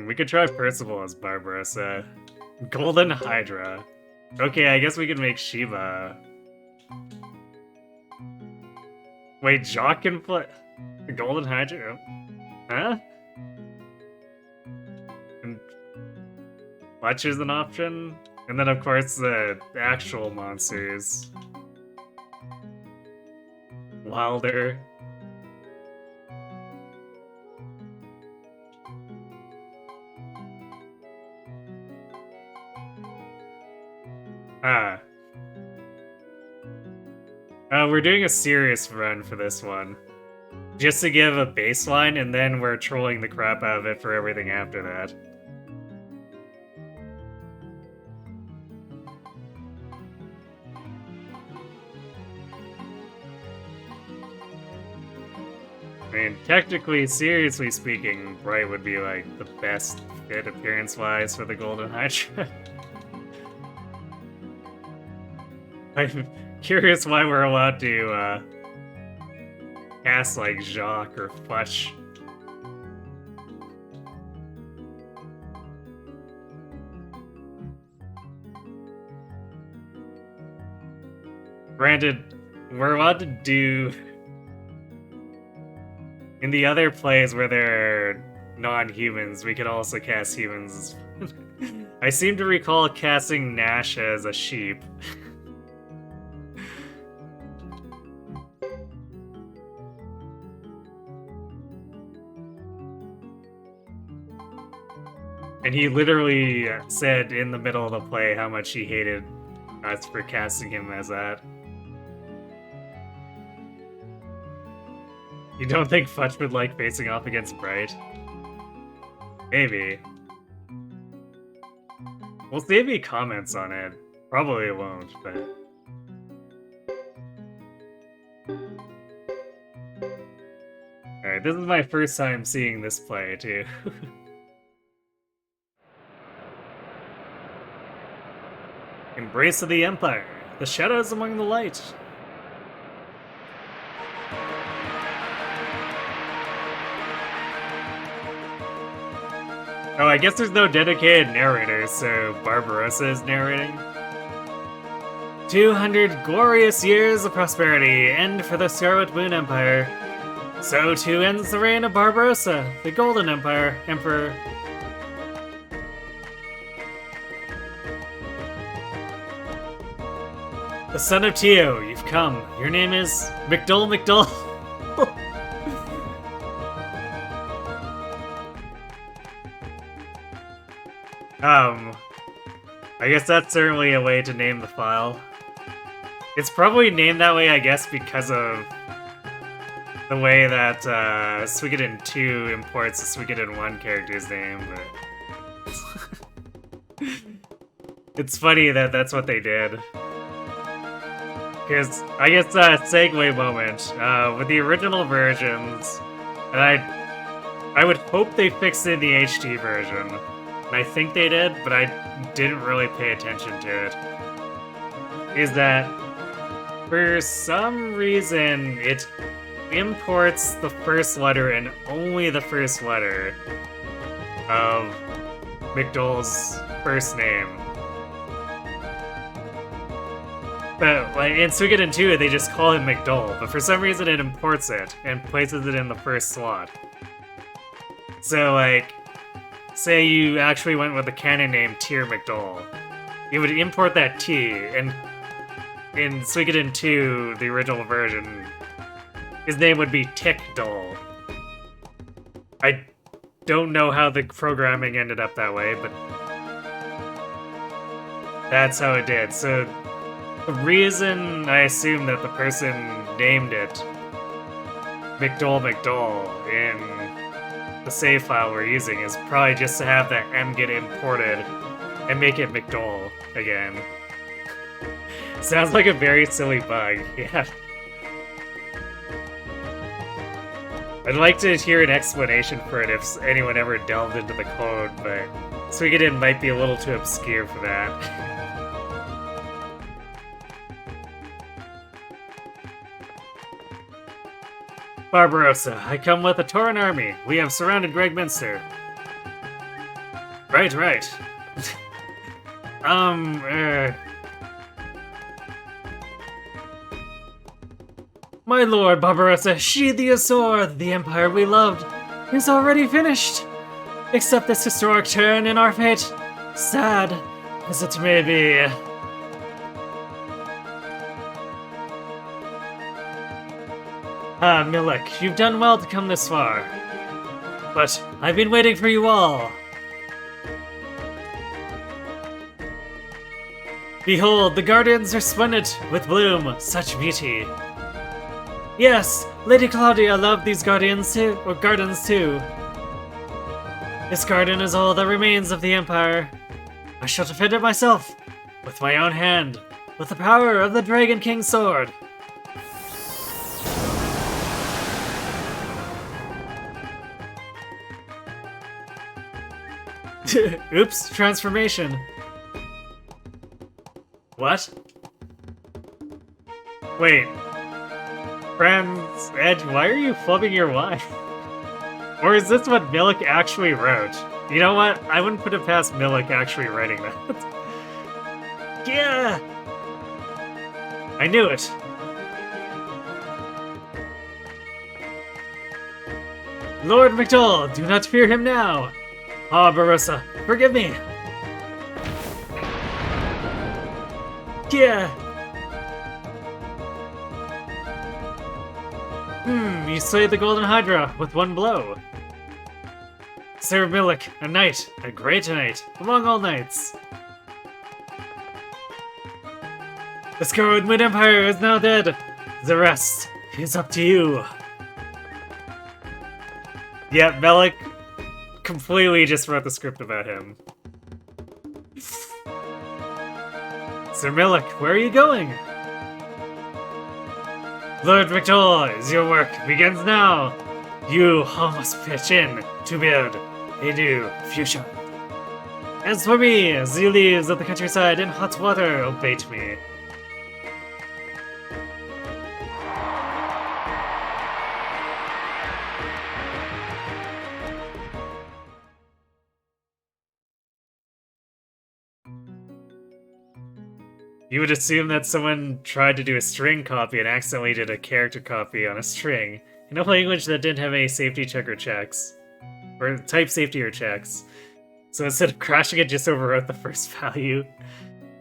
We could try Percival as Barbarossa. Golden Hydra. Okay, I guess we could make Shiva. Wait, Jock can play the Golden Hydra? Huh? And Fletch is an option? And then, of course, the actual monsters. Wilder. We're doing a serious run for this one. Just to give a baseline, and then we're trolling the crap out of it for everything after that. I mean, technically, seriously speaking, Bright would be like the best fit appearance-wise for the Golden Hydra. I'm curious why we're allowed to cast like Jacques or Fletch Granted, we're about to do... In the other plays where they're non-humans, we could also cast humans. I seem to recall casting Nash as a sheep. And he literally said in the middle of the play how much he hated us for casting him as that. You don't think Futch would like facing off against Bright? Maybe. We'll see if he comments on it. Probably won't, but... Alright, this is my first time seeing this play, too. Embrace of the Empire. The shadows among the light. Oh, I guess there's no dedicated narrator, so Barbarossa is narrating. 200 glorious years of prosperity end for the Scarlet Moon Empire. So too ends the reign of Barbarossa, the Golden Empire Emperor. The son of Tio, you've come. Your name is McDole. I guess that's certainly a way to name the file. It's probably named that way, I guess, because of the way that Suikoden 2 imports the Suikoden 1 character's name, but... It's funny that that's what they did. Because, I guess, segue moment, with the original versions, and I would hope they fixed it in the HD version, and I think they did, but I didn't really pay attention to it, is that for some reason it imports the first letter and only the first letter of McDole's first name. But like in Suikoden 2, they just call him McDole, but for some reason it imports it and places it in the first slot. So like, say you actually went with the canon name Tyr McDole, you would import that T, and in Suikoden 2, the original version, his name would be Tick Dole. I don't know how the programming ended up that way, but that's how it did. So the reason I assume that the person named it McDole in the save file we're using is probably just to have that M get imported and make it McDole again. Sounds like a very silly bug, yeah. I'd like to hear an explanation for it if anyone ever delved into the code, but Suikoden might be a little too obscure for that. Barbarossa, I come with a Tauran army. We have surrounded Gregminster. Right. My lord, Barbarossa, sheathe your sword. The empire we loved is already finished. Accept this historic turn in our fate. Sad as it may be. Ah, Milek, you've done well to come this far. But I've been waiting for you all. Behold, the gardens are splendid with bloom, such beauty. Yes, Lady Claudia loved these gardens too. This garden is all that remains of the Empire. I shall defend it myself, with my own hand, with the power of the Dragon King's sword. Oops, transformation. What? Wait. Friends, Edge, why are you flubbing your wine? Or is this what Milik actually wrote? You know what? I wouldn't put it past Milik actually writing that. Yeah! I knew it! Lord McDowell, do not fear him now! Ah, Barossa, forgive me! Yeah! You slayed the Golden Hydra with one blow. Sir Milik, a knight, a great knight, among all knights. The Scarwood Mid-Empire is now dead. The rest is up to you. Yeah, Milik completely just wrote the script about him. Sir Milik, where are you going? Lord McDowell, your work begins now. You all must pitch in to build a new future. As for me, the leaves of the countryside in hot water await me. You would assume that someone tried to do a string copy and accidentally did a character copy on a string in a language that didn't have any safety check or checks. Or type safety or checks. So instead of crashing it, just overwrote the first value.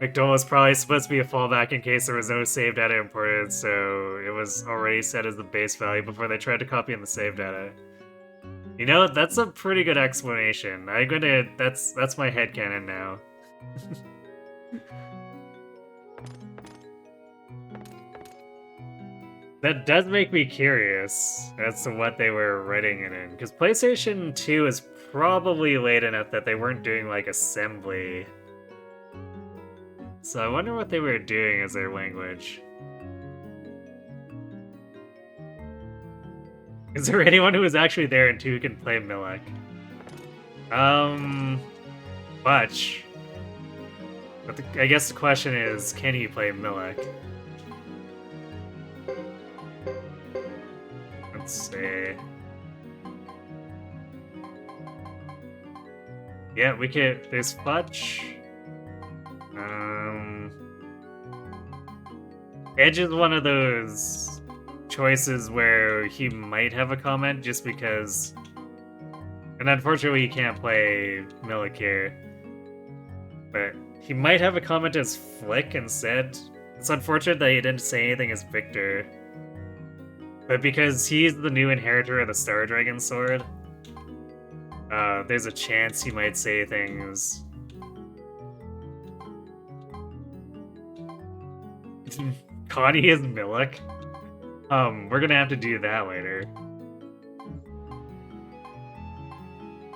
McDowell was probably supposed to be a fallback in case there was no save data imported, so it was already set as the base value before they tried to copy in the save data. You know, that's a pretty good explanation. That's my headcanon now. That does make me curious as to what they were writing it in, because PlayStation 2 is probably late enough that they weren't doing, like, assembly. So I wonder what they were doing as their language. Is there anyone who was actually there and who can play Milik? Butch. But I guess the question is, can he play Milik? Let's see. Yeah, we could. There's Butch. Edge is one of those choices where he might have a comment just because. And unfortunately, he can't play Milik here. But he might have a comment as Flick instead. It's unfortunate that he didn't say anything as Victor. But because he's the new inheritor of the Star Dragon Sword, there's a chance he might say things. Connie is Milik? We're gonna have to do that later.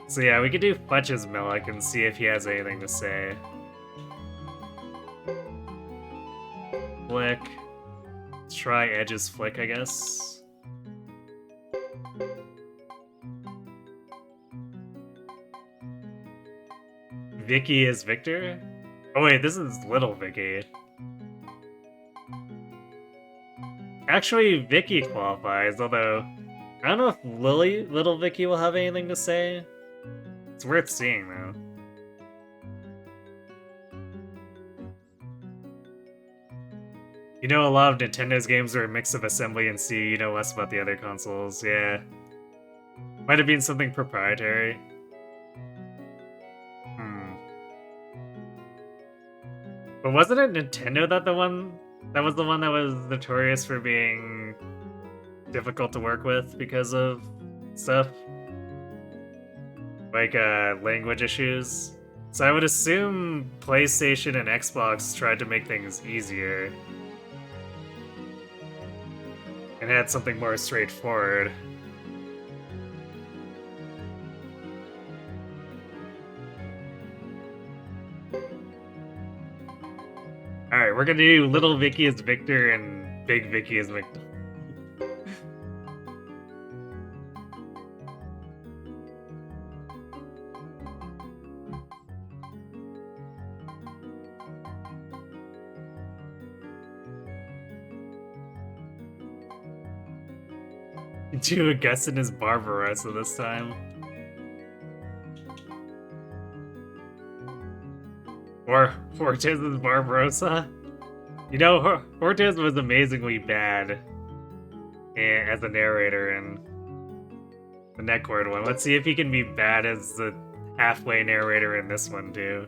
So yeah, we could do Fletch as Milik and see if he has anything to say. Flick. Let's try Edge's Flick, I guess. Vicky is Victor? Oh wait, this is Little Vicky. Actually, Vicky qualifies, although I don't know if Little Vicky will have anything to say. It's worth seeing, though. You know, a lot of Nintendo's games are a mix of assembly and C. You know less about the other consoles, yeah. Might have been something proprietary. But wasn't it Nintendo that was the one that was notorious for being difficult to work with because of stuff? Like, language issues? So I would assume PlayStation and Xbox tried to make things easier. And had something more straightforward. Alright, we're gonna do Little Vicky as Victor and Big Vicky as Victor. Do Augustin as Barbarossa this time. Or Fortes as Barbarossa. You know, Hortez was amazingly bad as a narrator in the Netcord one. Let's see if he can be bad as the halfway narrator in this one, too.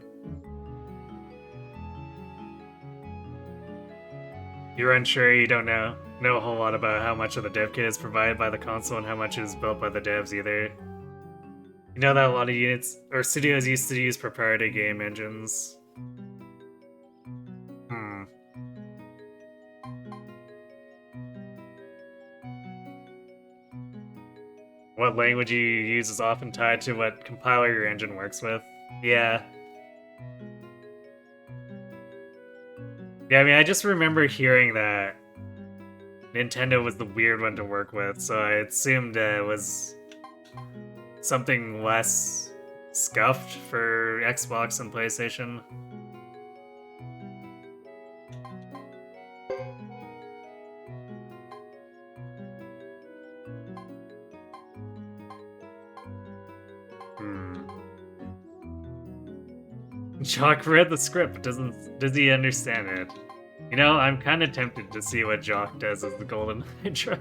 You're unsure, you don't know a whole lot about how much of the dev kit is provided by the console and how much is built by the devs either. You know that a lot of units or studios used to use proprietary game engines. What language you use is often tied to what compiler your engine works with. Yeah. Yeah, I mean, I just remember hearing that Nintendo was the weird one to work with, so I assumed it was something less scuffed for Xbox and PlayStation. Jock read the script, but does he understand it? You know, I'm kind of tempted to see what Jock does as the Golden Hydra.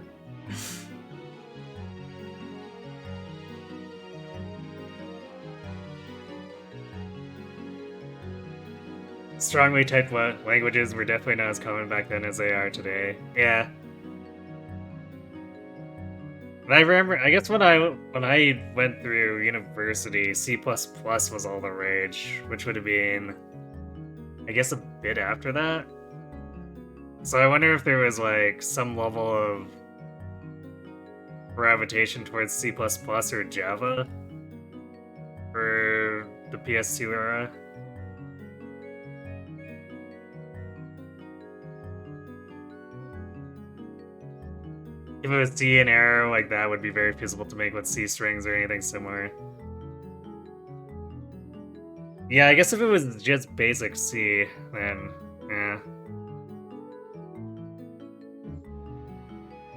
Strongly typed languages were definitely not as common back then as they are today. Yeah. And I remember, I guess when I went through university, C++ was all the rage, which would have been, I guess, a bit after that. So I wonder if there was like some level of gravitation towards C++ or Java for the PS2 era. If it was C and arrow, like that would be very feasible to make with C strings or anything similar. Yeah, I guess if it was just basic C, then yeah.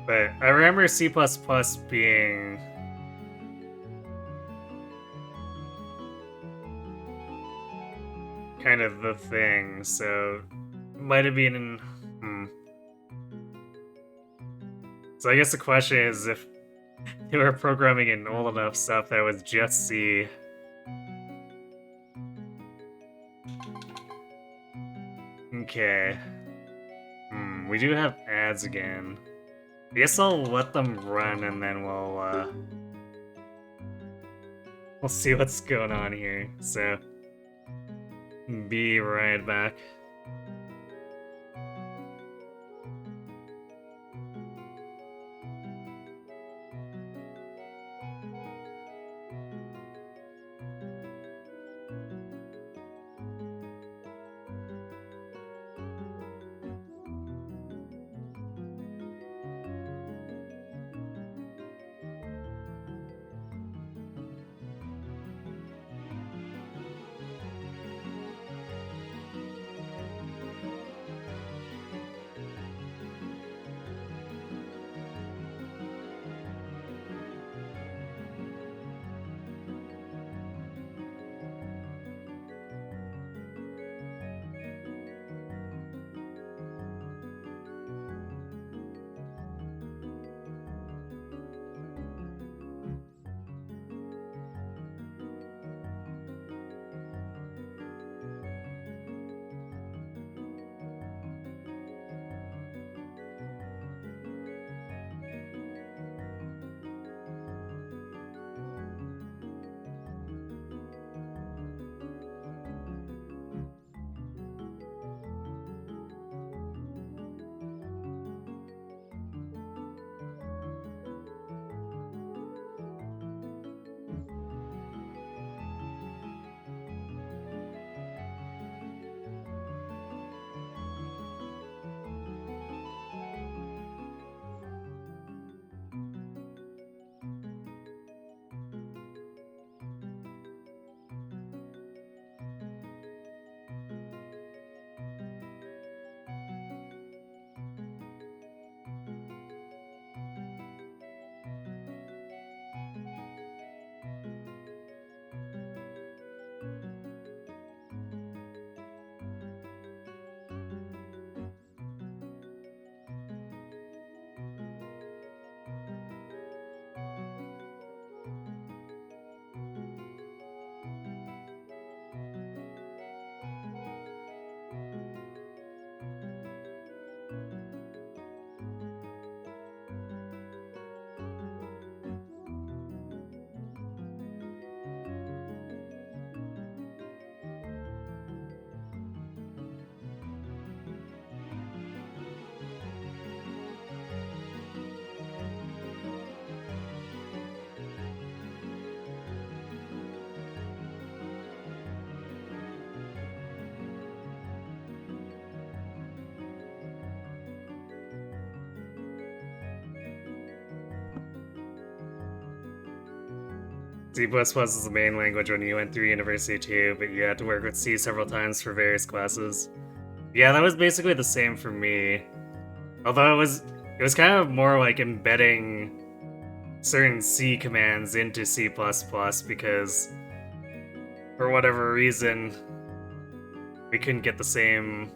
But I remember C++ being kind of the thing, so it might have been So I guess the question is if they were programming in old enough stuff that was just C. Okay. We do have ads again. I guess I'll let them run and then we'll see what's going on here. So, be right back. C++ is the main language when you went through university too, but you had to work with C several times for various classes. Yeah, that was basically the same for me. Although it was kind of more like embedding certain C commands into C++ because for whatever reason we couldn't get the same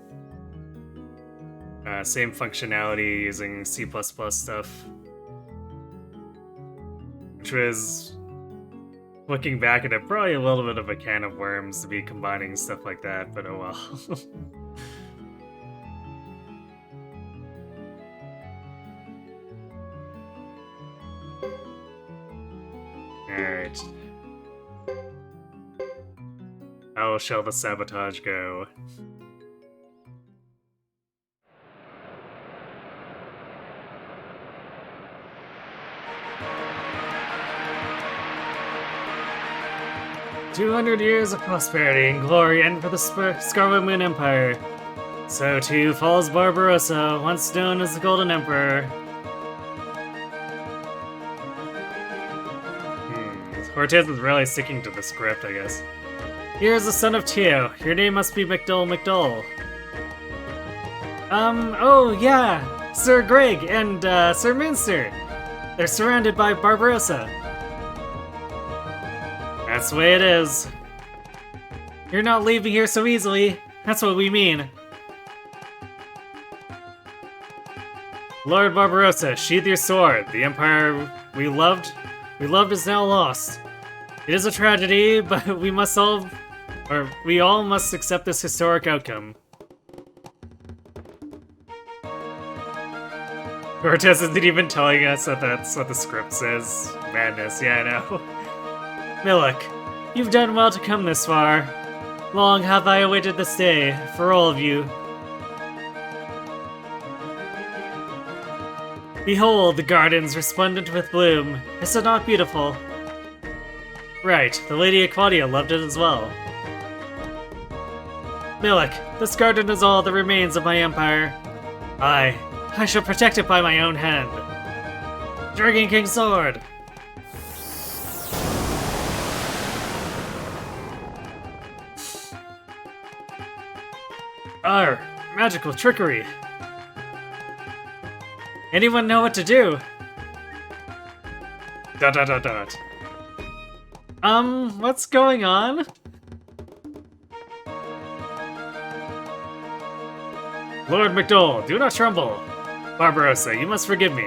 functionality using C++ stuff. Which was, looking back at it, probably a little bit of a can of worms to be combining stuff like that, but oh well. Alright. How shall the sabotage go? "200 years of prosperity and glory end for the Scarlet Moon Empire. So too falls Barbarossa, once known as the Golden Emperor." Cortez is really sticking to the script, I guess. "Here's the son of Tio. Your name must be McDull. Oh yeah, Sir Greg and, Sir Minster. They're surrounded by Barbarossa." "That's the way it is." "You're not leaving here so easily. That's what we mean." "Lord Barbarossa, sheathe your sword. The empire we loved is now lost. It is a tragedy, but we all must accept this historic outcome." Cortez isn't even telling us that that's what the script says. Madness, yeah, I know. "Milik, you've done well to come this far. Long have I awaited this day, for all of you. Behold the gardens resplendent with bloom. Is it not beautiful?" "Right, the Lady Aquadia loved it as well." "Milik, this garden is all that remains of my empire. I shall protect it by my own hand. Dragon King Sword!" "Arr, magical trickery. Anyone know what to do?" ... What's going on? "Lord McDull, do not tremble. Barbarossa, you must forgive me."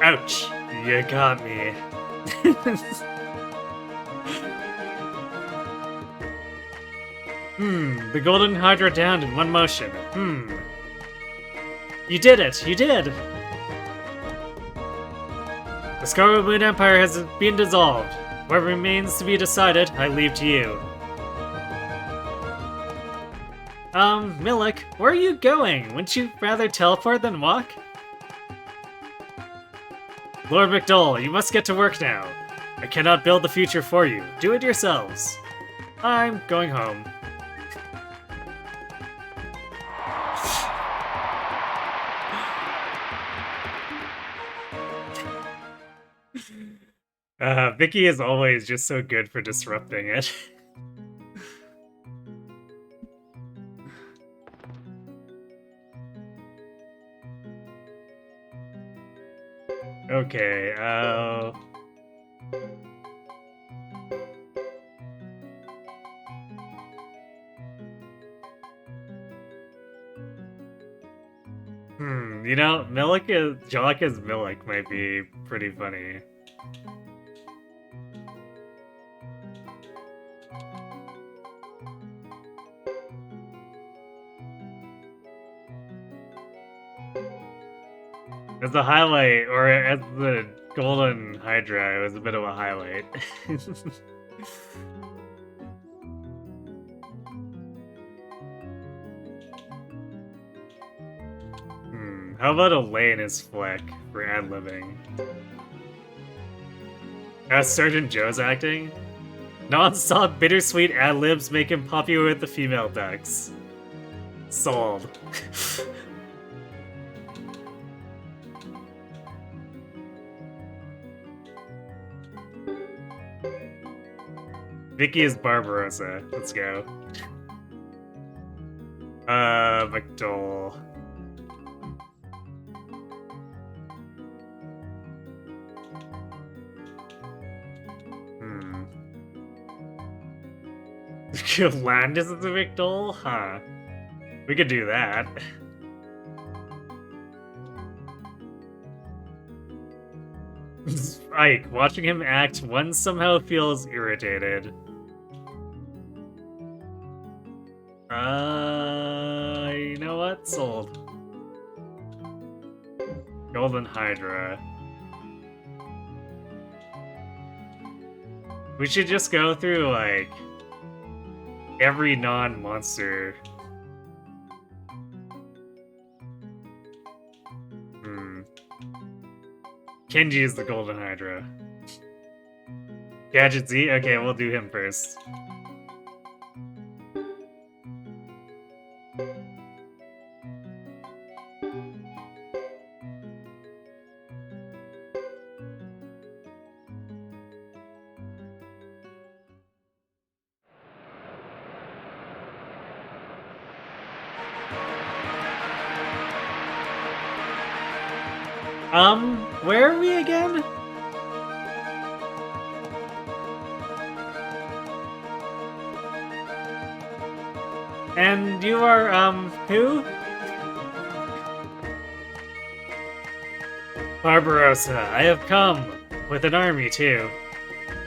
Ouch, you got me. The Golden Hydra downed in one motion. You did it, you did! "The Scarlet Moon Empire has been dissolved. What remains to be decided, I leave to you." Milik, where are you going? Wouldn't you rather teleport than walk?" "Lord McDull, you must get to work now. I cannot build the future for you. Do it yourselves. I'm going home." Vicky is always just so good for disrupting it. Okay, you know, Jock as Milik might be pretty funny. As a highlight, or as the Golden Hydra, it was a bit of a highlight. How about a Elaine as Fleck for ad-libbing? As Sergeant Joe's acting? Non-stop bittersweet ad-libs make him popular with the female ducks. Sold. Vicky is Barbarossa. Let's go. McDole. Landis is a McDole? Huh. We could do that. Ike, watching him act, one somehow feels irritated. You know what? Sold. Golden Hydra. We should just go through, like, every non-monster. Kenji is the Golden Hydra. Gadget Z? Okay, we'll do him first. Where are we again? And you are, who? Barbarossa, I have come with an army, too.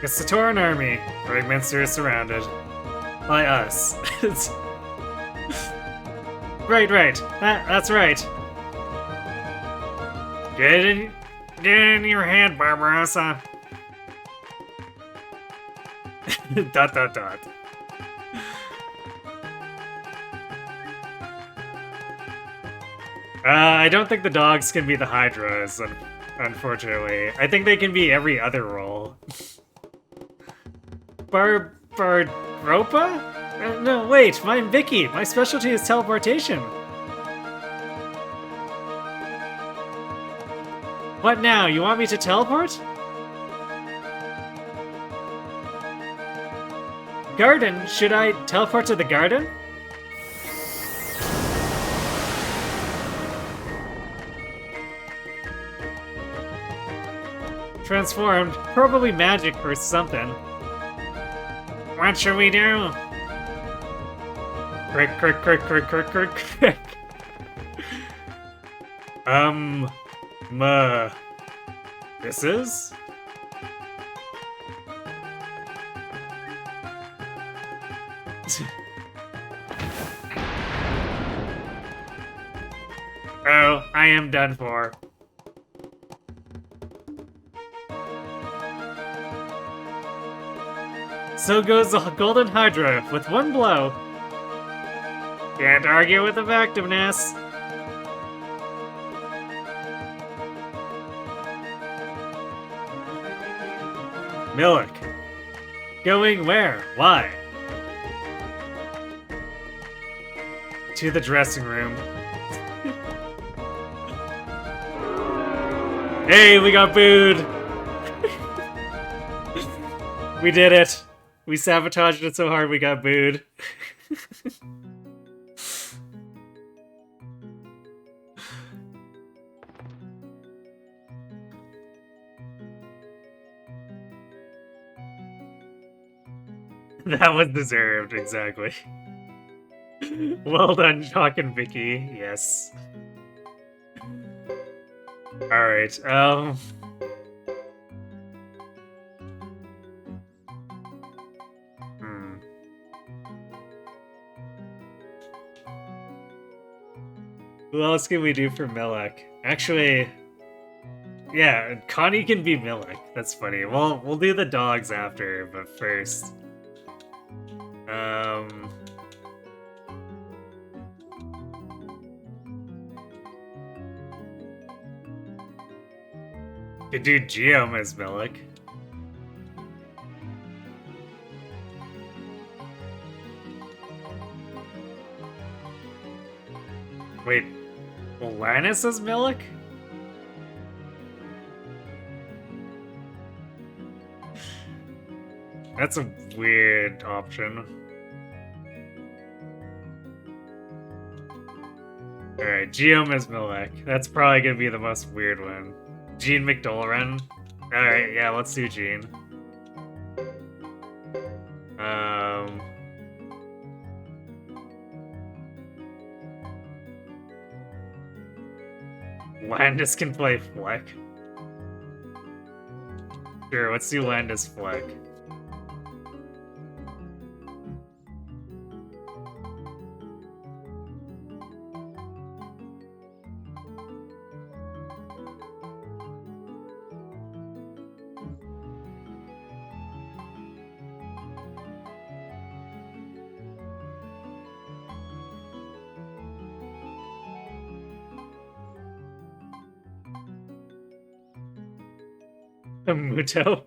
It's the Tauran army. Fragmentster is surrounded. By us. Right. That's right. Get in your head, Barbarossa. ... I don't think the dogs can be the Hydras, unfortunately. I think they can be every other role. Ropa? No, wait, I'm Vicky. My specialty is teleportation. What now? You want me to teleport? Garden? Should I teleport to the garden? Transformed. Probably magic or something. What should we do? Crick. This is? Oh, I am done for. So goes the Golden Hydra with one blow. Can't argue with effectiveness. Milik. Going where? Why? To the dressing room. Hey, we got booed! We did it! We sabotaged it so hard we got booed. That was deserved, exactly. Well done, Chalk and Vicky, yes. Alright, Who else can we do for Milik? Actually, yeah, Connie can be Milik. That's funny. We'll do the dogs after, but first. Could do Geom as Milik. Wait, Lannis as Milik? That's a weird option. Alright, Geom is Milek. That's probably gonna be the most weird one. Gene McDolran. Alright, yeah, let's do Gene. Landis can play Fleck. Sure, let's do Landis Fleck. Muto?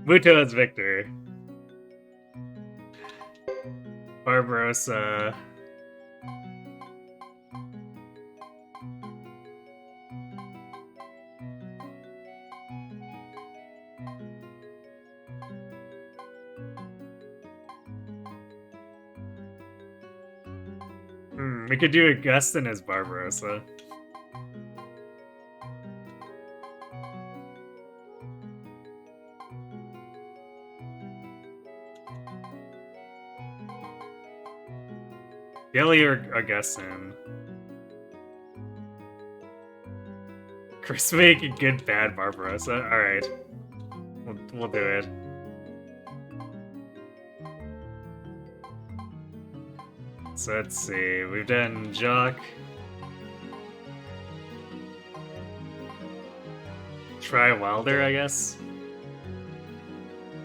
Muto is Victor. Barbarossa. We could do Augustin as Barbarossa. Gilly or Augustin? Chris make a good bad Barbarossa? Alright. We'll do it. So let's see, we've done Jock. Try Wilder, I guess.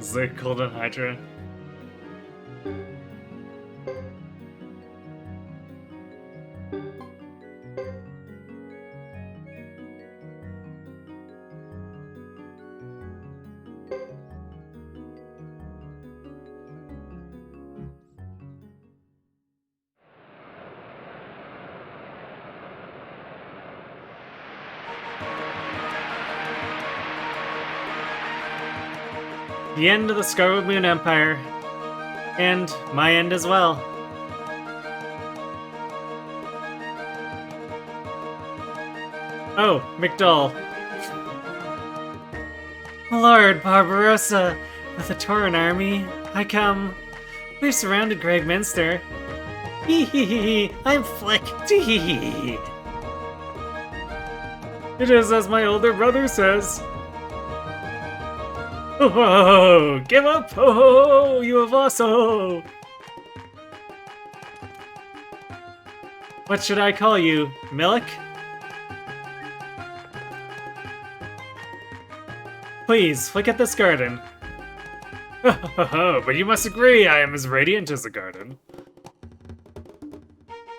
Is it Golden Hydra? The end of the Scarlet Moon Empire. And my end as well. Oh, McDull. Lord Barbarossa, with a Tauran army, I come. We've surrounded Greg Minster. Hee hee hee, I'm Flick. Tee hee hee. It is as my older brother says. Oh, give up! Oh, you have also. What should I call you, Milik? Please, look at this garden. But you must agree I am as radiant as a garden.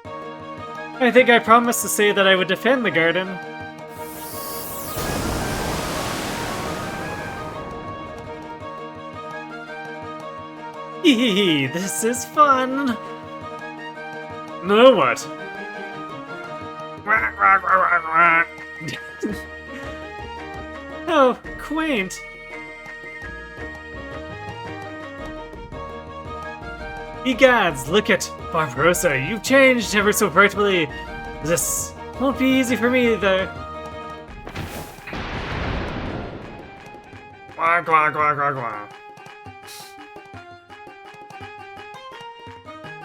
I think I promised to say that I would defend the garden. Hee, this is fun! No, what? Oh, quaint. Egads, look at Barbarossa, you've changed ever so brightly. This won't be easy for me either. Quack, quack, quack, quack, quack.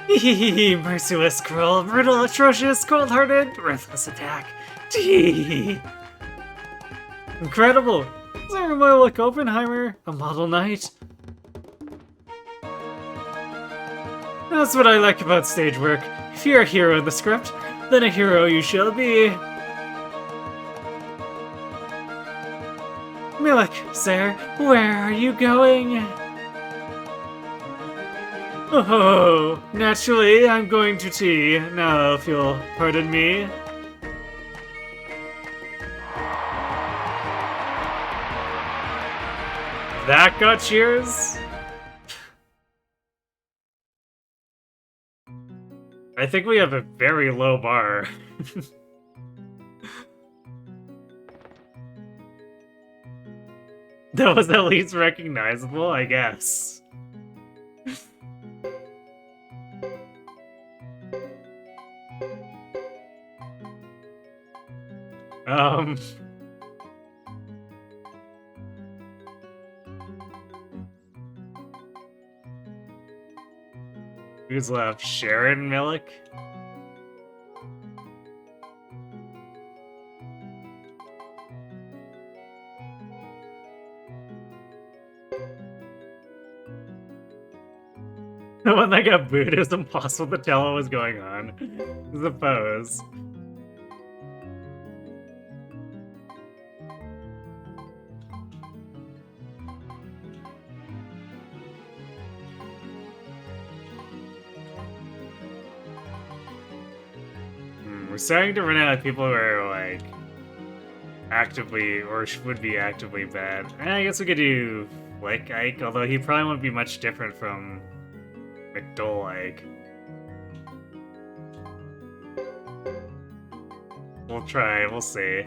Hehehe, merciless, cruel, brutal, atrocious, cold-hearted, ruthless attack. Tee. Incredible! Zermoy like Oppenheimer, a model knight. That's what I like about stage work. If you're a hero in the script, then a hero you shall be. Milik, sir, where are you going? Oh, naturally, I'm going to tea. Now, if you'll pardon me. That got cheers? I think we have a very low bar. That was at least recognizable, I guess. Um... Who's left? Sharon Milik? The one that got booed, it was impossible to tell what was going on. It was a pose. We're starting to run out of people who are, like, actively, or would be actively bad. I guess we could do Flick Ike, although he probably won't be much different from McDole Ike. We'll try, we'll see.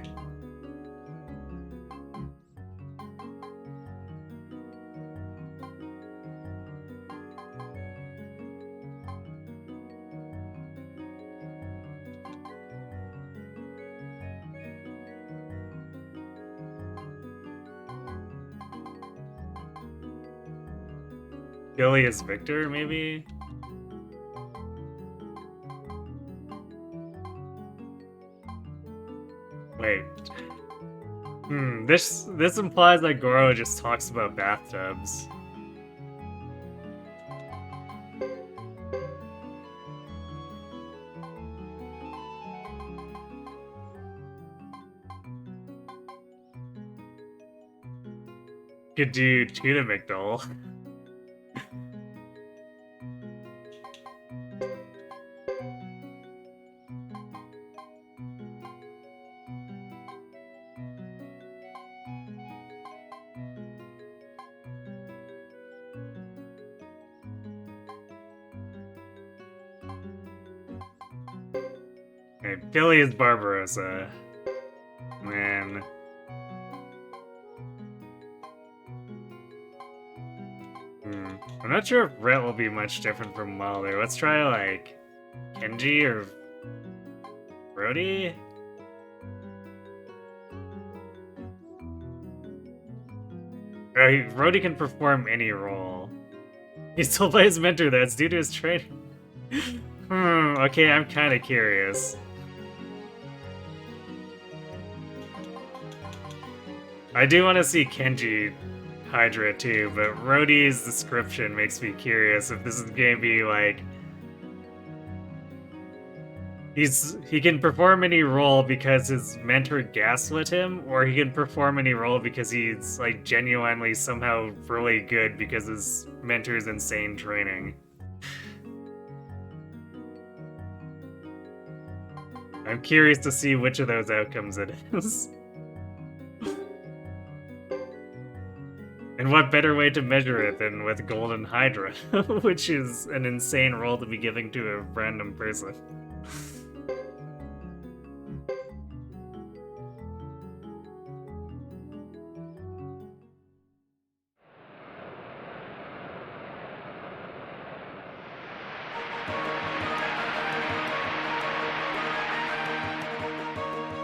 Billy is Victor, maybe? Wait. This implies that Goro just talks about bathtubs. Could do Tuna McDole. Okay, Billy is Barbarossa. Man. I'm not sure if Rhett will be much different from Mulder. Let's try, like, Kenji or Brody? Brody can perform any role. He still plays mentor, that's due to his training. Okay, I'm kind of curious. I do want to see Kenji Hydra too, but Rhodey's description makes me curious if this is gonna be like... He can perform any role because his mentor gaslit him, or he can perform any role because he's like genuinely somehow really good because his mentor's insane training. I'm curious to see which of those outcomes it is. And what better way to measure it than with Golden Hydra, which is an insane role to be giving to a random person.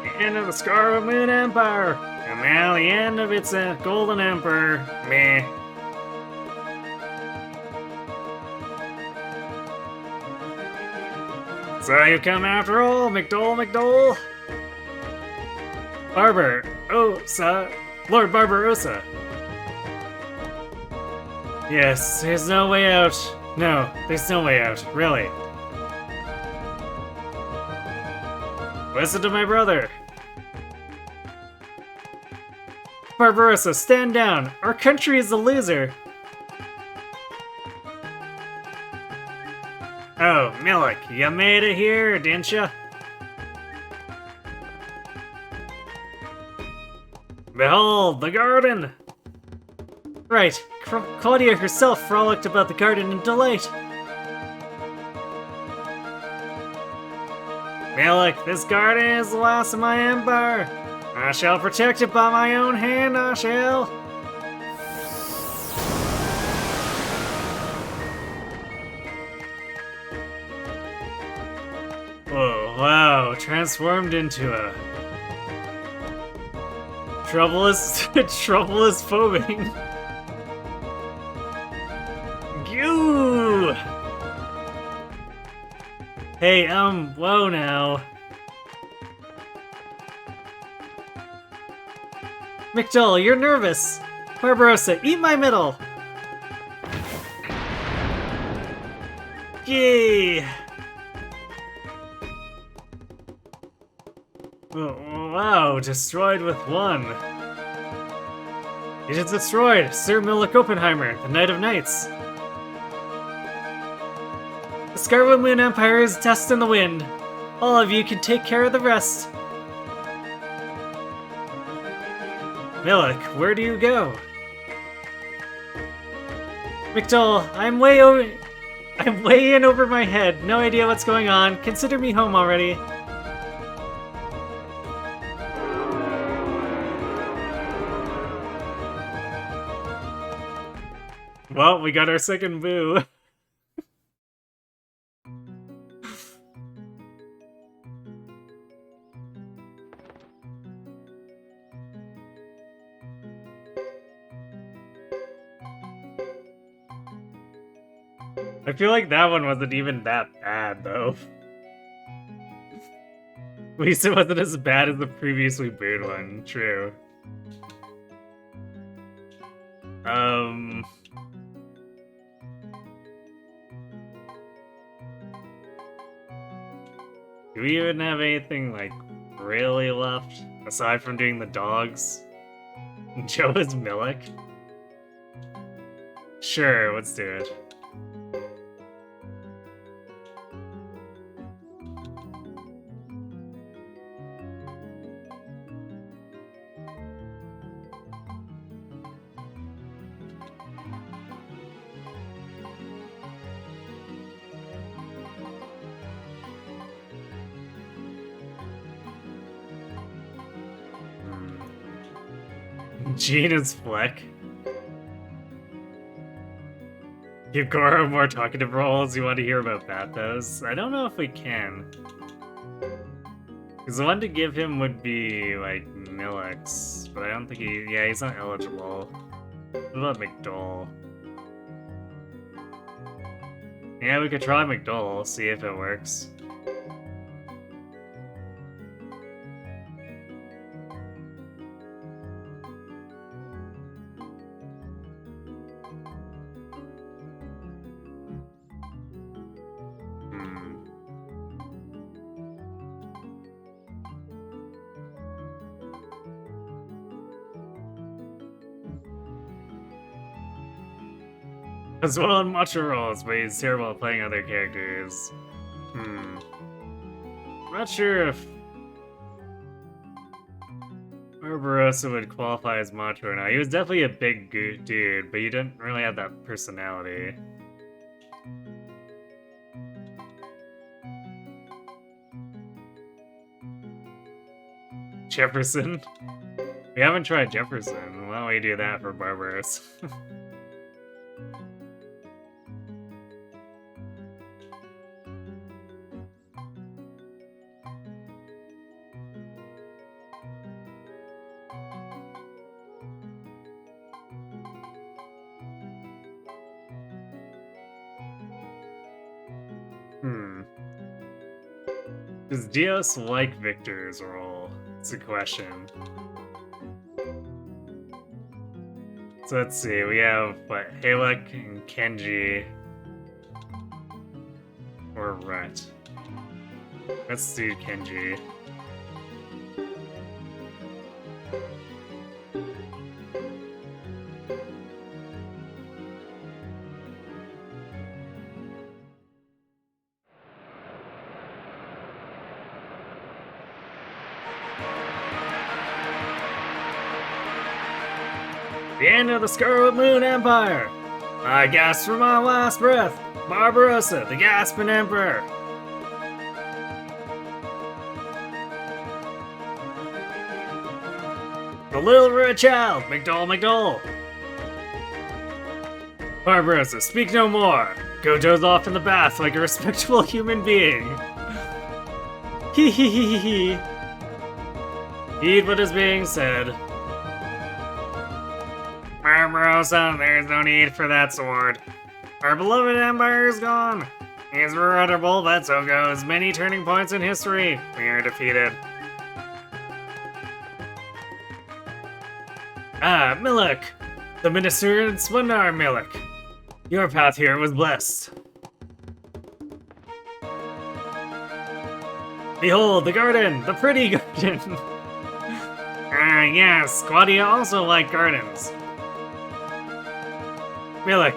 The end of the Scarlet Moon Empire! And now the end of its Golden Emperor. Meh. So you come after all, McDole? Lord Barbarossa. Yes, there's no way out. No, there's no way out, really. Listen to my brother. Barbarossa, stand down! Our country is the loser! Oh, Milik, you made it here, didn't ya? Behold, the garden! Right, Claudia herself frolicked about the garden in delight. Milik, this garden is the last of my empire! I shall protect it by my own hand, I shall! Whoa, wow, transformed into a Trouble is trouble is foaming. Goo! Hey, whoa now. McDull, you're nervous. Barbarossa, eat my middle. Yay! Wow, destroyed with one. It is destroyed, Sir Milik Oppenheimer, the Knight of Knights. The Scarlet Moon Empire is dust in the wind. All of you can take care of the rest. Milik, where do you go? McDull, I'm way in over my head. No idea what's going on. Consider me home already. Well, we got our second boo. I feel like that one wasn't even that bad, though. At least it wasn't as bad as the previously booed one. True. Do we even have anything, like, really left? Aside from doing the dogs? Joe is Milik? Sure, let's do it. Gina's Fleck. Give Goro more talkative roles. You want to hear about Bathos? I don't know if we can. Because the one to give him would be, like, Milik's. But I don't think yeah, he's not eligible. What about McDull? Yeah, we could try McDull, see if it works. As well in macho roles, but he's terrible at playing other characters. I'm not sure if Barbarossa would qualify as macho or not. He was definitely a big dude, but he didn't really have that personality. Jefferson? We haven't tried Jefferson. Why don't we do that for Barbarossa? Does Dios like Victor's role? It's a question. So let's see, we have, what, Halek and Kenji. Or Rhett. Let's do Kenji. The end of the Scarlet Moon Empire! I gasp for my last breath! Barbarossa, the Gasping Emperor! The little red child, McDull! Barbarossa, speak no more! Go doze off in the bath like a respectable human being! Hee hee hee hee hee! Heed what is being said. Barbarossa, there's no need for that sword. Our beloved empire is gone. It's regrettable, but so goes many turning points in history. We are defeated. Ah, Milik! The Minister and Spundar Milik. Your path here was blessed. Behold, the garden! The pretty garden! Ah, yes, Claudia also liked gardens. Milik,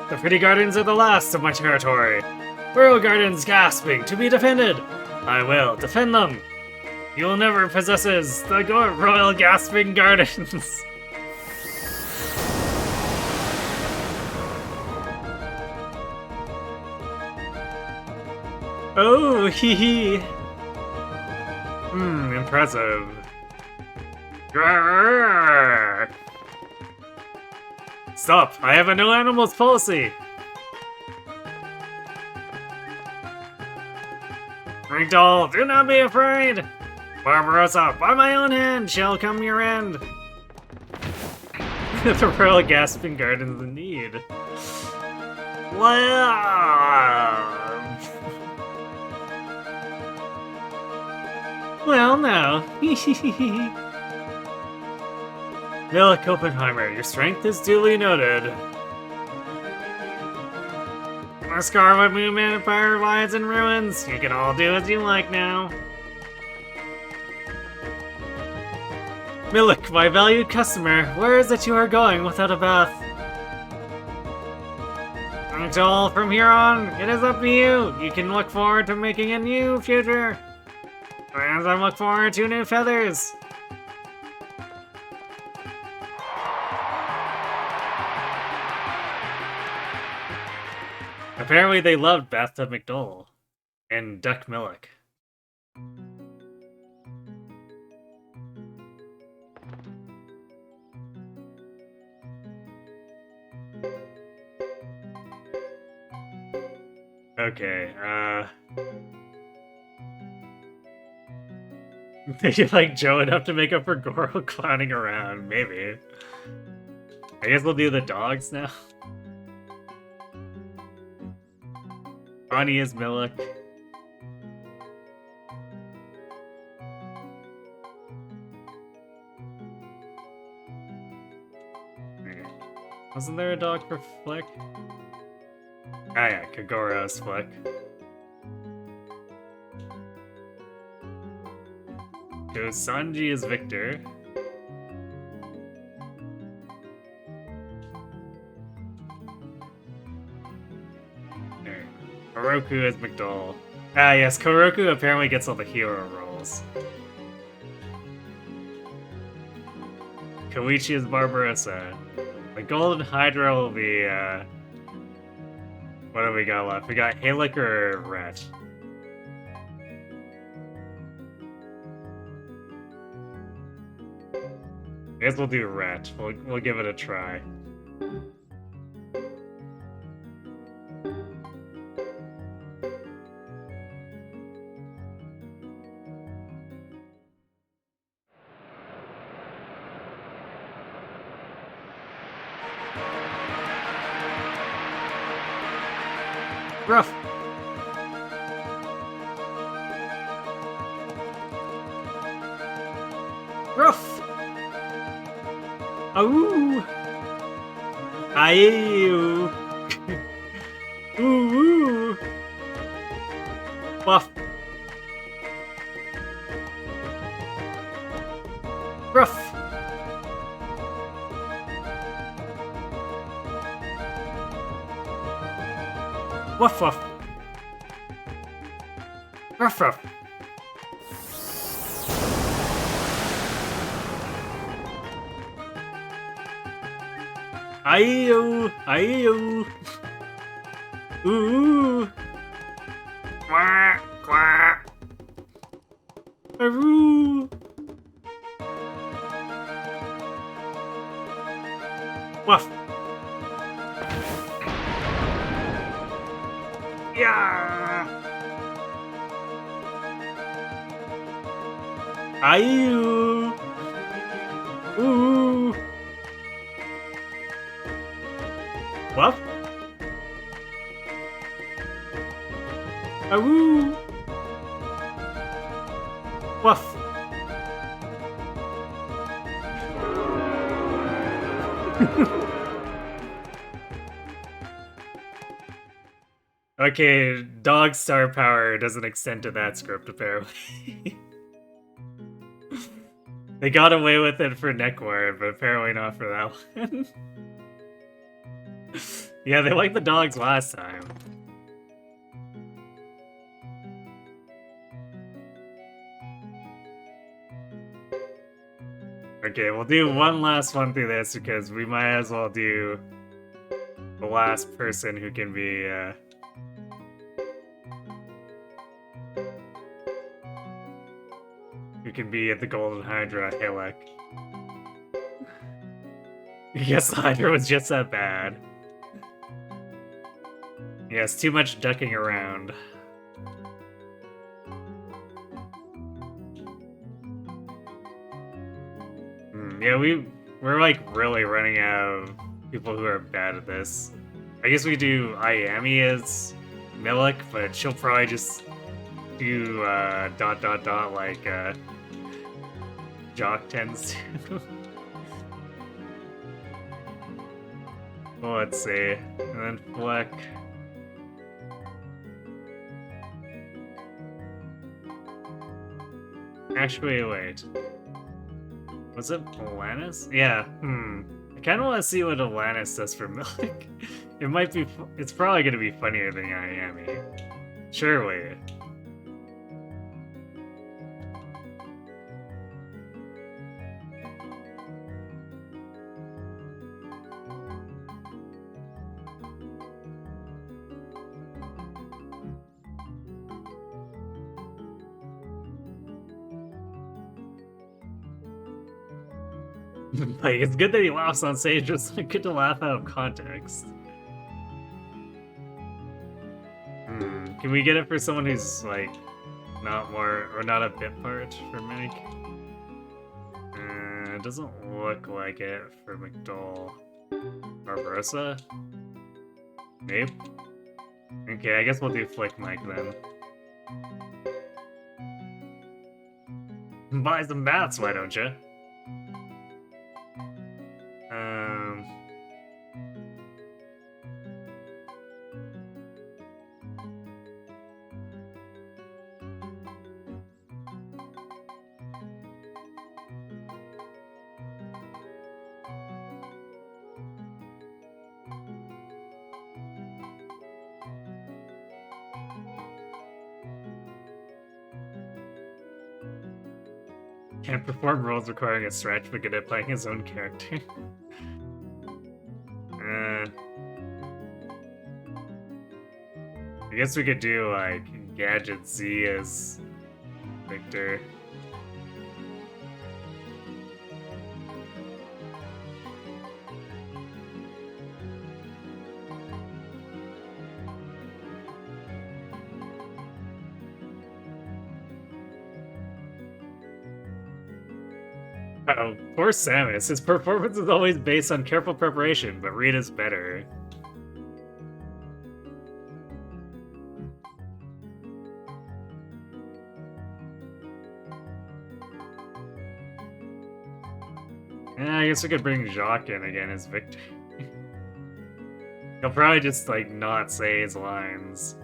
the pretty gardens are the last of my territory. Royal gardens gasping to be defended. I will defend them. You will never possesses the royal gasping gardens. Oh, hee hee. Impressive. Grrr. Stop! I have a no animals policy! Ragdoll, do not be afraid! Barbarossa, by my own hand shall come your end! The Royal Gasping Gardens in need. Well, now. Milik Oppenheimer, your strength is duly noted. The Scarlet Moon Empire lies in ruins. You can all do as you like now. Milik, my valued customer, where is it you are going without a bath? Until from here on, it is up to you. You can look forward to making a new future. As I look forward to new feathers. Apparently they loved Bathtub McDole and Duck Milik. Okay, Did you like Joe enough to make up for Goro clowning around? Maybe. I guess we'll do the dogs now. Bonnie is Milik. Wasn't there a dog for Flick? Ah yeah, Kagoro's Flick. So Sanji is Victor. Koroku is McDowell. Ah yes, Koroku apparently gets all the hero roles. Koichi is Barbarossa. The Golden Hydra will be, what do we got left? We got Halik or Ret? I guess we'll do Ret. We'll give it a try. Rough. Rough. Ooh. Aye. Ooh. Buff. Rough. Woof woof. Ruff ruff. Ayo, ayo. Ooh. Quack, quack. Aroo. Woof. Yeah. Ayu. Ooh. Woof. Awoo. Woof. Okay, dog star power doesn't extend to that script, apparently. They got away with it for Neckward, but apparently not for that one. Yeah, they liked the dogs last time. Okay, we'll do one last one through this because we might as well do the last person who can be, at the Golden Hydra, Halek. I guess the Hydra was just that bad. Yes, too much ducking around. Yeah, we're like really running out of people who are bad at this. I guess we do Ayami as Milik, but she'll probably just do ... like Jock tends to. Well, let's see. And then Fleck. Actually, wait. Was it Alanis? Yeah, I kind of want to see what Alanis does for Milik. It might be... It's probably going to be funnier than Ayami. Surely. Like, it's good that he laughs on stage, it's good to laugh out of context. Can we get it for someone who's, like, not a bit part for Minik? It doesn't look like it for McDowell. Barbarossa? Maybe? Okay, I guess we'll do Flick Mike then. Buy some bats, why don't you? Can't perform roles requiring a stretch, but good at playing his own character. I guess we could do, like, Gadget Z as Victor. Oh, poor Samus. His performance is always based on careful preparation, but Rita's better. Yeah, I guess we could bring Jacques in again as Victor. He'll probably just, like, not say his lines.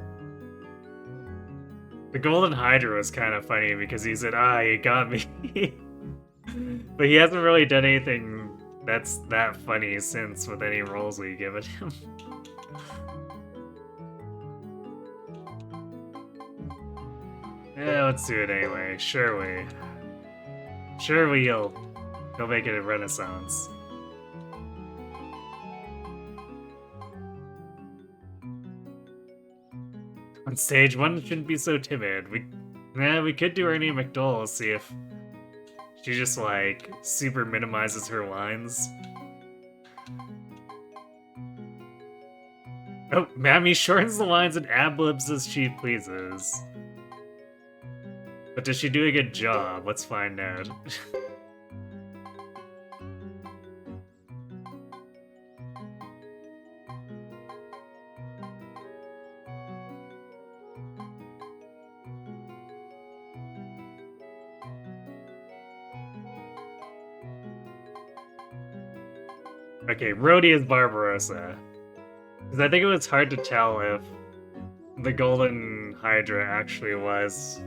The Golden Hydra was kind of funny because he said, you got me. But he hasn't really done anything that's that funny since with any roles we've given him. Yeah, let's do it anyway. Surely he'll make it a renaissance. On stage, one shouldn't be so timid. We could do Ernie McDowell, see if she just, like, super minimizes her lines. Oh, Mammy shortens the lines and ad-libs as she pleases. But does she do a good job? Let's find out. Okay, Rhodey is Barbarossa. Because I think it was hard to tell if the Golden Hydra actually was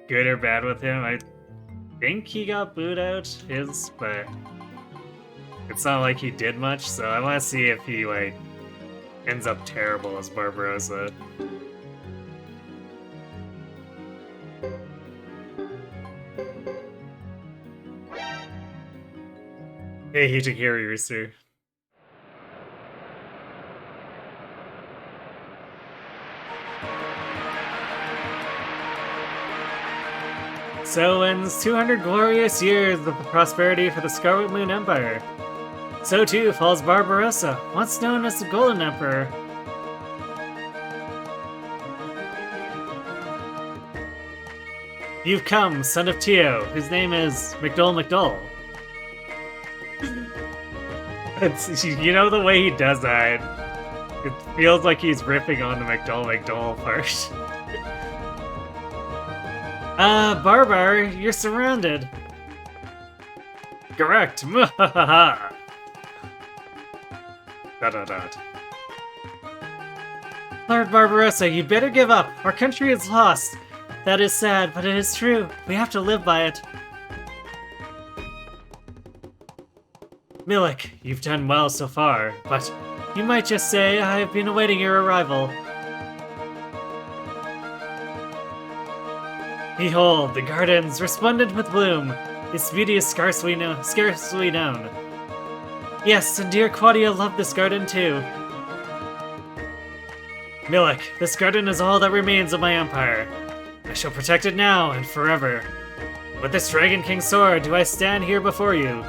good or bad with him. I think he got booed out his, but it's not like he did much, so I want to see if he, like, ends up terrible as Barbarossa. Hey, Hitakiri Rooster. So ends 200 glorious years of the prosperity for the Scarlet Moon Empire. So too falls Barbarossa, once known as the Golden Emperor. You've come, son of Tio, whose name is McDole. It's, you know the way he does that? It feels like he's ripping on the McDole part. Barbar, you're surrounded. Correct! Muhahaha! Dot dot dot. Lord Barbarossa, you better give up. Our country is lost. That is sad, but it is true. We have to live by it. Milik, you've done well so far, but you might just say I have been awaiting your arrival. Behold, the gardens resplendent with bloom. Its beauty is scarcely known. Yes, and dear Claudia loved this garden too. Milik, this garden is all that remains of my empire. I shall protect it now and forever. With this Dragon King sword do I stand here before you.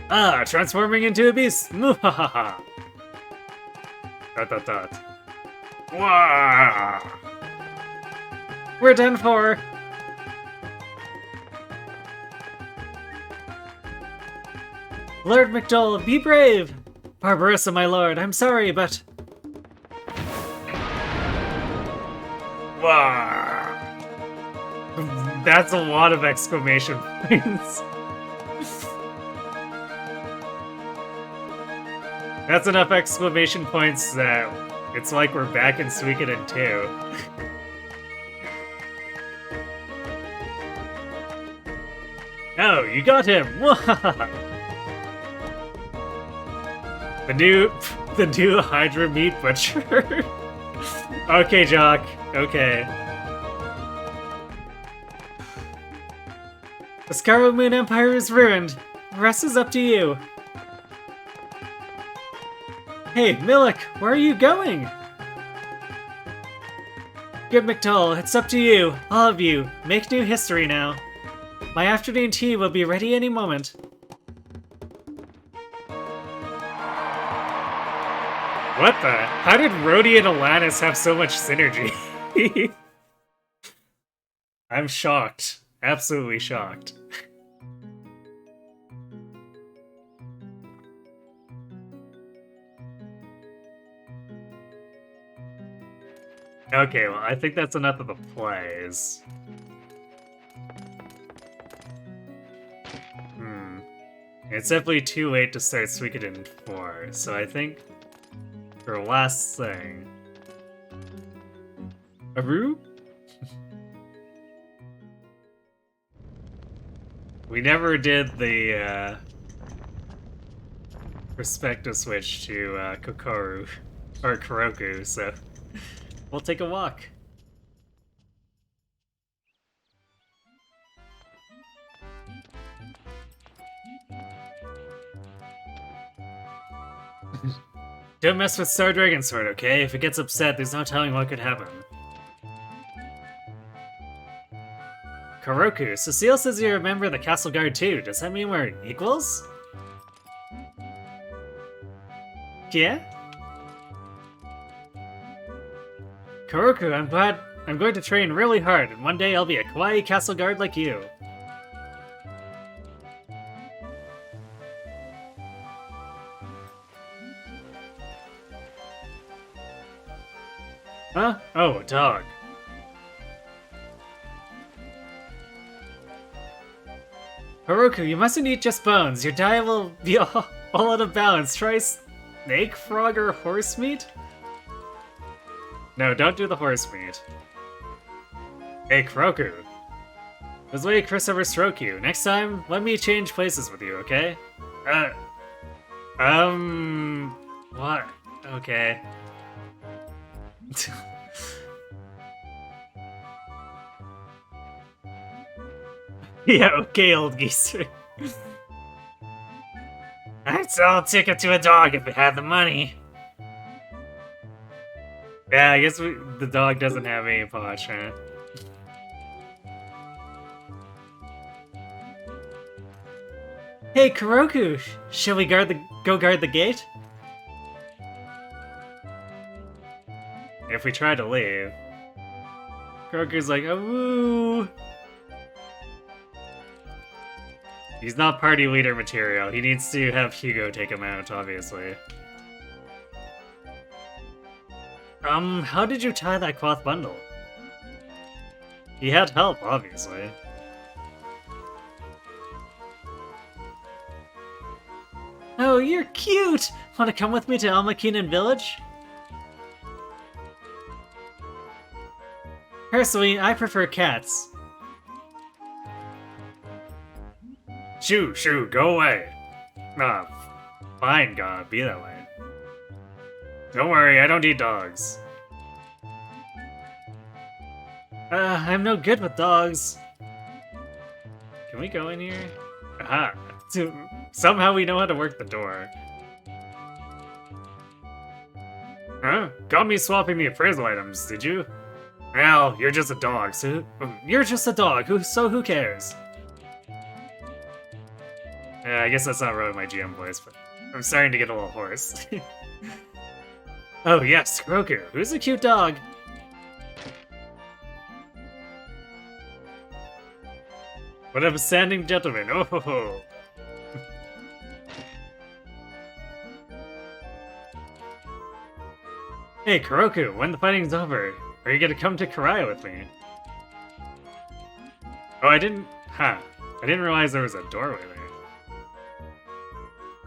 Ah, transforming into a beast! Muhahaha! Dot dot dot. Wah! We're done for! Lord McDole, be brave! Barbarossa, my lord, I'm sorry, but... Wah! That's a lot of exclamation points. That's enough exclamation points that it's like we're back in Suikoden 2. Oh, you got him! The new Hydra meat butcher. Okay, Jock. Okay. The Scarlet Moon Empire is ruined. The rest is up to you. Hey, Milik, where are you going? Good McDull, it's up to you, all of you. Make new history now. My afternoon tea will be ready any moment. What the? How did Rhodey and Alanis have so much synergy? I'm shocked. Absolutely shocked. Okay, well, I think that's enough of the plays. It's definitely too late to start Suikoden 4, so I think for last thing... Aru? We never did the perspective switch to Kokoru, or Kuroku, so we'll take a walk. Don't mess with Star Dragon Sword, okay? If it gets upset, there's no telling what could happen. Kuroku, Cecile says you remember the Castle Guard too. Does that mean we're equals? Yeah? Kuroku, I'm glad. I'm going to train really hard, and one day I'll be a kawaii castle guard like you. Huh? Oh, a dog. Haruku, you mustn't eat just bones. Your diet will be all out of balance. Try snake, frog, or horse meat? No, don't do the horse meat. Hey, Kuroku. I was waiting Chris over stroke you. Next time, let me change places with you, okay? What? Okay. Yeah, okay, old geezer. I'd sell a ticket to a dog if it had the money. Yeah, I guess the dog doesn't have any posh, huh? Hey, Kuroku, shall we go guard the gate? If we try to leave. Kuroku's like, oh, woo. He's not party leader material. He needs to have Hugo take him out, obviously. How did you tie that cloth bundle? He had help, obviously. Oh, you're cute! Want to come with me to Almakinen Village? Personally, I prefer cats. Shoo, go away. Ah, fine, God, be that way. Don't worry, I don't eat dogs. I'm no good with dogs. Can we go in here? Aha. Somehow we know how to work the door. Huh? Got me swapping the appraisal items, did you? Well, you're just a dog, so You're just a dog, so who cares? yeah, I guess that's not really my GM voice, but I'm starting to get a little hoarse. Oh yes, Roku. Who's a cute dog? What a upstanding gentleman. Oh ho ho. Hey, Kuroku, when the fighting's over, are you gonna come to Karaya with me? Oh, I didn't realize there was a doorway there.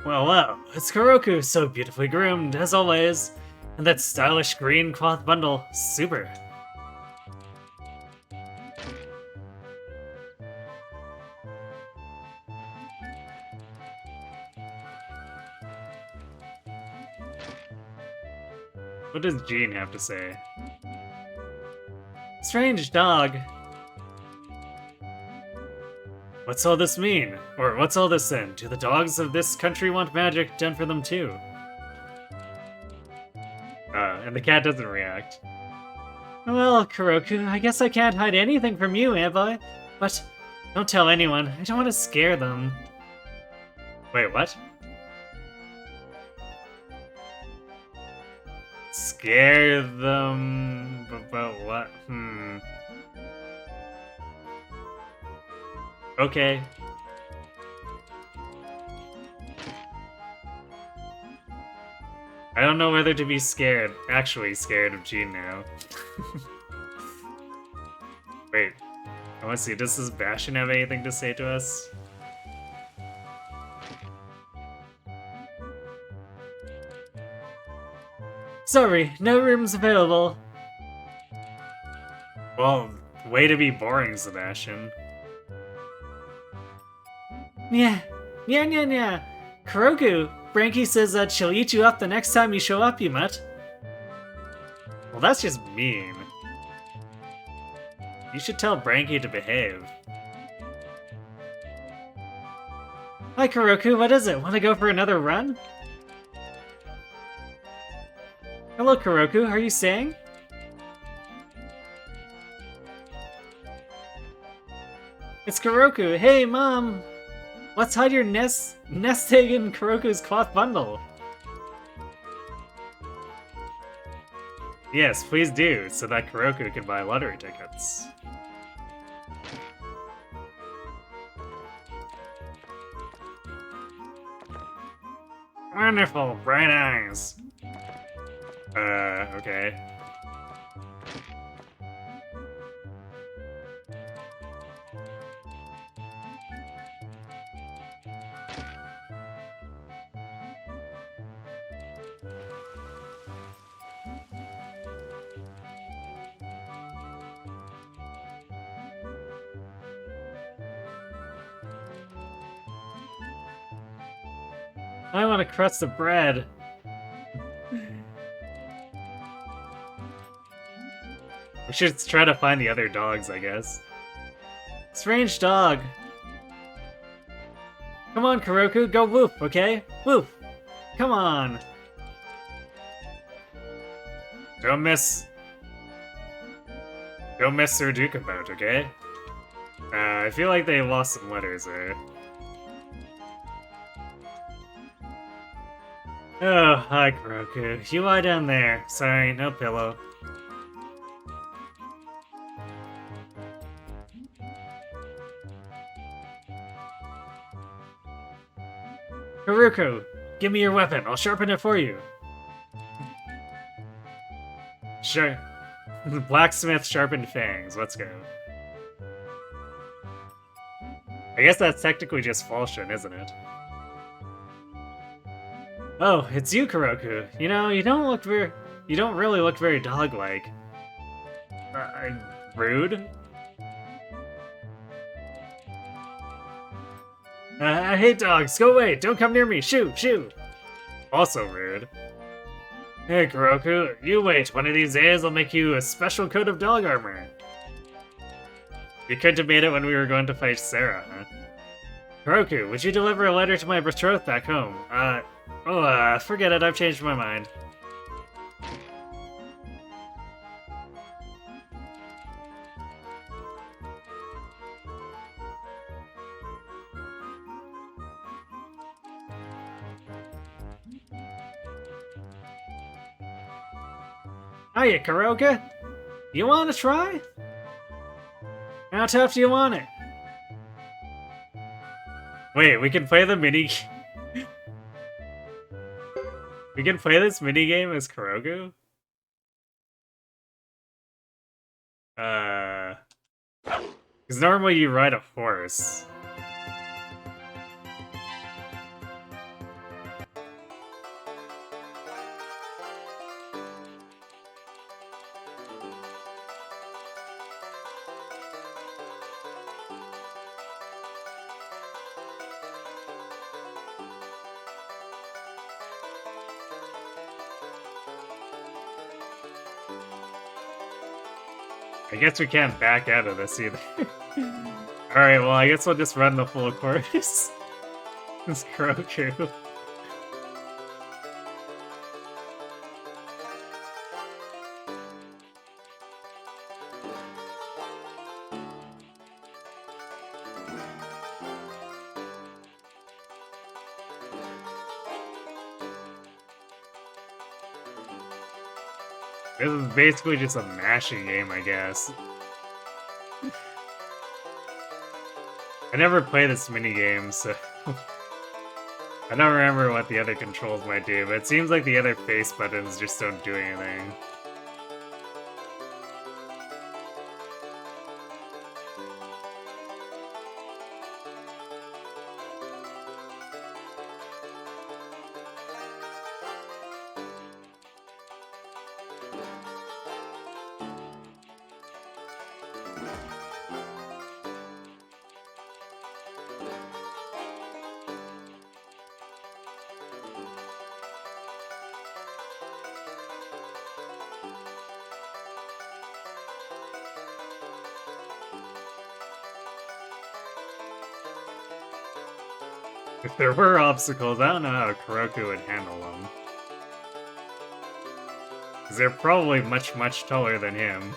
Well, it's Kuroku, so beautifully groomed, as always. And that stylish green cloth bundle, super. What does Jean have to say? Strange dog. What's all this mean? Or what's all this then? Do the dogs of this country want magic done for them too? And the cat doesn't react. Well, Kuroku, I guess I can't hide anything from you, have I? But don't tell anyone. I don't want to scare them. Wait, what? Scare them about what? Okay. I don't know whether to be actually scared of Jean now. Wait, I want to see, does this Bastion have anything to say to us? Sorry, no rooms available. Well, way to be boring, Sebastian. Yeah. Kuroku, Branky says that she'll eat you up the next time you show up, you mutt. Well, that's just mean. You should tell Branky to behave. Hi, Kuroku, what is it? Want to go for another run? Hello, Kuroku, are you staying? It's Kuroku. Hey, Mom! Let's hide your nest egg in Kuroku's cloth bundle. Yes, please do, so that Kuroku can buy lottery tickets. Wonderful, bright eyes. Okay. I want to crust of bread. We should try to find the other dogs, I guess. Strange dog. Come on, Kuroku, go woof, okay? Woof. Come on. Don't miss Sir Duke about, okay? I feel like they lost some letters there. Oh, hi, Kuroku. You lie down there. Sorry, no pillow. Kuroku, give me your weapon. I'll sharpen it for you. Sure. Blacksmith sharpened fangs. Let's go. I guess that's technically just falchion, isn't it? Oh, it's you, Kuroku. You know, you don't really look very dog-like. Rude? I hate dogs. Go away. Don't come near me. Shoo, shoo. Also rude. Hey, Kuroku, you wait. One of these days I'll make you a special coat of dog armor. You couldn't have made it when we were going to fight Sarah, huh? Kuroku, would you deliver a letter to my betrothed back home? Forget it. I've changed my mind. Hiya, Kuroku. You want to try? How tough do you want it? Wait, we can play the mini. We can play this minigame as Kuroku? Because normally you ride a horse. I guess we can't back out of this either. Alright, well, I guess we'll just run the full course. This Kuroku. This is basically just a mashing game, I guess. I never play this minigame, so... I don't remember what the other controls might do, but it seems like the other face buttons just don't do anything. If there were obstacles, I don't know how Kuroku would handle them. Because they're probably much, much taller than him.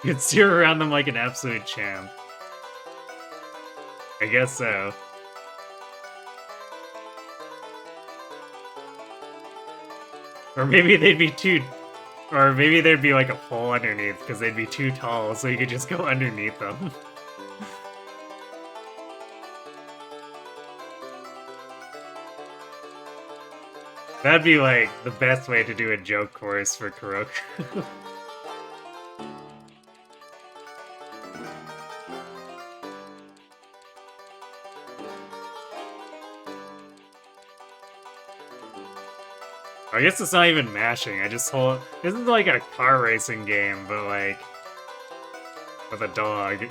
You could steer around them like an absolute champ. I guess so. Or maybe they'd be too... Or maybe there'd be like a hole underneath, because they'd be too tall, so you could just go underneath them. That'd be like the best way to do a joke course for Kuroku. I guess it's not even mashing, I just hold... This is like a car racing game, but like... with a dog.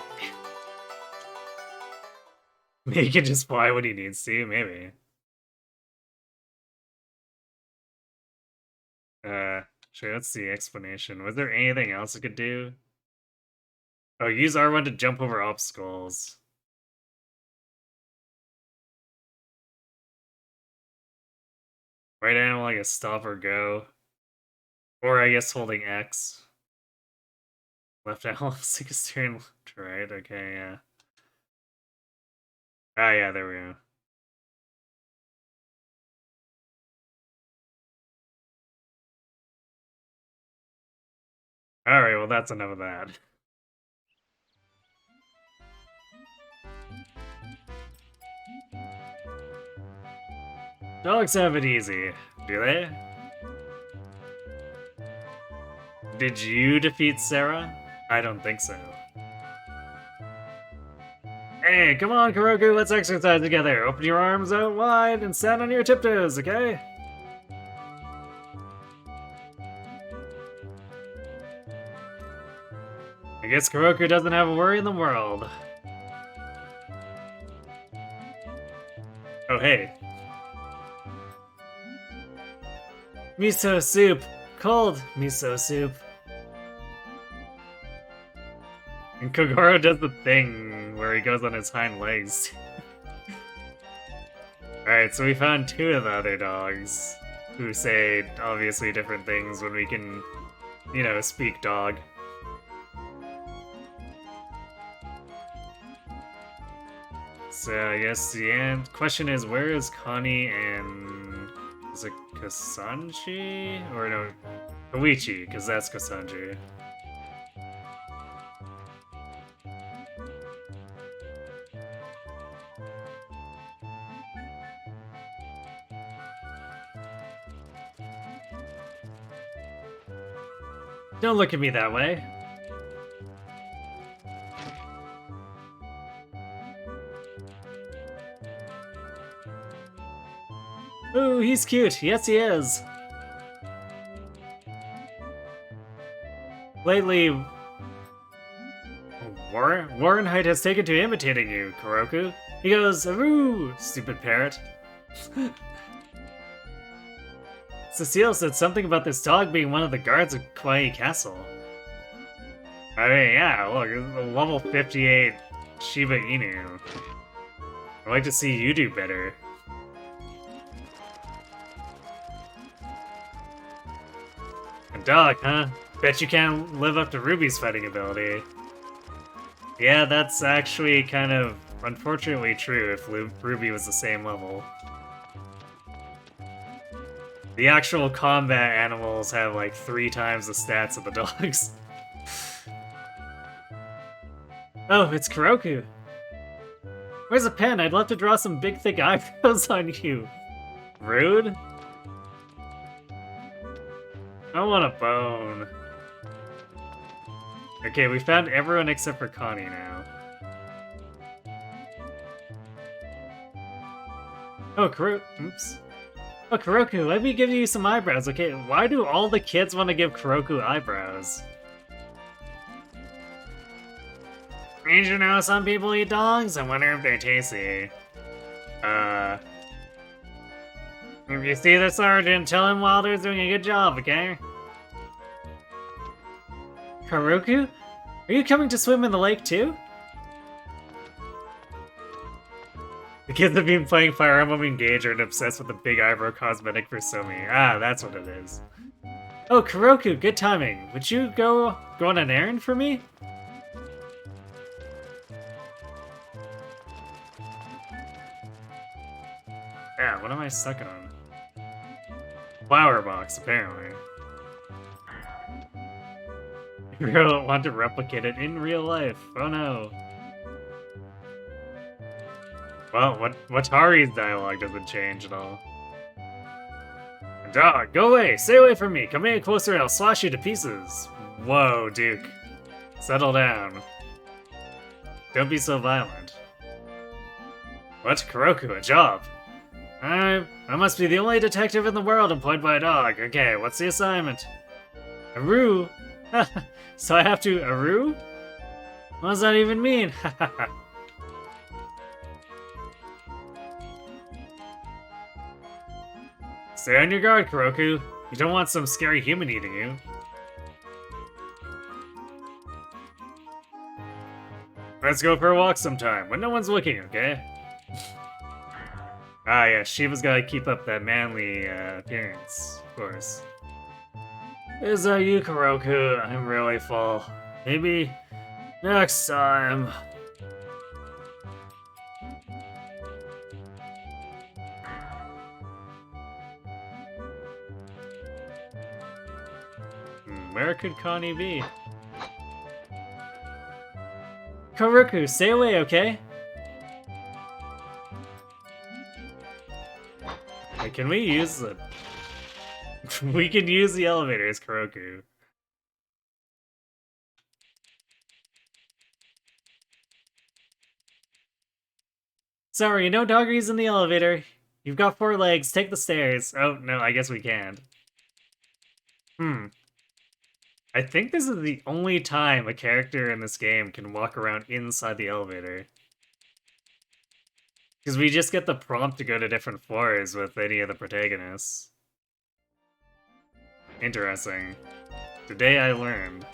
Maybe he can just fly when he needs to, maybe. Sure, let's see, explanation. Was there anything else it could do? Oh, use R1 to jump over obstacles. Right animal, I guess stop or go. Or I guess holding X. Left animal, stick a steering left to right, okay, yeah. Ah, yeah, there we go. Alright, well that's enough of that. Dogs have it easy, do they? Did you defeat Sarah? I don't think so. Hey, come on, Kuroku, let's exercise together. Open your arms out wide and stand on your tiptoes, okay? I guess Kuroku doesn't have a worry in the world. Oh, hey. Miso soup. Cold miso soup. And Kogoro does the thing where he goes on his hind legs. Alright, so we found 2 of the other dogs, who say obviously different things when we can, you know, speak dog. So I guess the question is, where is Connie and... is it Kasanji? Or no, Koichi, because that's Kasanji. Don't look at me that way. Ooh, he's cute. Yes, he is. Lately, Warrenheit has taken to imitating you, Kuroku. He goes, "Aroo, stupid parrot." Cecile said something about this dog being one of the guards of Kawaii Castle. I mean, yeah, look, it's a level 58 Shiba Inu. I'd like to see you do better. A dog, huh? Bet you can't live up to Ruby's fighting ability. Yeah, that's actually kind of unfortunately true if Ruby was the same level. The actual combat animals have like 3 times the stats of the dogs. Oh, it's Kuroku. Where's a pen? I'd love to draw some big thick eyebrows on you. Rude? I want a bone. Okay, we found everyone except for Connie now. Oh, oops. Oh, Kuroku, let me give you some eyebrows, okay? Why do all the kids want to give Kuroku eyebrows? Did you know some people eat dogs? I wonder if they're tasty. If you see the sergeant, tell him Wilder's doing a good job, okay? Kuroku? Are you coming to swim in the lake too? The kids have been playing Fire Emblem Engage and obsessed with the big eyebrow cosmetic for Somi. Ah, that's what it is. Oh, Kuroku, good timing. Would you go on an errand for me? Yeah, what am I stuck on? Flower box, apparently. I really want to replicate it in real life. Oh no. Well, Watari's dialogue doesn't change at all. Dog, go away! Stay away from me! Come in closer and I'll slash you to pieces! Whoa, Duke. Settle down. Don't be so violent. What? Kuroku, a job! I must be the only detective in the world employed by a dog. Okay, what's the assignment? Aru? So I have to Aru? What does that even mean? Stay on your guard, Kuroku. You don't want some scary human eating you. Let's go for a walk sometime, when no one's looking, okay? Ah, yeah, Shiva's gotta keep up that manly appearance, of course. Is that you, Kuroku? I'm really full. Maybe next time. Where could Connie be? Kuroku, stay away, okay? Wait, can we use the... we can use the elevators, Kuroku. Sorry, no doggies in the elevator. You've got 4 legs, take the stairs. Oh, no, I guess we can't. I think this is the only time a character in this game can walk around inside the elevator. Because we just get the prompt to go to different floors with any of the protagonists. Interesting. Today I learned.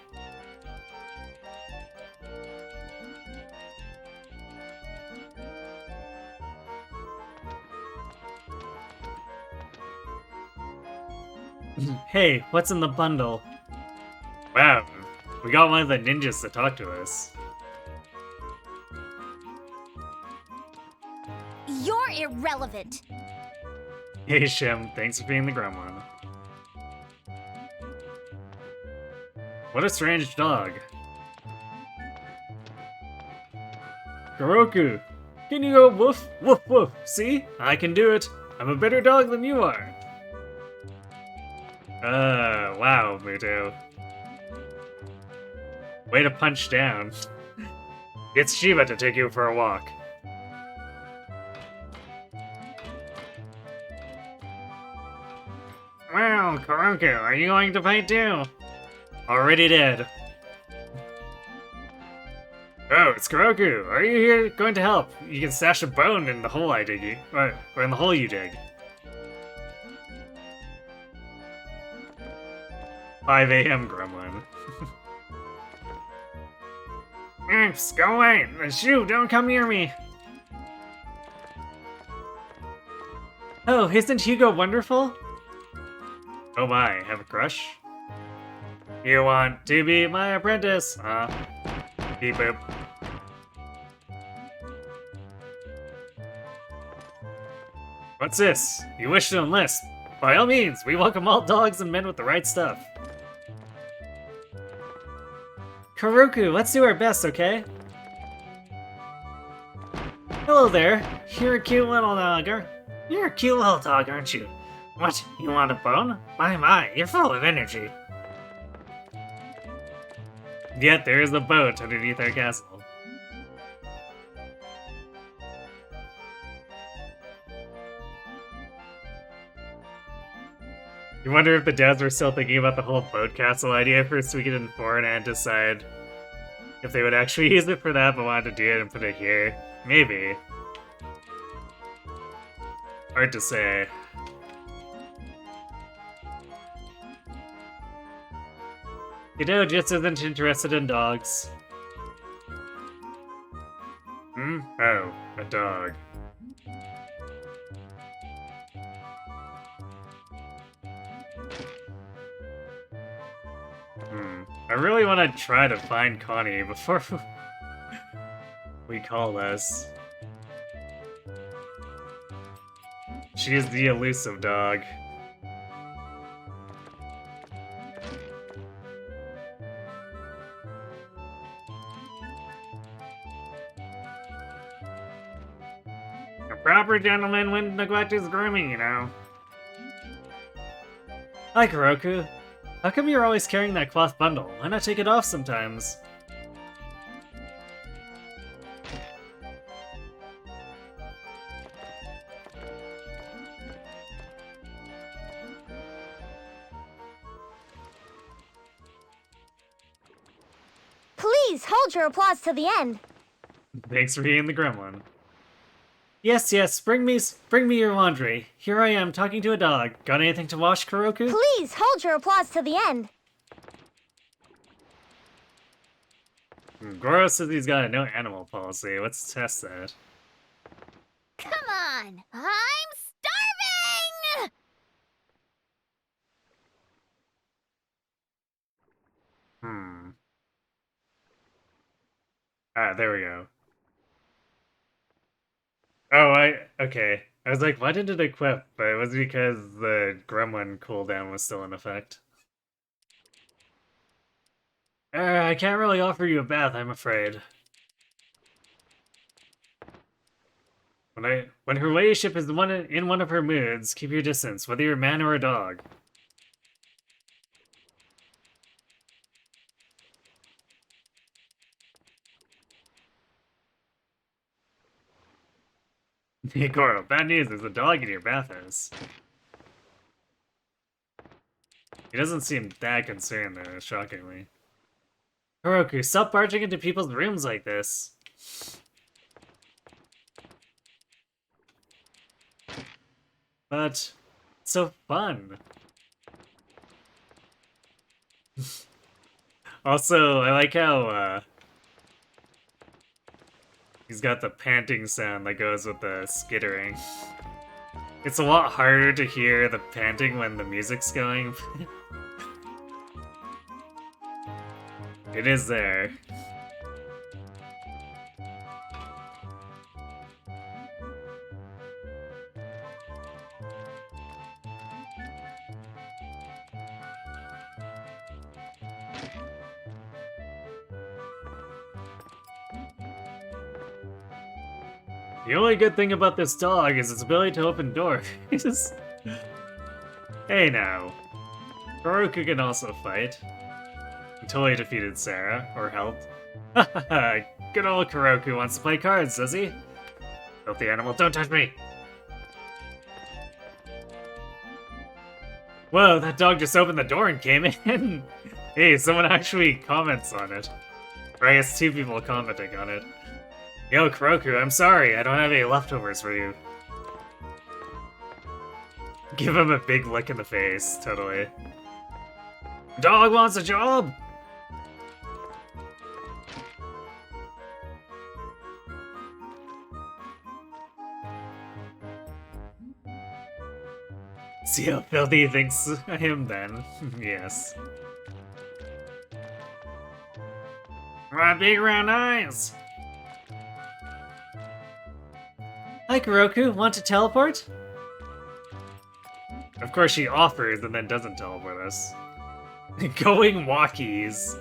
Hey, what's in the bundle? Wow, we got one of the ninjas to talk to us. You're irrelevant. Hey Shem, thanks for being the gremlin. What a strange dog. Kuroku, can you go woof, woof, woof? See? I can do it. I'm a better dog than you are. Wow, Muto. Way to punch down. It's Shiva to take you for a walk. Well, Kuroku, are you going to fight too? Already did. Oh, it's Kuroku. Are you here going to help? You can stash a bone in the hole I dig you, or in the hole you dig. 5 a.m. gremlin. Go away! Shoo, don't come near me! Oh, isn't Hugo wonderful? Oh my, have a crush? You want to be my apprentice? Beep boop. What's this? You wish to enlist? By all means, we welcome all dogs and men with the right stuff. Kuroku, let's do our best, okay? Hello there. You're a cute little dog. You're a cute little dog, aren't you? What, you want a bone? My, you're full of energy. Yet there is a boat underneath our castle. You wonder if the devs were still thinking about the whole boat castle idea for Suikoden 4 and decide if they would actually use it for that but wanted to do it and put it here. Maybe. Hard to say. Hideo just isn't interested in dogs. Oh, a dog. I really want to try to find Connie before we call this. She is the elusive dog. A proper gentleman wouldn't neglect his grooming, you know. Hi, Kuroku. How come you're always carrying that cloth bundle? Why not take it off sometimes? hold your applause to the end. Thanks for being the gremlin. Yes, bring me your laundry. Here I am talking to a dog. Got anything to wash, Kuroku? Please hold your applause to the end. Goro says he's got a no animal policy. Let's test that. Come on, I'm starving! Ah, there we go. Okay. I was like, why did it equip? But it was because the gremlin cooldown was still in effect. I can't really offer you a bath, I'm afraid. When her ladyship is in one of her moods, keep your distance, whether you're a man or a dog. Hey, Goro, bad news, there's a dog in your bathhouse. He doesn't seem that concerned, though, shockingly. Kuroku, stop barging into people's rooms like this. But, it's so fun. Also, I like how, he's got the panting sound that goes with the skittering. It's a lot harder to hear the panting when the music's going. It is there. The only good thing about this dog is its ability to open doors. Hey now. Kuroku can also fight. He totally defeated Sarah, or helped. Good old Kuroku wants to play cards, does he? Filthy animal, don't touch me! Whoa, that dog just opened the door and came in! Hey, someone actually comments on it. Or I guess 2 people commenting on it. Yo, Kuroku, I'm sorry, I don't have any leftovers for you. Give him a big lick in the face, totally. Dog wants a job! See how filthy he thinks him then. Yes. My big round eyes! Hi, Kuroku. Want to teleport? Of course she offers and then doesn't teleport us. Going walkies.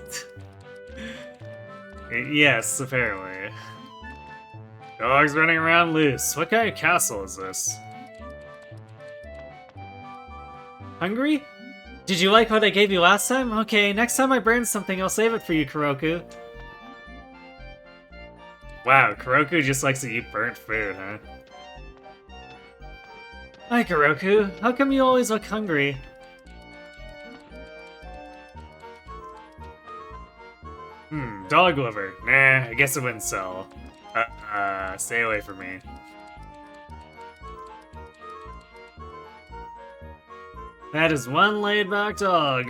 Yes, apparently. Dogs running around loose. What kind of castle is this? Hungry? Did you like what I gave you last time? Okay, next time I burn something, I'll save it for you, Kuroku. Wow, Kuroku just likes to eat burnt food, huh? Hi, Kuroku. How come you always look hungry? Dog liver. Nah, I guess it wouldn't sell. Stay away from me. That is one laid-back dog.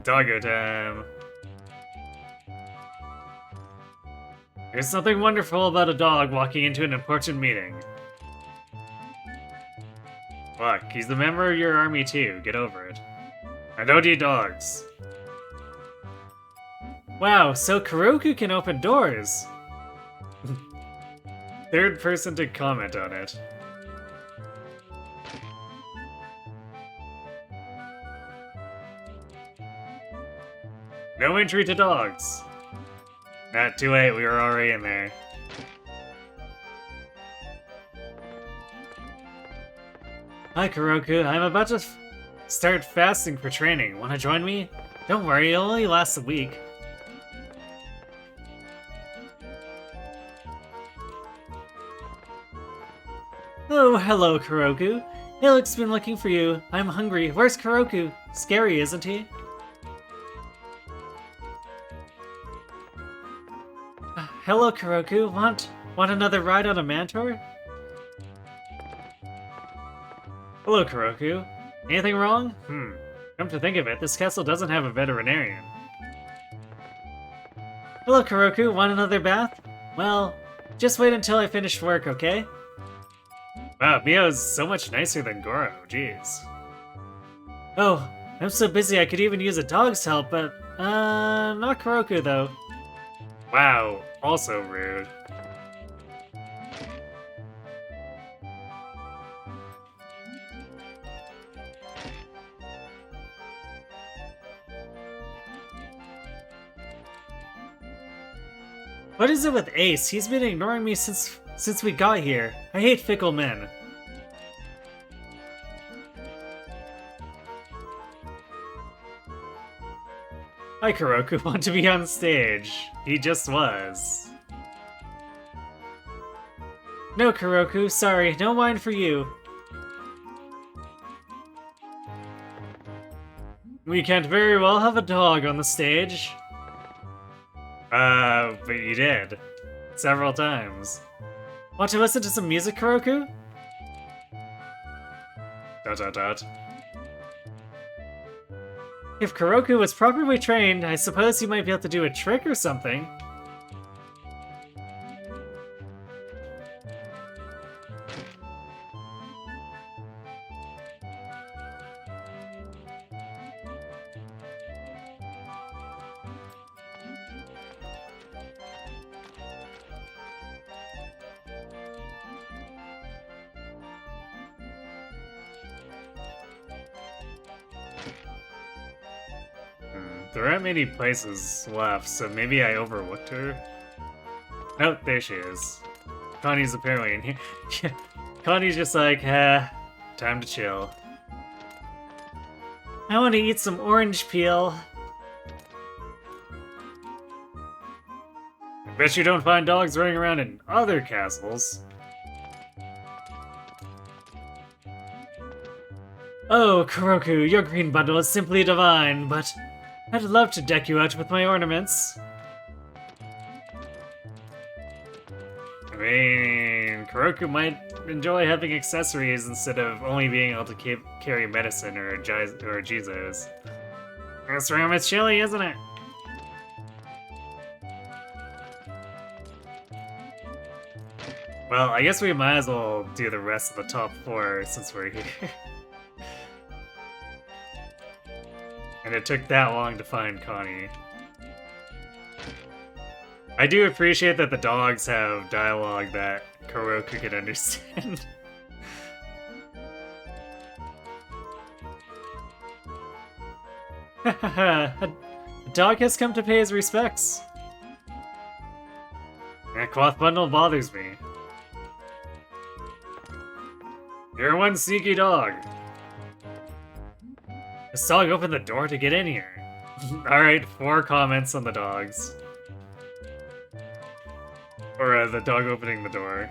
Doggo time. There's something wonderful about a dog walking into an important meeting. Look, he's the member of your army too, get over it. I don't eat dogs. Wow, so Kuroku can open doors! Third person to comment on it. No entry to dogs. Not too late, we were already in there. Hi, Kuroku. I'm about to start fasting for training. Wanna join me? Don't worry, it'll only last a week. Oh, hello, Kuroku. Hillick's been looking for you. I'm hungry. Where's Kuroku? Scary, isn't he? Hello, Kuroku. Want another ride on a Mantor? Hello, Kuroku. Anything wrong? Come to think of it, this castle doesn't have a veterinarian. Hello, Kuroku. Want another bath? Well, just wait until I finish work, okay? Wow, Mio's so much nicer than Goro, jeez. Oh, I'm so busy I could even use a dog's help, but, not Kuroku, though. Wow, also rude. What is it with Ace? He's been ignoring me since we got here. I hate fickle men. Hi, Kuroku. Want to be on stage? He just was. No, Kuroku. Sorry. No wine for you. We can't very well have a dog on the stage. But you did. Several times. Want to listen to some music, Kuroku? ... If Kuroku was properly trained, I suppose he might be able to do a trick or something. There aren't many places left, so maybe I overlooked her. Oh, there she is. Connie's apparently in here. Connie's just like, time to chill. I want to eat some orange peel. I bet you don't find dogs running around in other castles. Oh, Kuroku, your green bundle is simply divine, but I'd love to deck you out with my ornaments. I mean, Kuroku might enjoy having accessories instead of only being able to carry medicine or Jizos. This room is chilly, isn't it? Well, I guess we might as well do the rest of the top floor since we're here. And it took that long to find Connie. I do appreciate that the dogs have dialogue that Kuroku can understand. A dog has come to pay his respects. That cloth bundle bothers me. You're one sneaky dog. This dog opened the door to get in here. Alright, 4 comments on the dogs. Or the dog opening the door.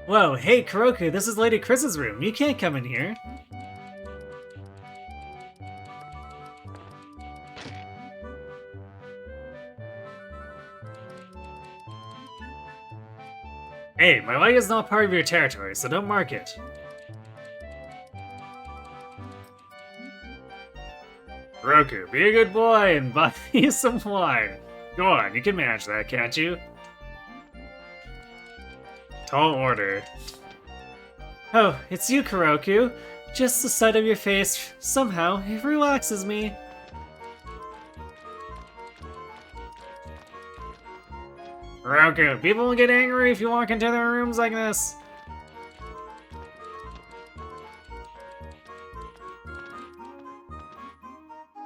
Whoa, hey Kuroku, this is Lady Chris's room. You can't come in here. Hey, my leg is not part of your territory, so don't mark it. Roku, be a good boy and buy me some wine. Go on, you can manage that, can't you? Tall order. Oh, it's you, Kuroku. Just the sight of your face, somehow, it relaxes me. Roku, people will get angry if you walk into their rooms like this.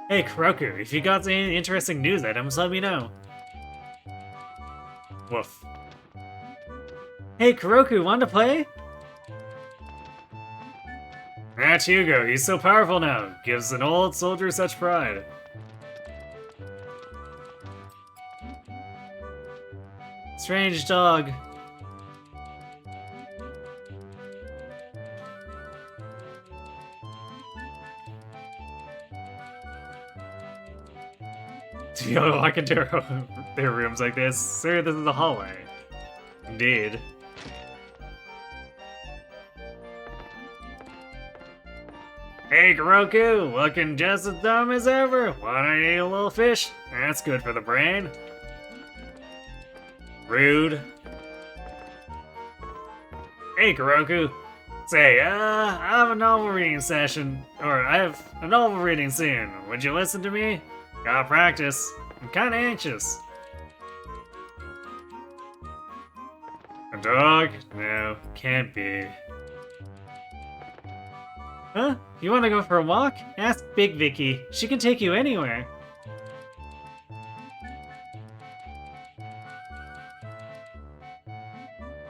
Hey, Kuroku, if you got any interesting news items, let me know. Woof. Hey, Kuroku, want to play? That's Hugo, he's so powerful now. Gives an old soldier such pride. Strange dog. Do you walk into their rooms like this? Sir, this is a hallway. Indeed. Hey, Kuroku! Looking just as dumb as ever! Wanna eat a little fish? That's good for the brain. Rude. Hey, Kuroku! Say, I have a novel reading session, or I have a novel reading soon. Would you listen to me? Gotta practice. I'm kinda anxious. A dog? No, can't be. Huh? You want to go for a walk? Ask Big Vicky. She can take you anywhere.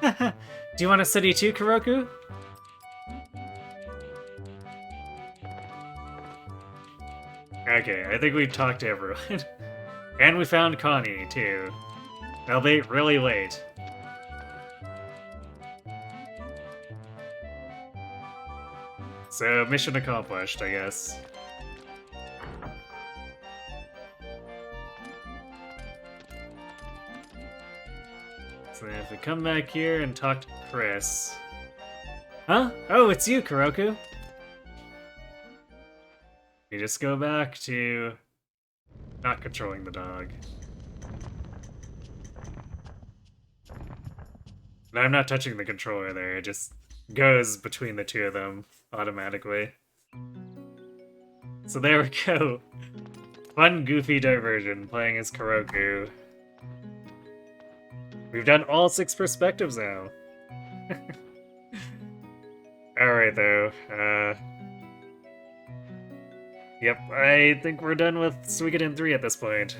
Do you want to study too, Kuroku? Okay, I think we've talked to everyone. And we found Connie, too. Albeit really late. So, mission accomplished, I guess. So if we come back here and talk to Chris... Huh? Oh, it's you, Kuroku. We just go back to... not controlling the dog. And I'm not touching the controller there, it just goes between the two of them automatically. So there we go. Fun, goofy diversion, playing as Kuroku. We've done all 6 perspectives now. Alright though, yep, I think we're done with Suikoden 3 at this point.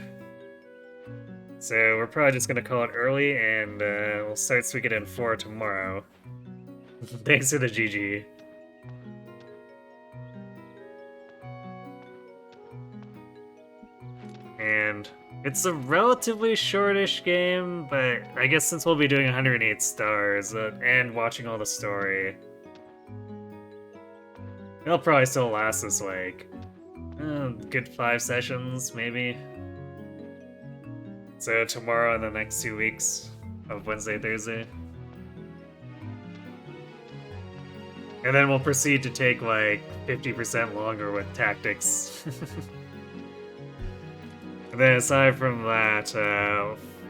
So we're probably just gonna call it early, and we'll start Suikoden 4 tomorrow. Thanks for the GG. And it's a relatively shortish game, but I guess since we'll be doing 108 stars and watching all the story, it'll probably still last us like good 5 sessions, maybe. So tomorrow and the next 2 weeks of Wednesday, Thursday. And then we'll proceed to take like 50% longer with tactics. And then aside from that,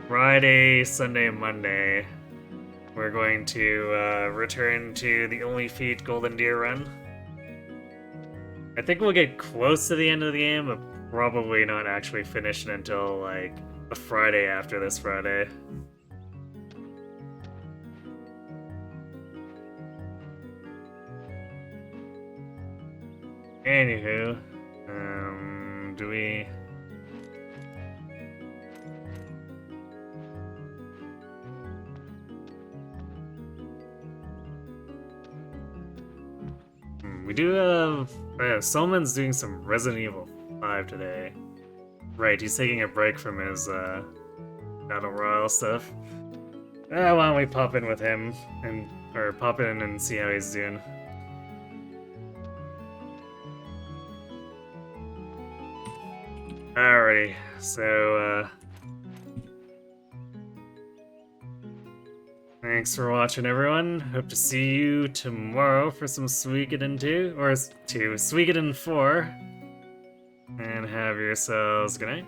Friday, Sunday, and Monday, we're going to return to the Only Feet Golden Deer run. I think we'll get close to the end of the game, but probably not actually finish it until like the Friday after this Friday. Anywho, do we... We do have... Solman's doing some Resident Evil 5 today. Right, he's taking a break from his Battle Royale stuff. Why don't we pop in with him, or pop in and see how he's doing. Alrighty, so thanks for watching, everyone. Hope to see you tomorrow for some Suikoden 2, or Suikoden 4. And have yourselves good night.